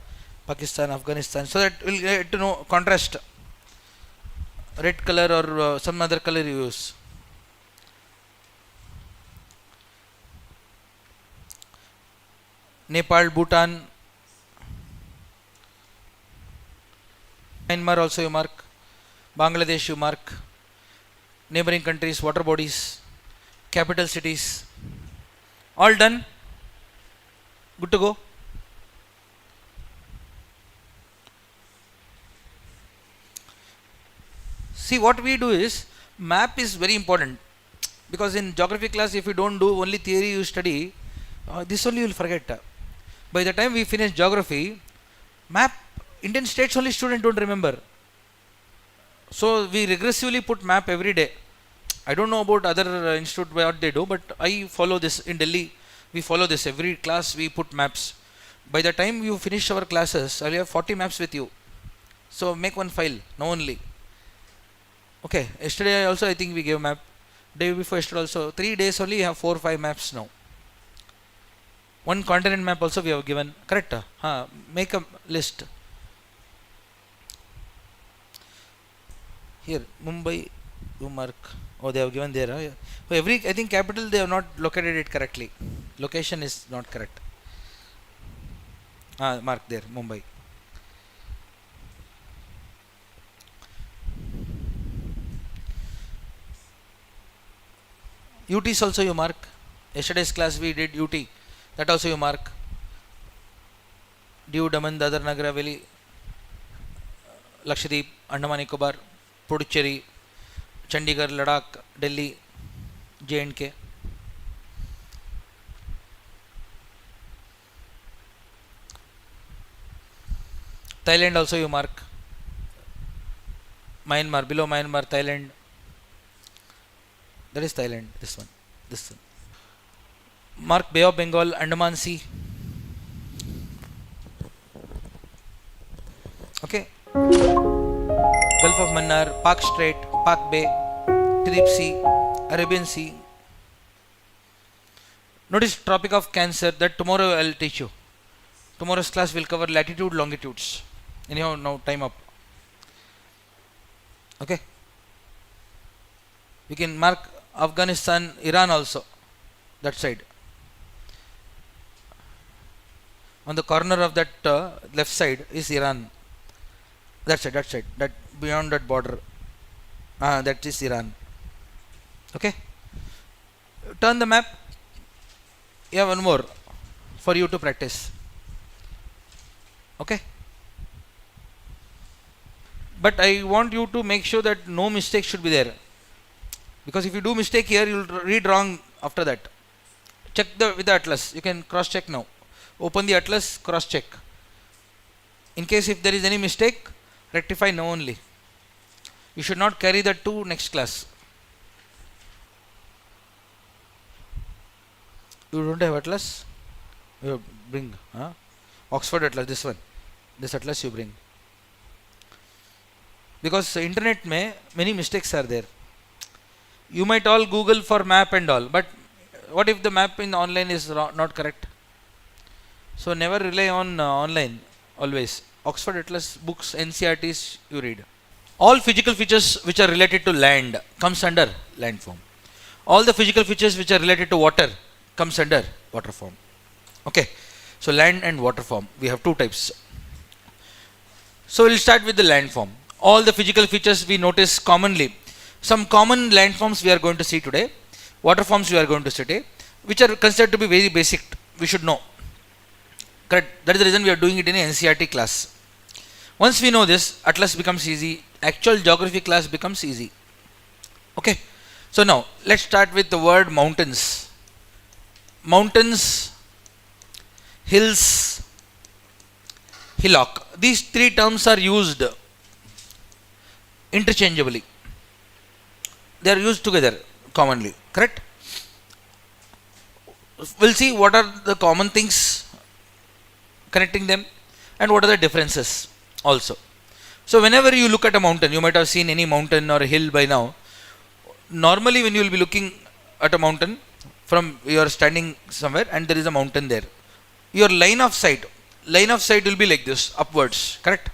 Pakistan, Afghanistan, so that we'll get to know contrast. Red color or some other color you use. Nepal, Bhutan, Myanmar also you mark. Bangladesh you mark. Neighboring countries, water bodies, capital cities. All done. Good to go. See, what we do is, map is very important, because in geography class if you don't do only theory you study, this only you will forget. By the time we finish geography, map, Indian states only student don't remember. So we regressively put map every day. I don't know about other institute what they do, but I follow this in Delhi. We follow this every class. We put maps. By the time you finish our classes, I'll have 40 maps with you. So make one file now only. Okay. Yesterday also I think we gave map. Day before yesterday also. 3 days only have 4 or 5 maps now. One continent map also we have given. Correct? Make a list. Here Mumbai, you mark. Oh, they have given there. So every, I think capital they have not located it correctly. Location is not correct. Mark there, Mumbai. UTs also you mark. Yesterday's class we did UT. That also you mark. Diu, Daman, Dadar, Nagar Haveli, Lakshadweep, Andaman Nicobar, Puducherry, Chandigarh, Ladakh, Delhi, J&K. Thailand also you mark. Myanmar, below Myanmar, Thailand. That is Thailand, this one. Mark Bay of Bengal, Andaman Sea. Okay. Gulf of Mannar, Pak Strait, Pak Bay, Tirip Sea, Arabian Sea. Notice Tropic of Cancer, that tomorrow I will teach you. Tomorrow's class will cover latitude, longitudes. Anyhow, now time up. Okay. We can mark Afghanistan, Iran also. That side. On the corner of that left side is Iran. That side. That beyond that border. That is Iran. Okay. Turn the map. Yeah, one more for you to practice. Okay. But I want you to make sure that no mistake should be there. Because if you do mistake here, you will read wrong after that. Check with the atlas. You can cross check now. Open the atlas, cross check. In case if there is any mistake, rectify now only. You should not carry that to next class. You don't have atlas? You bring. Oxford atlas, this one. This atlas you bring. Because internet many mistakes are there. You might all Google for map and all, but what if the map in online is not correct? So never rely on online, always. Oxford Atlas books, NCRTs you read. All physical features which are related to land comes under land form. All the physical features which are related to water comes under water form. Okay, so land and water form, we have two types. So we'll start with the land form. All the physical features we notice commonly. Some common landforms we are going to see today, water forms we are going to see today, which are considered to be very basic, we should know. Correct? That is the reason we are doing it in an NCRT class. Once we know this, atlas becomes easy, actual geography class becomes easy. Okay, so now let's start with the word mountains. Mountains, hills, hillock. These three terms are used interchangeably. They are used together commonly, correct? We'll see what are the common things connecting them and what are the differences also. So whenever you look at a mountain, you might have seen any mountain or a hill by now. Normally when you will be looking at a mountain, from you are standing somewhere and there is a mountain there. your line of sight will be like this, upwards, correct?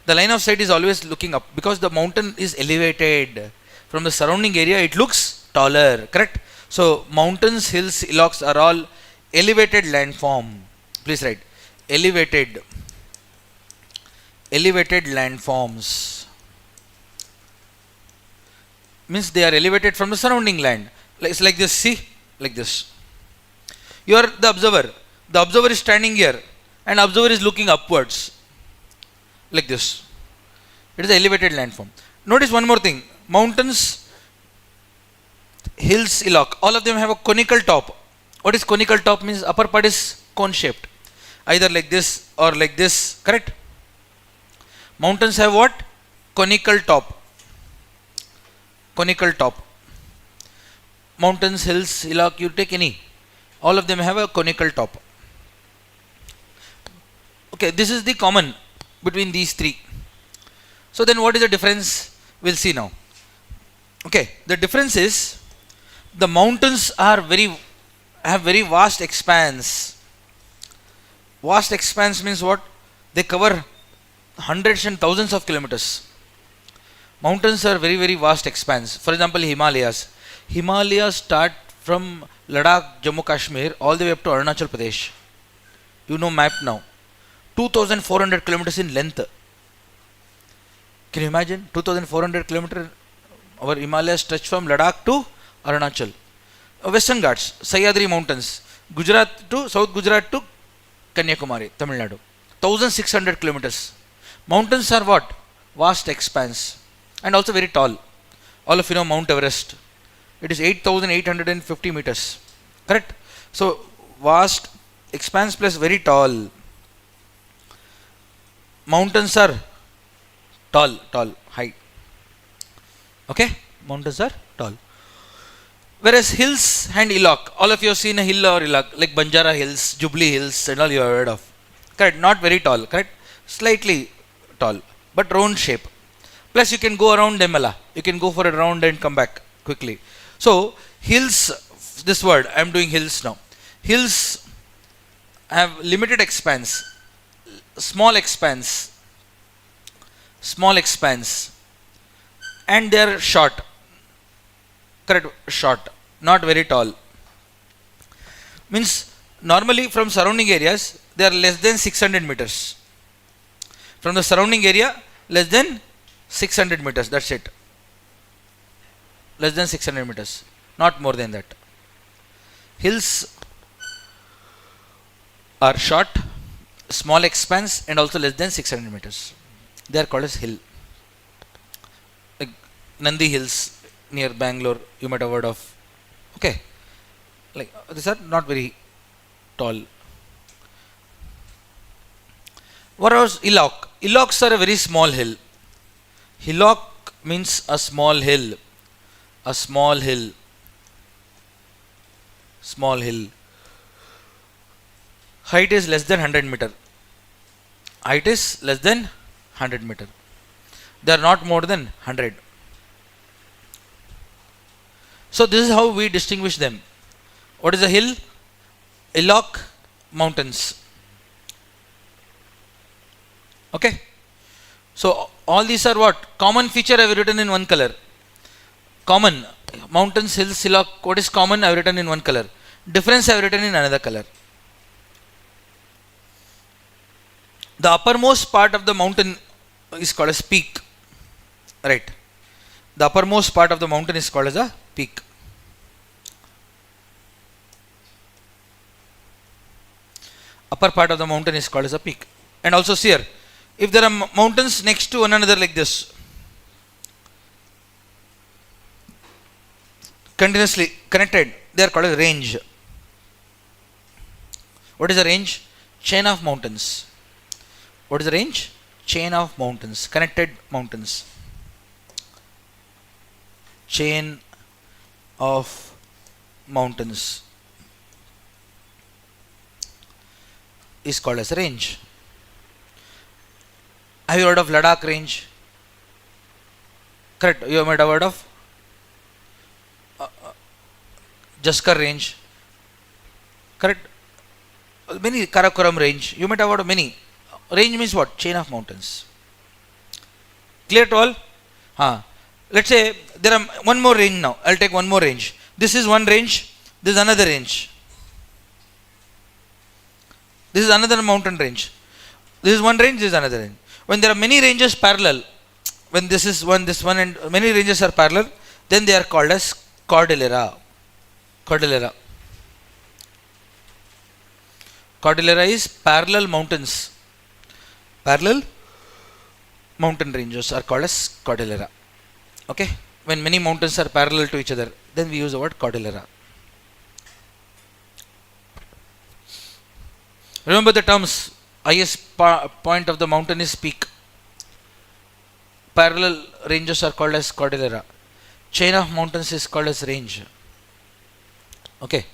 The line of sight is always looking up because the mountain is elevated from the surrounding area. It looks taller, correct? So mountains, hills, hillocks are all elevated landform. Please write elevated landforms. Means they are elevated from the surrounding land. It's like this, see, like this. You are the observer. The observer is standing here and observer is looking upwards like this. It is an elevated landform. Notice one more thing. Mountains, hills, hillock, all of them have a conical top. What is conical top? Means upper part is cone shaped, either like this or like this, correct? Mountains have what? Conical top. Conical top. Mountains, hills, hillock, you take any, all of them have a conical top. Okay, this is the common between these three. So then what is the difference? We'll see now. Okay, the difference is the mountains are have very vast expanse. Vast expanse means what? They cover hundreds and thousands of kilometers. Mountains are very vast expanse. For example, Himalayas. Himalayas start from Ladakh, Jammu Kashmir all the way up to Arunachal Pradesh. You know map now. 2400 kilometers in length. Can you imagine? 2400 kilometers. Our Himalayas stretch from Ladakh to Arunachal. Western Ghats, Sahyadri Mountains, Gujarat to South Gujarat to Kanyakumari, Tamil Nadu. 1600 kilometers. Mountains are what? Vast expanse and also very tall. All of you know Mount Everest. It is 8850 meters. Correct? So vast expanse plus very tall. Mountains are tall, high. Okay? Mountains are tall. Whereas hills and hillock, all of you have seen a hill or hillock, like Banjara Hills, Jubilee Hills, and all you have heard of. Correct? Not very tall, correct? Slightly tall, but round shape. Plus you can go around Demala. You can go for a round and come back quickly. So hills, this word, I am doing hills now. Hills have limited expanse, small expanse, and they are short. Correct? Short, not very tall. Means normally from surrounding areas they are less than 600 meters. From the surrounding area, less than 600 meters. That's it. Less than 600 meters, not more than that. Hills are short, small expanse, and also less than 600 meters. They are called as hill. Like Nandi Hills near Bangalore, you might have heard of. Okay, like these are not very tall. What else? Hillock. Hillocks are a very small hill. Hillock means a small hill. A small hill. Small hill. Height is less than 100 meter. Height is less than 100 meter. They are not more than 100. So this is how we distinguish them. What is a hill? Hillock, mountains. Okay. So all these are what? Common feature I have written in one color. Common. Mountains, hills, hillock. What is common? I have written in one color. Difference I have written in another color. The uppermost part of the mountain is called as peak. Right. The uppermost part of the mountain is called as a peak. Upper part of the mountain is called as a peak. And also see here, if there are mountains next to one another like this, continuously connected, they are called as range. What is a range? Chain of mountains. What is the range? Chain of mountains, connected mountains. Chain of mountains is called as a range. Have you heard of Ladakh range? Correct. You might have heard of Jaskar range. Correct. Many Karakoram range. You might have heard of many. Range means what? Chain of mountains. Clear to all? Let's say there are one more range now. I'll take one more range. This is one range. This is another range. This is another mountain range. This is one range. This is another range. When there are many ranges parallel, when this is one, this one, and many ranges are parallel, then they are called as cordillera. Cordillera. Cordillera is parallel mountains. Parallel mountain ranges are called as cordillera. Okay, when many mountains are parallel to each other, then we use the word cordillera. Remember the terms. Highest point of the mountain is peak. Parallel ranges are called as cordillera. Chain of mountains is called as range. Okay.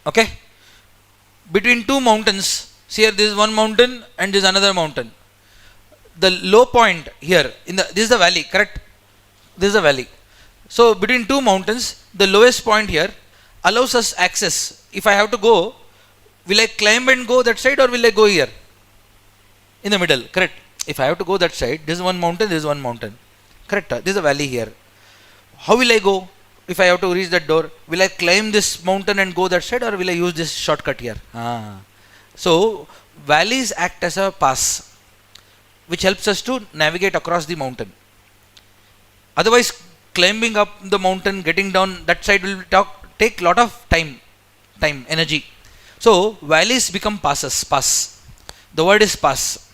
Okay. Between two mountains, see here, this is one mountain and this is another mountain. The low point here, this is the valley, correct? This is the valley. So between two mountains, the lowest point here allows us access. If I have to go, will I climb and go that side, or will I go here? In the middle, correct? If I have to go that side, this is one mountain, this is one mountain. Correct? This is a valley here. How will I go? If I have to reach that door, will I climb this mountain and go that side, or will I use this shortcut here? So valleys act as a pass, which helps us to navigate across the mountain. Otherwise, climbing up the mountain, getting down that side will take lot of time, energy. So valleys become passes. Pass. The word is pass.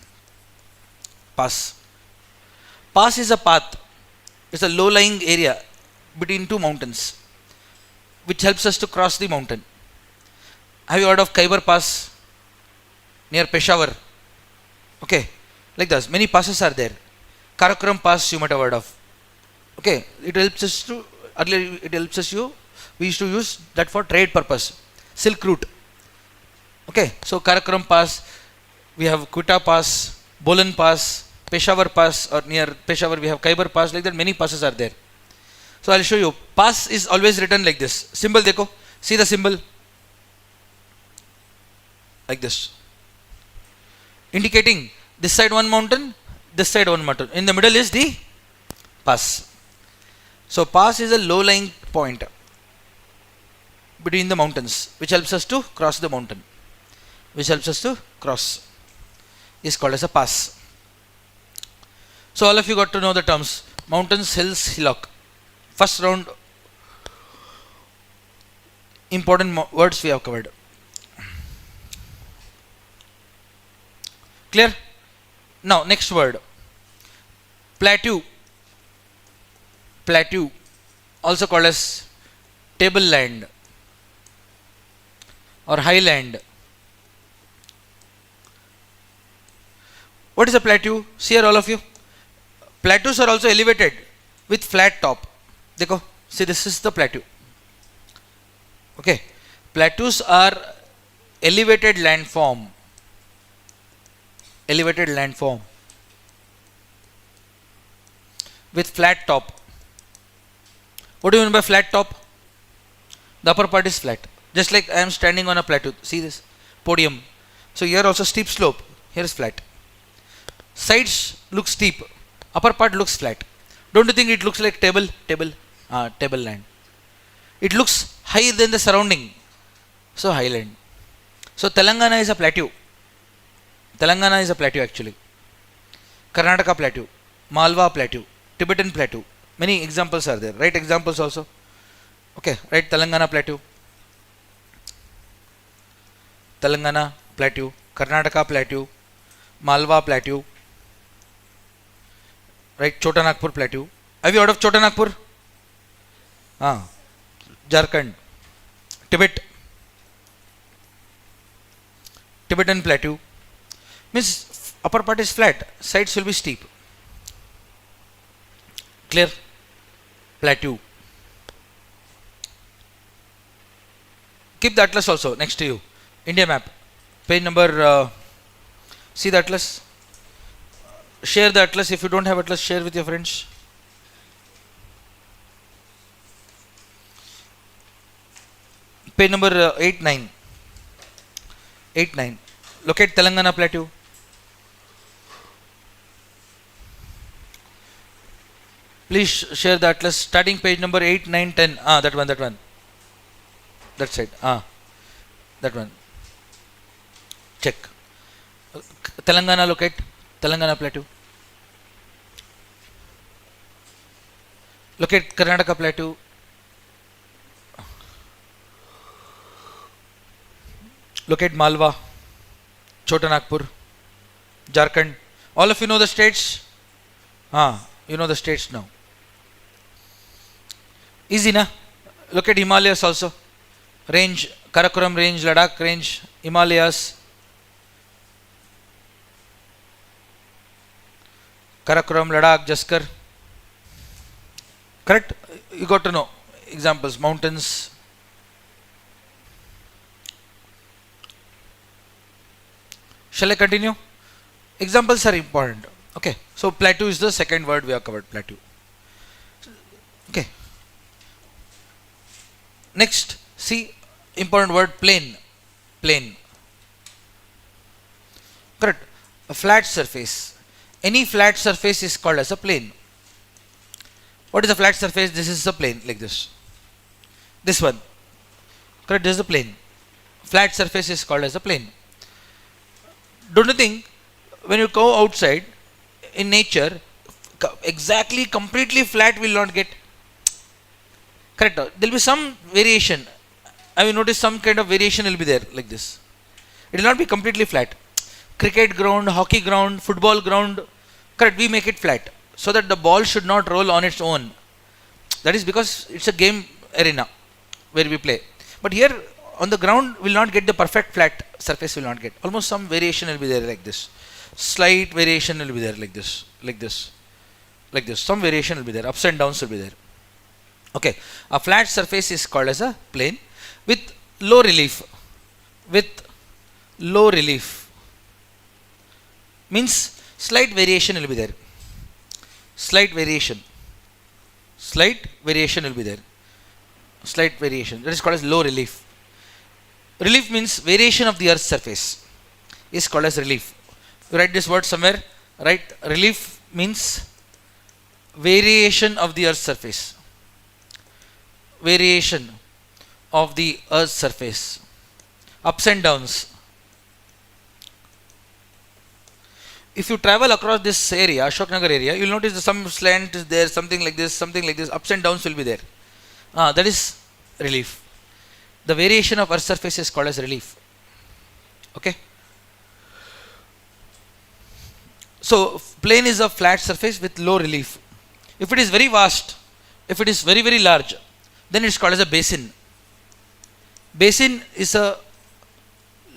Pass. Pass is a path. It's a low-lying area between two mountains, which helps us to cross the mountain. Have you heard of Khyber Pass near Peshawar? Okay, like this. Many passes are there. Karakoram Pass you might have heard of. Okay, it helps us to, earlier it helps us we used to use that for trade purpose. Silk route. Okay, so Karakoram Pass, we have Quetta Pass, Bolan Pass, Peshawar Pass, or near Peshawar we have Khyber Pass. Like that, many passes are there. So I'll show you. Pass is always written like this. Symbol dekho. See the symbol? Like this. Indicating this side one mountain, this side one mountain. In the middle is the pass. So pass is a low-lying point between the mountains, which helps us to cross the mountain. Which helps us to cross. Is called as a pass. So all of you got to know the terms. Mountains, hills, hillock. First round important words we have covered. Clear? Now next word. Plateau. Plateau, also called as tableland or highland. What is a plateau? See here all of you. Plateaus are also elevated with flat top. Dekho, see this is the plateau. Okay, plateaus are elevated landform. Elevated landform with flat top. What do you mean by flat top? The upper part is flat. Just like I am standing on a plateau. See this podium. So here also steep slope. Here is flat. Sides look steep. Upper part looks flat. Don't you think it looks like tableland? It looks higher than the surrounding. So highland. So Telangana is a plateau. Telangana is a plateau actually. Karnataka plateau. Malwa plateau. Tibetan plateau. Many examples are there. Write examples also. Okay, write Telangana plateau. Telangana plateau. Karnataka plateau. Malwa plateau. Right, Chota Nagpur plateau. Have you heard of Chota Nagpur? Jharkhand. Tibet. Tibetan plateau. Means upper part is flat, sides will be steep. Clear? Plateau. Keep the atlas also next to you. India map. Page number, see the atlas. Share the atlas. If you don't have atlas, share with your friends. Page number 8, 9. 8, 9. Locate Telangana plateau. Please share the atlas. Starting page number 8, 9, 10. That one, that one. That side. That one. Check. Telangana locate. Telangana plateau. Locate Karnataka plateau. Locate Malwa, Chota Nagpur, Jharkhand. All of you know the states? You know the states now. Easy na? Locate Himalayas also. Range, Karakoram range, Ladakh range, Himalayas. Karakoram, Ladakh, Jaskar. Correct? You got to know. Examples, mountains. Shall I continue? Examples are important. Okay. So plateau is the second word we have covered. Plateau. Okay. Next, see important word plain. Plain. Correct. A flat surface. Any flat surface is called as a plane. What is a flat surface? This is a plane like this. This one. Correct. This is a plane. Flat surface is called as a plane. Don't you think when you go outside in nature, exactly completely flat will not get? Correct. There will be some variation. I will notice some kind of variation will be there like this. It will not be completely flat. Cricket ground, hockey ground, football ground. Correct. We make it flat so that the ball should not roll on its own. That is because it's a game arena where we play. But here on the ground will not get the perfect flat surface, will not get. Almost some variation will be there like this. Slight variation will be there like this, like this, like this. Some variation will be there. Ups and downs will be there. Okay. A flat surface is called as a plane with low relief. With low relief means slight variation will be there. Slight variation. Slight variation will be there. Slight variation. That is called as low relief. Relief means variation of the earth's surface is called as relief. You write this word somewhere, right? Relief means variation of the earth's surface. Variation of the earth's surface. Ups and downs. If you travel across this area, Ashoknagar area, you will notice that some slant is there, something like this, ups and downs will be there. That is relief. The variation of earth's surface is called as relief. Okay. So plane is a flat surface with low relief. If it is very vast, if it is very large, then it's called as a basin. Basin is a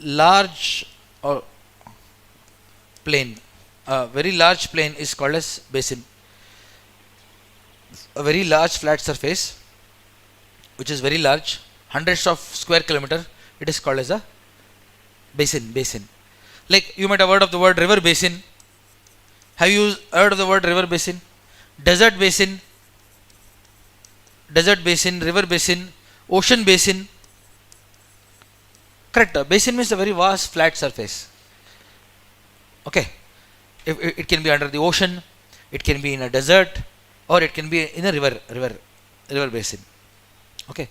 large or plane. A very large plane is called as basin. A very large flat surface which is very large, hundreds of square kilometer, it is called as a basin. Like you might have heard of the word river basin. Have you heard of the word river basin? Desert basin, river basin, ocean basin. Correct. Basin means a very vast flat surface. Okay. It can be under the ocean, it can be in a desert, or it can be in a river basin. Okay.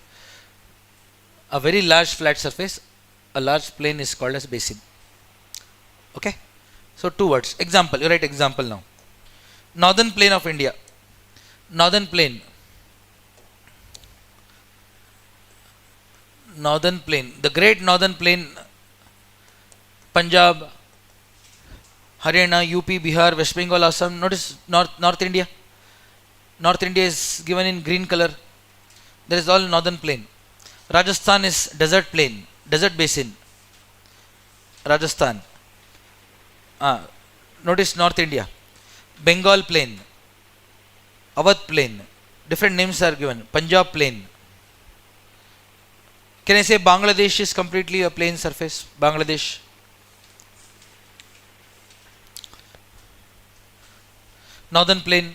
A very large flat surface, a large plane is called as basin. Okay. So two words. Example. You write example now. Northern plain of India. Northern plain. Northern plain. The great northern plain. Punjab, Haryana, UP, Bihar, West Bengal, Assam. Notice North India. North India is given in green color. There is all northern plain. Rajasthan is desert plain, desert basin. Rajasthan. Notice North India. Bengal plain, Awadh plain. Different names are given. Punjab plain. Can I say Bangladesh is completely a plain surface? Bangladesh. Northern plain.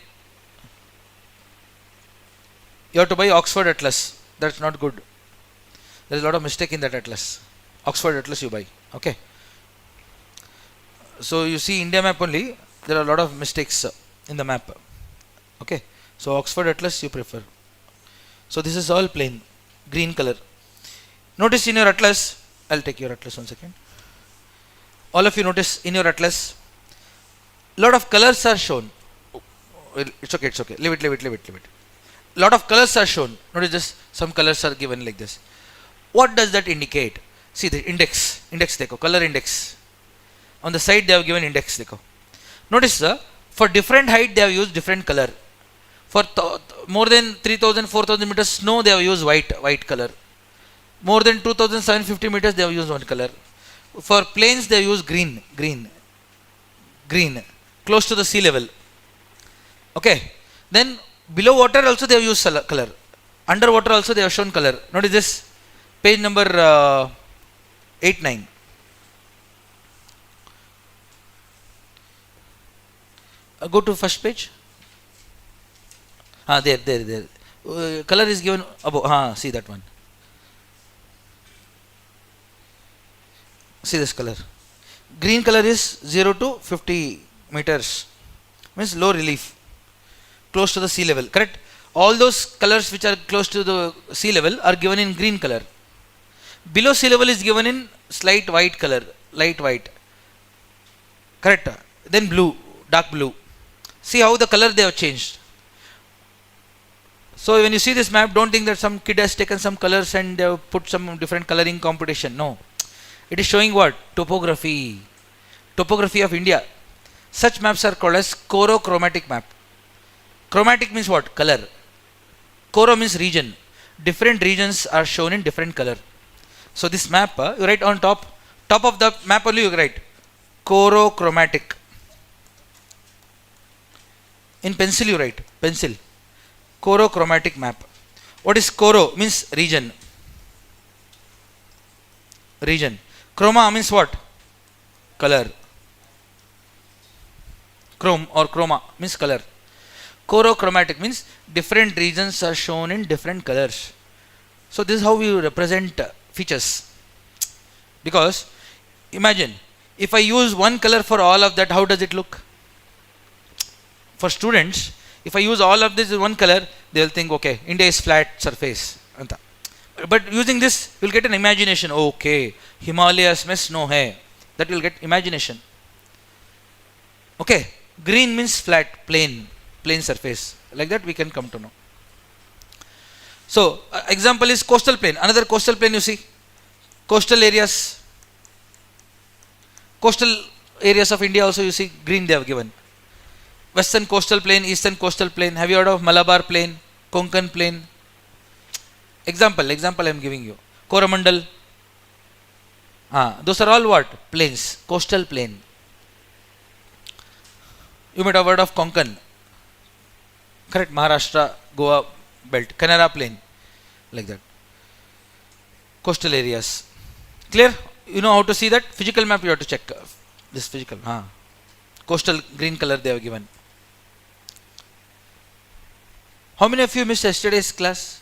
You have to buy Oxford Atlas. That's not good. There is a lot of mistake in that atlas. Oxford Atlas you buy. Okay. So you see India map only, there are a lot of mistakes in the map. Okay. So Oxford Atlas you prefer. So this is all plain, green color. Notice in your atlas, I'll take your atlas 1 second. All of you notice in your atlas, lot of colors are shown. It's okay, it's okay. Leave it, leave it, leave it, leave it. Lot of colors are shown. Notice this, some colors are given like this. What does that indicate? See the index, dekho, color index. On the side they have given index, dekho. Notice for different height they have used different color. For more than 3000, 4000 meters snow they have used white color. More than 2750 meters they have used one color. For plains they have used green, close to the sea level. Okay. Then below water also they have used color. Underwater also they have shown color. Notice this, page number 8-9. Go to first page. There. Color is given above. See that one. See this color. Green color is 0 to 50 meters. Means low relief. Close to the sea level. Correct? All those colors which are close to the sea level are given in green color. Below sea level is given in slight white color. Light white. Correct? Then blue. Dark blue. See how the color they have changed. So when you see this map, don't think that some kid has taken some colors and they have put some different coloring competition. No. It is showing what? Topography. Topography of India. Such maps are called as chromatic map. Chromatic means what? Color. Choro means region. Different regions are shown in different color. So this map, you write on top of the map only you write chromatic. In pencil you write, pencil. Chromatic map. What is choro? Means region. Region. Chroma means what? Color. Chrome or chroma means color. Chromatic means different regions are shown in different colors. So this is how we represent features. Because imagine if I use one color for all of that, how does it look? For students, if I use all of this in one color, they will think, okay, India is flat surface. But using this, you will get an imagination. Okay, Himalayas mein snow hai. That will get imagination. Okay, green means flat, plain surface. Like that we can come to know. So, example is coastal plain. Another coastal plain you see. Coastal areas of India also you see green they have given. Western coastal plain, eastern coastal plain. Have you heard of Malabar plain, Konkan plain? Example I am giving you. Coromandel. Those are all what? Plains. Coastal plain. You might have heard of Konkan. Correct? Maharashtra, Goa belt. Canara plain. Like that. Coastal areas. Clear? You know how to see that? Physical map you have to check. This physical. Coastal green color they have given. How many of you missed yesterday's class?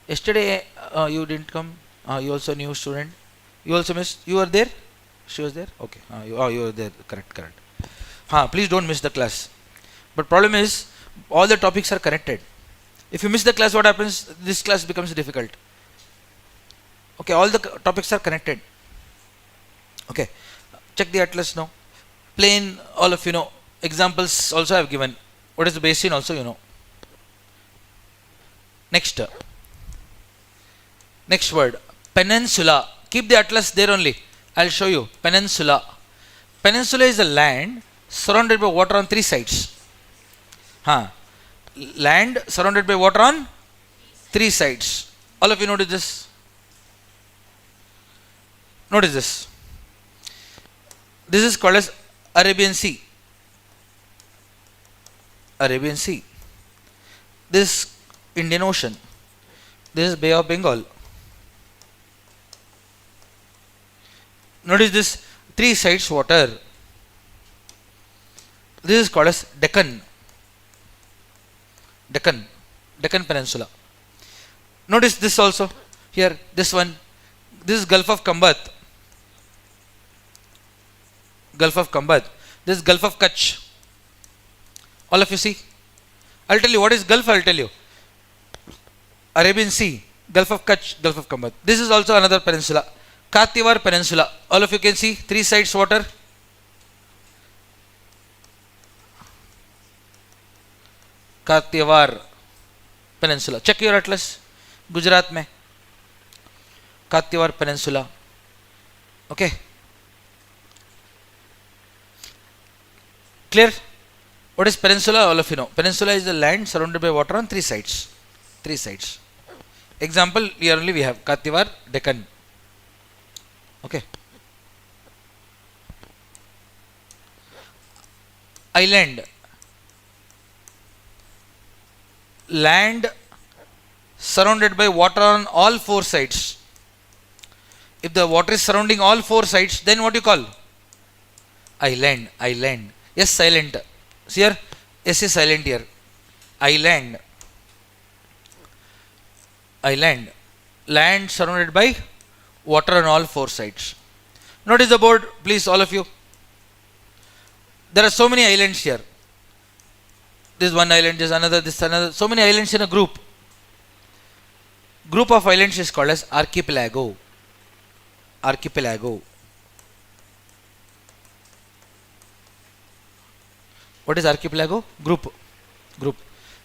Yesterday you didn't come. You also new student. You also missed. You were there? She was there? Okay. You were there. Correct. Please don't miss the class. But problem is, all the topics are connected. If you miss the class, what happens? This class becomes difficult. Okay, all the topics are connected. Okay. Check the atlas now. Plain, all of you know. Examples also I have given. What is the basin also you know. Next word, peninsula. Keep the atlas there only. I'll show you. Peninsula. Peninsula is a land surrounded by water on three sides. Land surrounded by water on three sides. All of you notice this. Notice this. This is called as Arabian Sea. Arabian Sea. This Indian Ocean. This is Bay of Bengal. Notice this, three sides water. This is called as Deccan Peninsula. Notice this also. Here, this one. This is Gulf of Kambat. Gulf of Kambad. This is Gulf of Kutch. All of you see. I'll tell you what is Gulf. I'll tell you. Arabian Sea, Gulf of Kutch, Gulf of Kambad. This is also another peninsula. Kathiawar Peninsula. All of you can see 3 sides water. Kathiawar Peninsula. Check your atlas. Gujarat mein. Kathiawar Peninsula. Okay. Clear? What is peninsula? All of you know. Peninsula is the land surrounded by water on 3 sides. 3 sides. Example, here only we have Kathiawar, Deccan. Okay. Island. Land surrounded by water on all 4 sides. If the water is surrounding all 4 sides, then what you call? Island. Island. Yes, silent. See here? S is silent here. Island. Island. Land surrounded by water on all 4 sides. Notice the board, please, all of you. There are so many islands here. This one island, this another, this another. So many islands in a group. Group of islands is called as archipelago. Archipelago. What is archipelago? Group. Group.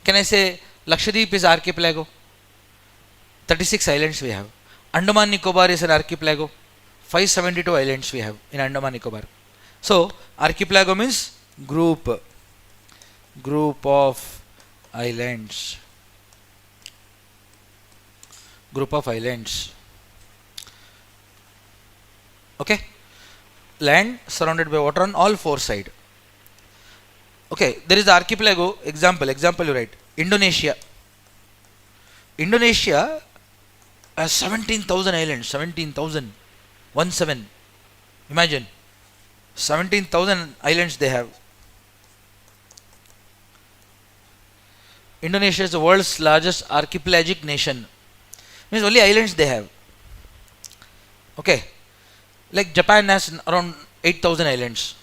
Can I say Lakshadweep is archipelago? 36 islands we have. Andaman Nicobar is an archipelago. 572 islands we have in Andaman Nicobar. So, archipelago means group. Group of islands. Group of islands. Okay. Land surrounded by water on all 4 sides. Okay. There is the archipelago. Example you write. Indonesia. Indonesia has 17,000 islands. 17,000. 17. Imagine. 17,000 islands they have. Indonesia is the world's largest archipelagic nation. Means only islands they have. Okay. Like Japan has around 8,000 islands.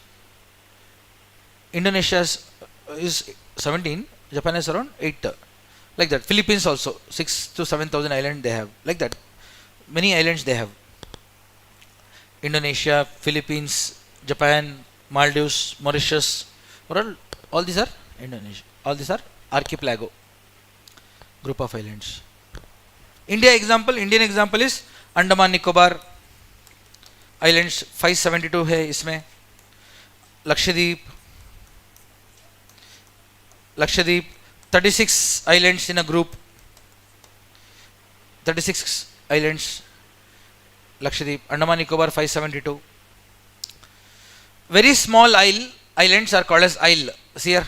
Indonesia is 17. Japan has around 8. Like that. Philippines also 6 to 7,000 islands they have. Like that. Many islands they have. Indonesia, Philippines, Japan, Maldives, Mauritius. All these are Indonesia. All these are archipelago. Group of islands. Indian example is Andaman Nicobar. Islands 572 है इसमें. Lakshadweep 36 islands in a group. 36 islands. Lakshadweep. Andaman Nicobar 572. Very small islands are called as isle. See here.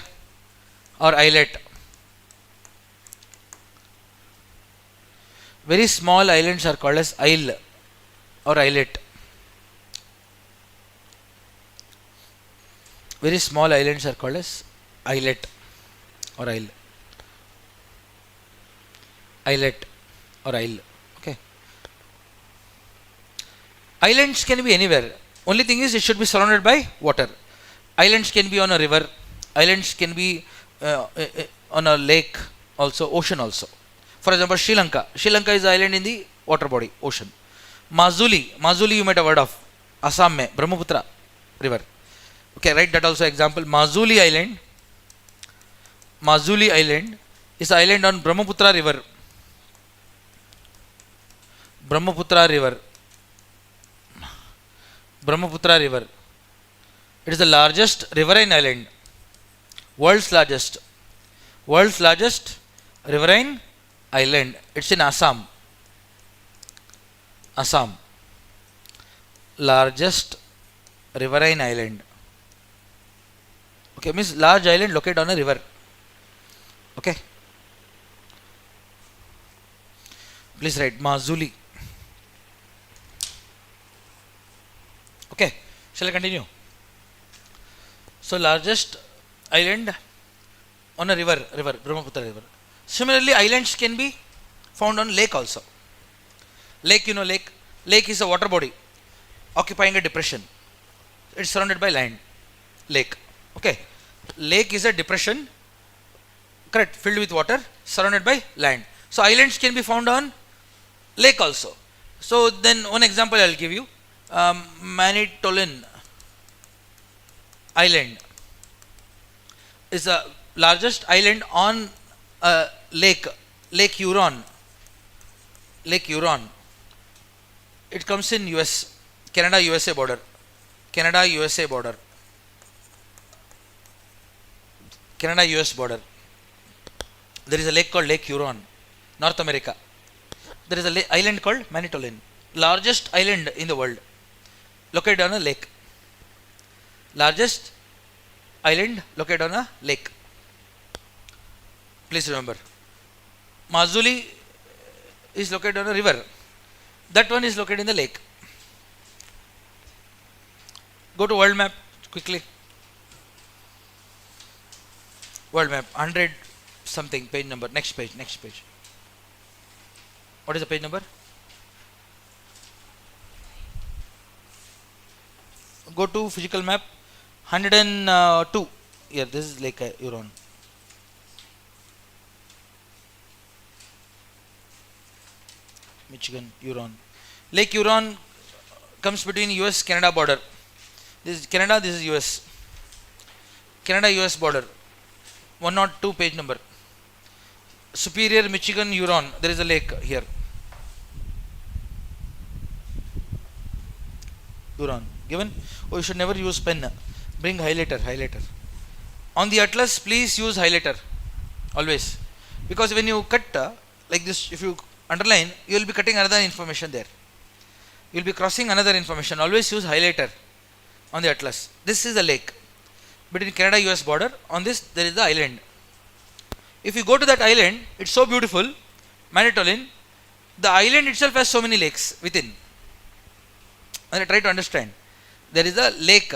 Or islet. Very small islands are called as isle or islet. Very small islands are called as islet or isle. Islet or isle. Okay. Islands can be anywhere. Only thing is it should be surrounded by water. Islands can be on a river. Islands can be on a lake also, ocean also. For example, Sri Lanka. Sri Lanka is an island in the water body, ocean. Majuli you might have heard of. Assam mein, Brahmaputra river. Okay, write that also example. Majuli Island is an island on Brahmaputra river. Brahmaputra river. It is the largest riverine island. World's largest riverine island. It's in Assam. Largest riverine island. Okay, means large island located on a river. Okay. Please write Majuli. Okay. Shall I continue? So largest island on a river, Brahmaputra river. Similarly, islands can be found on lake also. Lake, lake is a water body occupying a depression. It's surrounded by land, lake. Okay, lake is a depression, correct, filled with water, surrounded by land. So islands can be found on lake also. So then one example I will give you. Manitoulin Island is the largest island on lake, Lake Huron. Lake Huron. It comes in US, Canada USA border. Canada USA border. Canada US border. There is a lake called Lake Huron, North America. There is a island called Manitoulin, largest island in the world, located on a lake. Largest island located on a lake. Please remember, Mazuli is located on a river. That one is located in the lake. Go to world map quickly. World map, 100 something, page number. Next page, next page. What is the page number? Go to physical map, 102. Here, this is Lake Huron. Michigan, Huron. Lake Huron comes between US Canada border. This is Canada, this is US. Canada US border. 102 page number. Superior, Michigan, Huron. There is a lake here. Huron. Given? Oh, you should never use pen. Bring highlighter, highlighter. On the atlas, please use highlighter. Always. Because when you cut like this, if you underline, you will be cutting another information there. You will be crossing another information. Always use highlighter on the atlas. This is the lake. Between Canada US border. On this, there is the island. If you go to that island, it's so beautiful, Manitoulin. The island itself has so many lakes within. And try to understand. There is a lake.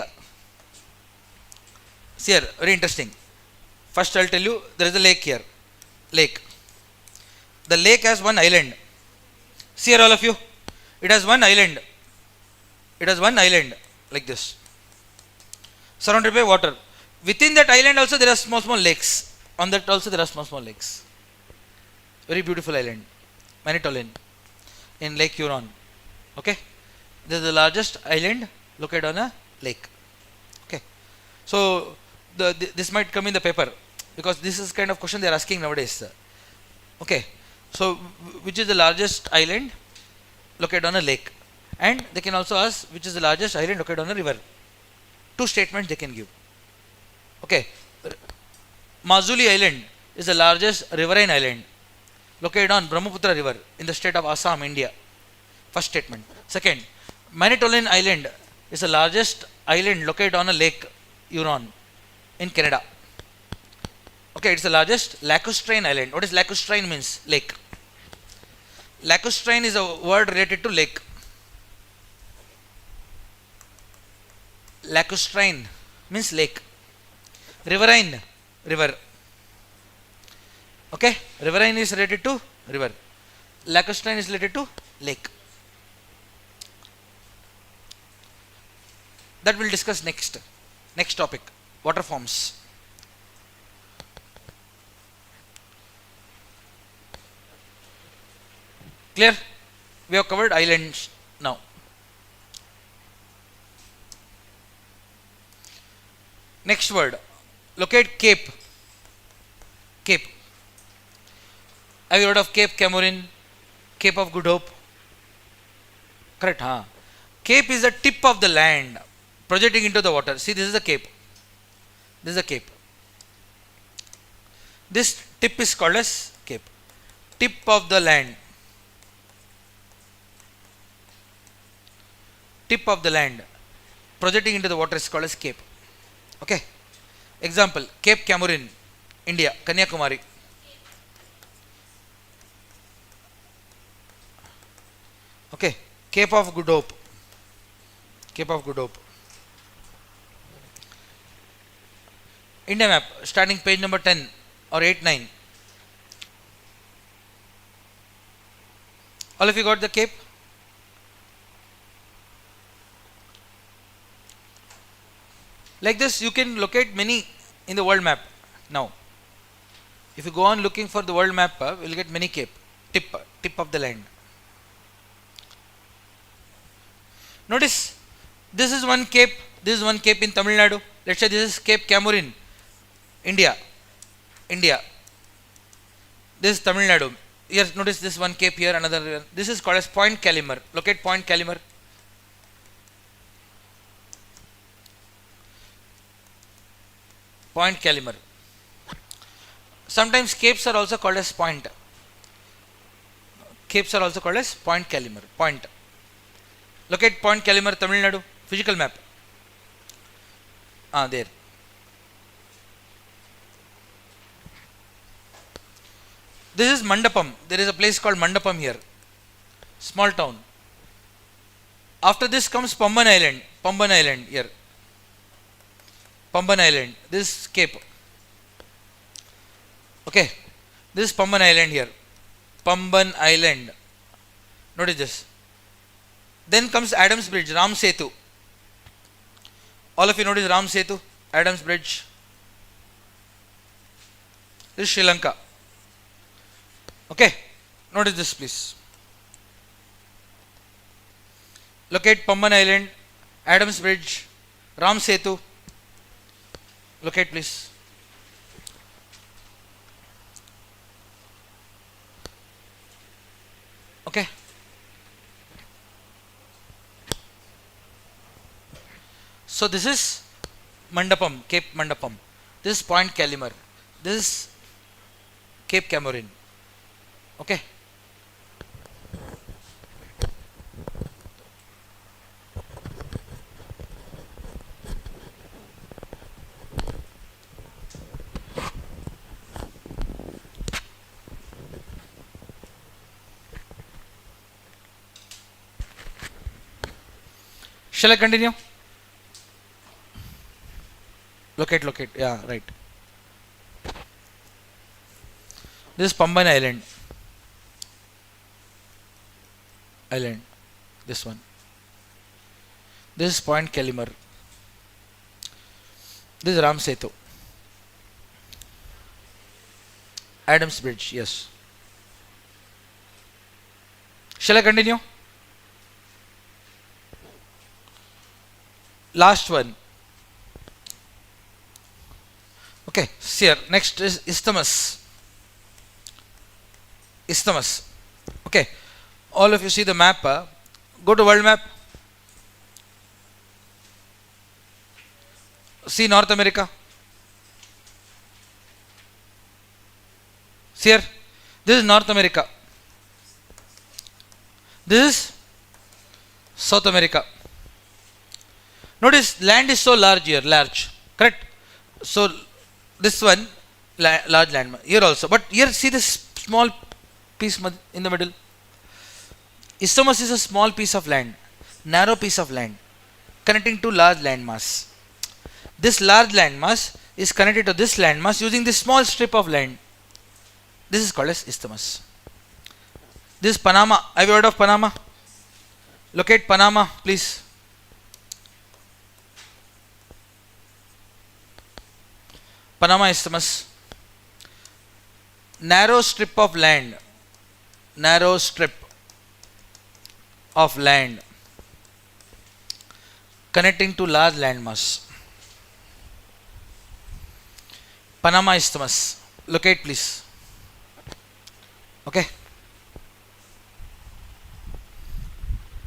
See here, very interesting. First I'll tell you, there is a lake here. Lake. The lake has one island. See here all of you. It has one island. It has one island like this. Surrounded by water. Within that island also there are small small lakes. On that also there are small small lakes. Very beautiful island. Manitoulin in Lake Huron. Okay. This is the largest island located on a lake. Okay. So this might come in the paper because this is kind of question they are asking nowadays. Okay. So which is the largest island located on a lake? And they can also ask which is the largest island located on a river. Two statements they can give. Okay. Mazuli Island is the largest riverine island located on Brahmaputra River in the state of Assam, India. First statement. Second, Manitoulin Island is the largest island located on a lake, Huron, in Canada. Okay, it's the largest lacustrine island. What is lacustrine means? Lake. Lacustrine is a word related to lake. Lacustrine means lake. Riverine, river. Okay, riverine is related to river. Lacustrine is related to lake. That we'll discuss next. Next topic, water forms. Clear? We have covered islands now. Next word, locate cape. Cape. Have you heard of Cape Camorin, Cape of Good Hope? Correct, huh? Cape is the tip of the land projecting into the water. See, this is the cape. This is the cape. This tip is called as cape. Tip of the land. Tip of the land projecting into the water is called as cape. Okay. Example, Cape Camorin, India, Kanyakumari. Okay. Cape of Good Hope. Cape of Good Hope. India map, starting page number 10 or 8, 9. All of you got the cape? Like this, you can locate many in the world map. Now, if you go on looking for the world map, we'll get many cape, tip of the land. Notice, this is one cape. This is one cape in Tamil Nadu. Let's say this is Cape Camorin, India. This is Tamil Nadu. Here, notice this one cape here, another here. This is called as Point Calimar. Locate Point Calimar. Point Calimar. Sometimes capes are also called as point. Capes are also called as Point Calimar. Point. Locate Point Calimar, Tamil Nadu. Physical map. There. This is Mandapam. There is a place called Mandapam here. Small town. After this comes Pamban Island. Pamban Island here. Pamban Island. This is Cape. Okay. This is Pamban Island here. Pamban Island. Notice this. Then comes Adams Bridge, Ram Setu. All of you notice Ram Setu, Adams Bridge. This is Sri Lanka. Okay. Notice this, please. Locate Pamban Island, Adams Bridge, Ram Setu. Locate, please. Okay. So this is Mandapam, Cape Mandapam. This is Point Calimar. This is Cape Camorin. Okay. Shall I continue? Locate. Yeah, right. This is Pamban Island. This one. This is Point Calimar. This is Ram Setu. Adams Bridge, yes. Shall I continue? Last one. Okay, here. Next is Isthmus. Okay. All of you see the map. Go to world map. See North America. See here. This is North America. This is South America. Notice land is so large here. Correct? So this one, large land. Here also. But here see this small piece in the middle. Isthmus is a small piece of land. Narrow piece of land. Connecting to large landmass. This large landmass is connected to this landmass using this small strip of land. This is called as isthmus. This is Panama. Have you heard of Panama? Locate Panama, please. Panama Isthmus. Narrow strip of land. Connecting to large landmass. Panama Isthmus. Locate, please. Okay.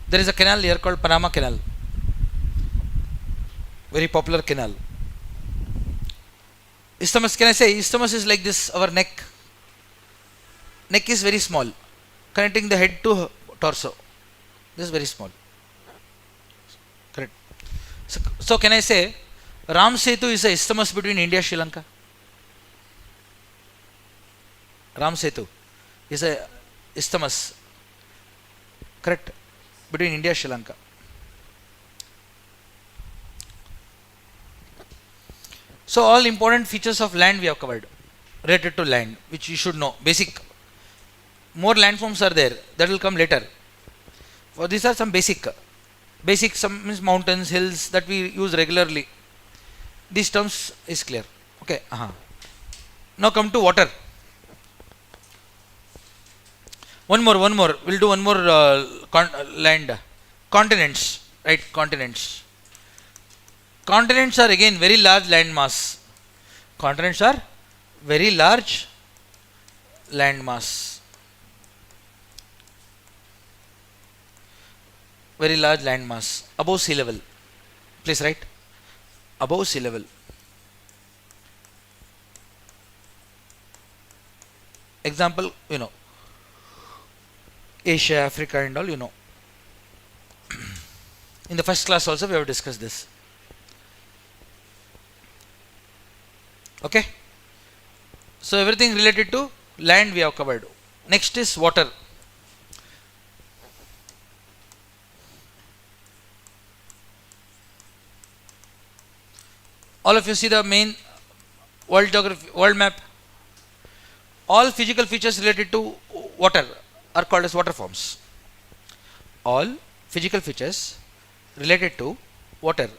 There is a canal here called Panama Canal. Very popular canal. Isthmus, can I say? Isthmus is like this, our neck. Neck is very small, connecting the head to torso. This is very small. Correct. So can I say, Ram Setu is a isthmus between India and Sri Lanka? Ram Setu is a isthmus. Correct. Between India and Sri Lanka. So all important features of land we have covered, related to land, which you should know. Basic. More landforms are there. That will come later. For these are some basic. Some means mountains, hills that we use regularly. These terms is clear. Okay. Now come to water. One more. We'll do one more land. Continents, right? Continents. Continents are again very large land mass. Continents are very large land mass. Very large land mass above sea level. Please write above sea level. Example, Asia, Africa, and all, In the first class also we have discussed this. Okay. So everything related to land we have covered. Next is water. All of you see the main world map. All physical features related to water are called as water forms. All physical features related to water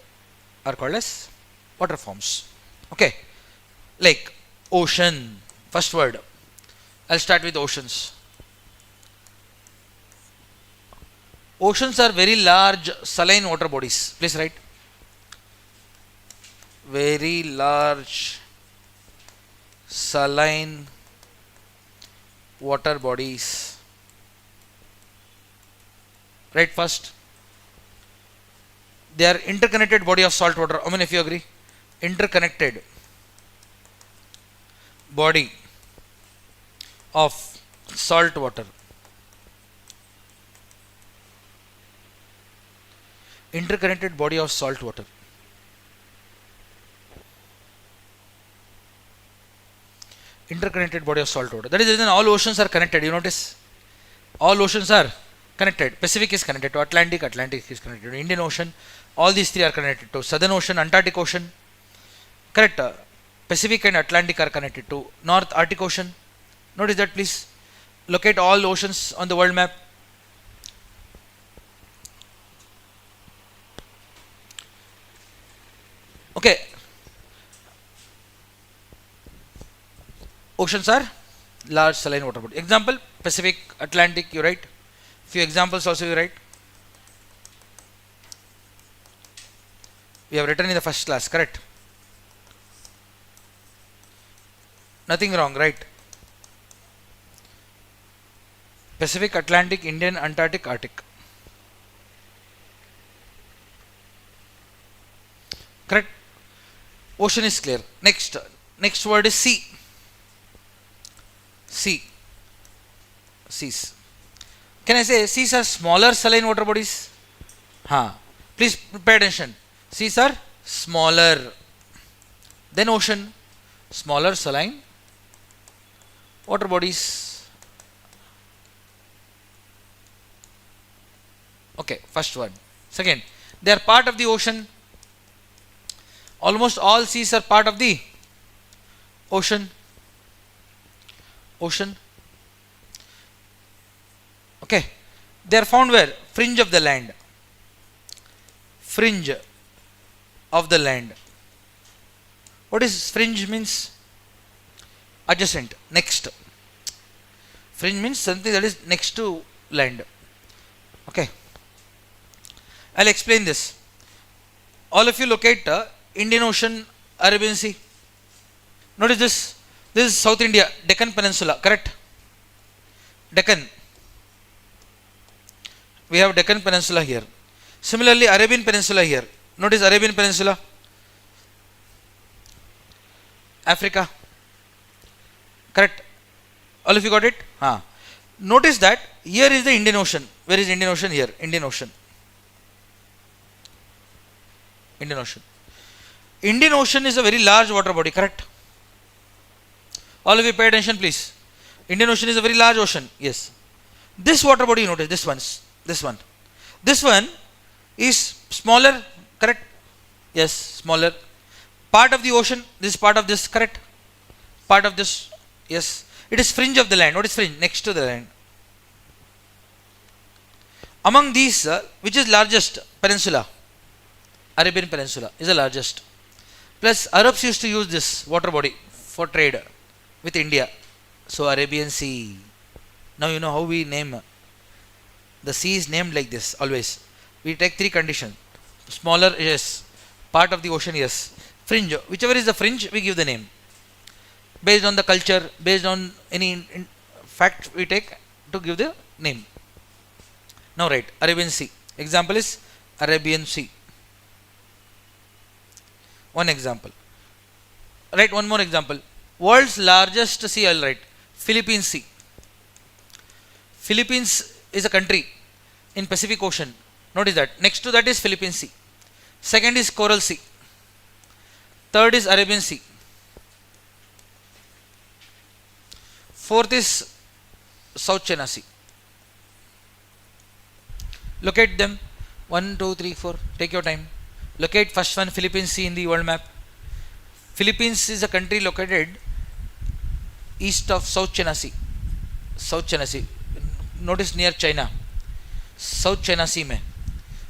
are called as water forms. Okay. Like ocean, first word. I'll start with oceans. Oceans are very large saline water bodies. Please write. Very large saline water bodies. Right first. They are interconnected body of salt water. I mean, if you agree. Interconnected body of salt water. Interconnected body of salt water. Interconnected body of salt water. That is the reason all oceans are connected. You notice? All oceans are connected. Pacific is connected to Atlantic. Atlantic is connected to Indian Ocean. All these three are connected to Southern Ocean, Antarctic Ocean. Correct. Pacific and Atlantic are connected to North Arctic Ocean. Notice that, please. Locate all oceans on the world map. Okay. Oceans are large saline water body. Example, Pacific, Atlantic, you write. Few examples also you write. We have written in the first class, correct? Nothing wrong, right? Pacific, Atlantic, Indian, Antarctic, Arctic. Correct? Ocean is clear. Next word is sea. Sea. Seas. Can I say seas are smaller saline water bodies? Please pay attention. Seas are smaller than ocean. Smaller saline water bodies. Okay, first one. Second, they are part of the ocean. Almost all seas are part of the ocean. Okay. They are found where? Fringe of the land. Fringe of the land. What is fringe means? Adjacent. Next. Fringe means something that is next to land. Okay. I'll explain this. All of you locate Indian Ocean, Arabian Sea. Notice this. This is South India, Deccan Peninsula, correct? Deccan. We have Deccan Peninsula here. Similarly, Arabian Peninsula here. Notice Arabian Peninsula. Africa. Correct? All of you got it? Notice that here is the Indian Ocean. Where is Indian Ocean? Here. Indian Ocean. Indian Ocean. Indian Ocean is a very large water body, correct? All of you pay attention, please. Indian Ocean is a very large ocean. Yes. This water body, you notice, this one. This one is smaller, correct? Yes, smaller. Part of the ocean, this is part of this, correct? Part of this, yes. It is fringe of the land. What is fringe? Next to the land. Among these, which is largest? Peninsula. Arabian Peninsula is the largest. Plus Arabs used to use this water body for trade with India. So Arabian Sea. Now you know how we name the sea is named like this always. We take three conditions. Smaller, yes. Part of the ocean, yes. Fringe, whichever is the fringe, we give the name. Based on the culture, based on any fact we take to give the name. Now write Arabian Sea. Example is Arabian Sea. One example. Write one more example. World's largest sea, I'll write Philippine Sea. Philippines is a country in Pacific Ocean. Notice that. Next to that is Philippine Sea. Second is Coral Sea. Third is Arabian Sea. Fourth is South China Sea. Locate them. 1, 2, 3, 4. Take your time. Locate first one, Philippine Sea in the world map. Philippines is a country located east of South China Sea. South China Sea. Notice near China. South China Sea mein.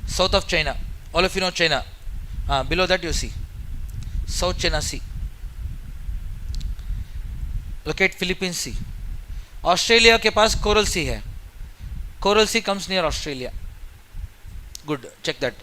South of China. All of you know China. Below that you see South China Sea. Locate Philippine Sea. Australia के पास Coral Sea है. Coral Sea comes near Australia. Good. Check that.